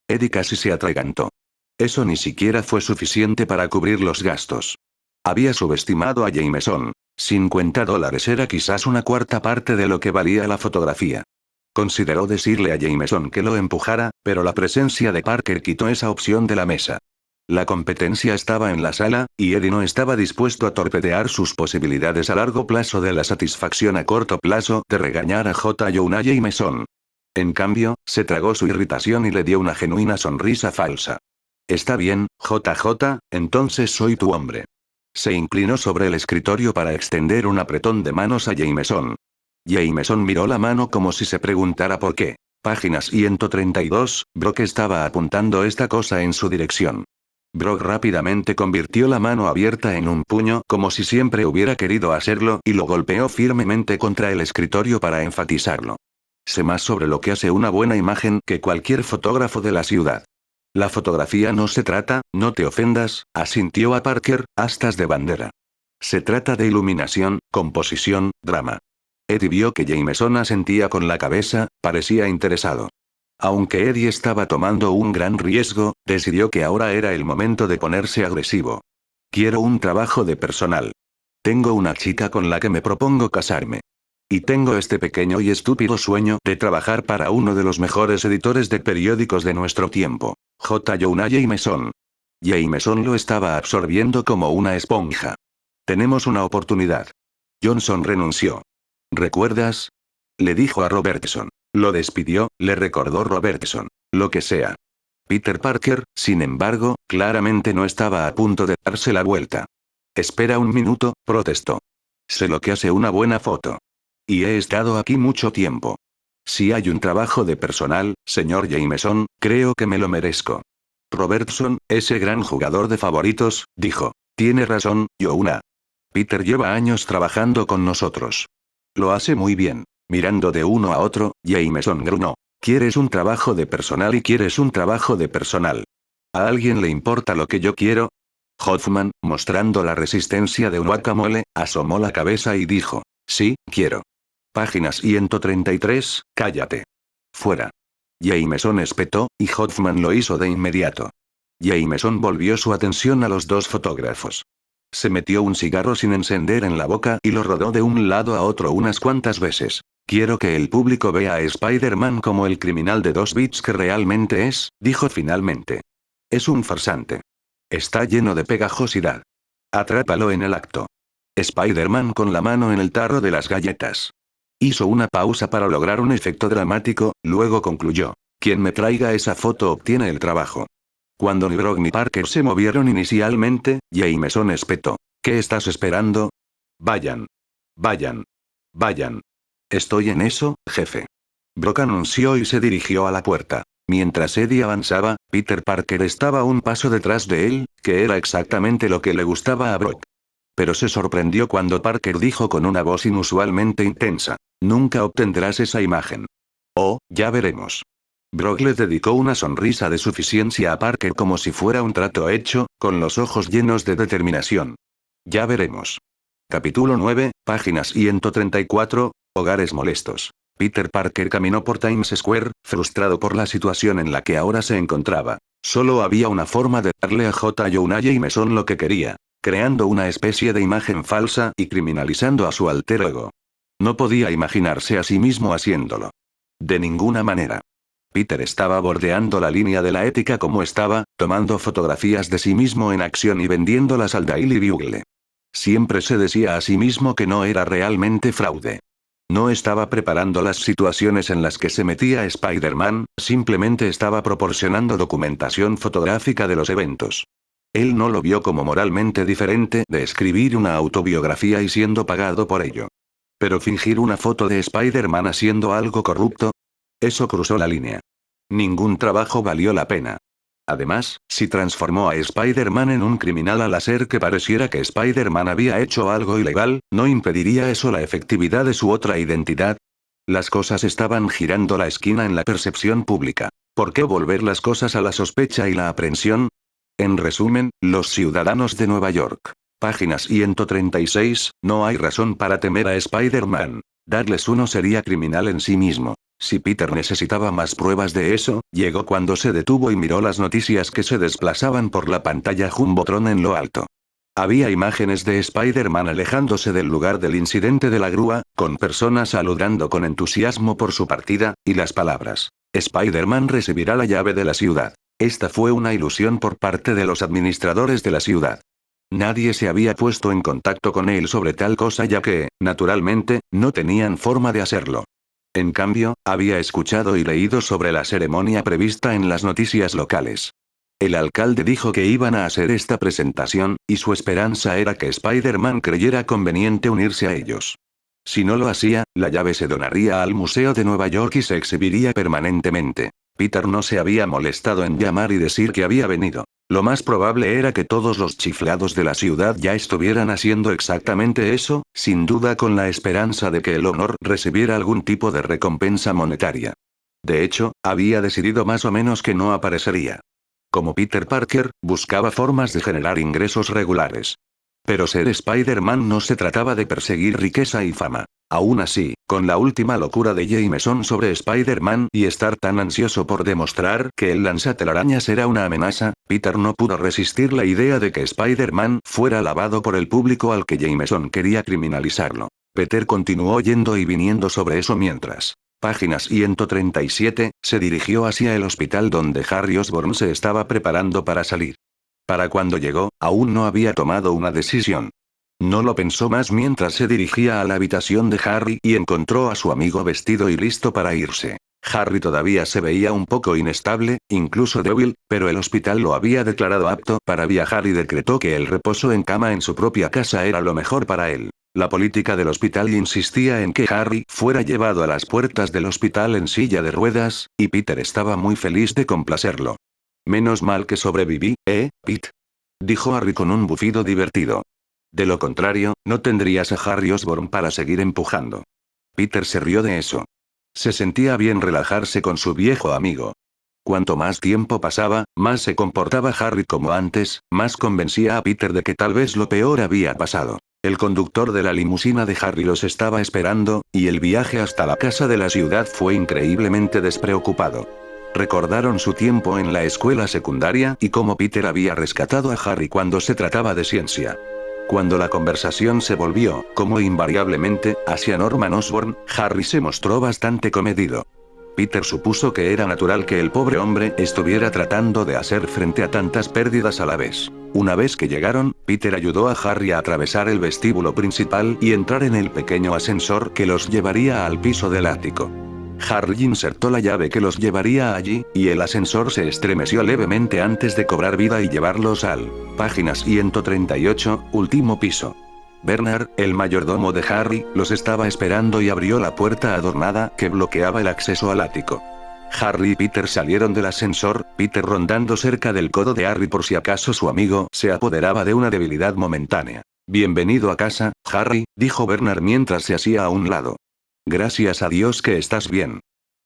Eddie casi se atragantó. Eso ni siquiera fue suficiente para cubrir los gastos. Había subestimado a Jameson. $50 era quizás una cuarta parte de lo que valía la fotografía. Consideró decirle a Jameson que lo empujara, pero la presencia de Parker quitó esa opción de la mesa. La competencia estaba en la sala, y Eddie no estaba dispuesto a torpedear sus posibilidades a largo plazo de la satisfacción a corto plazo de regañar a J. Jonah Jameson. En cambio, se tragó su irritación y le dio una genuina sonrisa falsa. Está bien, JJ, entonces soy tu hombre. Se inclinó sobre el escritorio para extender un apretón de manos a Jameson. Jameson miró la mano como si se preguntara por qué. Página 132, Brock estaba apuntando esta cosa en su dirección. Brock rápidamente convirtió la mano abierta en un puño como si siempre hubiera querido hacerlo y lo golpeó firmemente contra el escritorio para enfatizarlo. Sé más sobre lo que hace una buena imagen que cualquier fotógrafo de la ciudad. La fotografía no se trata, no te ofendas, asintió a Parker, astas de bandera. Se trata de iluminación, composición, drama. Eddie vio que Jameson asentía con la cabeza, parecía interesado. Aunque Eddie estaba tomando un gran riesgo, decidió que ahora era el momento de ponerse agresivo. Quiero un trabajo de personal. Tengo una chica con la que me propongo casarme. Y tengo este pequeño y estúpido sueño de trabajar para uno de los mejores editores de periódicos de nuestro tiempo. J. Jonah Jameson. Jameson lo estaba absorbiendo como una esponja. Tenemos una oportunidad. Johnson renunció. ¿Recuerdas? Le dijo a Robertson. Lo despidió, le recordó Robertson. Lo que sea. Peter Parker, sin embargo, claramente no estaba a punto de darse la vuelta. Espera un minuto, protestó. Sé lo que hace una buena foto. Y he estado aquí mucho tiempo. Si hay un trabajo de personal, señor Jameson, creo que me lo merezco. Robertson, ese gran jugador de favoritos, dijo. Tiene razón, Jonah. Peter lleva años trabajando con nosotros. Lo hace muy bien. Mirando de uno a otro, Jameson gruñó. ¿Quieres un trabajo de personal y quieres un trabajo de personal? ¿A alguien le importa lo que yo quiero? Hoffman, mostrando la resistencia de un guacamole, asomó la cabeza y dijo. Sí, quiero. Página 133, cállate. Fuera. Jameson espetó, y Hoffman lo hizo de inmediato. Jameson volvió su atención a los dos fotógrafos. Se metió un cigarro sin encender en la boca y lo rodó de un lado a otro unas cuantas veces. Quiero que el público vea a Spider-Man como el criminal de 2 bits que realmente es, dijo finalmente. Es un farsante. Está lleno de pegajosidad. Atrápalo en el acto. Spider-Man con la mano en el tarro de las galletas. Hizo una pausa para lograr un efecto dramático, luego concluyó. Quien me traiga esa foto obtiene el trabajo. Cuando ni Brock ni Parker se movieron inicialmente, Jameson espetó. ¿Qué estás esperando? Vayan. Vayan. Vayan. Estoy en eso, jefe. Brock anunció y se dirigió a la puerta. Mientras Eddie avanzaba, Peter Parker estaba un paso detrás de él, que era exactamente lo que le gustaba a Brock. Pero se sorprendió cuando Parker dijo con una voz inusualmente intensa. Nunca obtendrás esa imagen. Oh, ya veremos. Brock le dedicó una sonrisa de suficiencia a Parker como si fuera un trato hecho, con los ojos llenos de determinación. Ya veremos. Capítulo 9, página 134, hogares molestos. Peter Parker caminó por Times Square, frustrado por la situación en la que ahora se encontraba. Solo había una forma de darle a J. Jonah Jameson lo que quería, creando una especie de imagen falsa y criminalizando a su alter ego. No podía imaginarse a sí mismo haciéndolo. De ninguna manera. Peter estaba bordeando la línea de la ética como estaba, tomando fotografías de sí mismo en acción y vendiéndolas al Daily Bugle. Siempre se decía a sí mismo que no era realmente fraude. No estaba preparando las situaciones en las que se metía Spider-Man, simplemente estaba proporcionando documentación fotográfica de los eventos. Él no lo vio como moralmente diferente de escribir una autobiografía y siendo pagado por ello. Pero fingir una foto de Spider-Man haciendo algo corrupto, eso cruzó la línea. Ningún trabajo valió la pena. Además, si transformó a Spider-Man en un criminal al hacer que pareciera que Spider-Man había hecho algo ilegal, ¿no impediría eso la efectividad de su otra identidad? Las cosas estaban girando la esquina en la percepción pública. ¿Por qué volver las cosas a la sospecha y la aprensión? En resumen, los ciudadanos de Nueva York. Página 136, no hay razón para temer a Spider-Man. Darles uno sería criminal en sí mismo. Si Peter necesitaba más pruebas de eso, llegó cuando se detuvo y miró las noticias que se desplazaban por la pantalla Jumbotron en lo alto. Había imágenes de Spider-Man alejándose del lugar del incidente de la grúa, con personas saludando con entusiasmo por su partida, y las palabras. Spider-Man recibirá la llave de la ciudad. Esta fue una ilusión por parte de los administradores de la ciudad. Nadie se había puesto en contacto con él sobre tal cosa ya que, naturalmente, no tenían forma de hacerlo. En cambio, había escuchado y leído sobre la ceremonia prevista en las noticias locales. El alcalde dijo que iban a hacer esta presentación, y su esperanza era que Spider-Man creyera conveniente unirse a ellos. Si no lo hacía, la llave se donaría al Museo de Nueva York y se exhibiría permanentemente. Peter no se había molestado en llamar y decir que había venido. Lo más probable era que todos los chiflados de la ciudad ya estuvieran haciendo exactamente eso, sin duda con la esperanza de que el honor recibiera algún tipo de recompensa monetaria. De hecho, había decidido más o menos que no aparecería. Como Peter Parker, buscaba formas de generar ingresos regulares. Pero ser Spider-Man no se trataba de perseguir riqueza y fama. Aún así, con la última locura de Jameson sobre Spider-Man y estar tan ansioso por demostrar que el lanzatelarañas era una amenaza, Peter no pudo resistir la idea de que Spider-Man fuera alabado por el público al que Jameson quería criminalizarlo. Peter continuó yendo y viniendo sobre eso mientras. Página 137, se dirigió hacia el hospital donde Harry Osborn se estaba preparando para salir. Para cuando llegó, aún no había tomado una decisión. No lo pensó más mientras se dirigía a la habitación de Harry y encontró a su amigo vestido y listo para irse. Harry todavía se veía un poco inestable, incluso débil, pero el hospital lo había declarado apto para viajar y decretó que el reposo en cama en su propia casa era lo mejor para él. La política del hospital insistía en que Harry fuera llevado a las puertas del hospital en silla de ruedas, y Peter estaba muy feliz de complacerlo. Menos mal que sobreviví, Pete? Dijo Harry con un bufido divertido. De lo contrario, no tendrías a Harry Osborn para seguir empujando. Peter se rió de eso. Se sentía bien relajarse con su viejo amigo. Cuanto más tiempo pasaba, más se comportaba Harry como antes, más convencía a Peter de que tal vez lo peor había pasado. El conductor de la limusina de Harry los estaba esperando, y el viaje hasta la casa de la ciudad fue increíblemente despreocupado. Recordaron su tiempo en la escuela secundaria y cómo Peter había rescatado a Harry cuando se trataba de ciencia. Cuando la conversación se volvió, como invariablemente, hacia Norman Osborn, Harry se mostró bastante comedido. Peter supuso que era natural que el pobre hombre estuviera tratando de hacer frente a tantas pérdidas a la vez. Una vez que llegaron, Peter ayudó a Harry a atravesar el vestíbulo principal y entrar en el pequeño ascensor que los llevaría al piso del ático. Harry insertó la llave que los llevaría allí, y el ascensor se estremeció levemente antes de cobrar vida y llevarlos al. Página 138, último piso. Bernard, el mayordomo de Harry, los estaba esperando y abrió la puerta adornada que bloqueaba el acceso al ático. Harry y Peter salieron del ascensor, Peter rondando cerca del codo de Harry por si acaso su amigo se apoderaba de una debilidad momentánea. Bienvenido a casa, Harry, dijo Bernard mientras se hacía a un lado. Gracias a Dios que estás bien.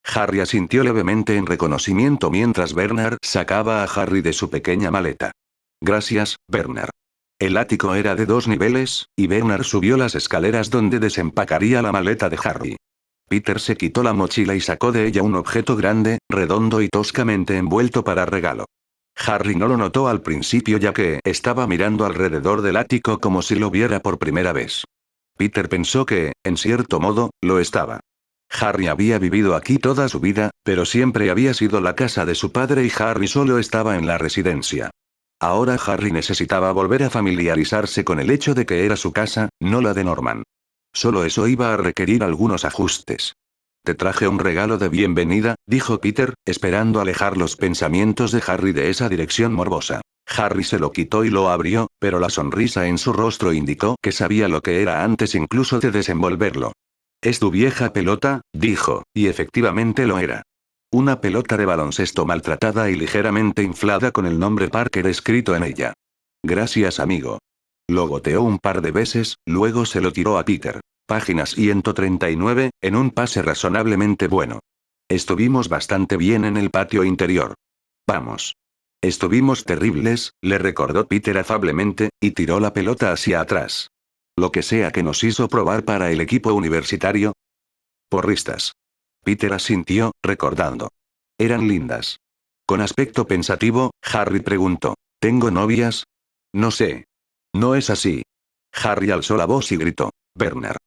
Harry asintió levemente en reconocimiento mientras Bernard sacaba a Harry de su pequeña maleta. Gracias, Bernard. El ático era de 2 niveles, y Bernard subió las escaleras donde desempacaría la maleta de Harry. Peter se quitó la mochila y sacó de ella un objeto grande, redondo y toscamente envuelto para regalo. Harry no lo notó al principio ya que estaba mirando alrededor del ático como si lo viera por primera vez. Peter pensó que, en cierto modo, lo estaba. Harry había vivido aquí toda su vida, pero siempre había sido la casa de su padre y Harry solo estaba en la residencia. Ahora Harry necesitaba volver a familiarizarse con el hecho de que era su casa, no la de Norman. Solo eso iba a requerir algunos ajustes. Te traje un regalo de bienvenida, dijo Peter, esperando alejar los pensamientos de Harry de esa dirección morbosa. Harry se lo quitó y lo abrió, pero la sonrisa en su rostro indicó que sabía lo que era antes incluso de desenvolverlo. Es tu vieja pelota, dijo, y efectivamente lo era. Una pelota de baloncesto maltratada y ligeramente inflada con el nombre Parker escrito en ella. Gracias, amigo. Lo goteó un par de veces, luego se lo tiró a Peter. Página 139, en un pase razonablemente bueno. Estuvimos bastante bien en el patio interior. Vamos. Estuvimos terribles, le recordó Peter afablemente, y tiró la pelota hacia atrás. Lo que sea que nos hizo probar para el equipo universitario. Porristas. Peter asintió, recordando. Eran lindas. Con aspecto pensativo, Harry preguntó. ¿Tengo novias? No sé. No es así. Harry alzó la voz y gritó. Bernard.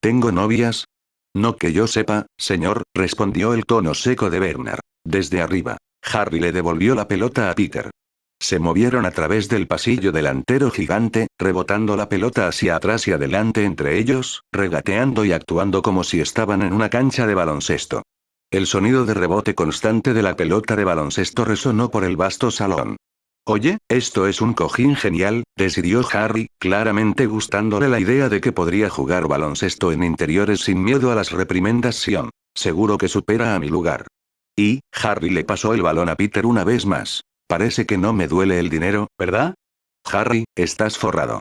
¿Tengo novias? No que yo sepa, señor, respondió el tono seco de Bernard. Desde arriba. Harry le devolvió la pelota a Peter. Se movieron a través del pasillo delantero gigante, rebotando la pelota hacia atrás y adelante entre ellos, regateando y actuando como si estaban en una cancha de baloncesto. El sonido de rebote constante de la pelota de baloncesto resonó por el vasto salón. Oye, esto es un cojín genial, decidió Harry, claramente gustándole la idea de que podría jugar baloncesto en interiores sin miedo a las reprimendas Sion. Seguro que supera a mi lugar. Y, Harry le pasó el balón a Peter una vez más. Parece que no me duele el dinero, ¿verdad? Harry, estás forrado.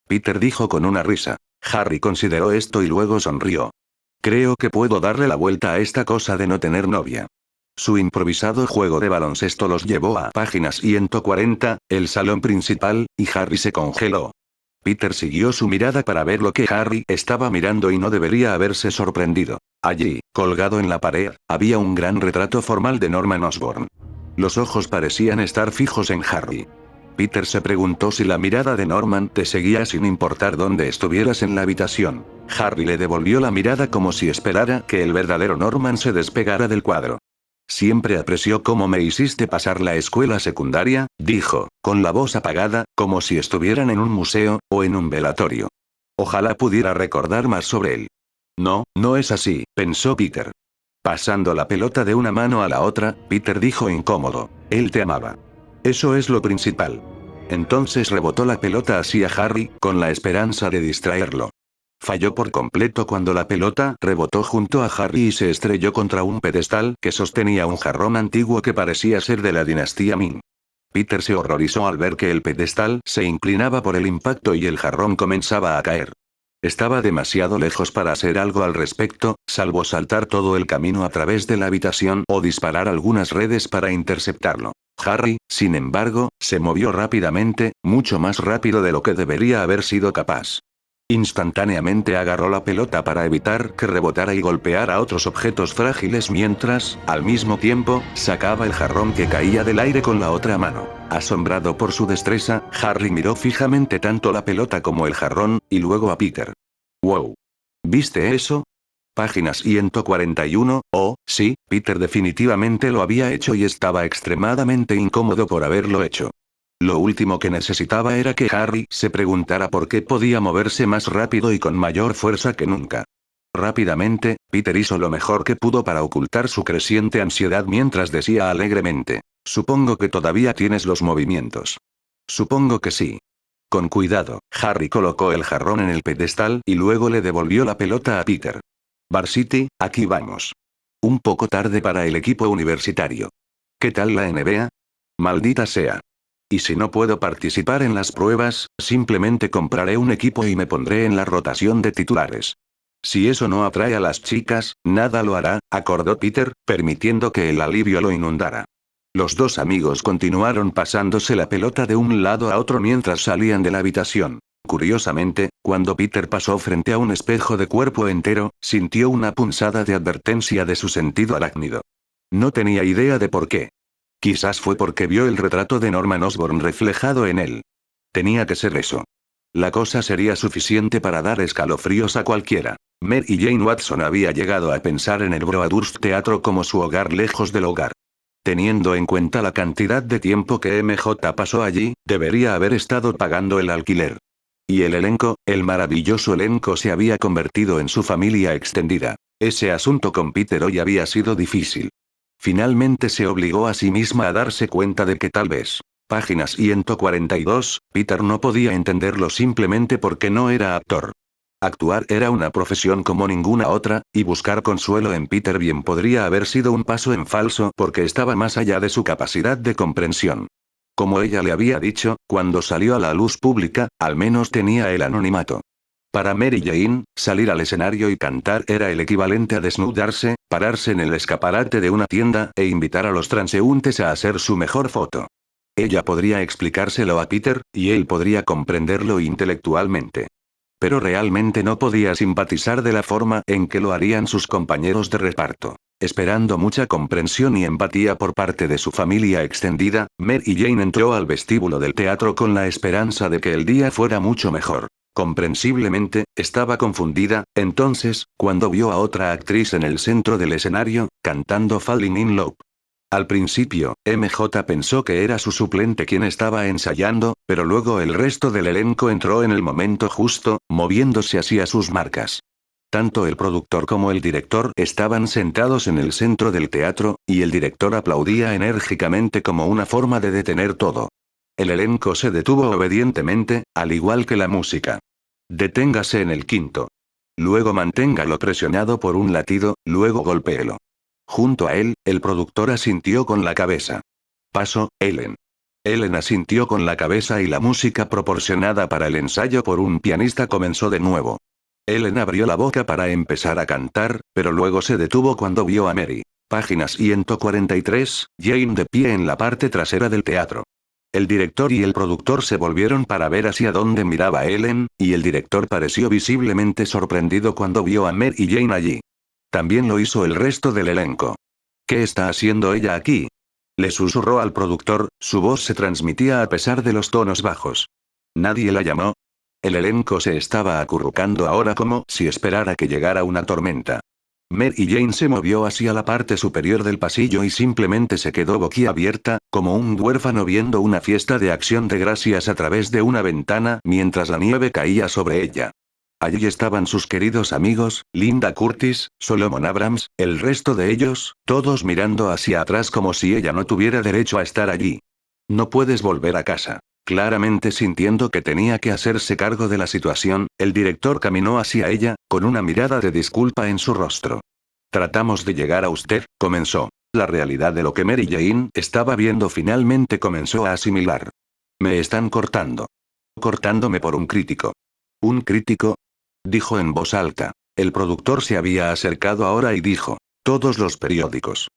Peter dijo con una risa. Harry consideró esto y luego sonrió. Creo que puedo darle la vuelta a esta cosa de no tener novia. Su improvisado juego de baloncesto los llevó a página 140, el salón principal, y Harry se congeló. Peter siguió su mirada para ver lo que Harry estaba mirando y no debería haberse sorprendido. Allí, colgado en la pared, había un gran retrato formal de Norman Osborn. Los ojos parecían estar fijos en Harry. Peter se preguntó si la mirada de Norman te seguía sin importar dónde estuvieras en la habitación. Harry le devolvió la mirada como si esperara que el verdadero Norman se despegara del cuadro. Siempre apreció cómo me hiciste pasar la escuela secundaria, dijo, con la voz apagada, como si estuvieran en un museo, o en un velatorio. Ojalá pudiera recordar más sobre él. No, no es así, pensó Peter. Pasando la pelota de una mano a la otra, Peter dijo incómodo, él te amaba. Eso es lo principal. Entonces rebotó la pelota hacia Harry, con la esperanza de distraerlo. Falló por completo cuando la pelota rebotó junto a Harry y se estrelló contra un pedestal que sostenía un jarrón antiguo que parecía ser de la dinastía Ming. Peter se horrorizó al ver que el pedestal se inclinaba por el impacto y el jarrón comenzaba a caer. Estaba demasiado lejos para hacer algo al respecto, salvo saltar todo el camino a través de la habitación o disparar algunas redes para interceptarlo. Harry, sin embargo, se movió rápidamente, mucho más rápido de lo que debería haber sido capaz. Instantáneamente agarró la pelota para evitar que rebotara y golpeara otros objetos frágiles mientras, al mismo tiempo, sacaba el jarrón que caía del aire con la otra mano. Asombrado por su destreza, Harry miró fijamente tanto la pelota como el jarrón, y luego a Peter. ¡Wow! ¿Viste eso? Página 141, oh, sí, Peter definitivamente lo había hecho y estaba extremadamente incómodo por haberlo hecho. Lo último que necesitaba era que Harry se preguntara por qué podía moverse más rápido y con mayor fuerza que nunca. Rápidamente, Peter hizo lo mejor que pudo para ocultar su creciente ansiedad mientras decía alegremente, supongo que todavía tienes los movimientos. Supongo que sí. Con cuidado, Harry colocó el jarrón en el pedestal y luego le devolvió la pelota a Peter. Varsity, aquí vamos. Un poco tarde para el equipo universitario. ¿Qué tal la NBA? Maldita sea. Y si no puedo participar en las pruebas, simplemente compraré un equipo y me pondré en la rotación de titulares. Si eso no atrae a las chicas, nada lo hará, acordó Peter, permitiendo que el alivio lo inundara. Los dos amigos continuaron pasándose la pelota de un lado a otro mientras salían de la habitación. Curiosamente, cuando Peter pasó frente a un espejo de cuerpo entero, sintió una punzada de advertencia de su sentido arácnido. No tenía idea de por qué. Quizás fue porque vio el retrato de Norman Osborn reflejado en él. Tenía que ser eso. La cosa sería suficiente para dar escalofríos a cualquiera. Mary Jane Watson había llegado a pensar en el Broadhurst Teatro como su hogar lejos del hogar. Teniendo en cuenta la cantidad de tiempo que MJ pasó allí, debería haber estado pagando el alquiler. Y el elenco, el maravilloso elenco se había convertido en su familia extendida. Ese asunto con Peter hoy había sido difícil. Finalmente se obligó a sí misma a darse cuenta de que tal vez. Página 142, Peter no podía entenderlo simplemente porque no era actor. Actuar era una profesión como ninguna otra, y buscar consuelo en Peter bien podría haber sido un paso en falso porque estaba más allá de su capacidad de comprensión. Como ella le había dicho, cuando salió a la luz pública, al menos tenía el anonimato. Para Mary Jane, salir al escenario y cantar era el equivalente a desnudarse, pararse en el escaparate de una tienda e invitar a los transeúntes a hacer su mejor foto. Ella podría explicárselo a Peter, y él podría comprenderlo intelectualmente. Pero realmente no podía simpatizar de la forma en que lo harían sus compañeros de reparto. Esperando mucha comprensión y empatía por parte de su familia extendida, Mary Jane entró al vestíbulo del teatro con la esperanza de que el día fuera mucho mejor. Comprensiblemente, estaba confundida, entonces, cuando vio a otra actriz en el centro del escenario, cantando Falling in Love. Al principio, MJ pensó que era su suplente quien estaba ensayando, pero luego el resto del elenco entró en el momento justo, moviéndose hacia sus marcas. Tanto el productor como el director estaban sentados en el centro del teatro, y el director aplaudía enérgicamente como una forma de detener todo. El elenco se detuvo obedientemente, al igual que la música. Deténgase en el quinto. Luego manténgalo presionado por un latido, luego golpéelo. Junto a él, el productor asintió con la cabeza. Paso, Ellen. Ellen asintió con la cabeza y la música proporcionada para el ensayo por un pianista comenzó de nuevo. Ellen abrió la boca para empezar a cantar, pero luego se detuvo cuando vio a Mary. Página 143, Jane de pie en la parte trasera del teatro. El director y el productor se volvieron para ver hacia dónde miraba Ellen, y el director pareció visiblemente sorprendido cuando vio a Mary y Jane allí. También lo hizo el resto del elenco. ¿Qué está haciendo ella aquí? Le susurró al productor, su voz se transmitía a pesar de los tonos bajos. ¿Nadie la llamó? El elenco se estaba acurrucando ahora como si esperara que llegara una tormenta. Mary y Jane se movió hacia la parte superior del pasillo y simplemente se quedó boquiabierta, como un huérfano viendo una fiesta de acción de gracias a través de una ventana mientras la nieve caía sobre ella. Allí estaban sus queridos amigos, Linda Curtis, Solomon Abrams, el resto de ellos, todos mirando hacia atrás como si ella no tuviera derecho a estar allí. No puedes volver a casa. Claramente sintiendo que tenía que hacerse cargo de la situación, el director caminó hacia ella, con una mirada de disculpa en su rostro. Tratamos de llegar a usted, comenzó. La realidad de lo que Mary Jane estaba viendo finalmente comenzó a asimilar. Me están cortando. Cortándome por un crítico. ¿Un crítico? Dijo en voz alta. El productor se había acercado ahora y dijo. Todos los periódicos.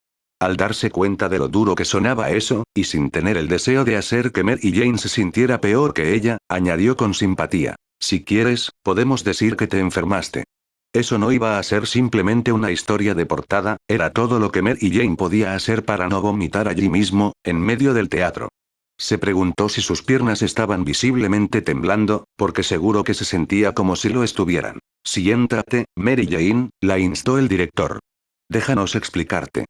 Al darse cuenta de lo duro que sonaba eso, y sin tener el deseo de hacer que Mary Jane se sintiera peor que ella, añadió con simpatía. Si quieres, podemos decir que te enfermaste. Eso no iba a ser simplemente una historia de portada, era todo lo que Mary Jane podía hacer para no vomitar allí mismo, en medio del teatro. Se preguntó si sus piernas estaban visiblemente temblando, porque seguro que se sentía como si lo estuvieran. Siéntate, Mary Jane, la instó el director. Déjanos explicarte.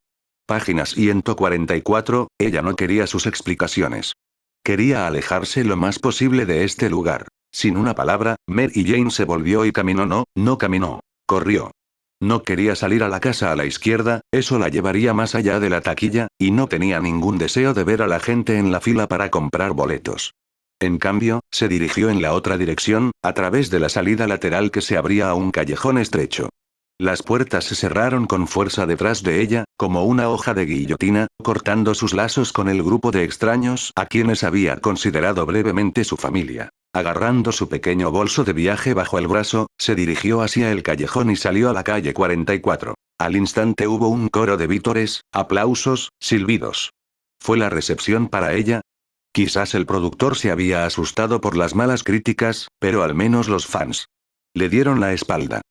Página 144, ella no quería sus explicaciones. Quería alejarse lo más posible de este lugar. Sin una palabra, Mary Jane se volvió y caminó, no caminó. Corrió. No quería salir a la casa a la izquierda, eso la llevaría más allá de la taquilla, y no tenía ningún deseo de ver a la gente en la fila para comprar boletos. En cambio, se dirigió en la otra dirección, a través de la salida lateral que se abría a un callejón estrecho. Las puertas se cerraron con fuerza detrás de ella, como una hoja de guillotina, cortando sus lazos con el grupo de extraños a quienes había considerado brevemente su familia. Agarrando su pequeño bolso de viaje bajo el brazo, se dirigió hacia el callejón y salió a la calle 44. Al instante hubo un coro de vítores, aplausos, silbidos. ¿Fue la recepción para ella? Quizás el productor se había asustado por las malas críticas, pero al menos los fans le dieron la espalda.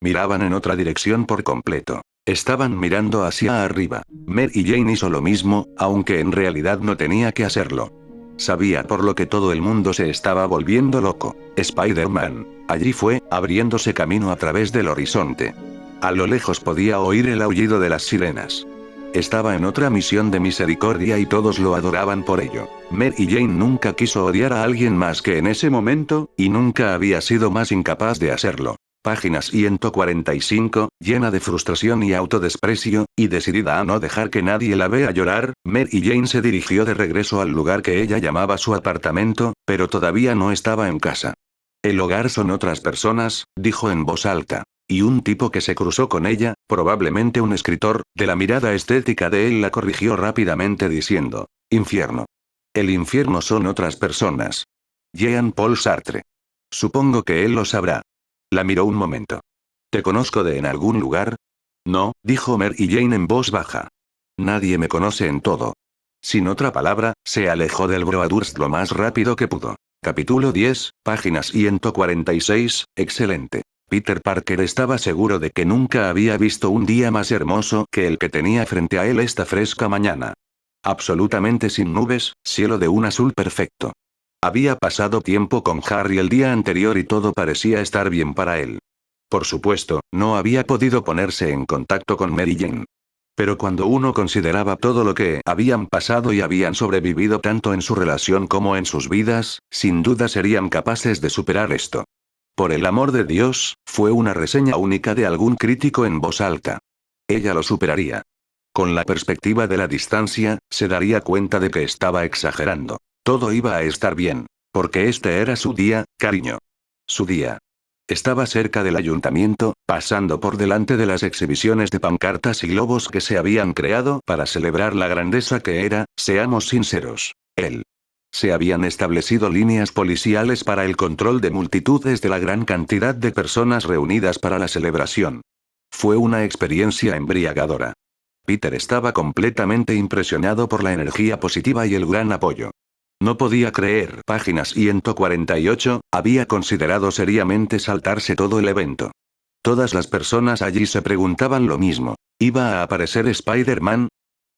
Miraban en otra dirección por completo. Estaban mirando hacia arriba. Mary Jane hizo lo mismo, aunque en realidad no tenía que hacerlo. Sabía por lo que todo el mundo se estaba volviendo loco. Spider-Man. Allí fue, abriéndose camino a través del horizonte. A lo lejos podía oír el aullido de las sirenas. Estaba en otra misión de misericordia y todos lo adoraban por ello. Mary Jane nunca quiso odiar a alguien más que en ese momento, y nunca había sido más incapaz de hacerlo. Página 145, llena de frustración y autodesprecio, y decidida a no dejar que nadie la vea llorar, Mary Jane se dirigió de regreso al lugar que ella llamaba su apartamento, pero todavía no estaba en casa. El hogar son otras personas, dijo en voz alta. Y un tipo que se cruzó con ella, probablemente un escritor, de la mirada estética de él la corrigió rápidamente diciendo, infierno. El infierno son otras personas. Jean-Paul Sartre. Supongo que él lo sabrá. La miró un momento. ¿Te conozco de en algún lugar? No, dijo Mary Jane en voz baja. Nadie me conoce en todo. Sin otra palabra, se alejó del Broadhurst lo más rápido que pudo. Capítulo 10, página 146, excelente. Peter Parker estaba seguro de que nunca había visto un día más hermoso que el que tenía frente a él esta fresca mañana. Absolutamente sin nubes, cielo de un azul perfecto. Había pasado tiempo con Harry el día anterior y todo parecía estar bien para él. Por supuesto, no había podido ponerse en contacto con Mary Jane. Pero cuando uno consideraba todo lo que habían pasado y habían sobrevivido tanto en su relación como en sus vidas, sin duda serían capaces de superar esto. Por el amor de Dios, fue una reseña única de algún crítico en voz alta. Ella lo superaría. Con la perspectiva de la distancia, se daría cuenta de que estaba exagerando. Todo iba a estar bien. Porque este era su día, cariño. Su día. Estaba cerca del ayuntamiento, pasando por delante de las exhibiciones de pancartas y globos que se habían creado para celebrar la grandeza que era, seamos sinceros, él. Se habían establecido líneas policiales para el control de multitudes de la gran cantidad de personas reunidas para la celebración. Fue una experiencia embriagadora. Peter estaba completamente impresionado por la energía positiva y el gran apoyo. No podía creer. Página 148, había considerado seriamente saltarse todo el evento. Todas las personas allí se preguntaban lo mismo. ¿Iba a aparecer Spider-Man?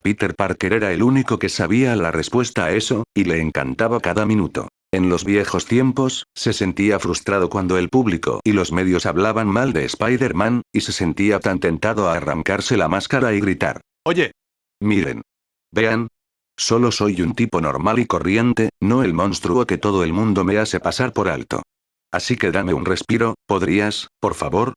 Peter Parker era el único que sabía la respuesta a eso, y le encantaba cada minuto. En los viejos tiempos, se sentía frustrado cuando el público y los medios hablaban mal de Spider-Man, y se sentía tan tentado a arrancarse la máscara y gritar: «Oye, miren. Vean. Solo soy un tipo normal y corriente, no el monstruo que todo el mundo me hace pasar por alto. Así que dame un respiro, ¿podrías, por favor?».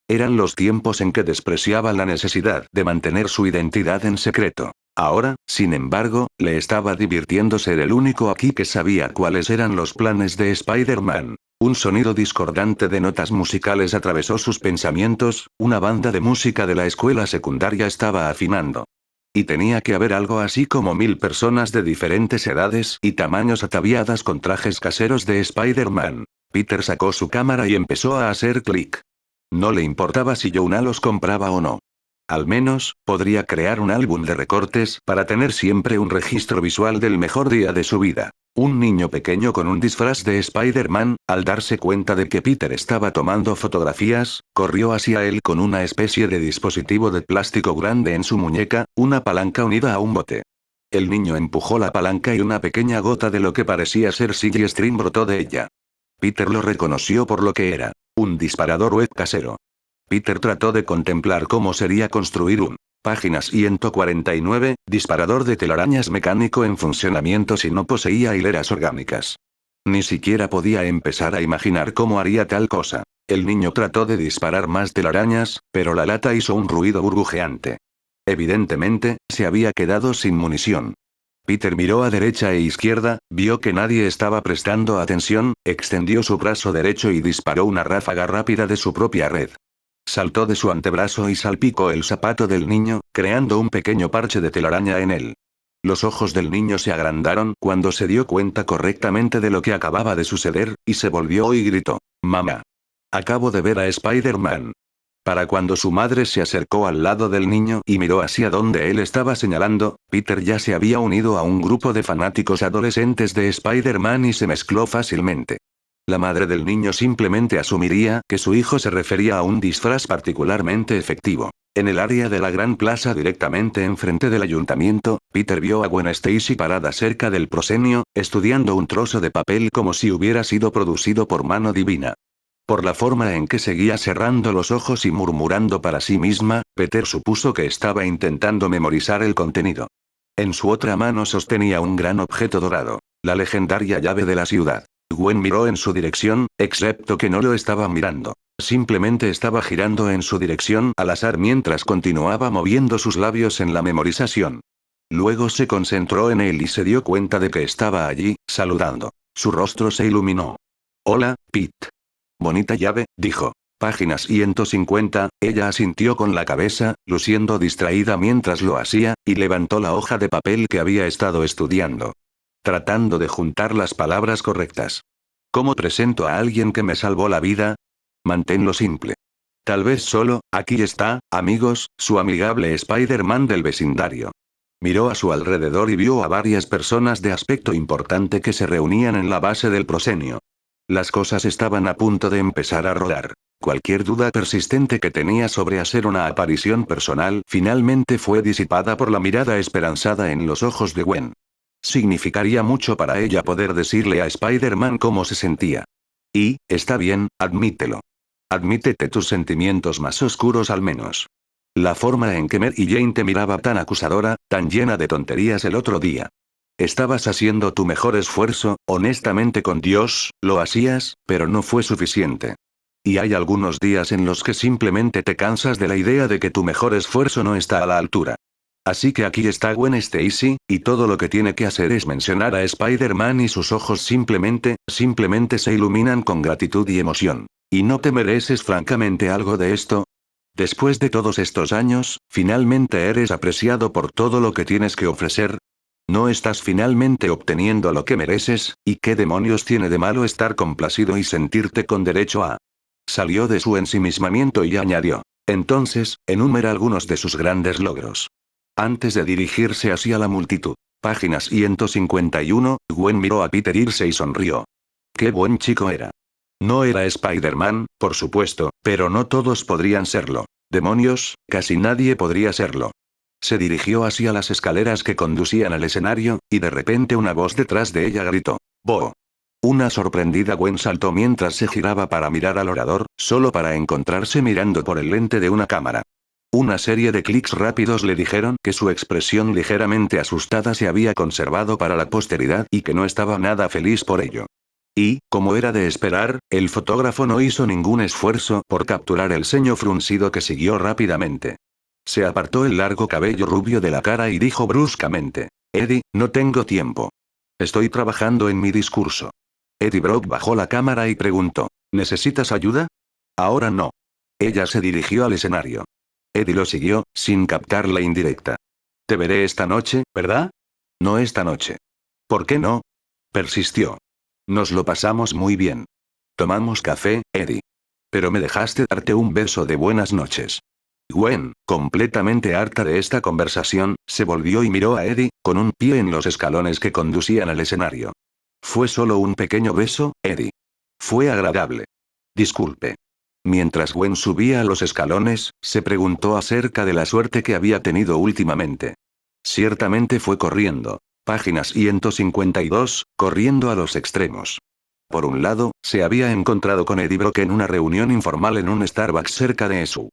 Eran los tiempos en que despreciaba la necesidad de mantener su identidad en secreto. Ahora, sin embargo, le estaba divirtiendo ser el único aquí que sabía cuáles eran los planes de Spider-Man. Un sonido discordante de notas musicales atravesó sus pensamientos, una banda de música de la escuela secundaria estaba afinando. Y tenía que haber algo así como 1000 personas de diferentes edades y tamaños ataviadas con trajes caseros de Spider-Man. Peter sacó su cámara y empezó a hacer clic. No le importaba si Jonah los compraba o no. Al menos, podría crear un álbum de recortes para tener siempre un registro visual del mejor día de su vida. Un niño pequeño con un disfraz de Spider-Man, al darse cuenta de que Peter estaba tomando fotografías, corrió hacia él con una especie de dispositivo de plástico grande en su muñeca, una palanca unida a un bote. El niño empujó la palanca y una pequeña gota de lo que parecía ser Silly-String brotó de ella. Peter lo reconoció por lo que era: un disparador web casero. Peter trató de contemplar cómo sería construir un, página 149, disparador de telarañas mecánico en funcionamiento si no poseía hileras orgánicas. Ni siquiera podía empezar a imaginar cómo haría tal cosa. El niño trató de disparar más telarañas, pero la lata hizo un ruido burbujeante. Evidentemente, se había quedado sin munición. Peter miró a derecha e izquierda, vio que nadie estaba prestando atención, extendió su brazo derecho y disparó una ráfaga rápida de su propia red. Saltó de su antebrazo y salpicó el zapato del niño, creando un pequeño parche de telaraña en él. Los ojos del niño se agrandaron cuando se dio cuenta correctamente de lo que acababa de suceder, y se volvió y gritó: «¡Mamá! Acabo de ver a Spider-Man». Para cuando su madre se acercó al lado del niño y miró hacia donde él estaba señalando, Peter ya se había unido a un grupo de fanáticos adolescentes de Spider-Man y se mezcló fácilmente. La madre del niño simplemente asumiría que su hijo se refería a un disfraz particularmente efectivo. En el área de la gran plaza directamente enfrente del ayuntamiento, Peter vio a Gwen Stacy parada cerca del proscenio, estudiando un trozo de papel como si hubiera sido producido por mano divina. Por la forma en que seguía cerrando los ojos y murmurando para sí misma, Peter supuso que estaba intentando memorizar el contenido. En su otra mano sostenía un gran objeto dorado, la legendaria llave de la ciudad. Gwen miró en su dirección, excepto que no lo estaba mirando. Simplemente estaba girando en su dirección al azar mientras continuaba moviendo sus labios en la memorización. Luego se concentró en él y se dio cuenta de que estaba allí, saludando. Su rostro se iluminó. «Hola, Pete». «Bonita llave», dijo. Página 150, ella asintió con la cabeza, luciendo distraída mientras lo hacía, y levantó la hoja de papel que había estado estudiando. Tratando de juntar las palabras correctas. ¿Cómo presento a alguien que me salvó la vida? Manténlo simple. Tal vez solo, aquí está, amigos, su amigable Spider-Man del vecindario. Miró a su alrededor y vio a varias personas de aspecto importante que se reunían en la base del proscenio. Las cosas estaban a punto de empezar a rodar. Cualquier duda persistente que tenía sobre hacer una aparición personal finalmente fue disipada por la mirada esperanzada en los ojos de Gwen. Significaría mucho para ella poder decirle a Spider-Man cómo se sentía. Y, está bien, admítelo. Admítete tus sentimientos más oscuros al menos. La forma en que Mary Jane te miraba tan acusadora, tan llena de tonterías el otro día. Estabas haciendo tu mejor esfuerzo, honestamente con Dios, lo hacías, pero no fue suficiente. Y hay algunos días en los que simplemente te cansas de la idea de que tu mejor esfuerzo no está a la altura. Así que aquí está Gwen Stacy, y todo lo que tiene que hacer es mencionar a Spider-Man y sus ojos simplemente se iluminan con gratitud y emoción. ¿Y no te mereces francamente algo de esto? Después de todos estos años, finalmente eres apreciado por todo lo que tienes que ofrecer. ¿No estás finalmente obteniendo lo que mereces? ¿Y qué demonios tiene de malo estar complacido y sentirte con derecho a? Salió de su ensimismamiento y añadió. Entonces, enumera algunos de sus grandes logros. Antes de dirigirse hacia la multitud. Página 151, Gwen miró a Peter irse y sonrió. Qué buen chico era. No era Spider-Man, por supuesto, pero no todos podrían serlo. Demonios, casi nadie podría serlo. Se dirigió hacia las escaleras que conducían al escenario, y de repente una voz detrás de ella gritó. ¡Bo! Una sorprendida Gwen saltó mientras se giraba para mirar al orador, solo para encontrarse mirando por el lente de una cámara. Una serie de clics rápidos le dijeron que su expresión ligeramente asustada se había conservado para la posteridad y que no estaba nada feliz por ello. Y, como era de esperar, el fotógrafo no hizo ningún esfuerzo por capturar el ceño fruncido que siguió rápidamente. Se apartó el largo cabello rubio de la cara y dijo bruscamente. Eddie, no tengo tiempo. Estoy trabajando en mi discurso. Eddie Brock bajó la cámara y preguntó. ¿Necesitas ayuda? Ahora no. Ella se dirigió al escenario. Eddie lo siguió, sin captar la indirecta. Te veré esta noche, ¿verdad? No esta noche. ¿Por qué no? Persistió. Nos lo pasamos muy bien. Tomamos café, Eddie. Pero me dejaste darte un beso de buenas noches. Gwen, completamente harta de esta conversación, se volvió y miró a Eddie, con un pie en los escalones que conducían al escenario. Fue solo un pequeño beso, Eddie. Fue agradable. Disculpe. Mientras Gwen subía a los escalones, se preguntó acerca de la suerte que había tenido últimamente. Ciertamente fue corriendo. Página 152, corriendo a los extremos. Por un lado, se había encontrado con Eddie Brock en una reunión informal en un Starbucks cerca de Esu.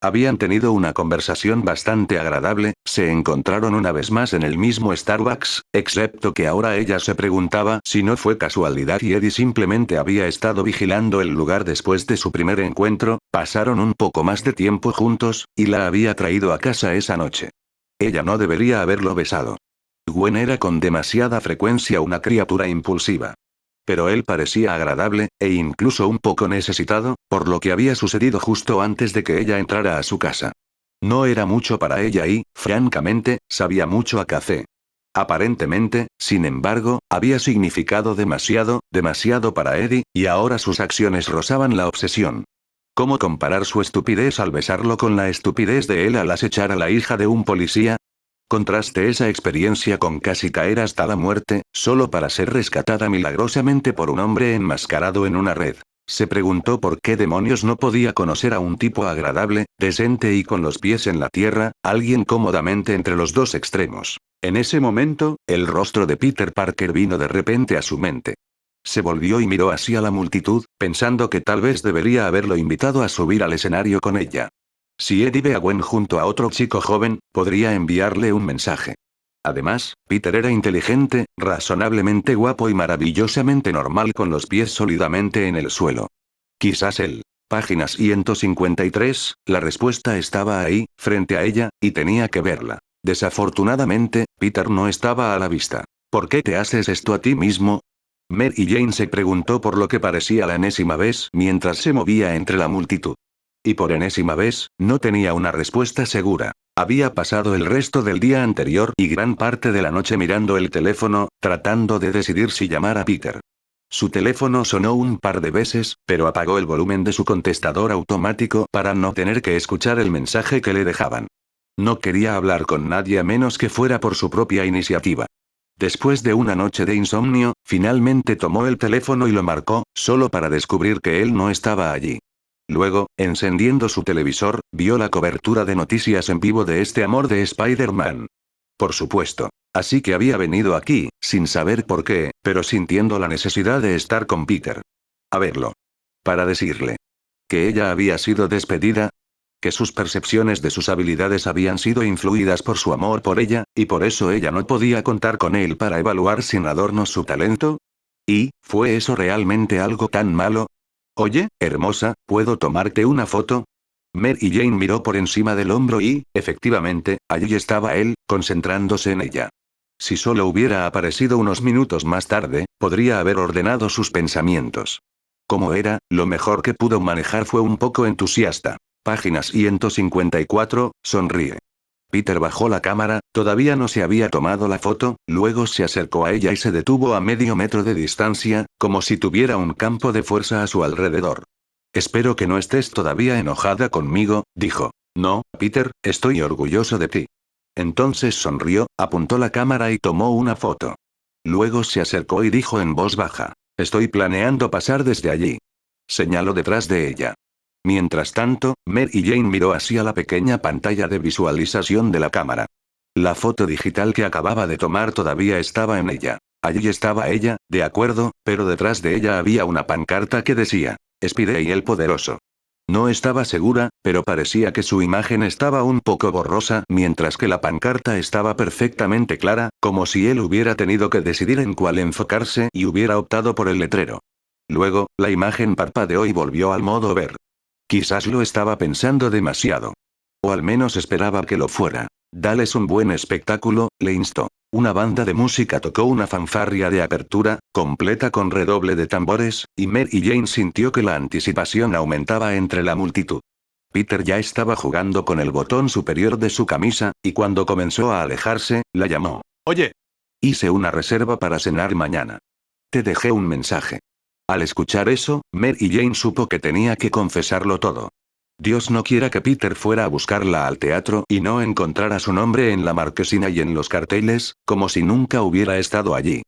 Habían tenido una conversación bastante agradable, se encontraron una vez más en el mismo Starbucks, excepto que ahora ella se preguntaba si no fue casualidad y Eddie simplemente había estado vigilando el lugar después de su primer encuentro, pasaron un poco más de tiempo juntos, y la había traído a casa esa noche. Ella no debería haberlo besado. Gwen era con demasiada frecuencia una criatura impulsiva. Pero él parecía agradable, e incluso un poco necesitado, por lo que había sucedido justo antes de que ella entrara a su casa. No era mucho para ella y, francamente, sabía mucho a café. Aparentemente, sin embargo, había significado demasiado para Eddie, y ahora sus acciones rozaban la obsesión. ¿Cómo comparar su estupidez al besarlo con la estupidez de él al acechar a la hija de un policía? Contraste esa experiencia con casi caer hasta la muerte, solo para ser rescatada milagrosamente por un hombre enmascarado en una red. Se preguntó por qué demonios no podía conocer a un tipo agradable, decente y con los pies en la tierra, alguien cómodamente entre los dos extremos. En ese momento, el rostro de Peter Parker vino de repente a su mente. Se volvió y miró hacia la multitud, pensando que tal vez debería haberlo invitado a subir al escenario con ella. Si Eddie ve a Gwen junto a otro chico joven, podría enviarle un mensaje. Además, Peter era inteligente, razonablemente guapo y maravillosamente normal con los pies sólidamente en el suelo. Quizás él. Página 153, la respuesta estaba ahí, frente a ella, y tenía que verla. Desafortunadamente, Peter no estaba a la vista. ¿Por qué te haces esto a ti mismo? Mary Jane se preguntó por lo que parecía la enésima vez mientras se movía entre la multitud. Y por enésima vez, no tenía una respuesta segura. Había pasado el resto del día anterior y gran parte de la noche mirando el teléfono, tratando de decidir si llamar a Peter. Su teléfono sonó un par de veces, pero apagó el volumen de su contestador automático para no tener que escuchar el mensaje que le dejaban. No quería hablar con nadie a menos que fuera por su propia iniciativa. Después de una noche de insomnio, finalmente tomó el teléfono y lo marcó, solo para descubrir que él no estaba allí. Luego, encendiendo su televisor, vio la cobertura de noticias en vivo de este amor de Spider-Man. Por supuesto. Así que había venido aquí, sin saber por qué, pero sintiendo la necesidad de estar con Peter. A verlo. Para decirle. Que ella había sido despedida. Que sus percepciones de sus habilidades habían sido influidas por su amor por ella, y por eso ella no podía contar con él para evaluar sin adornos su talento. ¿Y, fue eso realmente algo tan malo? Oye, hermosa, ¿puedo tomarte una foto? Mary Jane miró por encima del hombro y, efectivamente, allí estaba él, concentrándose en ella. Si solo hubiera aparecido unos minutos más tarde, podría haber ordenado sus pensamientos. Como era, lo mejor que pudo manejar fue un poco entusiasta. Página 154, sonríe. Peter bajó la cámara, todavía no se había tomado la foto, luego se acercó a ella y se detuvo a medio metro de distancia, como si tuviera un campo de fuerza a su alrededor. Espero que no estés todavía enojada conmigo, dijo. No, Peter, estoy orgulloso de ti. Entonces sonrió, apuntó la cámara y tomó una foto. Luego se acercó y dijo en voz baja. Estoy planeando pasar desde allí. Señaló detrás de ella. Mientras tanto, Mary Jane miró hacia la pequeña pantalla de visualización de la cámara. La foto digital que acababa de tomar todavía estaba en ella. Allí estaba ella, de acuerdo, pero detrás de ella había una pancarta que decía, Spidey el Poderoso. No estaba segura, pero parecía que su imagen estaba un poco borrosa, mientras que la pancarta estaba perfectamente clara, como si él hubiera tenido que decidir en cuál enfocarse y hubiera optado por el letrero. Luego, la imagen parpadeó y volvió al modo ver. Quizás lo estaba pensando demasiado. O al menos esperaba que lo fuera. Dales un buen espectáculo, le instó. Una banda de música tocó una fanfarria de apertura, completa con redoble de tambores, y Mary Jane sintió que la anticipación aumentaba entre la multitud. Peter ya estaba jugando con el botón superior de su camisa, y cuando comenzó a alejarse, la llamó. Oye. Hice una reserva para cenar mañana. Te dejé un mensaje. Al escuchar eso, Mary Jane supo que tenía que confesarlo todo. Dios no quiera que Peter fuera a buscarla al teatro y no encontrara su nombre en la marquesina y en los carteles, como si nunca hubiera estado allí.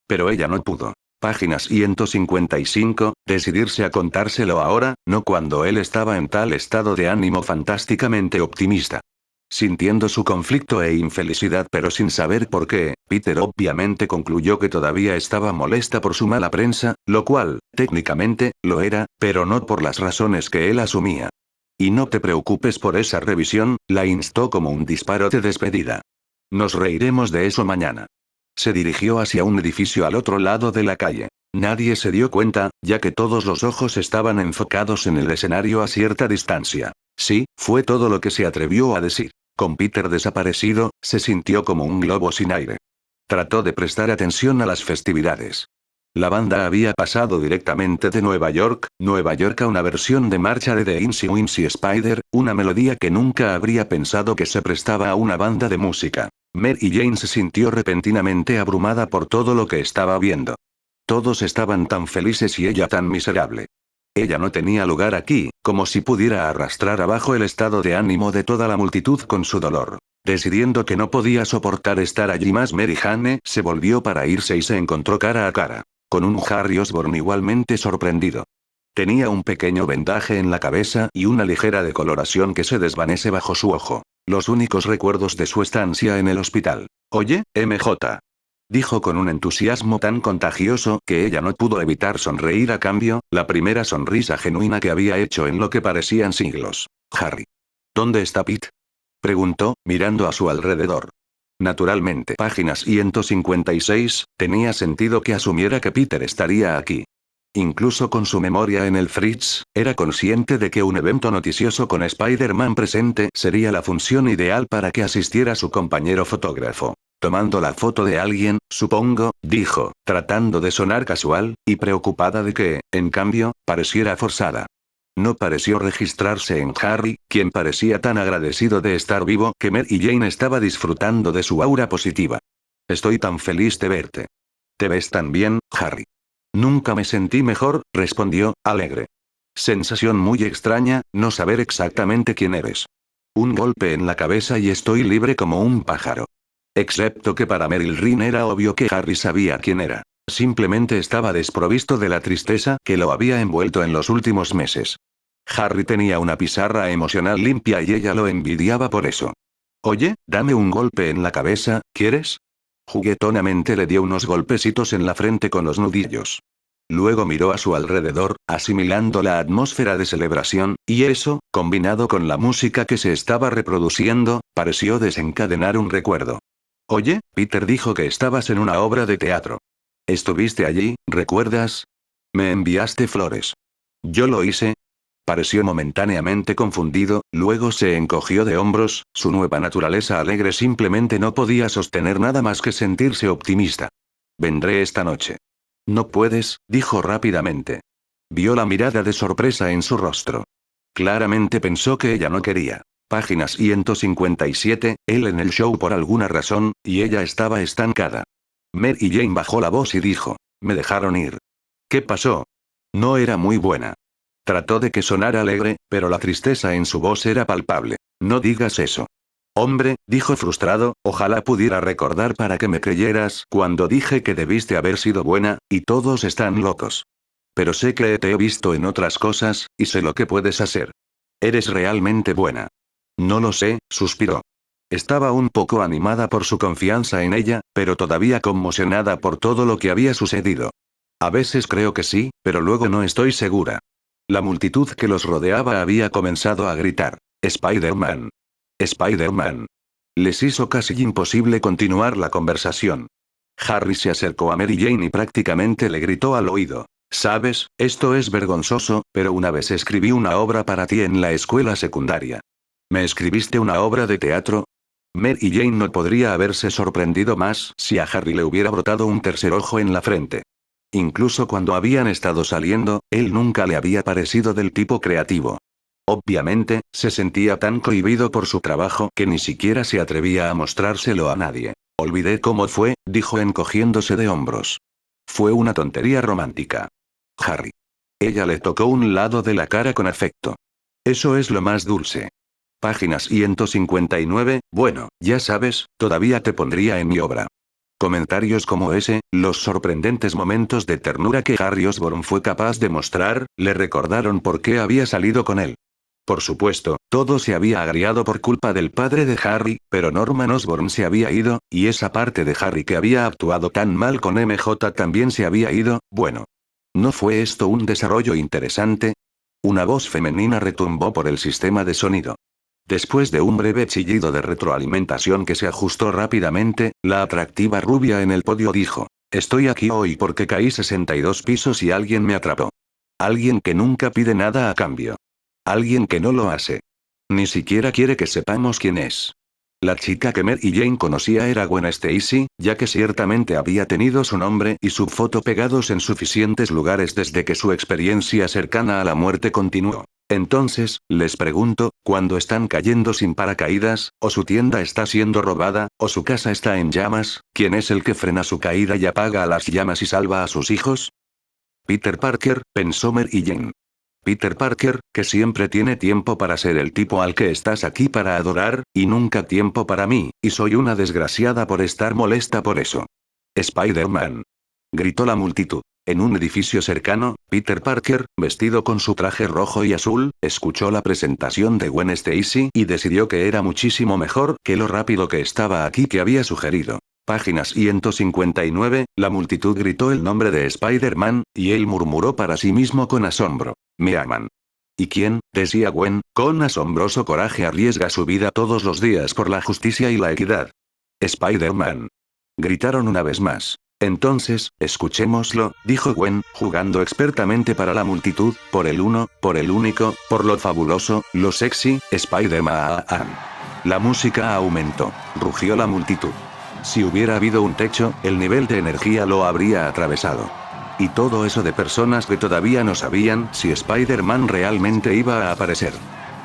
Pero ella no pudo. Página 155, decidirse a contárselo ahora, no cuando él estaba en tal estado de ánimo fantásticamente optimista. Sintiendo su conflicto e infelicidad pero sin saber por qué, Peter obviamente concluyó que todavía estaba molesta por su mala prensa, lo cual, técnicamente, lo era, pero no por las razones que él asumía. Y no te preocupes por esa revisión, la instó como un disparo de despedida. Nos reiremos de eso mañana. Se dirigió hacia un edificio al otro lado de la calle. Nadie se dio cuenta, ya que todos los ojos estaban enfocados en el escenario a cierta distancia. Sí, fue todo lo que se atrevió a decir. Con Peter desaparecido, se sintió como un globo sin aire. Trató de prestar atención a las festividades. La banda había pasado directamente de Nueva York a una versión de marcha de The Insy Wincy Spider, una melodía que nunca habría pensado que se prestaba a una banda de música. Mary Jane se sintió repentinamente abrumada por todo lo que estaba viendo. Todos estaban tan felices y ella tan miserable. Ella no tenía lugar aquí, como si pudiera arrastrar abajo el estado de ánimo de toda la multitud con su dolor. Decidiendo que no podía soportar estar allí más, Mary Jane se volvió para irse y se encontró cara a cara con un Harry Osborn igualmente sorprendido. Tenía un pequeño vendaje en la cabeza y una ligera decoloración que se desvanece bajo su ojo. Los únicos recuerdos de su estancia en el hospital. Oye, MJ. Dijo con un entusiasmo tan contagioso que ella no pudo evitar sonreír a cambio, la primera sonrisa genuina que había hecho en lo que parecían siglos. Harry. ¿Dónde está Pete? Preguntó, mirando a su alrededor. Naturalmente, página 156, tenía sentido que asumiera que Peter estaría aquí. Incluso con su memoria en el Fritz, era consciente de que un evento noticioso con Spider-Man presente sería la función ideal para que asistiera su compañero fotógrafo. Tomando la foto de alguien, supongo, dijo, tratando de sonar casual, y preocupada de que, en cambio, pareciera forzada. No pareció registrarse en Harry, quien parecía tan agradecido de estar vivo que Mary Jane estaba disfrutando de su aura positiva. Estoy tan feliz de verte. Te ves tan bien, Harry. Nunca me sentí mejor, respondió, alegre. Sensación muy extraña, no saber exactamente quién eres. Un golpe en la cabeza y estoy libre como un pájaro. Excepto que para Meryl Ryn era obvio que Harry sabía quién era. Simplemente estaba desprovisto de la tristeza que lo había envuelto en los últimos meses. Harry tenía una pizarra emocional limpia y ella lo envidiaba por eso. Oye, dame un golpe en la cabeza, ¿quieres? Juguetonamente le dio unos golpecitos en la frente con los nudillos. Luego miró a su alrededor, asimilando la atmósfera de celebración, y eso, combinado con la música que se estaba reproduciendo, pareció desencadenar un recuerdo. Oye, Peter dijo que estabas en una obra de teatro. ¿Estuviste allí, recuerdas? Me enviaste flores. ¿Yo lo hice? Pareció momentáneamente confundido, luego se encogió de hombros, su nueva naturaleza alegre simplemente no podía sostener nada más que sentirse optimista. Vendré esta noche. No puedes, dijo rápidamente. Vio la mirada de sorpresa en su rostro. Claramente pensó que ella no quería. Página 157, él en el show por alguna razón, y ella estaba estancada. Mary Jane bajó la voz y dijo, me dejaron ir. ¿Qué pasó? No era muy buena. Trató de que sonara alegre, pero la tristeza en su voz era palpable. No digas eso. Hombre, dijo frustrado, ojalá pudiera recordar para que me creyeras cuando dije que debiste haber sido buena, y todos están locos. Pero sé que te he visto en otras cosas, y sé lo que puedes hacer. Eres realmente buena. No lo sé, suspiró. Estaba un poco animada por su confianza en ella, pero todavía conmocionada por todo lo que había sucedido. A veces creo que sí, pero luego no estoy segura. La multitud que los rodeaba había comenzado a gritar, «Spider-Man. Spider-Man». Les hizo casi imposible continuar la conversación. Harry se acercó a Mary Jane y prácticamente le gritó al oído, «Sabes, esto es vergonzoso, pero una vez escribí una obra para ti en la escuela secundaria. ¿Me escribiste una obra de teatro?» Mary Jane no podría haberse sorprendido más si a Harry le hubiera brotado un tercer ojo en la frente. Incluso cuando habían estado saliendo, él nunca le había parecido del tipo creativo. Obviamente, se sentía tan cohibido por su trabajo que ni siquiera se atrevía a mostrárselo a nadie. Olvidé cómo fue, dijo encogiéndose de hombros. Fue una tontería romántica. Harry. Ella le tocó un lado de la cara con afecto. Eso es lo más dulce. Página 159, bueno, ya sabes, todavía te pondría en mi obra. Comentarios como ese, los sorprendentes momentos de ternura que Harry Osborn fue capaz de mostrar, le recordaron por qué había salido con él. Por supuesto, todo se había agriado por culpa del padre de Harry, pero Norman Osborn se había ido, y esa parte de Harry que había actuado tan mal con MJ también se había ido, bueno. ¿No fue esto un desarrollo interesante? Una voz femenina retumbó por el sistema de sonido. Después de un breve chillido de retroalimentación que se ajustó rápidamente, la atractiva rubia en el podio dijo, estoy aquí hoy porque caí 62 pisos y alguien me atrapó. Alguien que nunca pide nada a cambio. Alguien que no lo hace. Ni siquiera quiere que sepamos quién es. La chica que Mary Jane conocía era Gwen Stacy, ya que ciertamente había tenido su nombre y su foto pegados en suficientes lugares desde que su experiencia cercana a la muerte continuó. Entonces, les pregunto, ¿cuándo están cayendo sin paracaídas, o su tienda está siendo robada, o su casa está en llamas, quién es el que frena su caída y apaga a las llamas y salva a sus hijos? Peter Parker, pensó Mary Jane. Peter Parker, que siempre tiene tiempo para ser el tipo al que estás aquí para adorar, y nunca tiempo para mí, y soy una desgraciada por estar molesta por eso. Spider-Man. Gritó la multitud. En un edificio cercano, Peter Parker, vestido con su traje rojo y azul, escuchó la presentación de Gwen Stacy y decidió que era muchísimo mejor que lo rápido que estaba aquí que había sugerido. Página 159, la multitud gritó el nombre de Spider-Man, y él murmuró para sí mismo con asombro. Me aman. ¿Y quién? Decía Gwen, con asombroso coraje arriesga su vida todos los días por la justicia y la equidad. Spider-Man. Gritaron una vez más. Entonces, escuchémoslo, dijo Gwen, jugando expertamente para la multitud, por el uno, por el único, por lo fabuloso, lo sexy, Spider-Man. La música aumentó. Rugió la multitud. Si hubiera habido un techo, el nivel de energía lo habría atravesado. Y todo eso de personas que todavía no sabían si Spider-Man realmente iba a aparecer.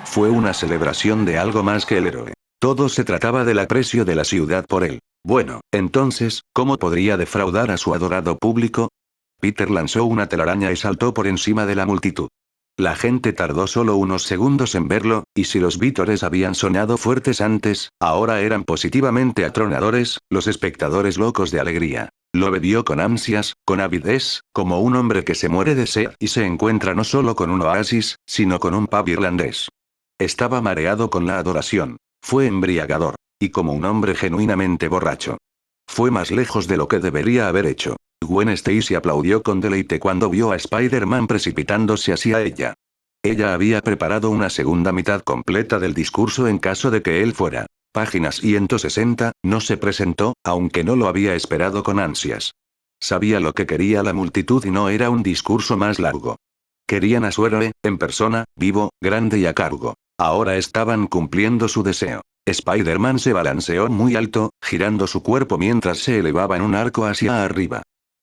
Fue una celebración de algo más que el héroe. Todo se trataba del aprecio de la ciudad por él. Bueno, entonces, ¿cómo podría defraudar a su adorado público? Peter lanzó una telaraña y saltó por encima de la multitud. La gente tardó solo unos segundos en verlo, y si los vítores habían sonado fuertes antes, ahora eran positivamente atronadores, los espectadores locos de alegría. Lo bebió con ansias, con avidez, como un hombre que se muere de sed y se encuentra no solo con un oasis, sino con un pub irlandés. Estaba mareado con la adoración. Fue embriagador. Y como un hombre genuinamente borracho. Fue más lejos de lo que debería haber hecho. Gwen Stacy aplaudió con deleite cuando vio a Spider-Man precipitándose hacia ella. Ella había preparado una segunda mitad completa del discurso en caso de que él fuera. Página 160, no se presentó, aunque no lo había esperado con ansias. Sabía lo que quería la multitud y no era un discurso más largo. Querían a su héroe, en persona, vivo, grande y a cargo. Ahora estaban cumpliendo su deseo. Spider-Man se balanceó muy alto, girando su cuerpo mientras se elevaba en un arco hacia arriba.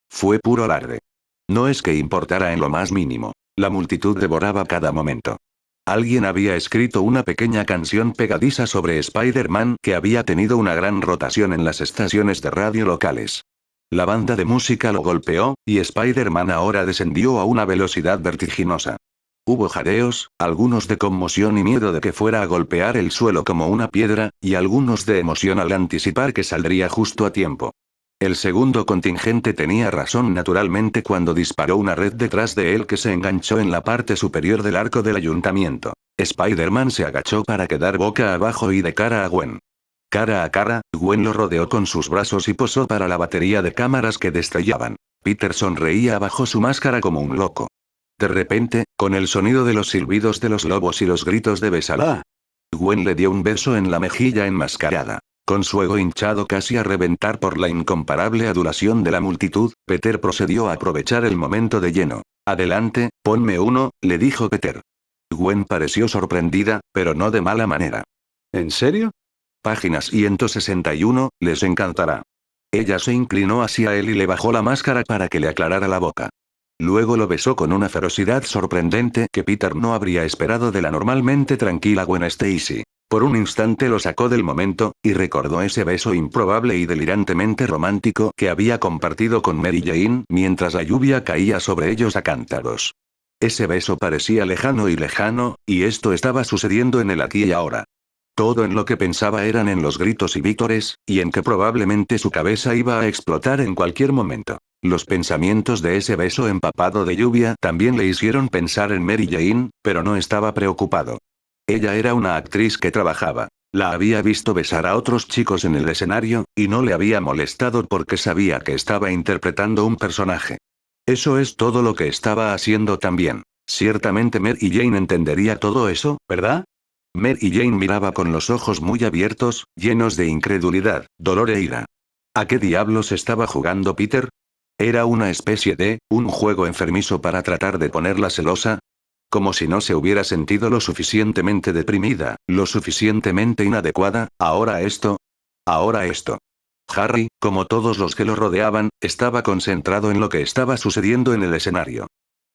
Fue puro alarde. No es que importara en lo más mínimo. La multitud devoraba cada momento. Alguien había escrito una pequeña canción pegadiza sobre Spider-Man que había tenido una gran rotación en las estaciones de radio locales. La banda de música lo golpeó, y Spider-Man ahora descendió a una velocidad vertiginosa. Hubo jadeos, algunos de conmoción y miedo de que fuera a golpear el suelo como una piedra, y algunos de emoción al anticipar que saldría justo a tiempo. El segundo contingente tenía razón naturalmente cuando disparó una red detrás de él que se enganchó en la parte superior del arco del ayuntamiento. Spider-Man se agachó para quedar boca abajo y de cara a Gwen. Cara a cara, Gwen lo rodeó con sus brazos y posó para la batería de cámaras que destellaban. Peter sonreía bajo su máscara como un loco. De repente, con el sonido de los silbidos de los lobos y los gritos de «¡Bésala!», Gwen le dio un beso en la mejilla enmascarada. Con su ego hinchado casi a reventar por la incomparable adulación de la multitud, Peter procedió a aprovechar el momento de lleno. «Adelante, ponme uno», le dijo Peter. Gwen pareció sorprendida, pero no de mala manera. «¿En serio?» Página 161, les encantará. Ella se inclinó hacia él y le bajó la máscara para que le aclarara la boca. Luego lo besó con una ferocidad sorprendente que Peter no habría esperado de la normalmente tranquila Gwen Stacy. Por un instante lo sacó del momento, y recordó ese beso improbable y delirantemente romántico que había compartido con Mary Jane mientras la lluvia caía sobre ellos a cántaros. Ese beso parecía lejano, y esto estaba sucediendo en el aquí y ahora. Todo en lo que pensaba eran en los gritos y vítores, y en que probablemente su cabeza iba a explotar en cualquier momento. Los pensamientos de ese beso empapado de lluvia también le hicieron pensar en Mary Jane, pero no estaba preocupado. Ella era una actriz que trabajaba. La había visto besar a otros chicos en el escenario, y no le había molestado porque sabía que estaba interpretando un personaje. Eso es todo lo que estaba haciendo también. Ciertamente Mary Jane entendería todo eso, ¿verdad? Mary Jane miraba con los ojos muy abiertos, llenos de incredulidad, dolor e ira. ¿A qué diablos estaba jugando Peter? ¿Era una especie de, un juego enfermizo para tratar de ponerla celosa? Como si no se hubiera sentido lo suficientemente deprimida, lo suficientemente inadecuada, ahora esto. Ahora esto. Harry, como todos los que lo rodeaban, estaba concentrado en lo que estaba sucediendo en el escenario.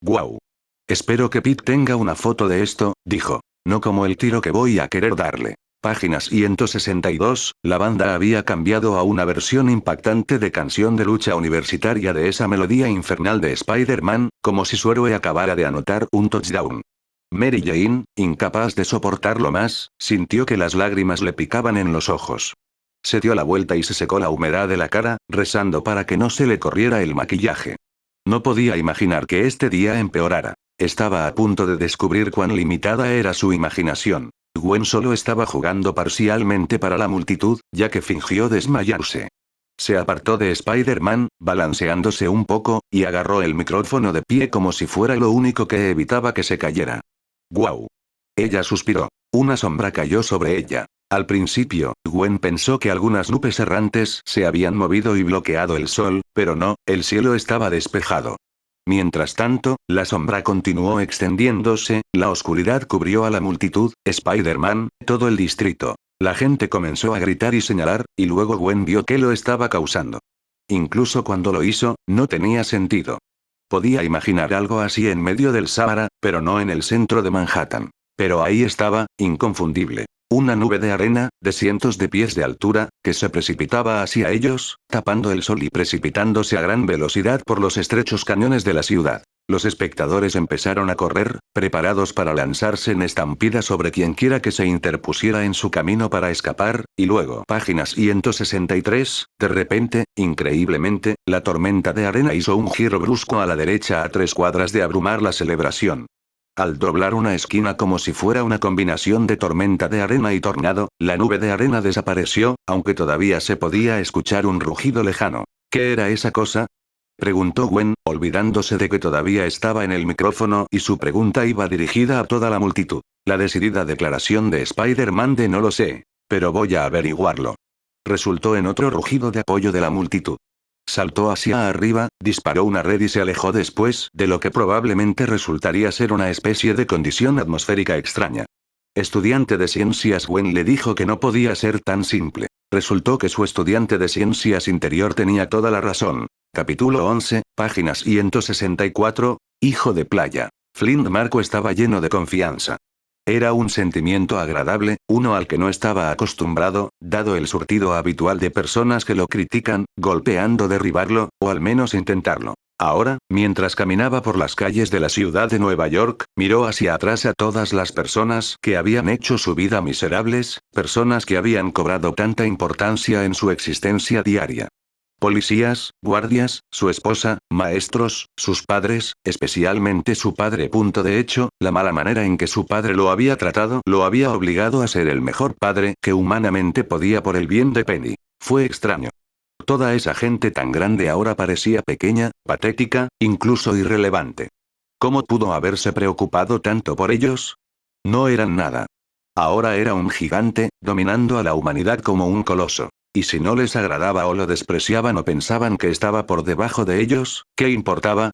«Guau. Espero que Pete tenga una foto de esto», dijo. «No como el tiro que voy a querer darle». Página 162, la banda había cambiado a una versión impactante de canción de lucha universitaria de esa melodía infernal de Spider-Man, como si su héroe acabara de anotar un touchdown. Mary Jane, incapaz de soportarlo más, sintió que las lágrimas le picaban en los ojos. Se dio la vuelta y se secó la humedad de la cara, rezando para que no se le corriera el maquillaje. No podía imaginar que este día empeorara. Estaba a punto de descubrir cuán limitada era su imaginación. Gwen solo estaba jugando parcialmente para la multitud, ya que fingió desmayarse. Se apartó de Spider-Man, balanceándose un poco, y agarró el micrófono de pie como si fuera lo único que evitaba que se cayera. «¡Guau!». Ella suspiró. Una sombra cayó sobre ella. Al principio, Gwen pensó que algunas nubes errantes se habían movido y bloqueado el sol, pero no, el cielo estaba despejado. Mientras tanto, la sombra continuó extendiéndose, la oscuridad cubrió a la multitud, Spider-Man, todo el distrito. La gente comenzó a gritar y señalar, y luego Gwen vio que lo estaba causando. Incluso cuando lo hizo, no tenía sentido. Podía imaginar algo así en medio del Sahara, pero no en el centro de Manhattan. Pero ahí estaba, inconfundible. Una nube de arena, de cientos de pies de altura, que se precipitaba hacia ellos, tapando el sol y precipitándose a gran velocidad por los estrechos cañones de la ciudad. Los espectadores empezaron a correr, preparados para lanzarse en estampida sobre quienquiera que se interpusiera en su camino para escapar, y luego, página 163, de repente, increíblemente, la tormenta de arena hizo un giro brusco a la derecha a 3 cuadras de abrumar la celebración. Al doblar una esquina como si fuera una combinación de tormenta de arena y tornado, la nube de arena desapareció, aunque todavía se podía escuchar un rugido lejano. ¿Qué era esa cosa?, preguntó Gwen, olvidándose de que todavía estaba en el micrófono y su pregunta iba dirigida a toda la multitud. La decidida declaración de Spider-Man de «no lo sé, pero voy a averiguarlo», resultó en otro rugido de apoyo de la multitud. Saltó hacia arriba, disparó una red y se alejó después de lo que probablemente resultaría ser una especie de condición atmosférica extraña. Estudiante de ciencias Gwen le dijo que no podía ser tan simple. Resultó que su estudiante de ciencias interior tenía toda la razón. Capítulo 11, página 164, hijo de playa. Flint Marco estaba lleno de confianza. Era un sentimiento agradable, uno al que no estaba acostumbrado, dado el surtido habitual de personas que lo critican, golpeando derribarlo, o al menos intentarlo. Ahora, mientras caminaba por las calles de la ciudad de Nueva York, miró hacia atrás a todas las personas que habían hecho su vida miserables, personas que habían cobrado tanta importancia en su existencia diaria. Policías, guardias, su esposa, maestros, sus padres, especialmente su padre. De hecho, la mala manera en que su padre lo había tratado lo había obligado a ser el mejor padre que humanamente podía por el bien de Penny. Fue extraño. Toda esa gente tan grande ahora parecía pequeña, patética, incluso irrelevante. ¿Cómo pudo haberse preocupado tanto por ellos? No eran nada. Ahora era un gigante, dominando a la humanidad como un coloso. Y si no les agradaba o lo despreciaban o pensaban que estaba por debajo de ellos, ¿qué importaba?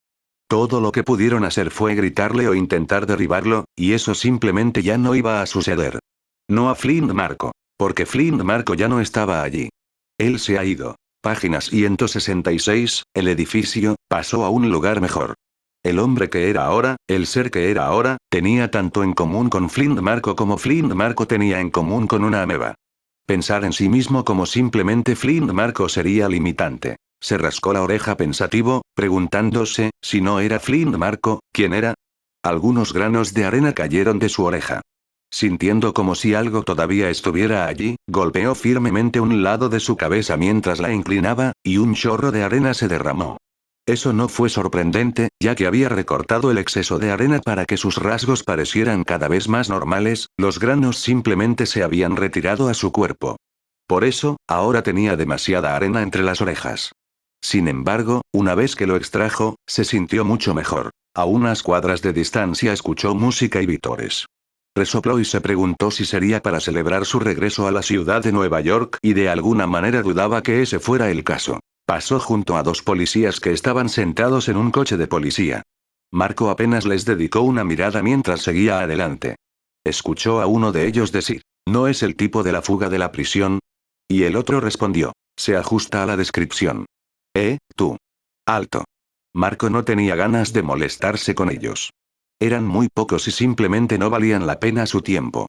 Todo lo que pudieron hacer fue gritarle o intentar derribarlo, y eso simplemente ya no iba a suceder. No a Flint Marco. Porque Flint Marco ya no estaba allí. Él se ha ido. Página 166, el edificio, pasó a un lugar mejor. El hombre que era ahora, el ser que era ahora, tenía tanto en común con Flint Marco como Flint Marco tenía en común con una ameba. Pensar en sí mismo como simplemente Flint Marco sería limitante. Se rascó la oreja pensativo, preguntándose, si no era Flint Marco, ¿quién era? Algunos granos de arena cayeron de su oreja. Sintiendo como si algo todavía estuviera allí, golpeó firmemente un lado de su cabeza mientras la inclinaba, y un chorro de arena se derramó. Eso no fue sorprendente, ya que había recortado el exceso de arena para que sus rasgos parecieran cada vez más normales, los granos simplemente se habían retirado a su cuerpo. Por eso, ahora tenía demasiada arena entre las orejas. Sin embargo, una vez que lo extrajo, se sintió mucho mejor. A unas cuadras de distancia escuchó música y vítores. Resopló y se preguntó si sería para celebrar su regreso a la ciudad de Nueva York, y de alguna manera dudaba que ese fuera el caso. Pasó junto a dos policías que estaban sentados en un coche de policía. Marco apenas les dedicó una mirada mientras seguía adelante. Escuchó a uno de ellos decir, ¿no es el tipo de la fuga de la prisión? Y el otro respondió, se ajusta a la descripción. Tú. Alto. Marco no tenía ganas de molestarse con ellos. Eran muy pocos y simplemente no valían la pena su tiempo.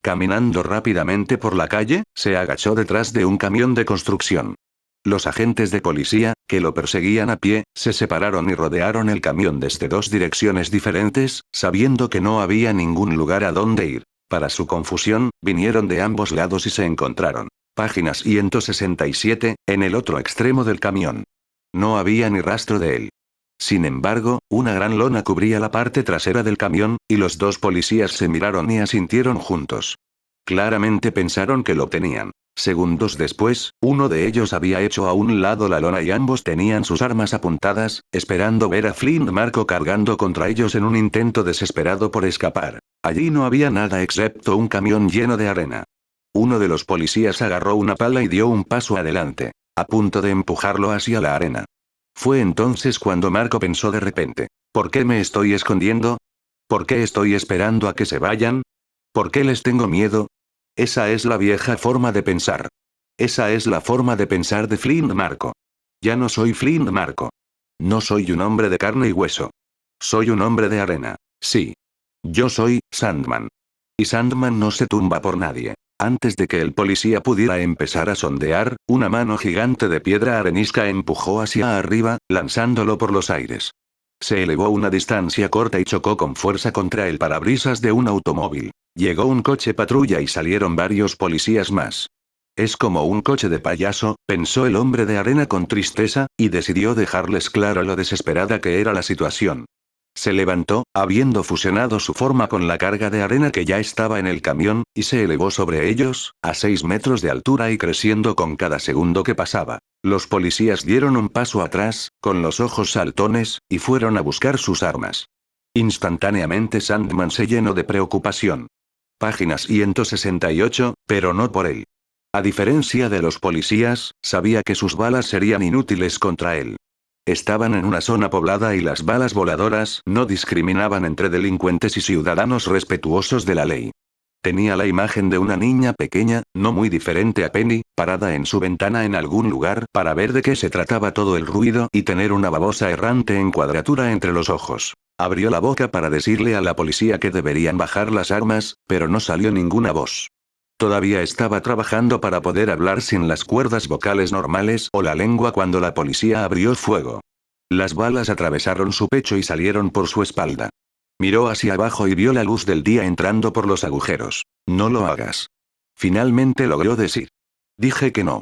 Caminando rápidamente por la calle, se agachó detrás de un camión de construcción. Los agentes de policía, que lo perseguían a pie, se separaron y rodearon el camión desde dos direcciones diferentes, sabiendo que no había ningún lugar a donde ir. Para su confusión, vinieron de ambos lados y se encontraron. Página 167, en el otro extremo del camión. No había ni rastro de él. Sin embargo, una gran lona cubría la parte trasera del camión, y los dos policías se miraron y asintieron juntos. Claramente pensaron que lo tenían. Segundos después, uno de ellos había hecho a un lado la lona y ambos tenían sus armas apuntadas, esperando ver a Flint Marco cargando contra ellos en un intento desesperado por escapar. Allí no había nada excepto un camión lleno de arena. Uno de los policías agarró una pala y dio un paso adelante, a punto de empujarlo hacia la arena. Fue entonces cuando Marco pensó de repente, ¿por qué me estoy escondiendo? ¿Por qué estoy esperando a que se vayan? ¿Por qué les tengo miedo? Esa es la vieja forma de pensar. Esa es la forma de pensar de Flint Marco. Ya no soy Flint Marco. No soy un hombre de carne y hueso. Soy un hombre de arena. Sí. Yo soy Sandman. Y Sandman no se tumba por nadie. Antes de que el policía pudiera empezar a sondear, una mano gigante de piedra arenisca empujó hacia arriba, lanzándolo por los aires. Se elevó una distancia corta y chocó con fuerza contra el parabrisas de un automóvil. Llegó un coche patrulla y salieron varios policías más. Es como un coche de payaso, pensó el hombre de arena con tristeza, y decidió dejarles claro lo desesperada que era la situación. Se levantó, habiendo fusionado su forma con la carga de arena que ya estaba en el camión, y se elevó sobre ellos, a 6 metros de altura y creciendo con cada segundo que pasaba. Los policías dieron un paso atrás, con los ojos saltones, y fueron a buscar sus armas. Instantáneamente Sandman se llenó de preocupación. Página 168, pero no por él. A diferencia de los policías, sabía que sus balas serían inútiles contra él. Estaban en una zona poblada y las balas voladoras no discriminaban entre delincuentes y ciudadanos respetuosos de la ley. Tenía la imagen de una niña pequeña, no muy diferente a Penny, parada en su ventana en algún lugar para ver de qué se trataba todo el ruido y tener una babosa errante en cuadratura entre los ojos. Abrió la boca para decirle a la policía que deberían bajar las armas, pero no salió ninguna voz. Todavía estaba trabajando para poder hablar sin las cuerdas vocales normales o la lengua cuando la policía abrió fuego. Las balas atravesaron su pecho y salieron por su espalda. Miró hacia abajo y vio la luz del día entrando por los agujeros. No lo hagas. Finalmente logró decir. Dije que no.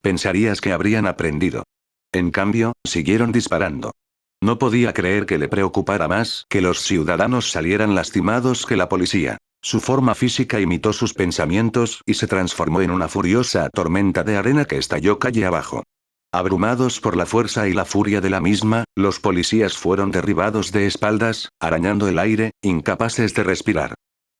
Pensarías que habrían aprendido. En cambio, siguieron disparando. No podía creer que le preocupara más que los ciudadanos salieran lastimados que la policía. Su forma física imitó sus pensamientos y se transformó en una furiosa tormenta de arena que estalló calle abajo. Abrumados por la fuerza y la furia de la misma, los policías fueron derribados de espaldas, arañando el aire, incapaces de respirar.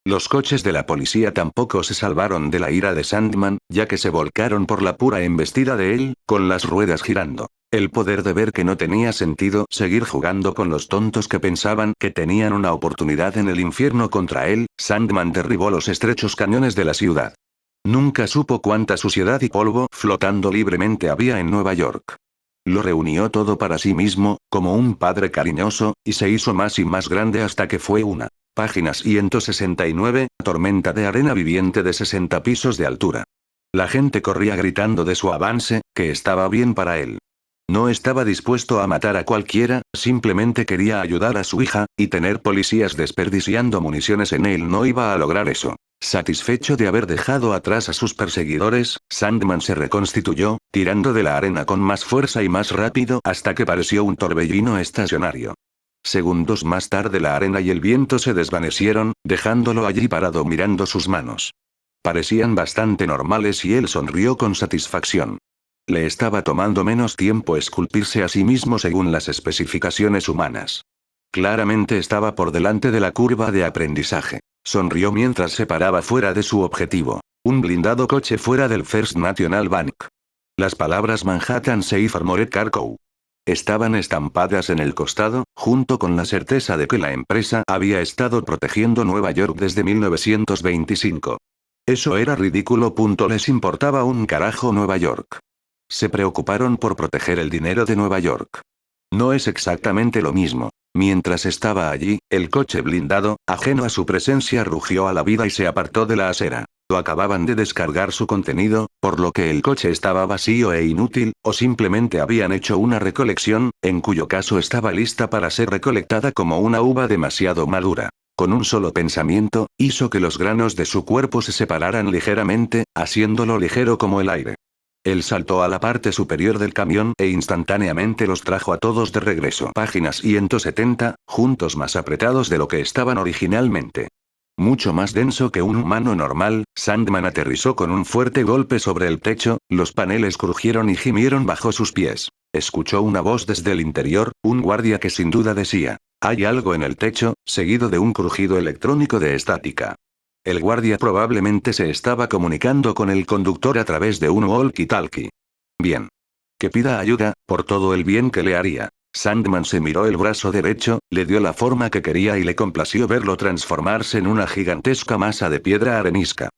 Los coches de la policía tampoco se salvaron de la ira de Sandman, ya que se volcaron por la pura embestida de él, con las ruedas girando. El poder de ver que no tenía sentido seguir jugando con los tontos que pensaban que tenían una oportunidad en el infierno contra él, Sandman derribó los estrechos cañones de la ciudad. Nunca supo cuánta suciedad y polvo flotando libremente había en Nueva York. Lo reunió todo para sí mismo, como un padre cariñoso, y se hizo más y más grande hasta que fue una. Página 169, tormenta de arena viviente de 60 pisos de altura. La gente corría gritando de su avance, que estaba bien para él. No estaba dispuesto a matar a cualquiera, simplemente quería ayudar a su hija, y tener policías desperdiciando municiones en él no iba a lograr eso. Satisfecho de haber dejado atrás a sus perseguidores, Sandman se reconstituyó, tirando de la arena con más fuerza y más rápido hasta que pareció un torbellino estacionario. Segundos más tarde la arena y el viento se desvanecieron, dejándolo allí parado mirando sus manos. Parecían bastante normales y él sonrió con satisfacción. Le estaba tomando menos tiempo esculpirse a sí mismo según las especificaciones humanas. Claramente estaba por delante de la curva de aprendizaje. Sonrió mientras se paraba fuera de su objetivo. Un blindado coche fuera del First National Bank. Las palabras Manhattan Safe Armored Car Co. estaban estampadas en el costado, junto con la certeza de que la empresa había estado protegiendo Nueva York desde 1925. Eso era ridículo. Les importaba un carajo Nueva York. Se preocuparon por proteger el dinero de Nueva York. No es exactamente lo mismo. Mientras estaba allí, el coche blindado, ajeno a su presencia, rugió a la vida y se apartó de la acera. Acababan de descargar su contenido, por lo que el coche estaba vacío e inútil, o simplemente habían hecho una recolección, en cuyo caso estaba lista para ser recolectada como una uva demasiado madura. Con un solo pensamiento, hizo que los granos de su cuerpo se separaran ligeramente, haciéndolo ligero como el aire. Él saltó a la parte superior del camión e instantáneamente los trajo a todos de regreso. Páginas 170, juntos más apretados de lo que estaban originalmente. Mucho más denso que un humano normal, Sandman aterrizó con un fuerte golpe sobre el techo, los paneles crujieron y gimieron bajo sus pies. Escuchó una voz desde el interior, un guardia que sin duda decía, «Hay algo en el techo», seguido de un crujido electrónico de estática. El guardia probablemente se estaba comunicando con el conductor a través de un walkie-talkie. Bien. Que pida ayuda, por todo el bien que le haría. Sandman se miró el brazo derecho, le dio la forma que quería y le complació verlo transformarse en una gigantesca masa de piedra arenisca.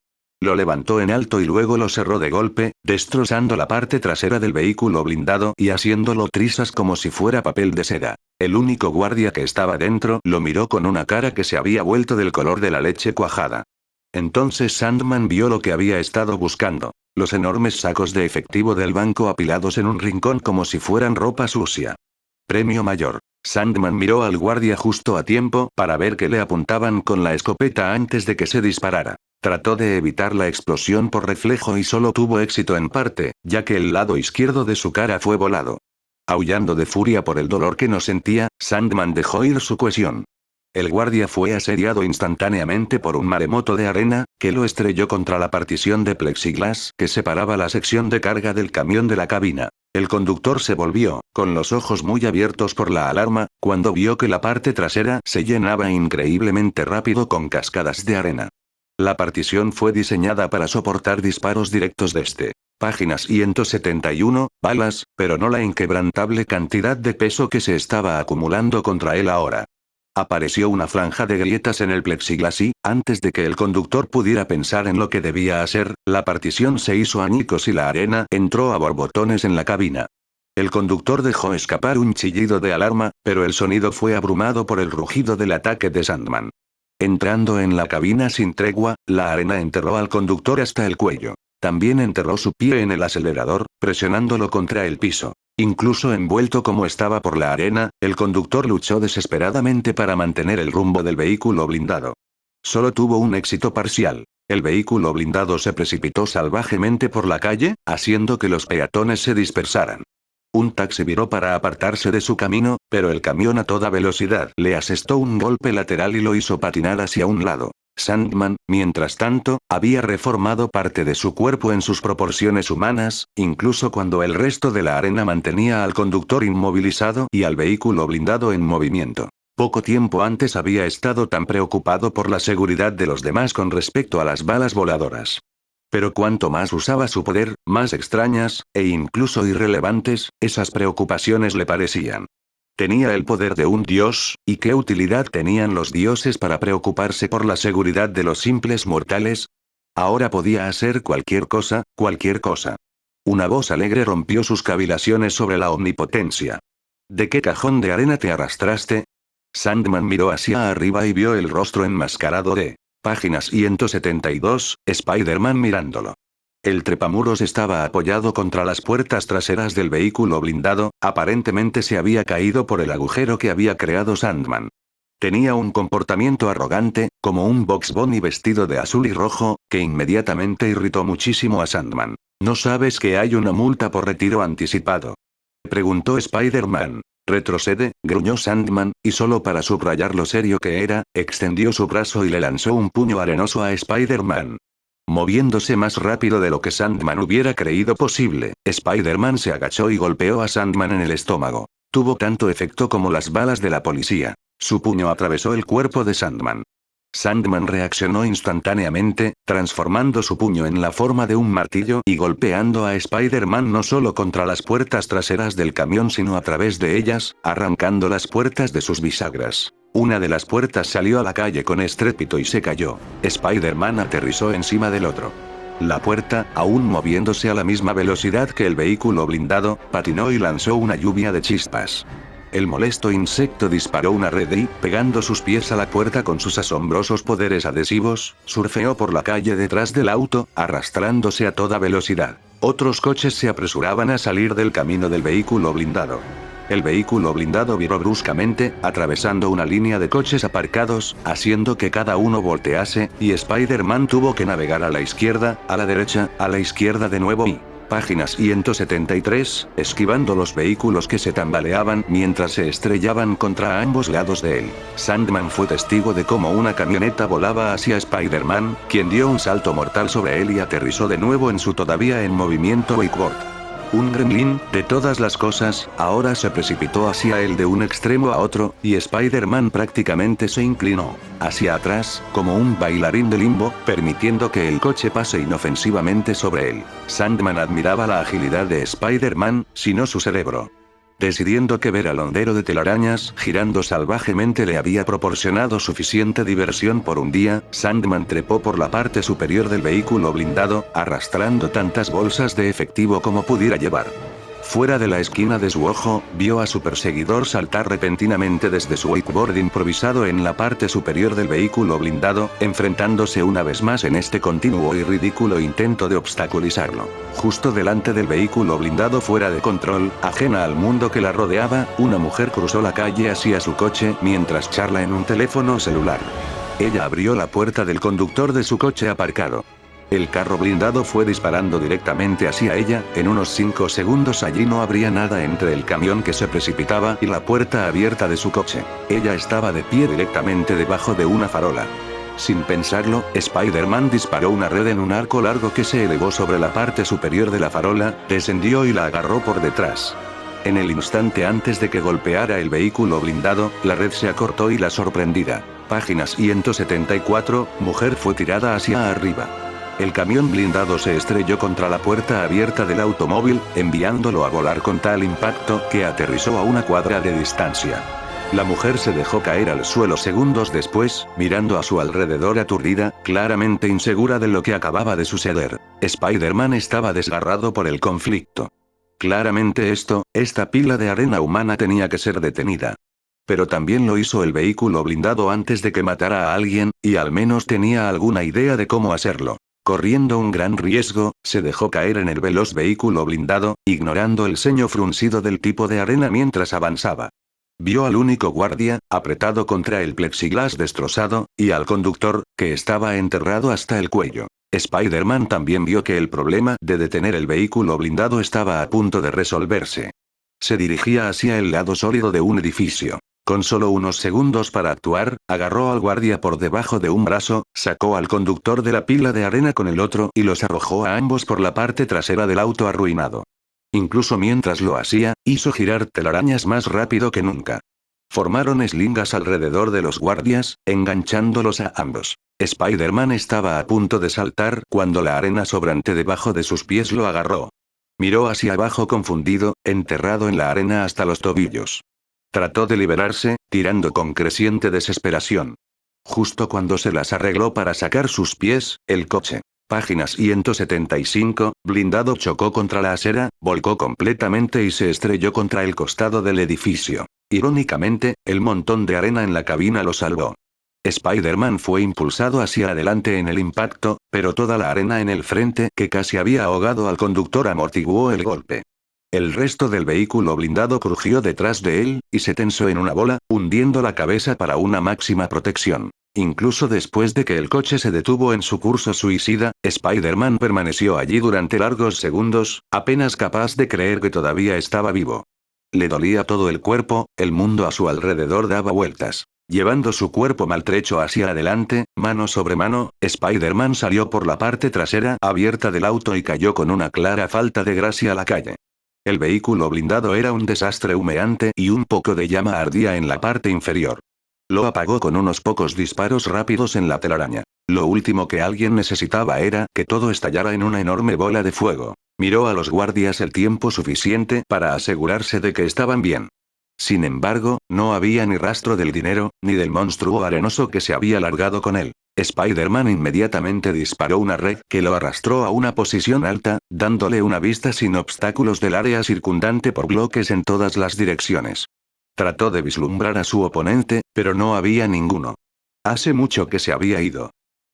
Lo levantó en alto y luego lo cerró de golpe, destrozando la parte trasera del vehículo blindado y haciéndolo trizas como si fuera papel de seda. El único guardia que estaba dentro lo miró con una cara que se había vuelto del color de la leche cuajada. Entonces Sandman vio lo que había estado buscando. Los enormes sacos de efectivo del banco apilados en un rincón como si fueran ropa sucia. Premio mayor. Sandman miró al guardia justo a tiempo para ver que le apuntaban con la escopeta antes de que se disparara. Trató de evitar la explosión por reflejo y solo tuvo éxito en parte, ya que el lado izquierdo de su cara fue volado. Aullando de furia por el dolor que no sentía, Sandman dejó ir su cohesión. El guardia fue asediado instantáneamente por un maremoto de arena, que lo estrelló contra la partición de plexiglas que separaba la sección de carga del camión de la cabina. El conductor se volvió, con los ojos muy abiertos por la alarma, cuando vio que la parte trasera se llenaba increíblemente rápido con cascadas de arena. La partición fue diseñada para soportar disparos directos desde página 171, balas, pero no la inquebrantable cantidad de peso que se estaba acumulando contra él ahora. Apareció una franja de grietas en el plexiglas y, antes de que el conductor pudiera pensar en lo que debía hacer, la partición se hizo añicos y la arena entró a borbotones en la cabina. El conductor dejó escapar un chillido de alarma, pero el sonido fue abrumado por el rugido del ataque de Sandman. Entrando en la cabina sin tregua, la arena enterró al conductor hasta el cuello. También enterró su pie en el acelerador, presionándolo contra el piso. Incluso envuelto como estaba por la arena, el conductor luchó desesperadamente para mantener el rumbo del vehículo blindado. Solo tuvo un éxito parcial. El vehículo blindado se precipitó salvajemente por la calle, haciendo que los peatones se dispersaran. Un taxi viró para apartarse de su camino, pero el camión a toda velocidad le asestó un golpe lateral y lo hizo patinar hacia un lado. Sandman, mientras tanto, había reformado parte de su cuerpo en sus proporciones humanas, incluso cuando el resto de la arena mantenía al conductor inmovilizado y al vehículo blindado en movimiento. Poco tiempo antes había estado tan preocupado por la seguridad de los demás con respecto a las balas voladoras. Pero cuanto más usaba su poder, más extrañas, e incluso irrelevantes, esas preocupaciones le parecían. Tenía el poder de un dios, ¿y qué utilidad tenían los dioses para preocuparse por la seguridad de los simples mortales? Ahora podía hacer cualquier cosa, cualquier cosa. Una voz alegre rompió sus cavilaciones sobre la omnipotencia. ¿De qué cajón de arena te arrastraste? Sandman miró hacia arriba y vio el rostro enmascarado de página 172, Spider-Man mirándolo. El trepamuros estaba apoyado contra las puertas traseras del vehículo blindado, aparentemente se había caído por el agujero que había creado Sandman. Tenía un comportamiento arrogante, como un Bugs Bunny vestido de azul y rojo, que inmediatamente irritó muchísimo a Sandman. ¿No sabes que hay una multa por retiro anticipado?, preguntó Spider-Man. Retrocede, gruñó Sandman, y solo para subrayar lo serio que era, extendió su brazo y le lanzó un puño arenoso a Spider-Man. Moviéndose más rápido de lo que Sandman hubiera creído posible, Spider-Man se agachó y golpeó a Sandman en el estómago. Tuvo tanto efecto como las balas de la policía. Su puño atravesó el cuerpo de Sandman. Sandman reaccionó instantáneamente, transformando su puño en la forma de un martillo y golpeando a Spider-Man no solo contra las puertas traseras del camión sino a través de ellas, arrancando las puertas de sus bisagras. Una de las puertas salió a la calle con estrépito y se cayó. Spider-Man aterrizó encima del otro. La puerta, aún moviéndose a la misma velocidad que el vehículo blindado, patinó y lanzó una lluvia de chispas. El molesto insecto disparó una red y, pegando sus pies a la puerta con sus asombrosos poderes adhesivos, surfeó por la calle detrás del auto, arrastrándose a toda velocidad. Otros coches se apresuraban a salir del camino del vehículo blindado. El vehículo blindado viró bruscamente, atravesando una línea de coches aparcados, haciendo que cada uno voltease, y Spider-Man tuvo que navegar a la izquierda, a la derecha, a la izquierda de nuevo y página 173, esquivando los vehículos que se tambaleaban mientras se estrellaban contra ambos lados de él. Sandman fue testigo de cómo una camioneta volaba hacia Spider-Man, quien dio un salto mortal sobre él y aterrizó de nuevo en su todavía en movimiento wakeboard. Un gremlin, de todas las cosas, ahora se precipitó hacia él de un extremo a otro, y Spider-Man prácticamente se inclinó hacia atrás, como un bailarín de limbo, permitiendo que el coche pase inofensivamente sobre él. Sandman admiraba la agilidad de Spider-Man, si no su cerebro. Decidiendo que ver al hondero de telarañas girando salvajemente le había proporcionado suficiente diversión por un día, Sandman trepó por la parte superior del vehículo blindado, arrastrando tantas bolsas de efectivo como pudiera llevar. Fuera de la esquina de su ojo, vio a su perseguidor saltar repentinamente desde su wakeboard improvisado en la parte superior del vehículo blindado, enfrentándose una vez más en este continuo y ridículo intento de obstaculizarlo. Justo delante del vehículo blindado fuera de control, ajena al mundo que la rodeaba, una mujer cruzó la calle hacia su coche mientras charla en un teléfono celular. Ella abrió la puerta del conductor de su coche aparcado. El carro blindado fue disparando directamente hacia ella, en unos 5 segundos allí no habría nada entre el camión que se precipitaba y la puerta abierta de su coche. Ella estaba de pie directamente debajo de una farola. Sin pensarlo, Spider-Man disparó una red en un arco largo que se elevó sobre la parte superior de la farola, descendió y la agarró por detrás. En el instante antes de que golpeara el vehículo blindado, la red se acortó y la sorprendida. Página 174, mujer fue tirada hacia arriba. El camión blindado se estrelló contra la puerta abierta del automóvil, enviándolo a volar con tal impacto que aterrizó a una cuadra de distancia. La mujer se dejó caer al suelo segundos después, mirando a su alrededor aturdida, claramente insegura de lo que acababa de suceder. Spider-Man estaba desgarrado por el conflicto. Claramente esta pila de arena humana tenía que ser detenida. Pero también lo hizo el vehículo blindado antes de que matara a alguien, y al menos tenía alguna idea de cómo hacerlo. Corriendo un gran riesgo, se dejó caer en el veloz vehículo blindado, ignorando el ceño fruncido del tipo de arena mientras avanzaba. Vio al único guardia, apretado contra el plexiglas destrozado, y al conductor, que estaba enterrado hasta el cuello. Spider-Man también vio que el problema de detener el vehículo blindado estaba a punto de resolverse. Se dirigía hacia el lado sólido de un edificio. Con solo unos segundos para actuar, agarró al guardia por debajo de un brazo, sacó al conductor de la pila de arena con el otro y los arrojó a ambos por la parte trasera del auto arruinado. Incluso mientras lo hacía, hizo girar telarañas más rápido que nunca. Formaron eslingas alrededor de los guardias, enganchándolos a ambos. Spider-Man estaba a punto de saltar cuando la arena sobrante debajo de sus pies lo agarró. Miró hacia abajo confundido, enterrado en la arena hasta los tobillos. Trató de liberarse, tirando con creciente desesperación. Justo cuando se las arregló para sacar sus pies, el coche. Página 175, blindado chocó contra la acera, volcó completamente y se estrelló contra el costado del edificio. Irónicamente, el montón de arena en la cabina lo salvó. Spider-Man fue impulsado hacia adelante en el impacto, pero toda la arena en el frente que casi había ahogado al conductor amortiguó el golpe. El resto del vehículo blindado crujió detrás de él, y se tensó en una bola, hundiendo la cabeza para una máxima protección. Incluso después de que el coche se detuvo en su curso suicida, Spider-Man permaneció allí durante largos segundos, apenas capaz de creer que todavía estaba vivo. Le dolía todo el cuerpo, el mundo a su alrededor daba vueltas. Llevando su cuerpo maltrecho hacia adelante, mano sobre mano, Spider-Man salió por la parte trasera abierta del auto y cayó con una clara falta de gracia a la calle. El vehículo blindado era un desastre humeante y un poco de llama ardía en la parte inferior. Lo apagó con unos pocos disparos rápidos en la telaraña. Lo último que alguien necesitaba era que todo estallara en una enorme bola de fuego. Miró a los guardias el tiempo suficiente para asegurarse de que estaban bien. Sin embargo, no había ni rastro del dinero, ni del monstruo arenoso que se había largado con él. Spider-Man inmediatamente disparó una red que lo arrastró a una posición alta, dándole una vista sin obstáculos del área circundante por bloques en todas las direcciones. Trató de vislumbrar a su oponente, pero no había ninguno. Hace mucho que se había ido.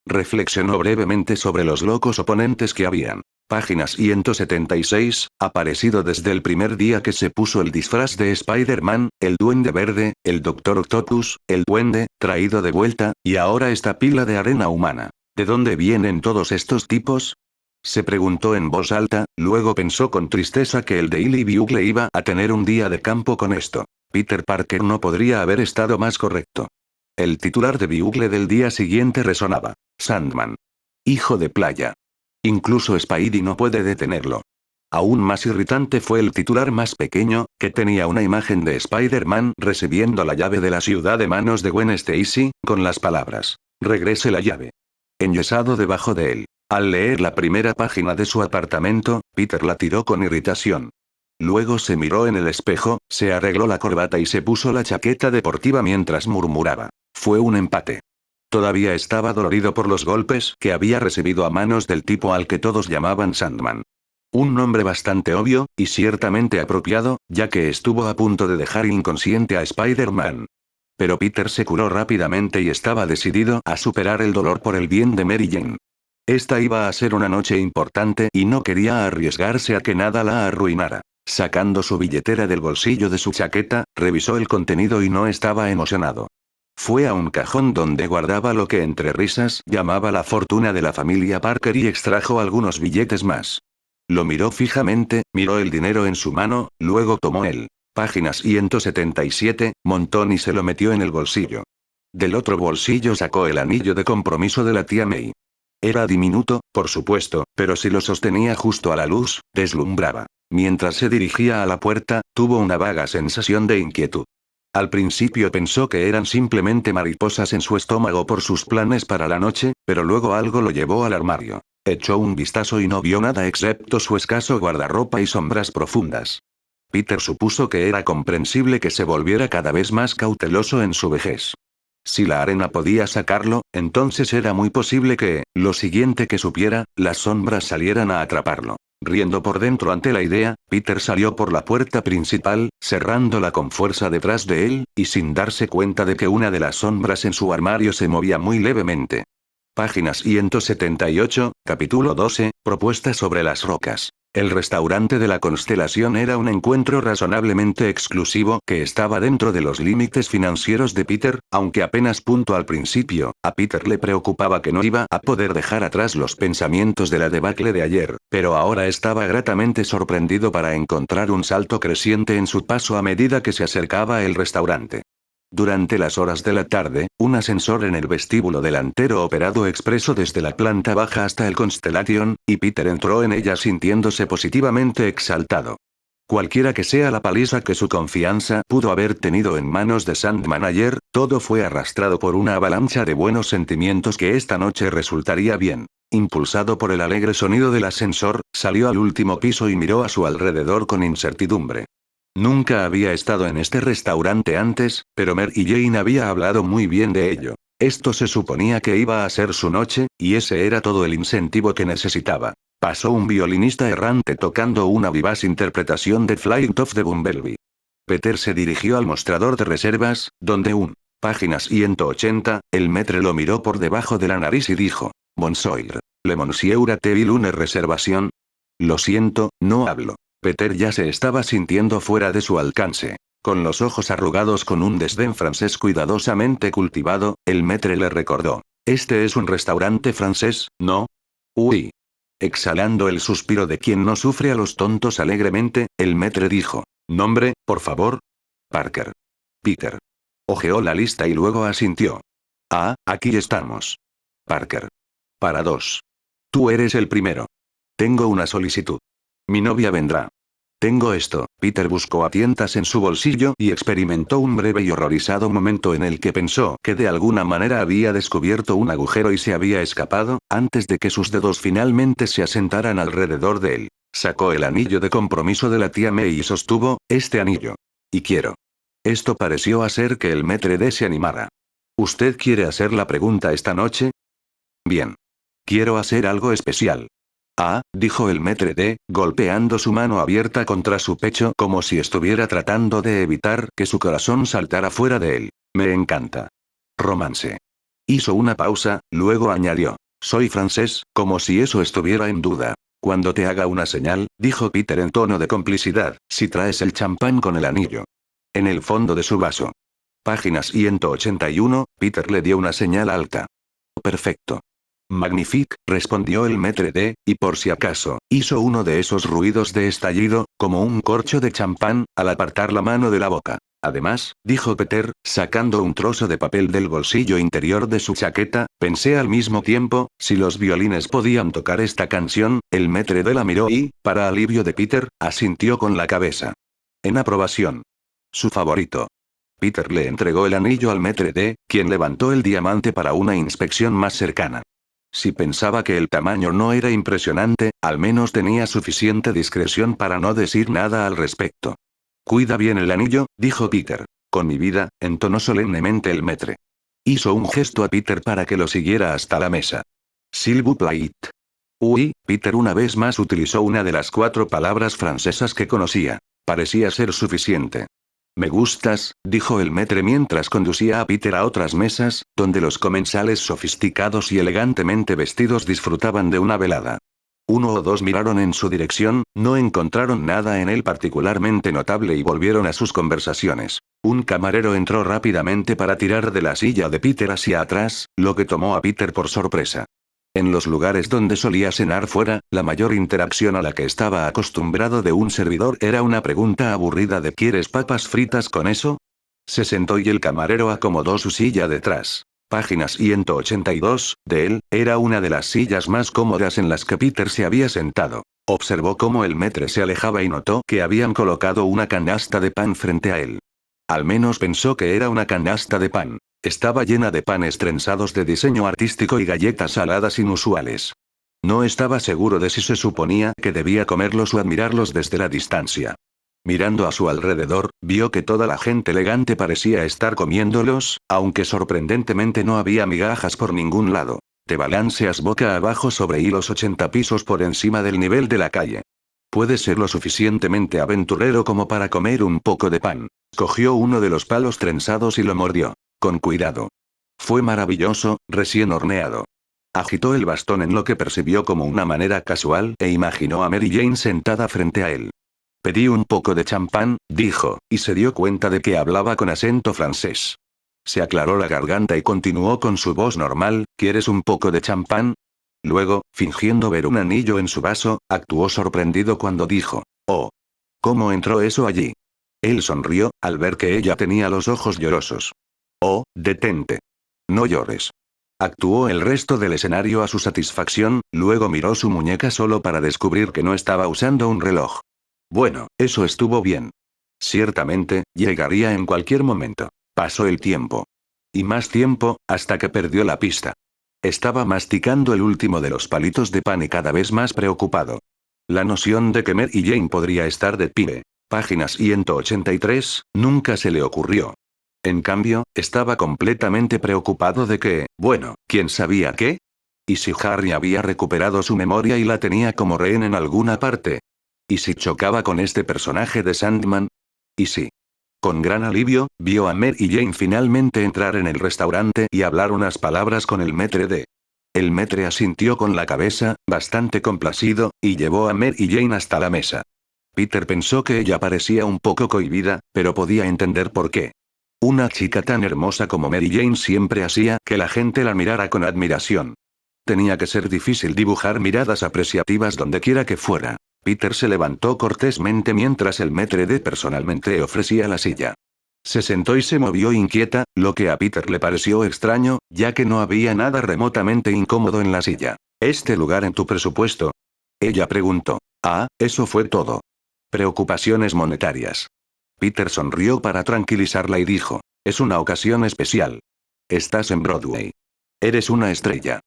Reflexionó brevemente sobre los locos oponentes que habían. Página 176, aparecido desde el primer día que se puso el disfraz de Spider-Man, el Duende Verde, el Doctor Octopus, el Duende, traído de vuelta, y ahora esta pila de arena humana. ¿De dónde vienen todos estos tipos? Se preguntó en voz alta, luego pensó con tristeza que el Daily Bugle iba a tener un día de campo con esto. Peter Parker no podría haber estado más correcto. El titular de Bugle del día siguiente resonaba. Sandman. Hijo de playa. Incluso Spidey no puede detenerlo. Aún más irritante fue el titular más pequeño, que tenía una imagen de Spider-Man recibiendo la llave de la ciudad de manos de Gwen Stacy, con las palabras, regrese la llave. Enyesado debajo de él. Al leer la primera página de su apartamento, Peter la tiró con irritación. Luego se miró en el espejo, se arregló la corbata y se puso la chaqueta deportiva mientras murmuraba. Fue un empate. Todavía estaba dolorido por los golpes que había recibido a manos del tipo al que todos llamaban Sandman. Un nombre bastante obvio, y ciertamente apropiado, ya que estuvo a punto de dejar inconsciente a Spider-Man. Pero Peter se curó rápidamente y estaba decidido a superar el dolor por el bien de Mary Jane. Esta iba a ser una noche importante y no quería arriesgarse a que nada la arruinara. Sacando su billetera del bolsillo de su chaqueta, revisó el contenido y no estaba emocionado. Fue a un cajón donde guardaba lo que entre risas llamaba la fortuna de la familia Parker y extrajo algunos billetes más. Lo miró fijamente, miró el dinero en su mano, luego tomó el página 177, montón y se lo metió en el bolsillo. Del otro bolsillo sacó el anillo de compromiso de la tía May. Era diminuto, por supuesto, pero si lo sostenía justo a la luz, deslumbraba. Mientras se dirigía a la puerta, tuvo una vaga sensación de inquietud. Al principio pensó que eran simplemente mariposas en su estómago por sus planes para la noche, pero luego algo lo llevó al armario. Echó un vistazo y no vio nada excepto su escaso guardarropa y sombras profundas. Peter supuso que era comprensible que se volviera cada vez más cauteloso en su vejez. Si la arena podía sacarlo, entonces era muy posible que, lo siguiente que supiera, las sombras salieran a atraparlo. Riendo por dentro ante la idea, Peter salió por la puerta principal, cerrándola con fuerza detrás de él, y sin darse cuenta de que una de las sombras en su armario se movía muy levemente. Página 178, capítulo 12, propuesta sobre las rocas. El restaurante de la Constelación era un encuentro razonablemente exclusivo que estaba dentro de los límites financieros de Peter, aunque apenas punto al principio, a Peter le preocupaba que no iba a poder dejar atrás los pensamientos de la debacle de ayer, pero ahora estaba gratamente sorprendido para encontrar un salto creciente en su paso a medida que se acercaba el restaurante. Durante las horas de la tarde, un ascensor en el vestíbulo delantero operado expreso desde la planta baja hasta el Constellation, y Peter entró en ella sintiéndose positivamente exaltado. Cualquiera que sea la paliza que su confianza pudo haber tenido en manos de Sandman ayer, todo fue arrastrado por una avalancha de buenos sentimientos que esta noche resultaría bien. Impulsado por el alegre sonido del ascensor, salió al último piso y miró a su alrededor con incertidumbre. Nunca había estado en este restaurante antes, pero Mary Jane había hablado muy bien de ello. Esto se suponía que iba a ser su noche, y ese era todo el incentivo que necesitaba. Pasó un violinista errante tocando una vivaz interpretación de Flight of the Bumblebee. Peter se dirigió al mostrador de reservas, donde página 180, el maître lo miró por debajo de la nariz y dijo: Bonsoir. Le monsieur a-t-il une réservation? Lo siento, no hablo. Peter ya se estaba sintiendo fuera de su alcance. Con los ojos arrugados con un desdén francés cuidadosamente cultivado, el maître le recordó: Este es un restaurante francés, ¿no? Uy. Exhalando el suspiro de quien no sufre a los tontos alegremente, el maître dijo: Nombre, por favor. Parker. Peter. Ojeó la lista y luego asintió. Ah, aquí estamos. Parker. Para dos. Tú eres el primero. Tengo una solicitud. Mi novia vendrá. Tengo esto. Peter buscó a tientas en su bolsillo y experimentó un breve y horrorizado momento en el que pensó que de alguna manera había descubierto un agujero y se había escapado, antes de que sus dedos finalmente se asentaran alrededor de él. Sacó el anillo de compromiso de la tía May y sostuvo: Este anillo. Y quiero. Esto pareció hacer que el maître d' se animara. ¿Usted quiere hacer la pregunta esta noche? Bien. Quiero hacer algo especial. Ah, dijo el maître d', golpeando su mano abierta contra su pecho como si estuviera tratando de evitar que su corazón saltara fuera de él. Me encanta. Romance. Hizo una pausa, luego añadió: Soy francés, como si eso estuviera en duda. Cuando te haga una señal, dijo Peter en tono de complicidad, si traes el champán con el anillo. En el fondo de su vaso. Página 181, Peter le dio una señal alta. Perfecto. Magnifique, respondió el maître d', y por si acaso, hizo uno de esos ruidos de estallido, como un corcho de champán, al apartar la mano de la boca. Además, dijo Peter, sacando un trozo de papel del bolsillo interior de su chaqueta, pensé al mismo tiempo, si los violines podían tocar esta canción, el maître d' la miró y, para alivio de Peter, asintió con la cabeza. En aprobación. Su favorito. Peter le entregó el anillo al maître d', quien levantó el diamante para una inspección más cercana. Si pensaba que el tamaño no era impresionante, al menos tenía suficiente discreción para no decir nada al respecto. Cuida bien el anillo, dijo Peter. Con mi vida, entonó solemnemente el maître. Hizo un gesto a Peter para que lo siguiera hasta la mesa. S'il vous plaît. Uy, Peter una vez más utilizó una de las 4 palabras francesas que conocía. Parecía ser suficiente. Me gustas, dijo el maître mientras conducía a Peter a otras mesas, donde los comensales sofisticados y elegantemente vestidos disfrutaban de una velada. Uno o dos miraron en su dirección, no encontraron nada en él particularmente notable y volvieron a sus conversaciones. Un camarero entró rápidamente para tirar de la silla de Peter hacia atrás, lo que tomó a Peter por sorpresa. En los lugares donde solía cenar fuera, la mayor interacción a la que estaba acostumbrado de un servidor era una pregunta aburrida de ¿quieres papas fritas con eso? Se sentó y el camarero acomodó su silla detrás. Página 182, de él, era una de las sillas más cómodas en las que Peter se había sentado. Observó cómo el maître se alejaba y notó que habían colocado una canasta de pan frente a él. Al menos pensó que era una canasta de pan. Estaba llena de panes trenzados de diseño artístico y galletas saladas inusuales. No estaba seguro de si se suponía que debía comerlos o admirarlos desde la distancia. Mirando a su alrededor, vio que toda la gente elegante parecía estar comiéndolos, aunque sorprendentemente no había migajas por ningún lado. Te balanceas boca abajo sobre hilos 80 pisos por encima del nivel de la calle. Puedes ser lo suficientemente aventurero como para comer un poco de pan. Cogió uno de los palos trenzados y lo mordió. Con cuidado. Fue maravilloso, recién horneado. Agitó el bastón en lo que percibió como una manera casual e imaginó a Mary Jane sentada frente a él. Pedí un poco de champán, dijo, y se dio cuenta de que hablaba con acento francés. Se aclaró la garganta y continuó con su voz normal, ¿quieres un poco de champán? Luego, fingiendo ver un anillo en su vaso, actuó sorprendido cuando dijo, oh. ¿Cómo entró eso allí? Él sonrió, al ver que ella tenía los ojos llorosos. Oh, detente. No llores. Actuó el resto del escenario a su satisfacción, luego miró su muñeca solo para descubrir que no estaba usando un reloj. Bueno, eso estuvo bien. Ciertamente, llegaría en cualquier momento. Pasó el tiempo. Y más tiempo, hasta que perdió la pista. Estaba masticando el último de los palitos de pan y cada vez más preocupado. La noción de que Mary Jane podría estar de pie. Página 183, nunca se le ocurrió. En cambio, estaba completamente preocupado de que, bueno, ¿quién sabía qué? ¿Y si Harry había recuperado su memoria y la tenía como rehén en alguna parte? ¿Y si chocaba con este personaje de Sandman? ¿Y si? Con gran alivio, vio a Mary Jane finalmente entrar en el restaurante y hablar unas palabras con el maître d'. El maître asintió con la cabeza, bastante complacido, y llevó a Mary Jane hasta la mesa. Peter pensó que ella parecía un poco cohibida, pero podía entender por qué. Una chica tan hermosa como Mary Jane siempre hacía que la gente la mirara con admiración. Tenía que ser difícil dibujar miradas apreciativas donde quiera que fuera. Peter se levantó cortésmente mientras el maître d' personalmente ofrecía la silla. Se sentó y se movió inquieta, lo que a Peter le pareció extraño, ya que no había nada remotamente incómodo en la silla. ¿Este lugar en tu presupuesto? Ella preguntó. Ah, eso fue todo. Preocupaciones monetarias. Peter sonrió para tranquilizarla y dijo. Es una ocasión especial. Estás en Broadway. Eres una estrella.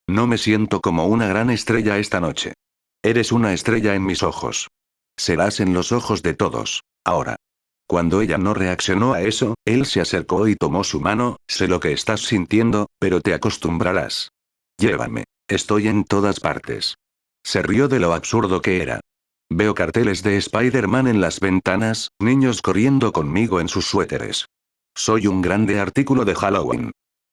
No me siento como una gran estrella esta noche. Eres una estrella en mis ojos. Serás en los ojos de todos. Ahora. Cuando ella no reaccionó a eso, él se acercó y tomó su mano, sé lo que estás sintiendo, pero te acostumbrarás. Llévame. Estoy en todas partes. Se rió de lo absurdo que era. Veo carteles de Spider-Man en las ventanas, niños corriendo conmigo en sus suéteres. Soy un grande artículo de Halloween.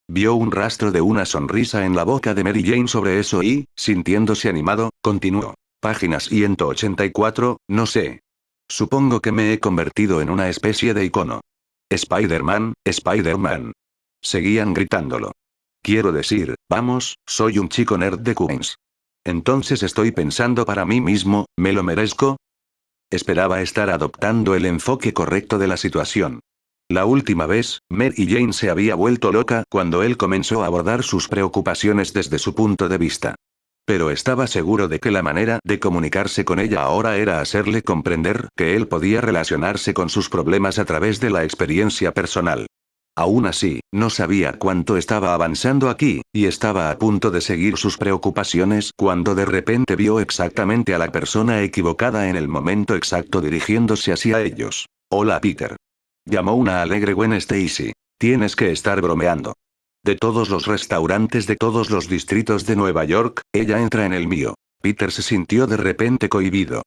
Vio un rastro de una sonrisa en la boca de Mary Jane sobre eso y, sintiéndose animado, continuó. Página 184, no sé. Supongo que me he convertido en una especie de icono. Spider-Man, Spider-Man. Seguían gritándolo. Quiero decir, vamos, soy un chico nerd de Queens. Entonces estoy pensando para mí mismo, ¿me lo merezco? Esperaba estar adoptando el enfoque correcto de la situación. La última vez, Mary Jane se había vuelto loca cuando él comenzó a abordar sus preocupaciones desde su punto de vista. Pero estaba seguro de que la manera de comunicarse con ella ahora era hacerle comprender que él podía relacionarse con sus problemas a través de la experiencia personal. Aún así, no sabía cuánto estaba avanzando aquí, y estaba a punto de seguir sus preocupaciones cuando de repente vio exactamente a la persona equivocada en el momento exacto dirigiéndose hacia ellos. Hola Peter. Llamó una alegre Gwen Stacy. Tienes que estar bromeando. De todos los restaurantes de todos los distritos de Nueva York, ella entra en el mío. Peter se sintió de repente cohibido.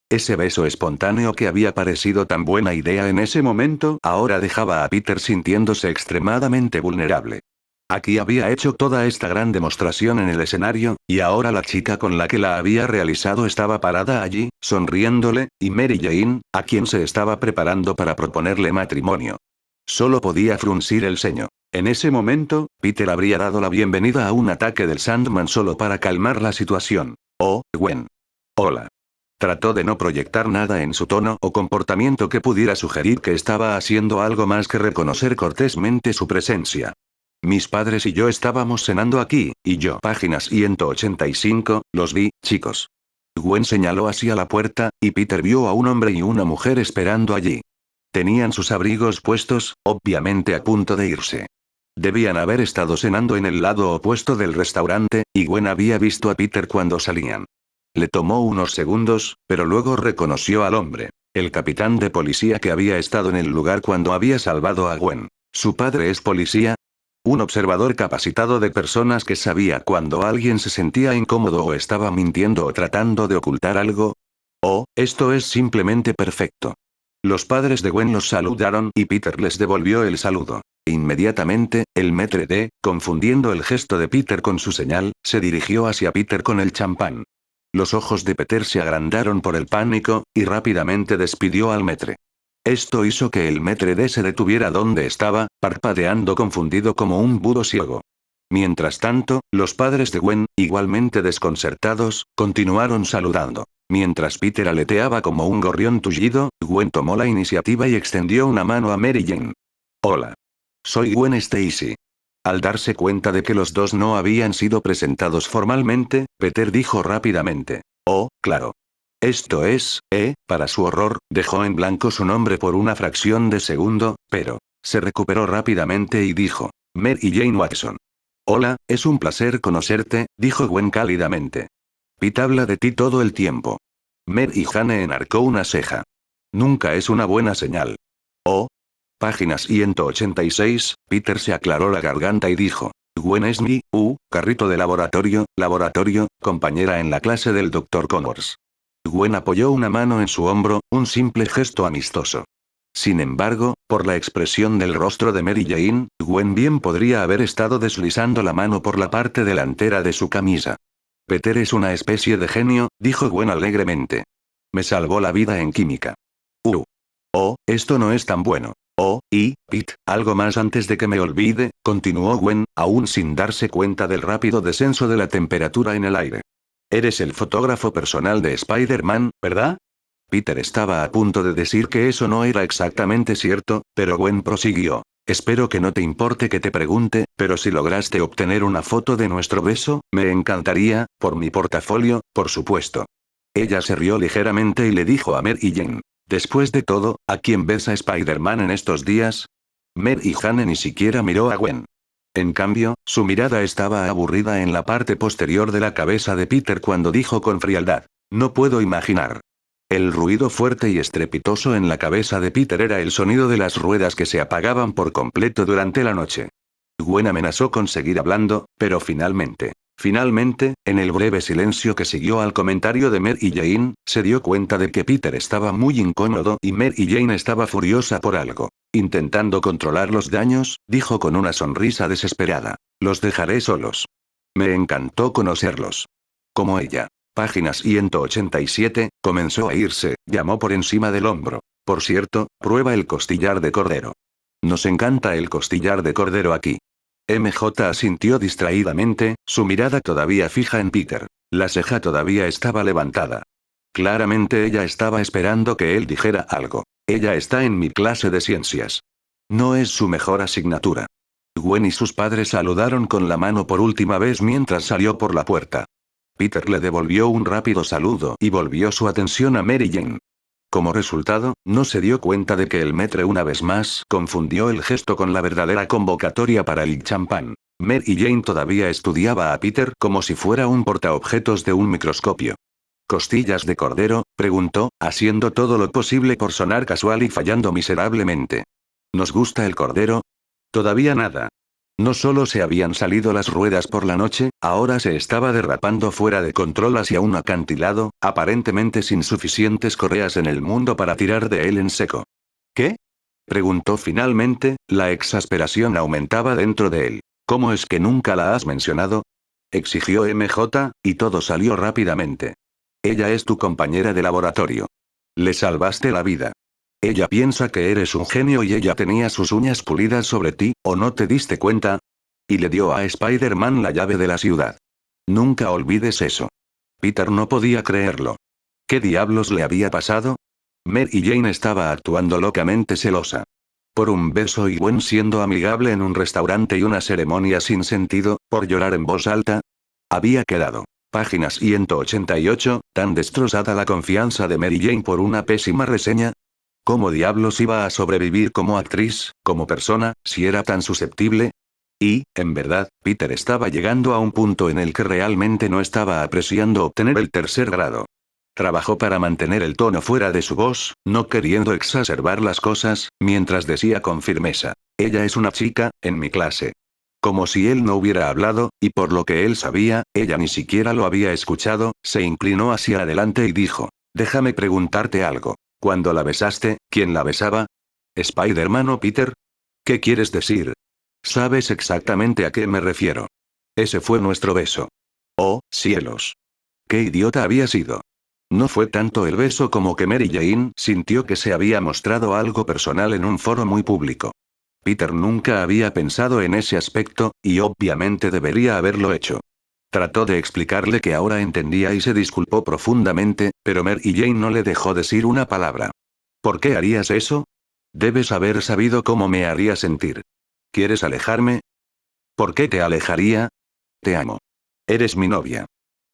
Ese beso espontáneo que había parecido tan buena idea en ese momento, ahora dejaba a Peter sintiéndose extremadamente vulnerable. Aquí había hecho toda esta gran demostración en el escenario, y ahora la chica con la que la había realizado estaba parada allí, sonriéndole, y Mary Jane, a quien se estaba preparando para proponerle matrimonio. Solo podía fruncir el ceño. En ese momento, Peter habría dado la bienvenida a un ataque del Sandman solo para calmar la situación. Oh, Gwen. Hola. Trató de no proyectar nada en su tono o comportamiento que pudiera sugerir que estaba haciendo algo más que reconocer cortésmente su presencia. Mis padres y yo estábamos cenando aquí, y yo. Página 185, los vi, chicos. Gwen señaló hacia la puerta, y Peter vio a un hombre y una mujer esperando allí. Tenían sus abrigos puestos, obviamente a punto de irse. Debían haber estado cenando en el lado opuesto del restaurante, y Gwen había visto a Peter cuando salían. Le tomó unos segundos, pero luego reconoció al hombre. El capitán de policía que había estado en el lugar cuando había salvado a Gwen. ¿Su padre es policía? Un observador capacitado de personas que sabía cuando alguien se sentía incómodo o estaba mintiendo o tratando de ocultar algo. Oh, esto es simplemente perfecto. Los padres de Gwen los saludaron y Peter les devolvió el saludo. Inmediatamente, el maître d', confundiendo el gesto de Peter con su señal, se dirigió hacia Peter con el champán. Los ojos de Peter se agrandaron por el pánico, y rápidamente despidió al maître. Esto hizo que el maître d' se detuviera donde estaba, parpadeando confundido como un búho ciego. Mientras tanto, los padres de Gwen, igualmente desconcertados, continuaron saludando. Mientras Peter aleteaba como un gorrión tullido, Gwen tomó la iniciativa y extendió una mano a Mary Jane. Hola. Soy Gwen Stacy. Al darse cuenta de que los dos no habían sido presentados formalmente, Peter dijo rápidamente. Oh, claro. Esto es, para su horror, dejó en blanco su nombre por una fracción de segundo, pero se recuperó rápidamente y dijo. Mary Jane Watson. Hola, es un placer conocerte, dijo Gwen cálidamente. Pete habla de ti todo el tiempo. Mary Jane enarcó una ceja. Nunca es una buena señal. Oh. Página 186, Peter se aclaró la garganta y dijo. Gwen es mi, carrito de laboratorio, compañera en la clase del Dr. Connors. Gwen apoyó una mano en su hombro, un simple gesto amistoso. Sin embargo, por la expresión del rostro de Mary Jane, Gwen bien podría haber estado deslizando la mano por la parte delantera de su camisa. Peter es una especie de genio, dijo Gwen alegremente. Me salvó la vida en química. Oh, esto no es tan bueno. Oh, y, Pete, algo más antes de que me olvide, continuó Gwen, aún sin darse cuenta del rápido descenso de la temperatura en el aire. Eres el fotógrafo personal de Spider-Man, ¿verdad? Peter estaba a punto de decir que eso no era exactamente cierto, pero Gwen prosiguió. Espero que no te importe que te pregunte, pero si lograste obtener una foto de nuestro beso, me encantaría, por mi portafolio, por supuesto. Ella se rió ligeramente y le dijo a Mary Jane. Después de todo, ¿a quién besa Spider-Man en estos días? Mary Jane ni siquiera miró a Gwen. En cambio, su mirada estaba aburrida en la parte posterior de la cabeza de Peter cuando dijo con frialdad. No puedo imaginar. El ruido fuerte y estrepitoso en la cabeza de Peter era el sonido de las ruedas que se apagaban por completo durante la noche. Gwen amenazó con seguir hablando, pero finalmente, en el breve silencio que siguió al comentario de Mary Jane, se dio cuenta de que Peter estaba muy incómodo y Mary Jane estaba furiosa por algo. Intentando controlar los daños, dijo con una sonrisa desesperada. Los dejaré solos. Me encantó conocerlos. Como ella. Página 187, comenzó a irse, llamó por encima del hombro. Por cierto, prueba el costillar de cordero. Nos encanta el costillar de cordero aquí. MJ asintió distraídamente, su mirada todavía fija en Peter. La ceja todavía estaba levantada. Claramente ella estaba esperando que él dijera algo. Ella está en mi clase de ciencias. No es su mejor asignatura. Gwen y sus padres saludaron con la mano por última vez mientras salió por la puerta. Peter le devolvió un rápido saludo y volvió su atención a Mary Jane. Como resultado, no se dio cuenta de que el maître una vez más confundió el gesto con la verdadera convocatoria para el champán. Mary Jane todavía estudiaba a Peter como si fuera un portaobjetos de un microscopio. ¿Costillas de cordero?, preguntó, haciendo todo lo posible por sonar casual y fallando miserablemente. ¿Nos gusta el cordero? Todavía nada. No solo se habían salido las ruedas por la noche, ahora se estaba derrapando fuera de control hacia un acantilado, aparentemente sin suficientes correas en el mundo para tirar de él en seco. ¿Qué? Preguntó finalmente, la exasperación aumentaba dentro de él. ¿Cómo es que nunca la has mencionado? Exigió MJ, y todo salió rápidamente. Ella es tu compañera de laboratorio. Le salvaste la vida. Ella piensa que eres un genio y ella tenía sus uñas pulidas sobre ti, ¿o no te diste cuenta? Y le dio a Spider-Man la llave de la ciudad. Nunca olvides eso. Peter no podía creerlo. ¿Qué diablos le había pasado? Mary Jane estaba actuando locamente celosa. Por un beso y buen siendo amigable en un restaurante y una ceremonia sin sentido, por llorar en voz alta. Había quedado. Página 188, tan destrozada la confianza de Mary Jane por una pésima reseña. ¿Cómo diablos iba a sobrevivir como actriz, como persona, si era tan susceptible? Y, en verdad, Peter estaba llegando a un punto en el que realmente no estaba apreciando obtener el tercer grado. Trabajó para mantener el tono fuera de su voz, no queriendo exacerbar las cosas, mientras decía con firmeza: ella es una chica, en mi clase. Como si él no hubiera hablado, y por lo que él sabía, ella ni siquiera lo había escuchado, se inclinó hacia adelante y dijo: déjame preguntarte algo. Cuando la besaste, ¿quién la besaba? ¿Spider-Man o Peter? ¿Qué quieres decir? Sabes exactamente a qué me refiero. Ese fue nuestro beso. Oh, cielos. ¿Qué idiota había sido? No fue tanto el beso como que Mary Jane sintió que se había mostrado algo personal en un foro muy público. Peter nunca había pensado en ese aspecto, y obviamente debería haberlo hecho. Trató de explicarle que ahora entendía y se disculpó profundamente, pero Mary Jane no le dejó decir una palabra. ¿Por qué harías eso? Debes haber sabido cómo me haría sentir. ¿Quieres alejarme? ¿Por qué te alejaría? Te amo. Eres mi novia.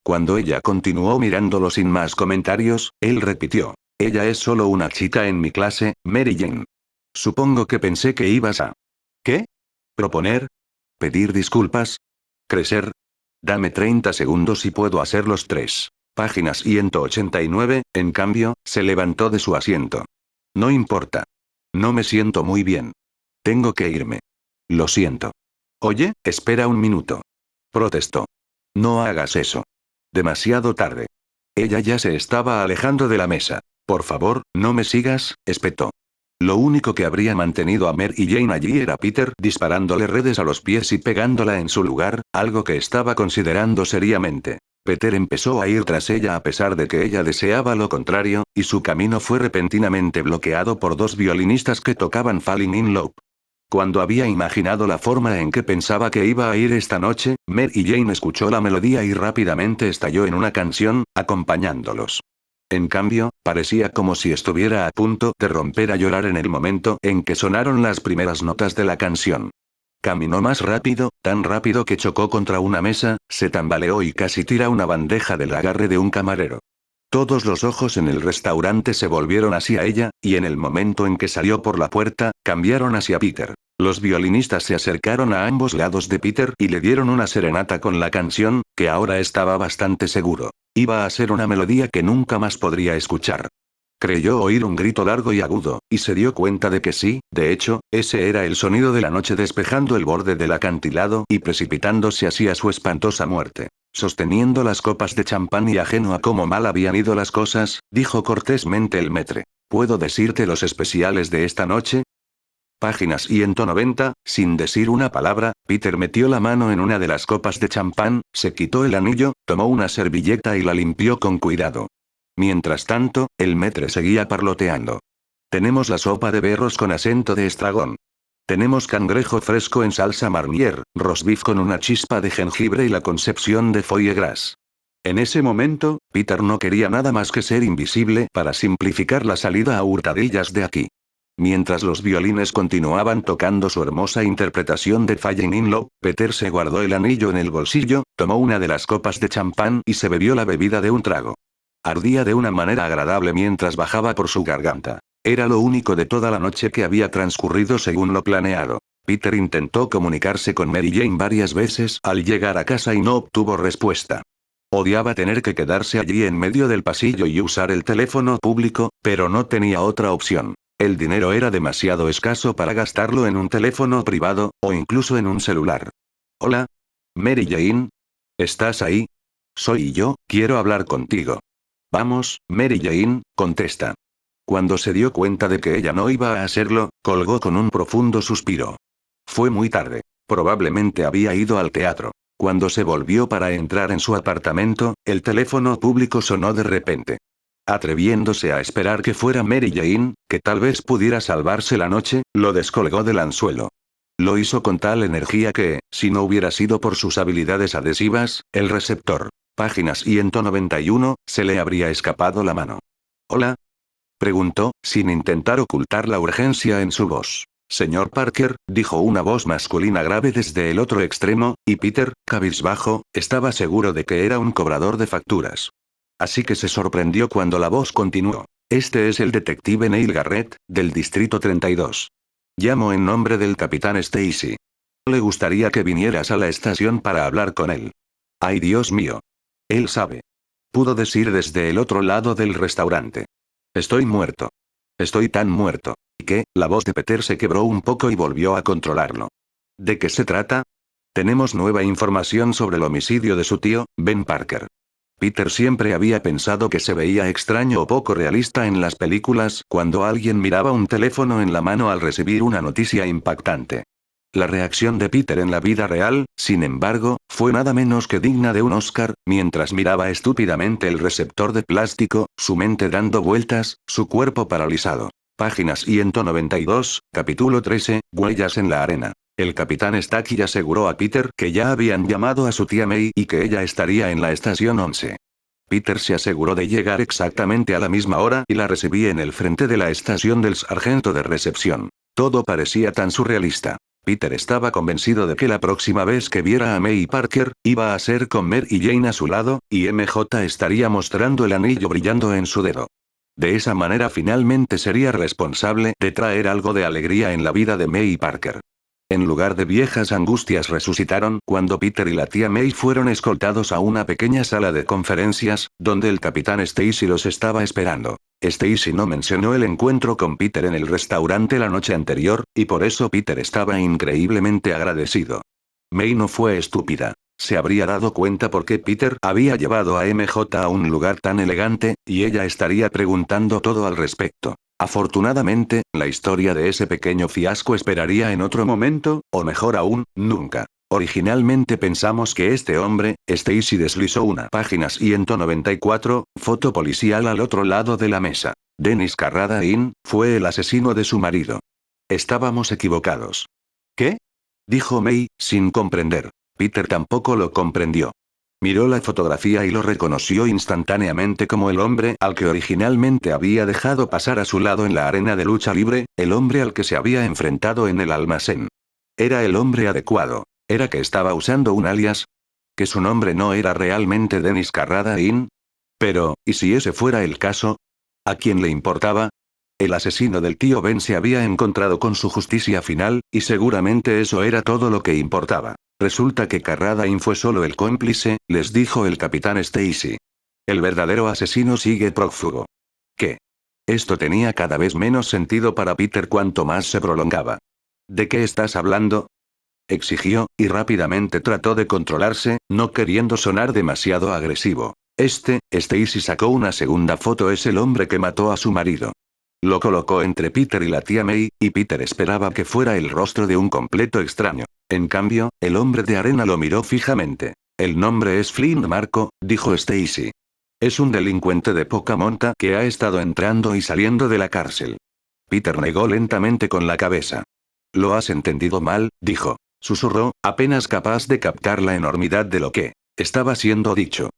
Cuando ella continuó mirándolo sin más comentarios, él repitió: ella es solo una chica en mi clase, Mary Jane. Supongo que pensé que ibas a... ¿Qué? ¿Proponer? ¿Pedir disculpas? ¿Crecer? Dame 30 segundos y puedo hacer los tres. Página 189, en cambio, se levantó de su asiento. No importa. No me siento muy bien. Tengo que irme. Lo siento. Oye, espera un minuto. Protestó. No hagas eso. Demasiado tarde. Ella ya se estaba alejando de la mesa. Por favor, no me sigas, espetó. Lo único que habría mantenido a Mary Jane allí era Peter disparándole redes a los pies y pegándola en su lugar, algo que estaba considerando seriamente. Peter empezó a ir tras ella a pesar de que ella deseaba lo contrario, y su camino fue repentinamente bloqueado por dos violinistas que tocaban Falling in Love. Cuando había imaginado la forma en que pensaba que iba a ir esta noche, Mary Jane escuchó la melodía y rápidamente estalló en una canción, acompañándolos. En cambio, parecía como si estuviera a punto de romper a llorar en el momento en que sonaron las primeras notas de la canción. Caminó más rápido, tan rápido que chocó contra una mesa, se tambaleó y casi tira una bandeja del agarre de un camarero. Todos los ojos en el restaurante se volvieron hacia ella, y en el momento en que salió por la puerta, cambiaron hacia Peter. Los violinistas se acercaron a ambos lados de Peter y le dieron una serenata con la canción, que ahora estaba bastante seguro. Iba a ser una melodía que nunca más podría escuchar. Creyó oír un grito largo y agudo, y se dio cuenta de que sí, de hecho, ese era el sonido de la noche despejando el borde del acantilado y precipitándose hacia su espantosa muerte. Sosteniendo las copas de champán y ajeno a cómo mal habían ido las cosas, dijo cortésmente el maître: ¿puedo decirte los especiales de esta noche? Página 190, sin decir una palabra, Peter metió la mano en una de las copas de champán, se quitó el anillo, tomó una servilleta y la limpió con cuidado. Mientras tanto, el maître seguía parloteando. Tenemos la sopa de berros con acento de estragón. Tenemos cangrejo fresco en salsa marnier, rosbif con una chispa de jengibre y la concepción de foie gras. En ese momento, Peter no quería nada más que ser invisible para simplificar la salida a hurtadillas de aquí. Mientras los violines continuaban tocando su hermosa interpretación de Falling in Love, Peter se guardó el anillo en el bolsillo, tomó una de las copas de champán y se bebió la bebida de un trago. Ardía de una manera agradable mientras bajaba por su garganta. Era lo único de toda la noche que había transcurrido según lo planeado. Peter intentó comunicarse con Mary Jane varias veces al llegar a casa y no obtuvo respuesta. Odiaba tener que quedarse allí en medio del pasillo y usar el teléfono público, pero no tenía otra opción. El dinero era demasiado escaso para gastarlo en un teléfono privado, o incluso en un celular. Hola. Mary Jane. ¿Estás ahí? Soy yo, quiero hablar contigo. Vamos, Mary Jane, contesta. Cuando se dio cuenta de que ella no iba a hacerlo, colgó con un profundo suspiro. Fue muy tarde. Probablemente había ido al teatro. Cuando se volvió para entrar en su apartamento, el teléfono público sonó de repente. Atreviéndose a esperar que fuera Mary Jane, que tal vez pudiera salvarse la noche, lo descolgó del anzuelo. Lo hizo con tal energía que, si no hubiera sido por sus habilidades adhesivas, el receptor, página 191, se le habría escapado la mano. ¿Hola? Preguntó, sin intentar ocultar la urgencia en su voz. Señor Parker, dijo una voz masculina grave desde el otro extremo, y Peter, cabizbajo, estaba seguro de que era un cobrador de facturas. Así que se sorprendió cuando la voz continuó. Este es el detective Neil Garrett, del Distrito 32. Llamo en nombre del capitán Stacy. Le gustaría que vinieras a la estación para hablar con él. Ay, Dios mío. Él sabe. Pudo decir desde el otro lado del restaurante. Estoy muerto. Estoy tan muerto. ¿Y qué? La voz de Peter se quebró un poco y volvió a controlarlo. ¿De qué se trata? Tenemos nueva información sobre el homicidio de su tío, Ben Parker. Peter siempre había pensado que se veía extraño o poco realista en las películas cuando alguien miraba un teléfono en la mano al recibir una noticia impactante. La reacción de Peter en la vida real, sin embargo, fue nada menos que digna de un Oscar, mientras miraba estúpidamente el receptor de plástico, su mente dando vueltas, su cuerpo paralizado. Páginas 192, capítulo 13, Huellas en la arena. El capitán Stacy aseguró a Peter que ya habían llamado a su tía May y que ella estaría en la estación 11. Peter se aseguró de llegar exactamente a la misma hora y la recibí en el frente de la estación del sargento de recepción. Todo parecía tan surrealista. Peter estaba convencido de que la próxima vez que viera a May Parker, iba a ser con Mary Jane a su lado, y MJ estaría mostrando el anillo brillando en su dedo. De esa manera finalmente sería responsable de traer algo de alegría en la vida de May Parker. En lugar de viejas angustias resucitaron cuando Peter y la tía May fueron escoltados a una pequeña sala de conferencias, donde el capitán Stacy los estaba esperando. Stacy no mencionó el encuentro con Peter en el restaurante la noche anterior, y por eso Peter estaba increíblemente agradecido. May no fue estúpida. Se habría dado cuenta por qué Peter había llevado a MJ a un lugar tan elegante, y ella estaría preguntando todo al respecto. Afortunadamente, la historia de ese pequeño fiasco esperaría en otro momento, o mejor aún, nunca. Originalmente pensamos que este hombre, Stacy deslizó una página 194, foto policial al otro lado de la mesa. Dennis Carradine, fue el asesino de su marido. Estábamos equivocados. ¿Qué? Dijo May, sin comprender. Peter tampoco lo comprendió. Miró la fotografía y lo reconoció instantáneamente como el hombre al que originalmente había dejado pasar a su lado en la arena de lucha libre, el hombre al que se había enfrentado en el almacén. Era el hombre adecuado. ¿Era que estaba usando un alias? ¿Que su nombre no era realmente Dennis Carradine? Pero, ¿y si ese fuera el caso? ¿A quién le importaba? El asesino del tío Ben se había encontrado con su justicia final, y seguramente eso era todo lo que importaba. Resulta que Carradine fue solo el cómplice, les dijo el capitán Stacy. El verdadero asesino sigue prófugo. ¿Qué? Esto tenía cada vez menos sentido para Peter cuanto más se prolongaba. ¿De qué estás hablando? Exigió, y rápidamente trató de controlarse, no queriendo sonar demasiado agresivo. Stacy sacó una segunda foto, es el hombre que mató a su marido. Lo colocó entre Peter y la tía May, y Peter esperaba que fuera el rostro de un completo extraño. En cambio, el hombre de arena lo miró fijamente. El nombre es Flynn Marco, dijo Stacy. Es un delincuente de poca monta que ha estado entrando y saliendo de la cárcel. Peter negó lentamente con la cabeza. Lo has entendido mal, dijo. Susurró, apenas capaz de captar la enormidad de lo que estaba siendo dicho.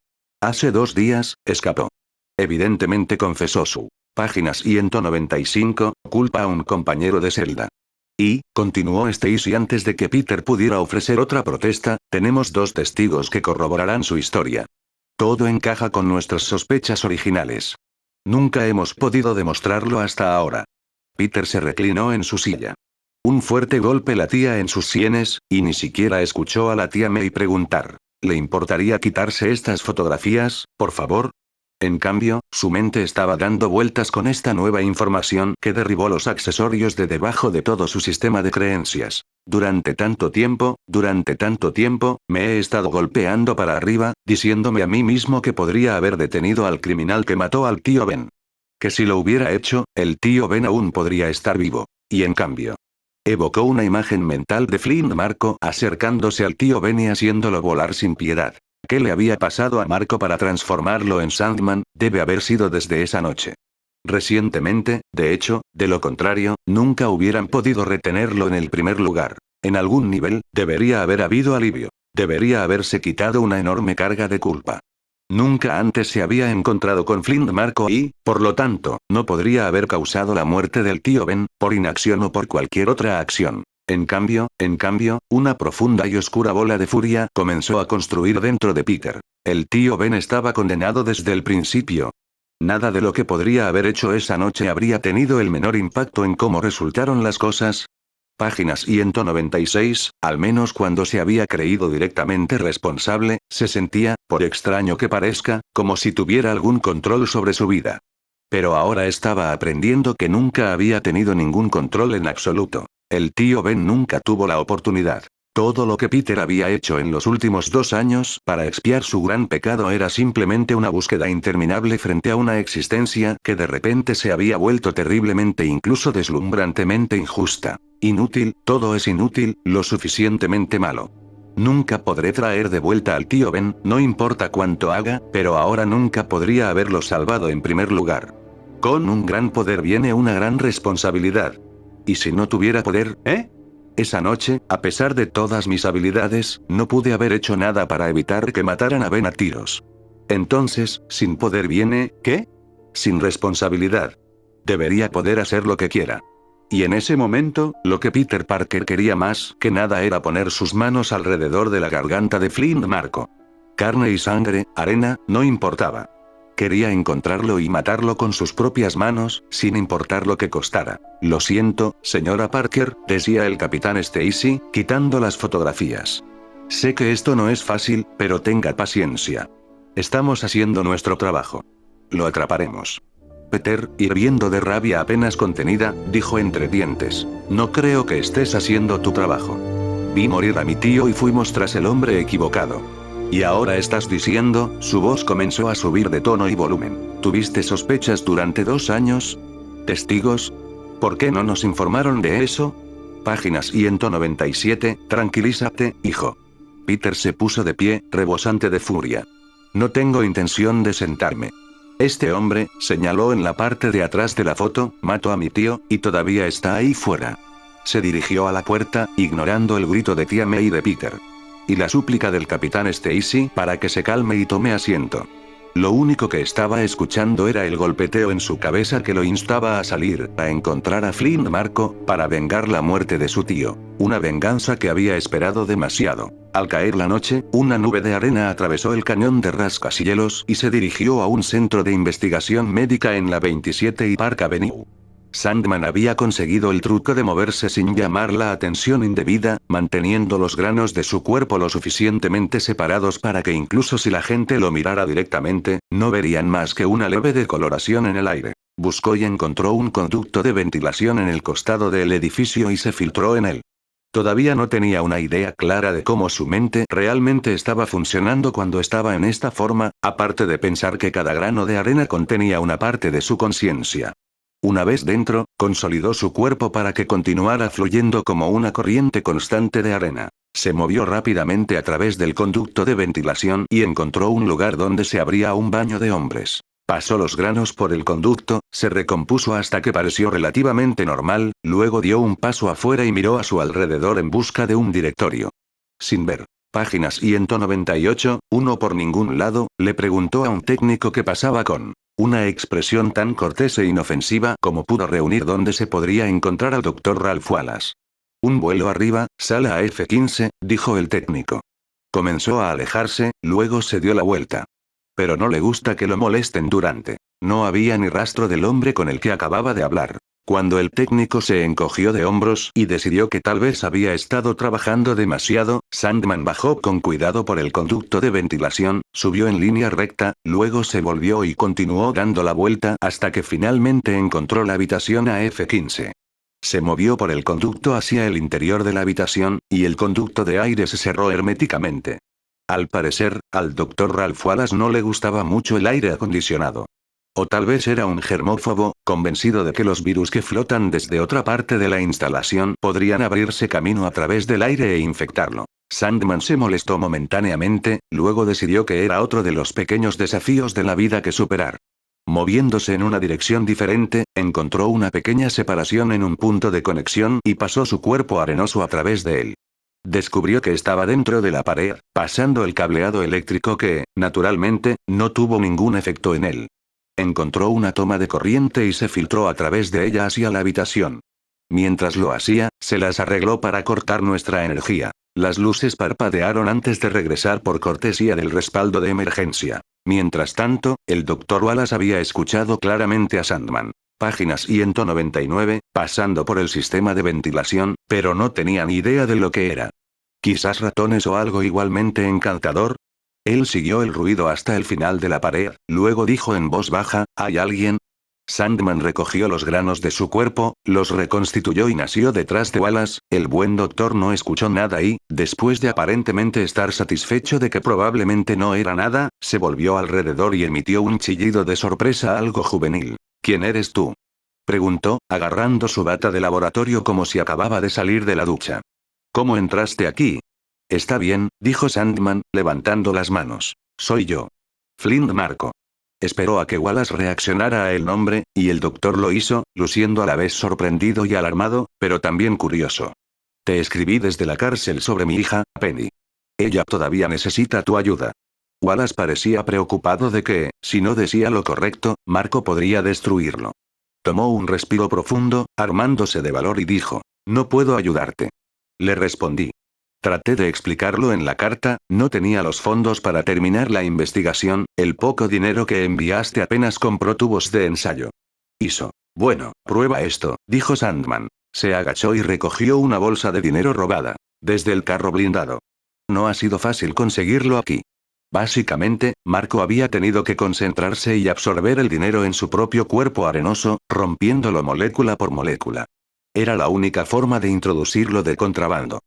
Hace 2 días, escapó. Evidentemente confesó su página 195, culpa a un compañero de celda. Y, continuó Stacy antes de que Peter pudiera ofrecer otra protesta, tenemos 2 testigos que corroborarán su historia. Todo encaja con nuestras sospechas originales. Nunca hemos podido demostrarlo hasta ahora. Peter se reclinó en su silla. Un fuerte golpe latía en sus sienes, y ni siquiera escuchó a la tía May preguntar. ¿Le importaría quitarse estas fotografías, por favor? En cambio, su mente estaba dando vueltas con esta nueva información que derribó los accesorios de debajo de todo su sistema de creencias. Durante tanto tiempo, me he estado golpeando para arriba, diciéndome a mí mismo que podría haber detenido al criminal que mató al tío Ben. Que si lo hubiera hecho, el tío Ben aún podría estar vivo. Y en cambio, evocó una imagen mental de Flynn Marco acercándose al tío Ben y haciéndolo volar sin piedad. ¿Qué le había pasado a Marco para transformarlo en Sandman? Debe haber sido desde esa noche. Recientemente, de hecho, de lo contrario, nunca hubieran podido retenerlo en el primer lugar. En algún nivel, debería haber habido alivio. Debería haberse quitado una enorme carga de culpa. Nunca antes se había encontrado con Flint Marco y, por lo tanto, no podría haber causado la muerte del tío Ben, por inacción o por cualquier otra acción. En cambio, una profunda y oscura bola de furia comenzó a construir dentro de Peter. El tío Ben estaba condenado desde el principio. Nada de lo que podría haber hecho esa noche habría tenido el menor impacto en cómo resultaron las cosas. Páginas 196, al menos cuando se había creído directamente responsable, se sentía, por extraño que parezca, como si tuviera algún control sobre su vida. Pero ahora estaba aprendiendo que nunca había tenido ningún control en absoluto. El tío Ben nunca tuvo la oportunidad. Todo lo que Peter había hecho en los últimos 2 años para expiar su gran pecado era simplemente una búsqueda interminable frente a una existencia que de repente se había vuelto terriblemente, incluso deslumbrantemente injusta. Inútil, todo es inútil, lo suficientemente malo. Nunca podré traer de vuelta al tío Ben, no importa cuánto haga, pero ahora nunca podría haberlo salvado en primer lugar. Con un gran poder viene una gran responsabilidad. ¿Y si no tuviera poder, Esa noche, a pesar de todas mis habilidades, no pude haber hecho nada para evitar que mataran a Ben a tiros. Entonces, sin poder viene, ¿qué? Sin responsabilidad. Debería poder hacer lo que quiera. Y en ese momento, lo que Peter Parker quería más que nada era poner sus manos alrededor de la garganta de Flint Marco. Carne y sangre, arena, no importaba. Quería encontrarlo y matarlo con sus propias manos, sin importar lo que costara. Lo siento, señora Parker, decía el capitán Stacy, quitando las fotografías. Sé que esto no es fácil, pero tenga paciencia. Estamos haciendo nuestro trabajo. Lo atraparemos. Peter, hirviendo de rabia apenas contenida, dijo entre dientes: no creo que estés haciendo tu trabajo. Vi morir a mi tío y fuimos tras el hombre equivocado. Y ahora estás diciendo, su voz comenzó a subir de tono y volumen. ¿Tuviste sospechas durante 2 años? ¿Testigos? ¿Por qué no nos informaron de eso? Páginas 197, tranquilízate, hijo. Peter se puso de pie, rebosante de furia. No tengo intención de sentarme. Este hombre, señaló en la parte de atrás de la foto, mató a mi tío, y todavía está ahí fuera. Se dirigió a la puerta, ignorando el grito de tía May y de Peter. Y la súplica del capitán Stacy para que se calme y tome asiento. Lo único que estaba escuchando era el golpeteo en su cabeza que lo instaba a salir, a encontrar a Flint Marco, para vengar la muerte de su tío. Una venganza que había esperado demasiado. Al caer la noche, una nube de arena atravesó el cañón de rascacielos y se dirigió a un centro de investigación médica en la 27 y Park Avenue. Sandman había conseguido el truco de moverse sin llamar la atención indebida, manteniendo los granos de su cuerpo lo suficientemente separados para que incluso si la gente lo mirara directamente, no verían más que una leve decoloración en el aire. Buscó y encontró un conducto de ventilación en el costado del edificio y se filtró en él. Todavía no tenía una idea clara de cómo su mente realmente estaba funcionando cuando estaba en esta forma, aparte de pensar que cada grano de arena contenía una parte de su conciencia. Una vez dentro, consolidó su cuerpo para que continuara fluyendo como una corriente constante de arena. Se movió rápidamente a través del conducto de ventilación y encontró un lugar donde se abría un baño de hombres. Pasó los granos por el conducto, se recompuso hasta que pareció relativamente normal, luego dio un paso afuera y miró a su alrededor en busca de un directorio. Sin ver. Páginas 198, uno por ningún lado, le preguntó a un técnico qué pasaba con una expresión tan cortés e inofensiva como pudo reunir donde se podría encontrar al Dr. Ralph Wallace. Un vuelo arriba, sala F-15, dijo el técnico. Comenzó a alejarse, luego se dio la vuelta. Pero no le gusta que lo molesten durante. No había ni rastro del hombre con el que acababa de hablar. Cuando el técnico se encogió de hombros y decidió que tal vez había estado trabajando demasiado, Sandman bajó con cuidado por el conducto de ventilación, subió en línea recta, luego se volvió y continuó dando la vuelta hasta que finalmente encontró la habitación AF-15. Se movió por el conducto hacia el interior de la habitación, y el conducto de aire se cerró herméticamente. Al parecer, al Dr. Ralph Wallace no le gustaba mucho el aire acondicionado. O tal vez era un germófobo, convencido de que los virus que flotan desde otra parte de la instalación podrían abrirse camino a través del aire e infectarlo. Sandman se molestó momentáneamente, luego decidió que era otro de los pequeños desafíos de la vida que superar. Moviéndose en una dirección diferente, encontró una pequeña separación en un punto de conexión y pasó su cuerpo arenoso a través de él. Descubrió que estaba dentro de la pared, pasando el cableado eléctrico que, naturalmente, no tuvo ningún efecto en él. Encontró una toma de corriente y se filtró a través de ella hacia la habitación. Mientras lo hacía, se las arregló para cortar nuestra energía. Las luces parpadearon antes de regresar por cortesía del respaldo de emergencia. Mientras tanto, el Dr. Wallace había escuchado claramente a Sandman. Página 199, pasando por el sistema de ventilación, pero no tenía ni idea de lo que era. ¿Quizás ratones o algo igualmente encantador? Él siguió el ruido hasta el final de la pared, luego dijo en voz baja, ¿hay alguien? Sandman recogió los granos de su cuerpo, los reconstituyó y nació detrás de Wallace. El buen doctor no escuchó nada y, después de aparentemente estar satisfecho de que probablemente no era nada, se volvió alrededor y emitió un chillido de sorpresa algo juvenil. ¿Quién eres tú? Preguntó, agarrando su bata de laboratorio como si acababa de salir de la ducha. ¿Cómo entraste aquí? Está bien, dijo Sandman, levantando las manos. Soy yo. Flint Marco. Esperó a que Wallace reaccionara a el nombre, y el doctor lo hizo, luciendo a la vez sorprendido y alarmado, pero también curioso. Te escribí desde la cárcel sobre mi hija, Penny. Ella todavía necesita tu ayuda. Wallace parecía preocupado de que, si no decía lo correcto, Marco podría destruirlo. Tomó un respiro profundo, armándose de valor y dijo, no puedo ayudarte. Le respondí. Traté de explicarlo en la carta, no tenía los fondos para terminar la investigación, el poco dinero que enviaste apenas compró tubos de ensayo. Hizo. Bueno, prueba esto, dijo Sandman. Se agachó y recogió una bolsa de dinero robada. Desde el carro blindado. No ha sido fácil conseguirlo aquí. Básicamente, Marco había tenido que concentrarse y absorber el dinero en su propio cuerpo arenoso, rompiéndolo molécula por molécula. Era la única forma de introducirlo de contrabando.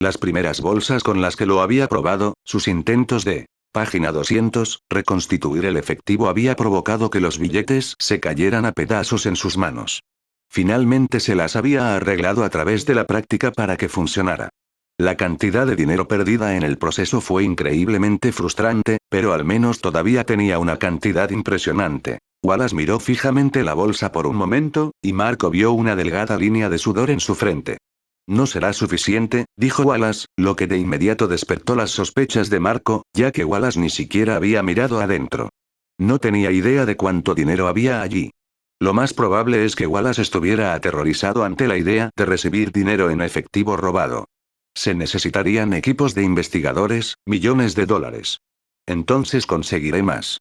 Las primeras bolsas con las que lo había probado, sus intentos de, página 200, reconstituir el efectivo había provocado que los billetes se cayeran a pedazos en sus manos. Finalmente se las había arreglado a través de la práctica para que funcionara. La cantidad de dinero perdida en el proceso fue increíblemente frustrante, pero al menos todavía tenía una cantidad impresionante. Wallace miró fijamente la bolsa por un momento, y Marco vio una delgada línea de sudor en su frente. No será suficiente, dijo Wallace, lo que de inmediato despertó las sospechas de Marco, ya que Wallace ni siquiera había mirado adentro. No tenía idea de cuánto dinero había allí. Lo más probable es que Wallace estuviera aterrorizado ante la idea de recibir dinero en efectivo robado. Se necesitarían equipos de investigadores, millones de dólares. Entonces conseguiré más.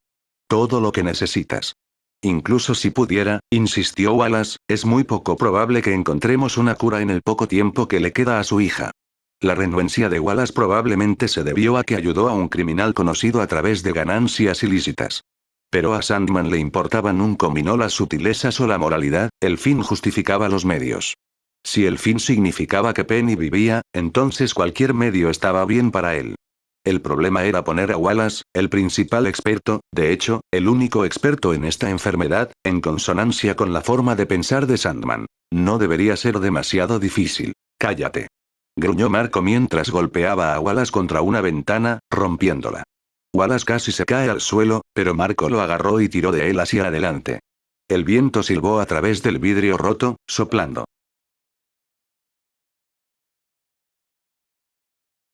Todo lo que necesitas. Incluso si pudiera, insistió Wallace, es muy poco probable que encontremos una cura en el poco tiempo que le queda a su hija. La renuencia de Wallace probablemente se debió a que ayudó a un criminal conocido a través de ganancias ilícitas. Pero a Sandman le importaban un comino las sutilezas o la moralidad, el fin justificaba los medios. Si el fin significaba que Penny vivía, entonces cualquier medio estaba bien para él. El problema era poner a Wallace, el principal experto, de hecho, el único experto en esta enfermedad, en consonancia con la forma de pensar de Sandman. No debería ser demasiado difícil. Cállate. Gruñó Marco mientras golpeaba a Wallace contra una ventana, rompiéndola. Wallace casi se cae al suelo, pero Marco lo agarró y tiró de él hacia adelante. El viento silbó a través del vidrio roto, soplando.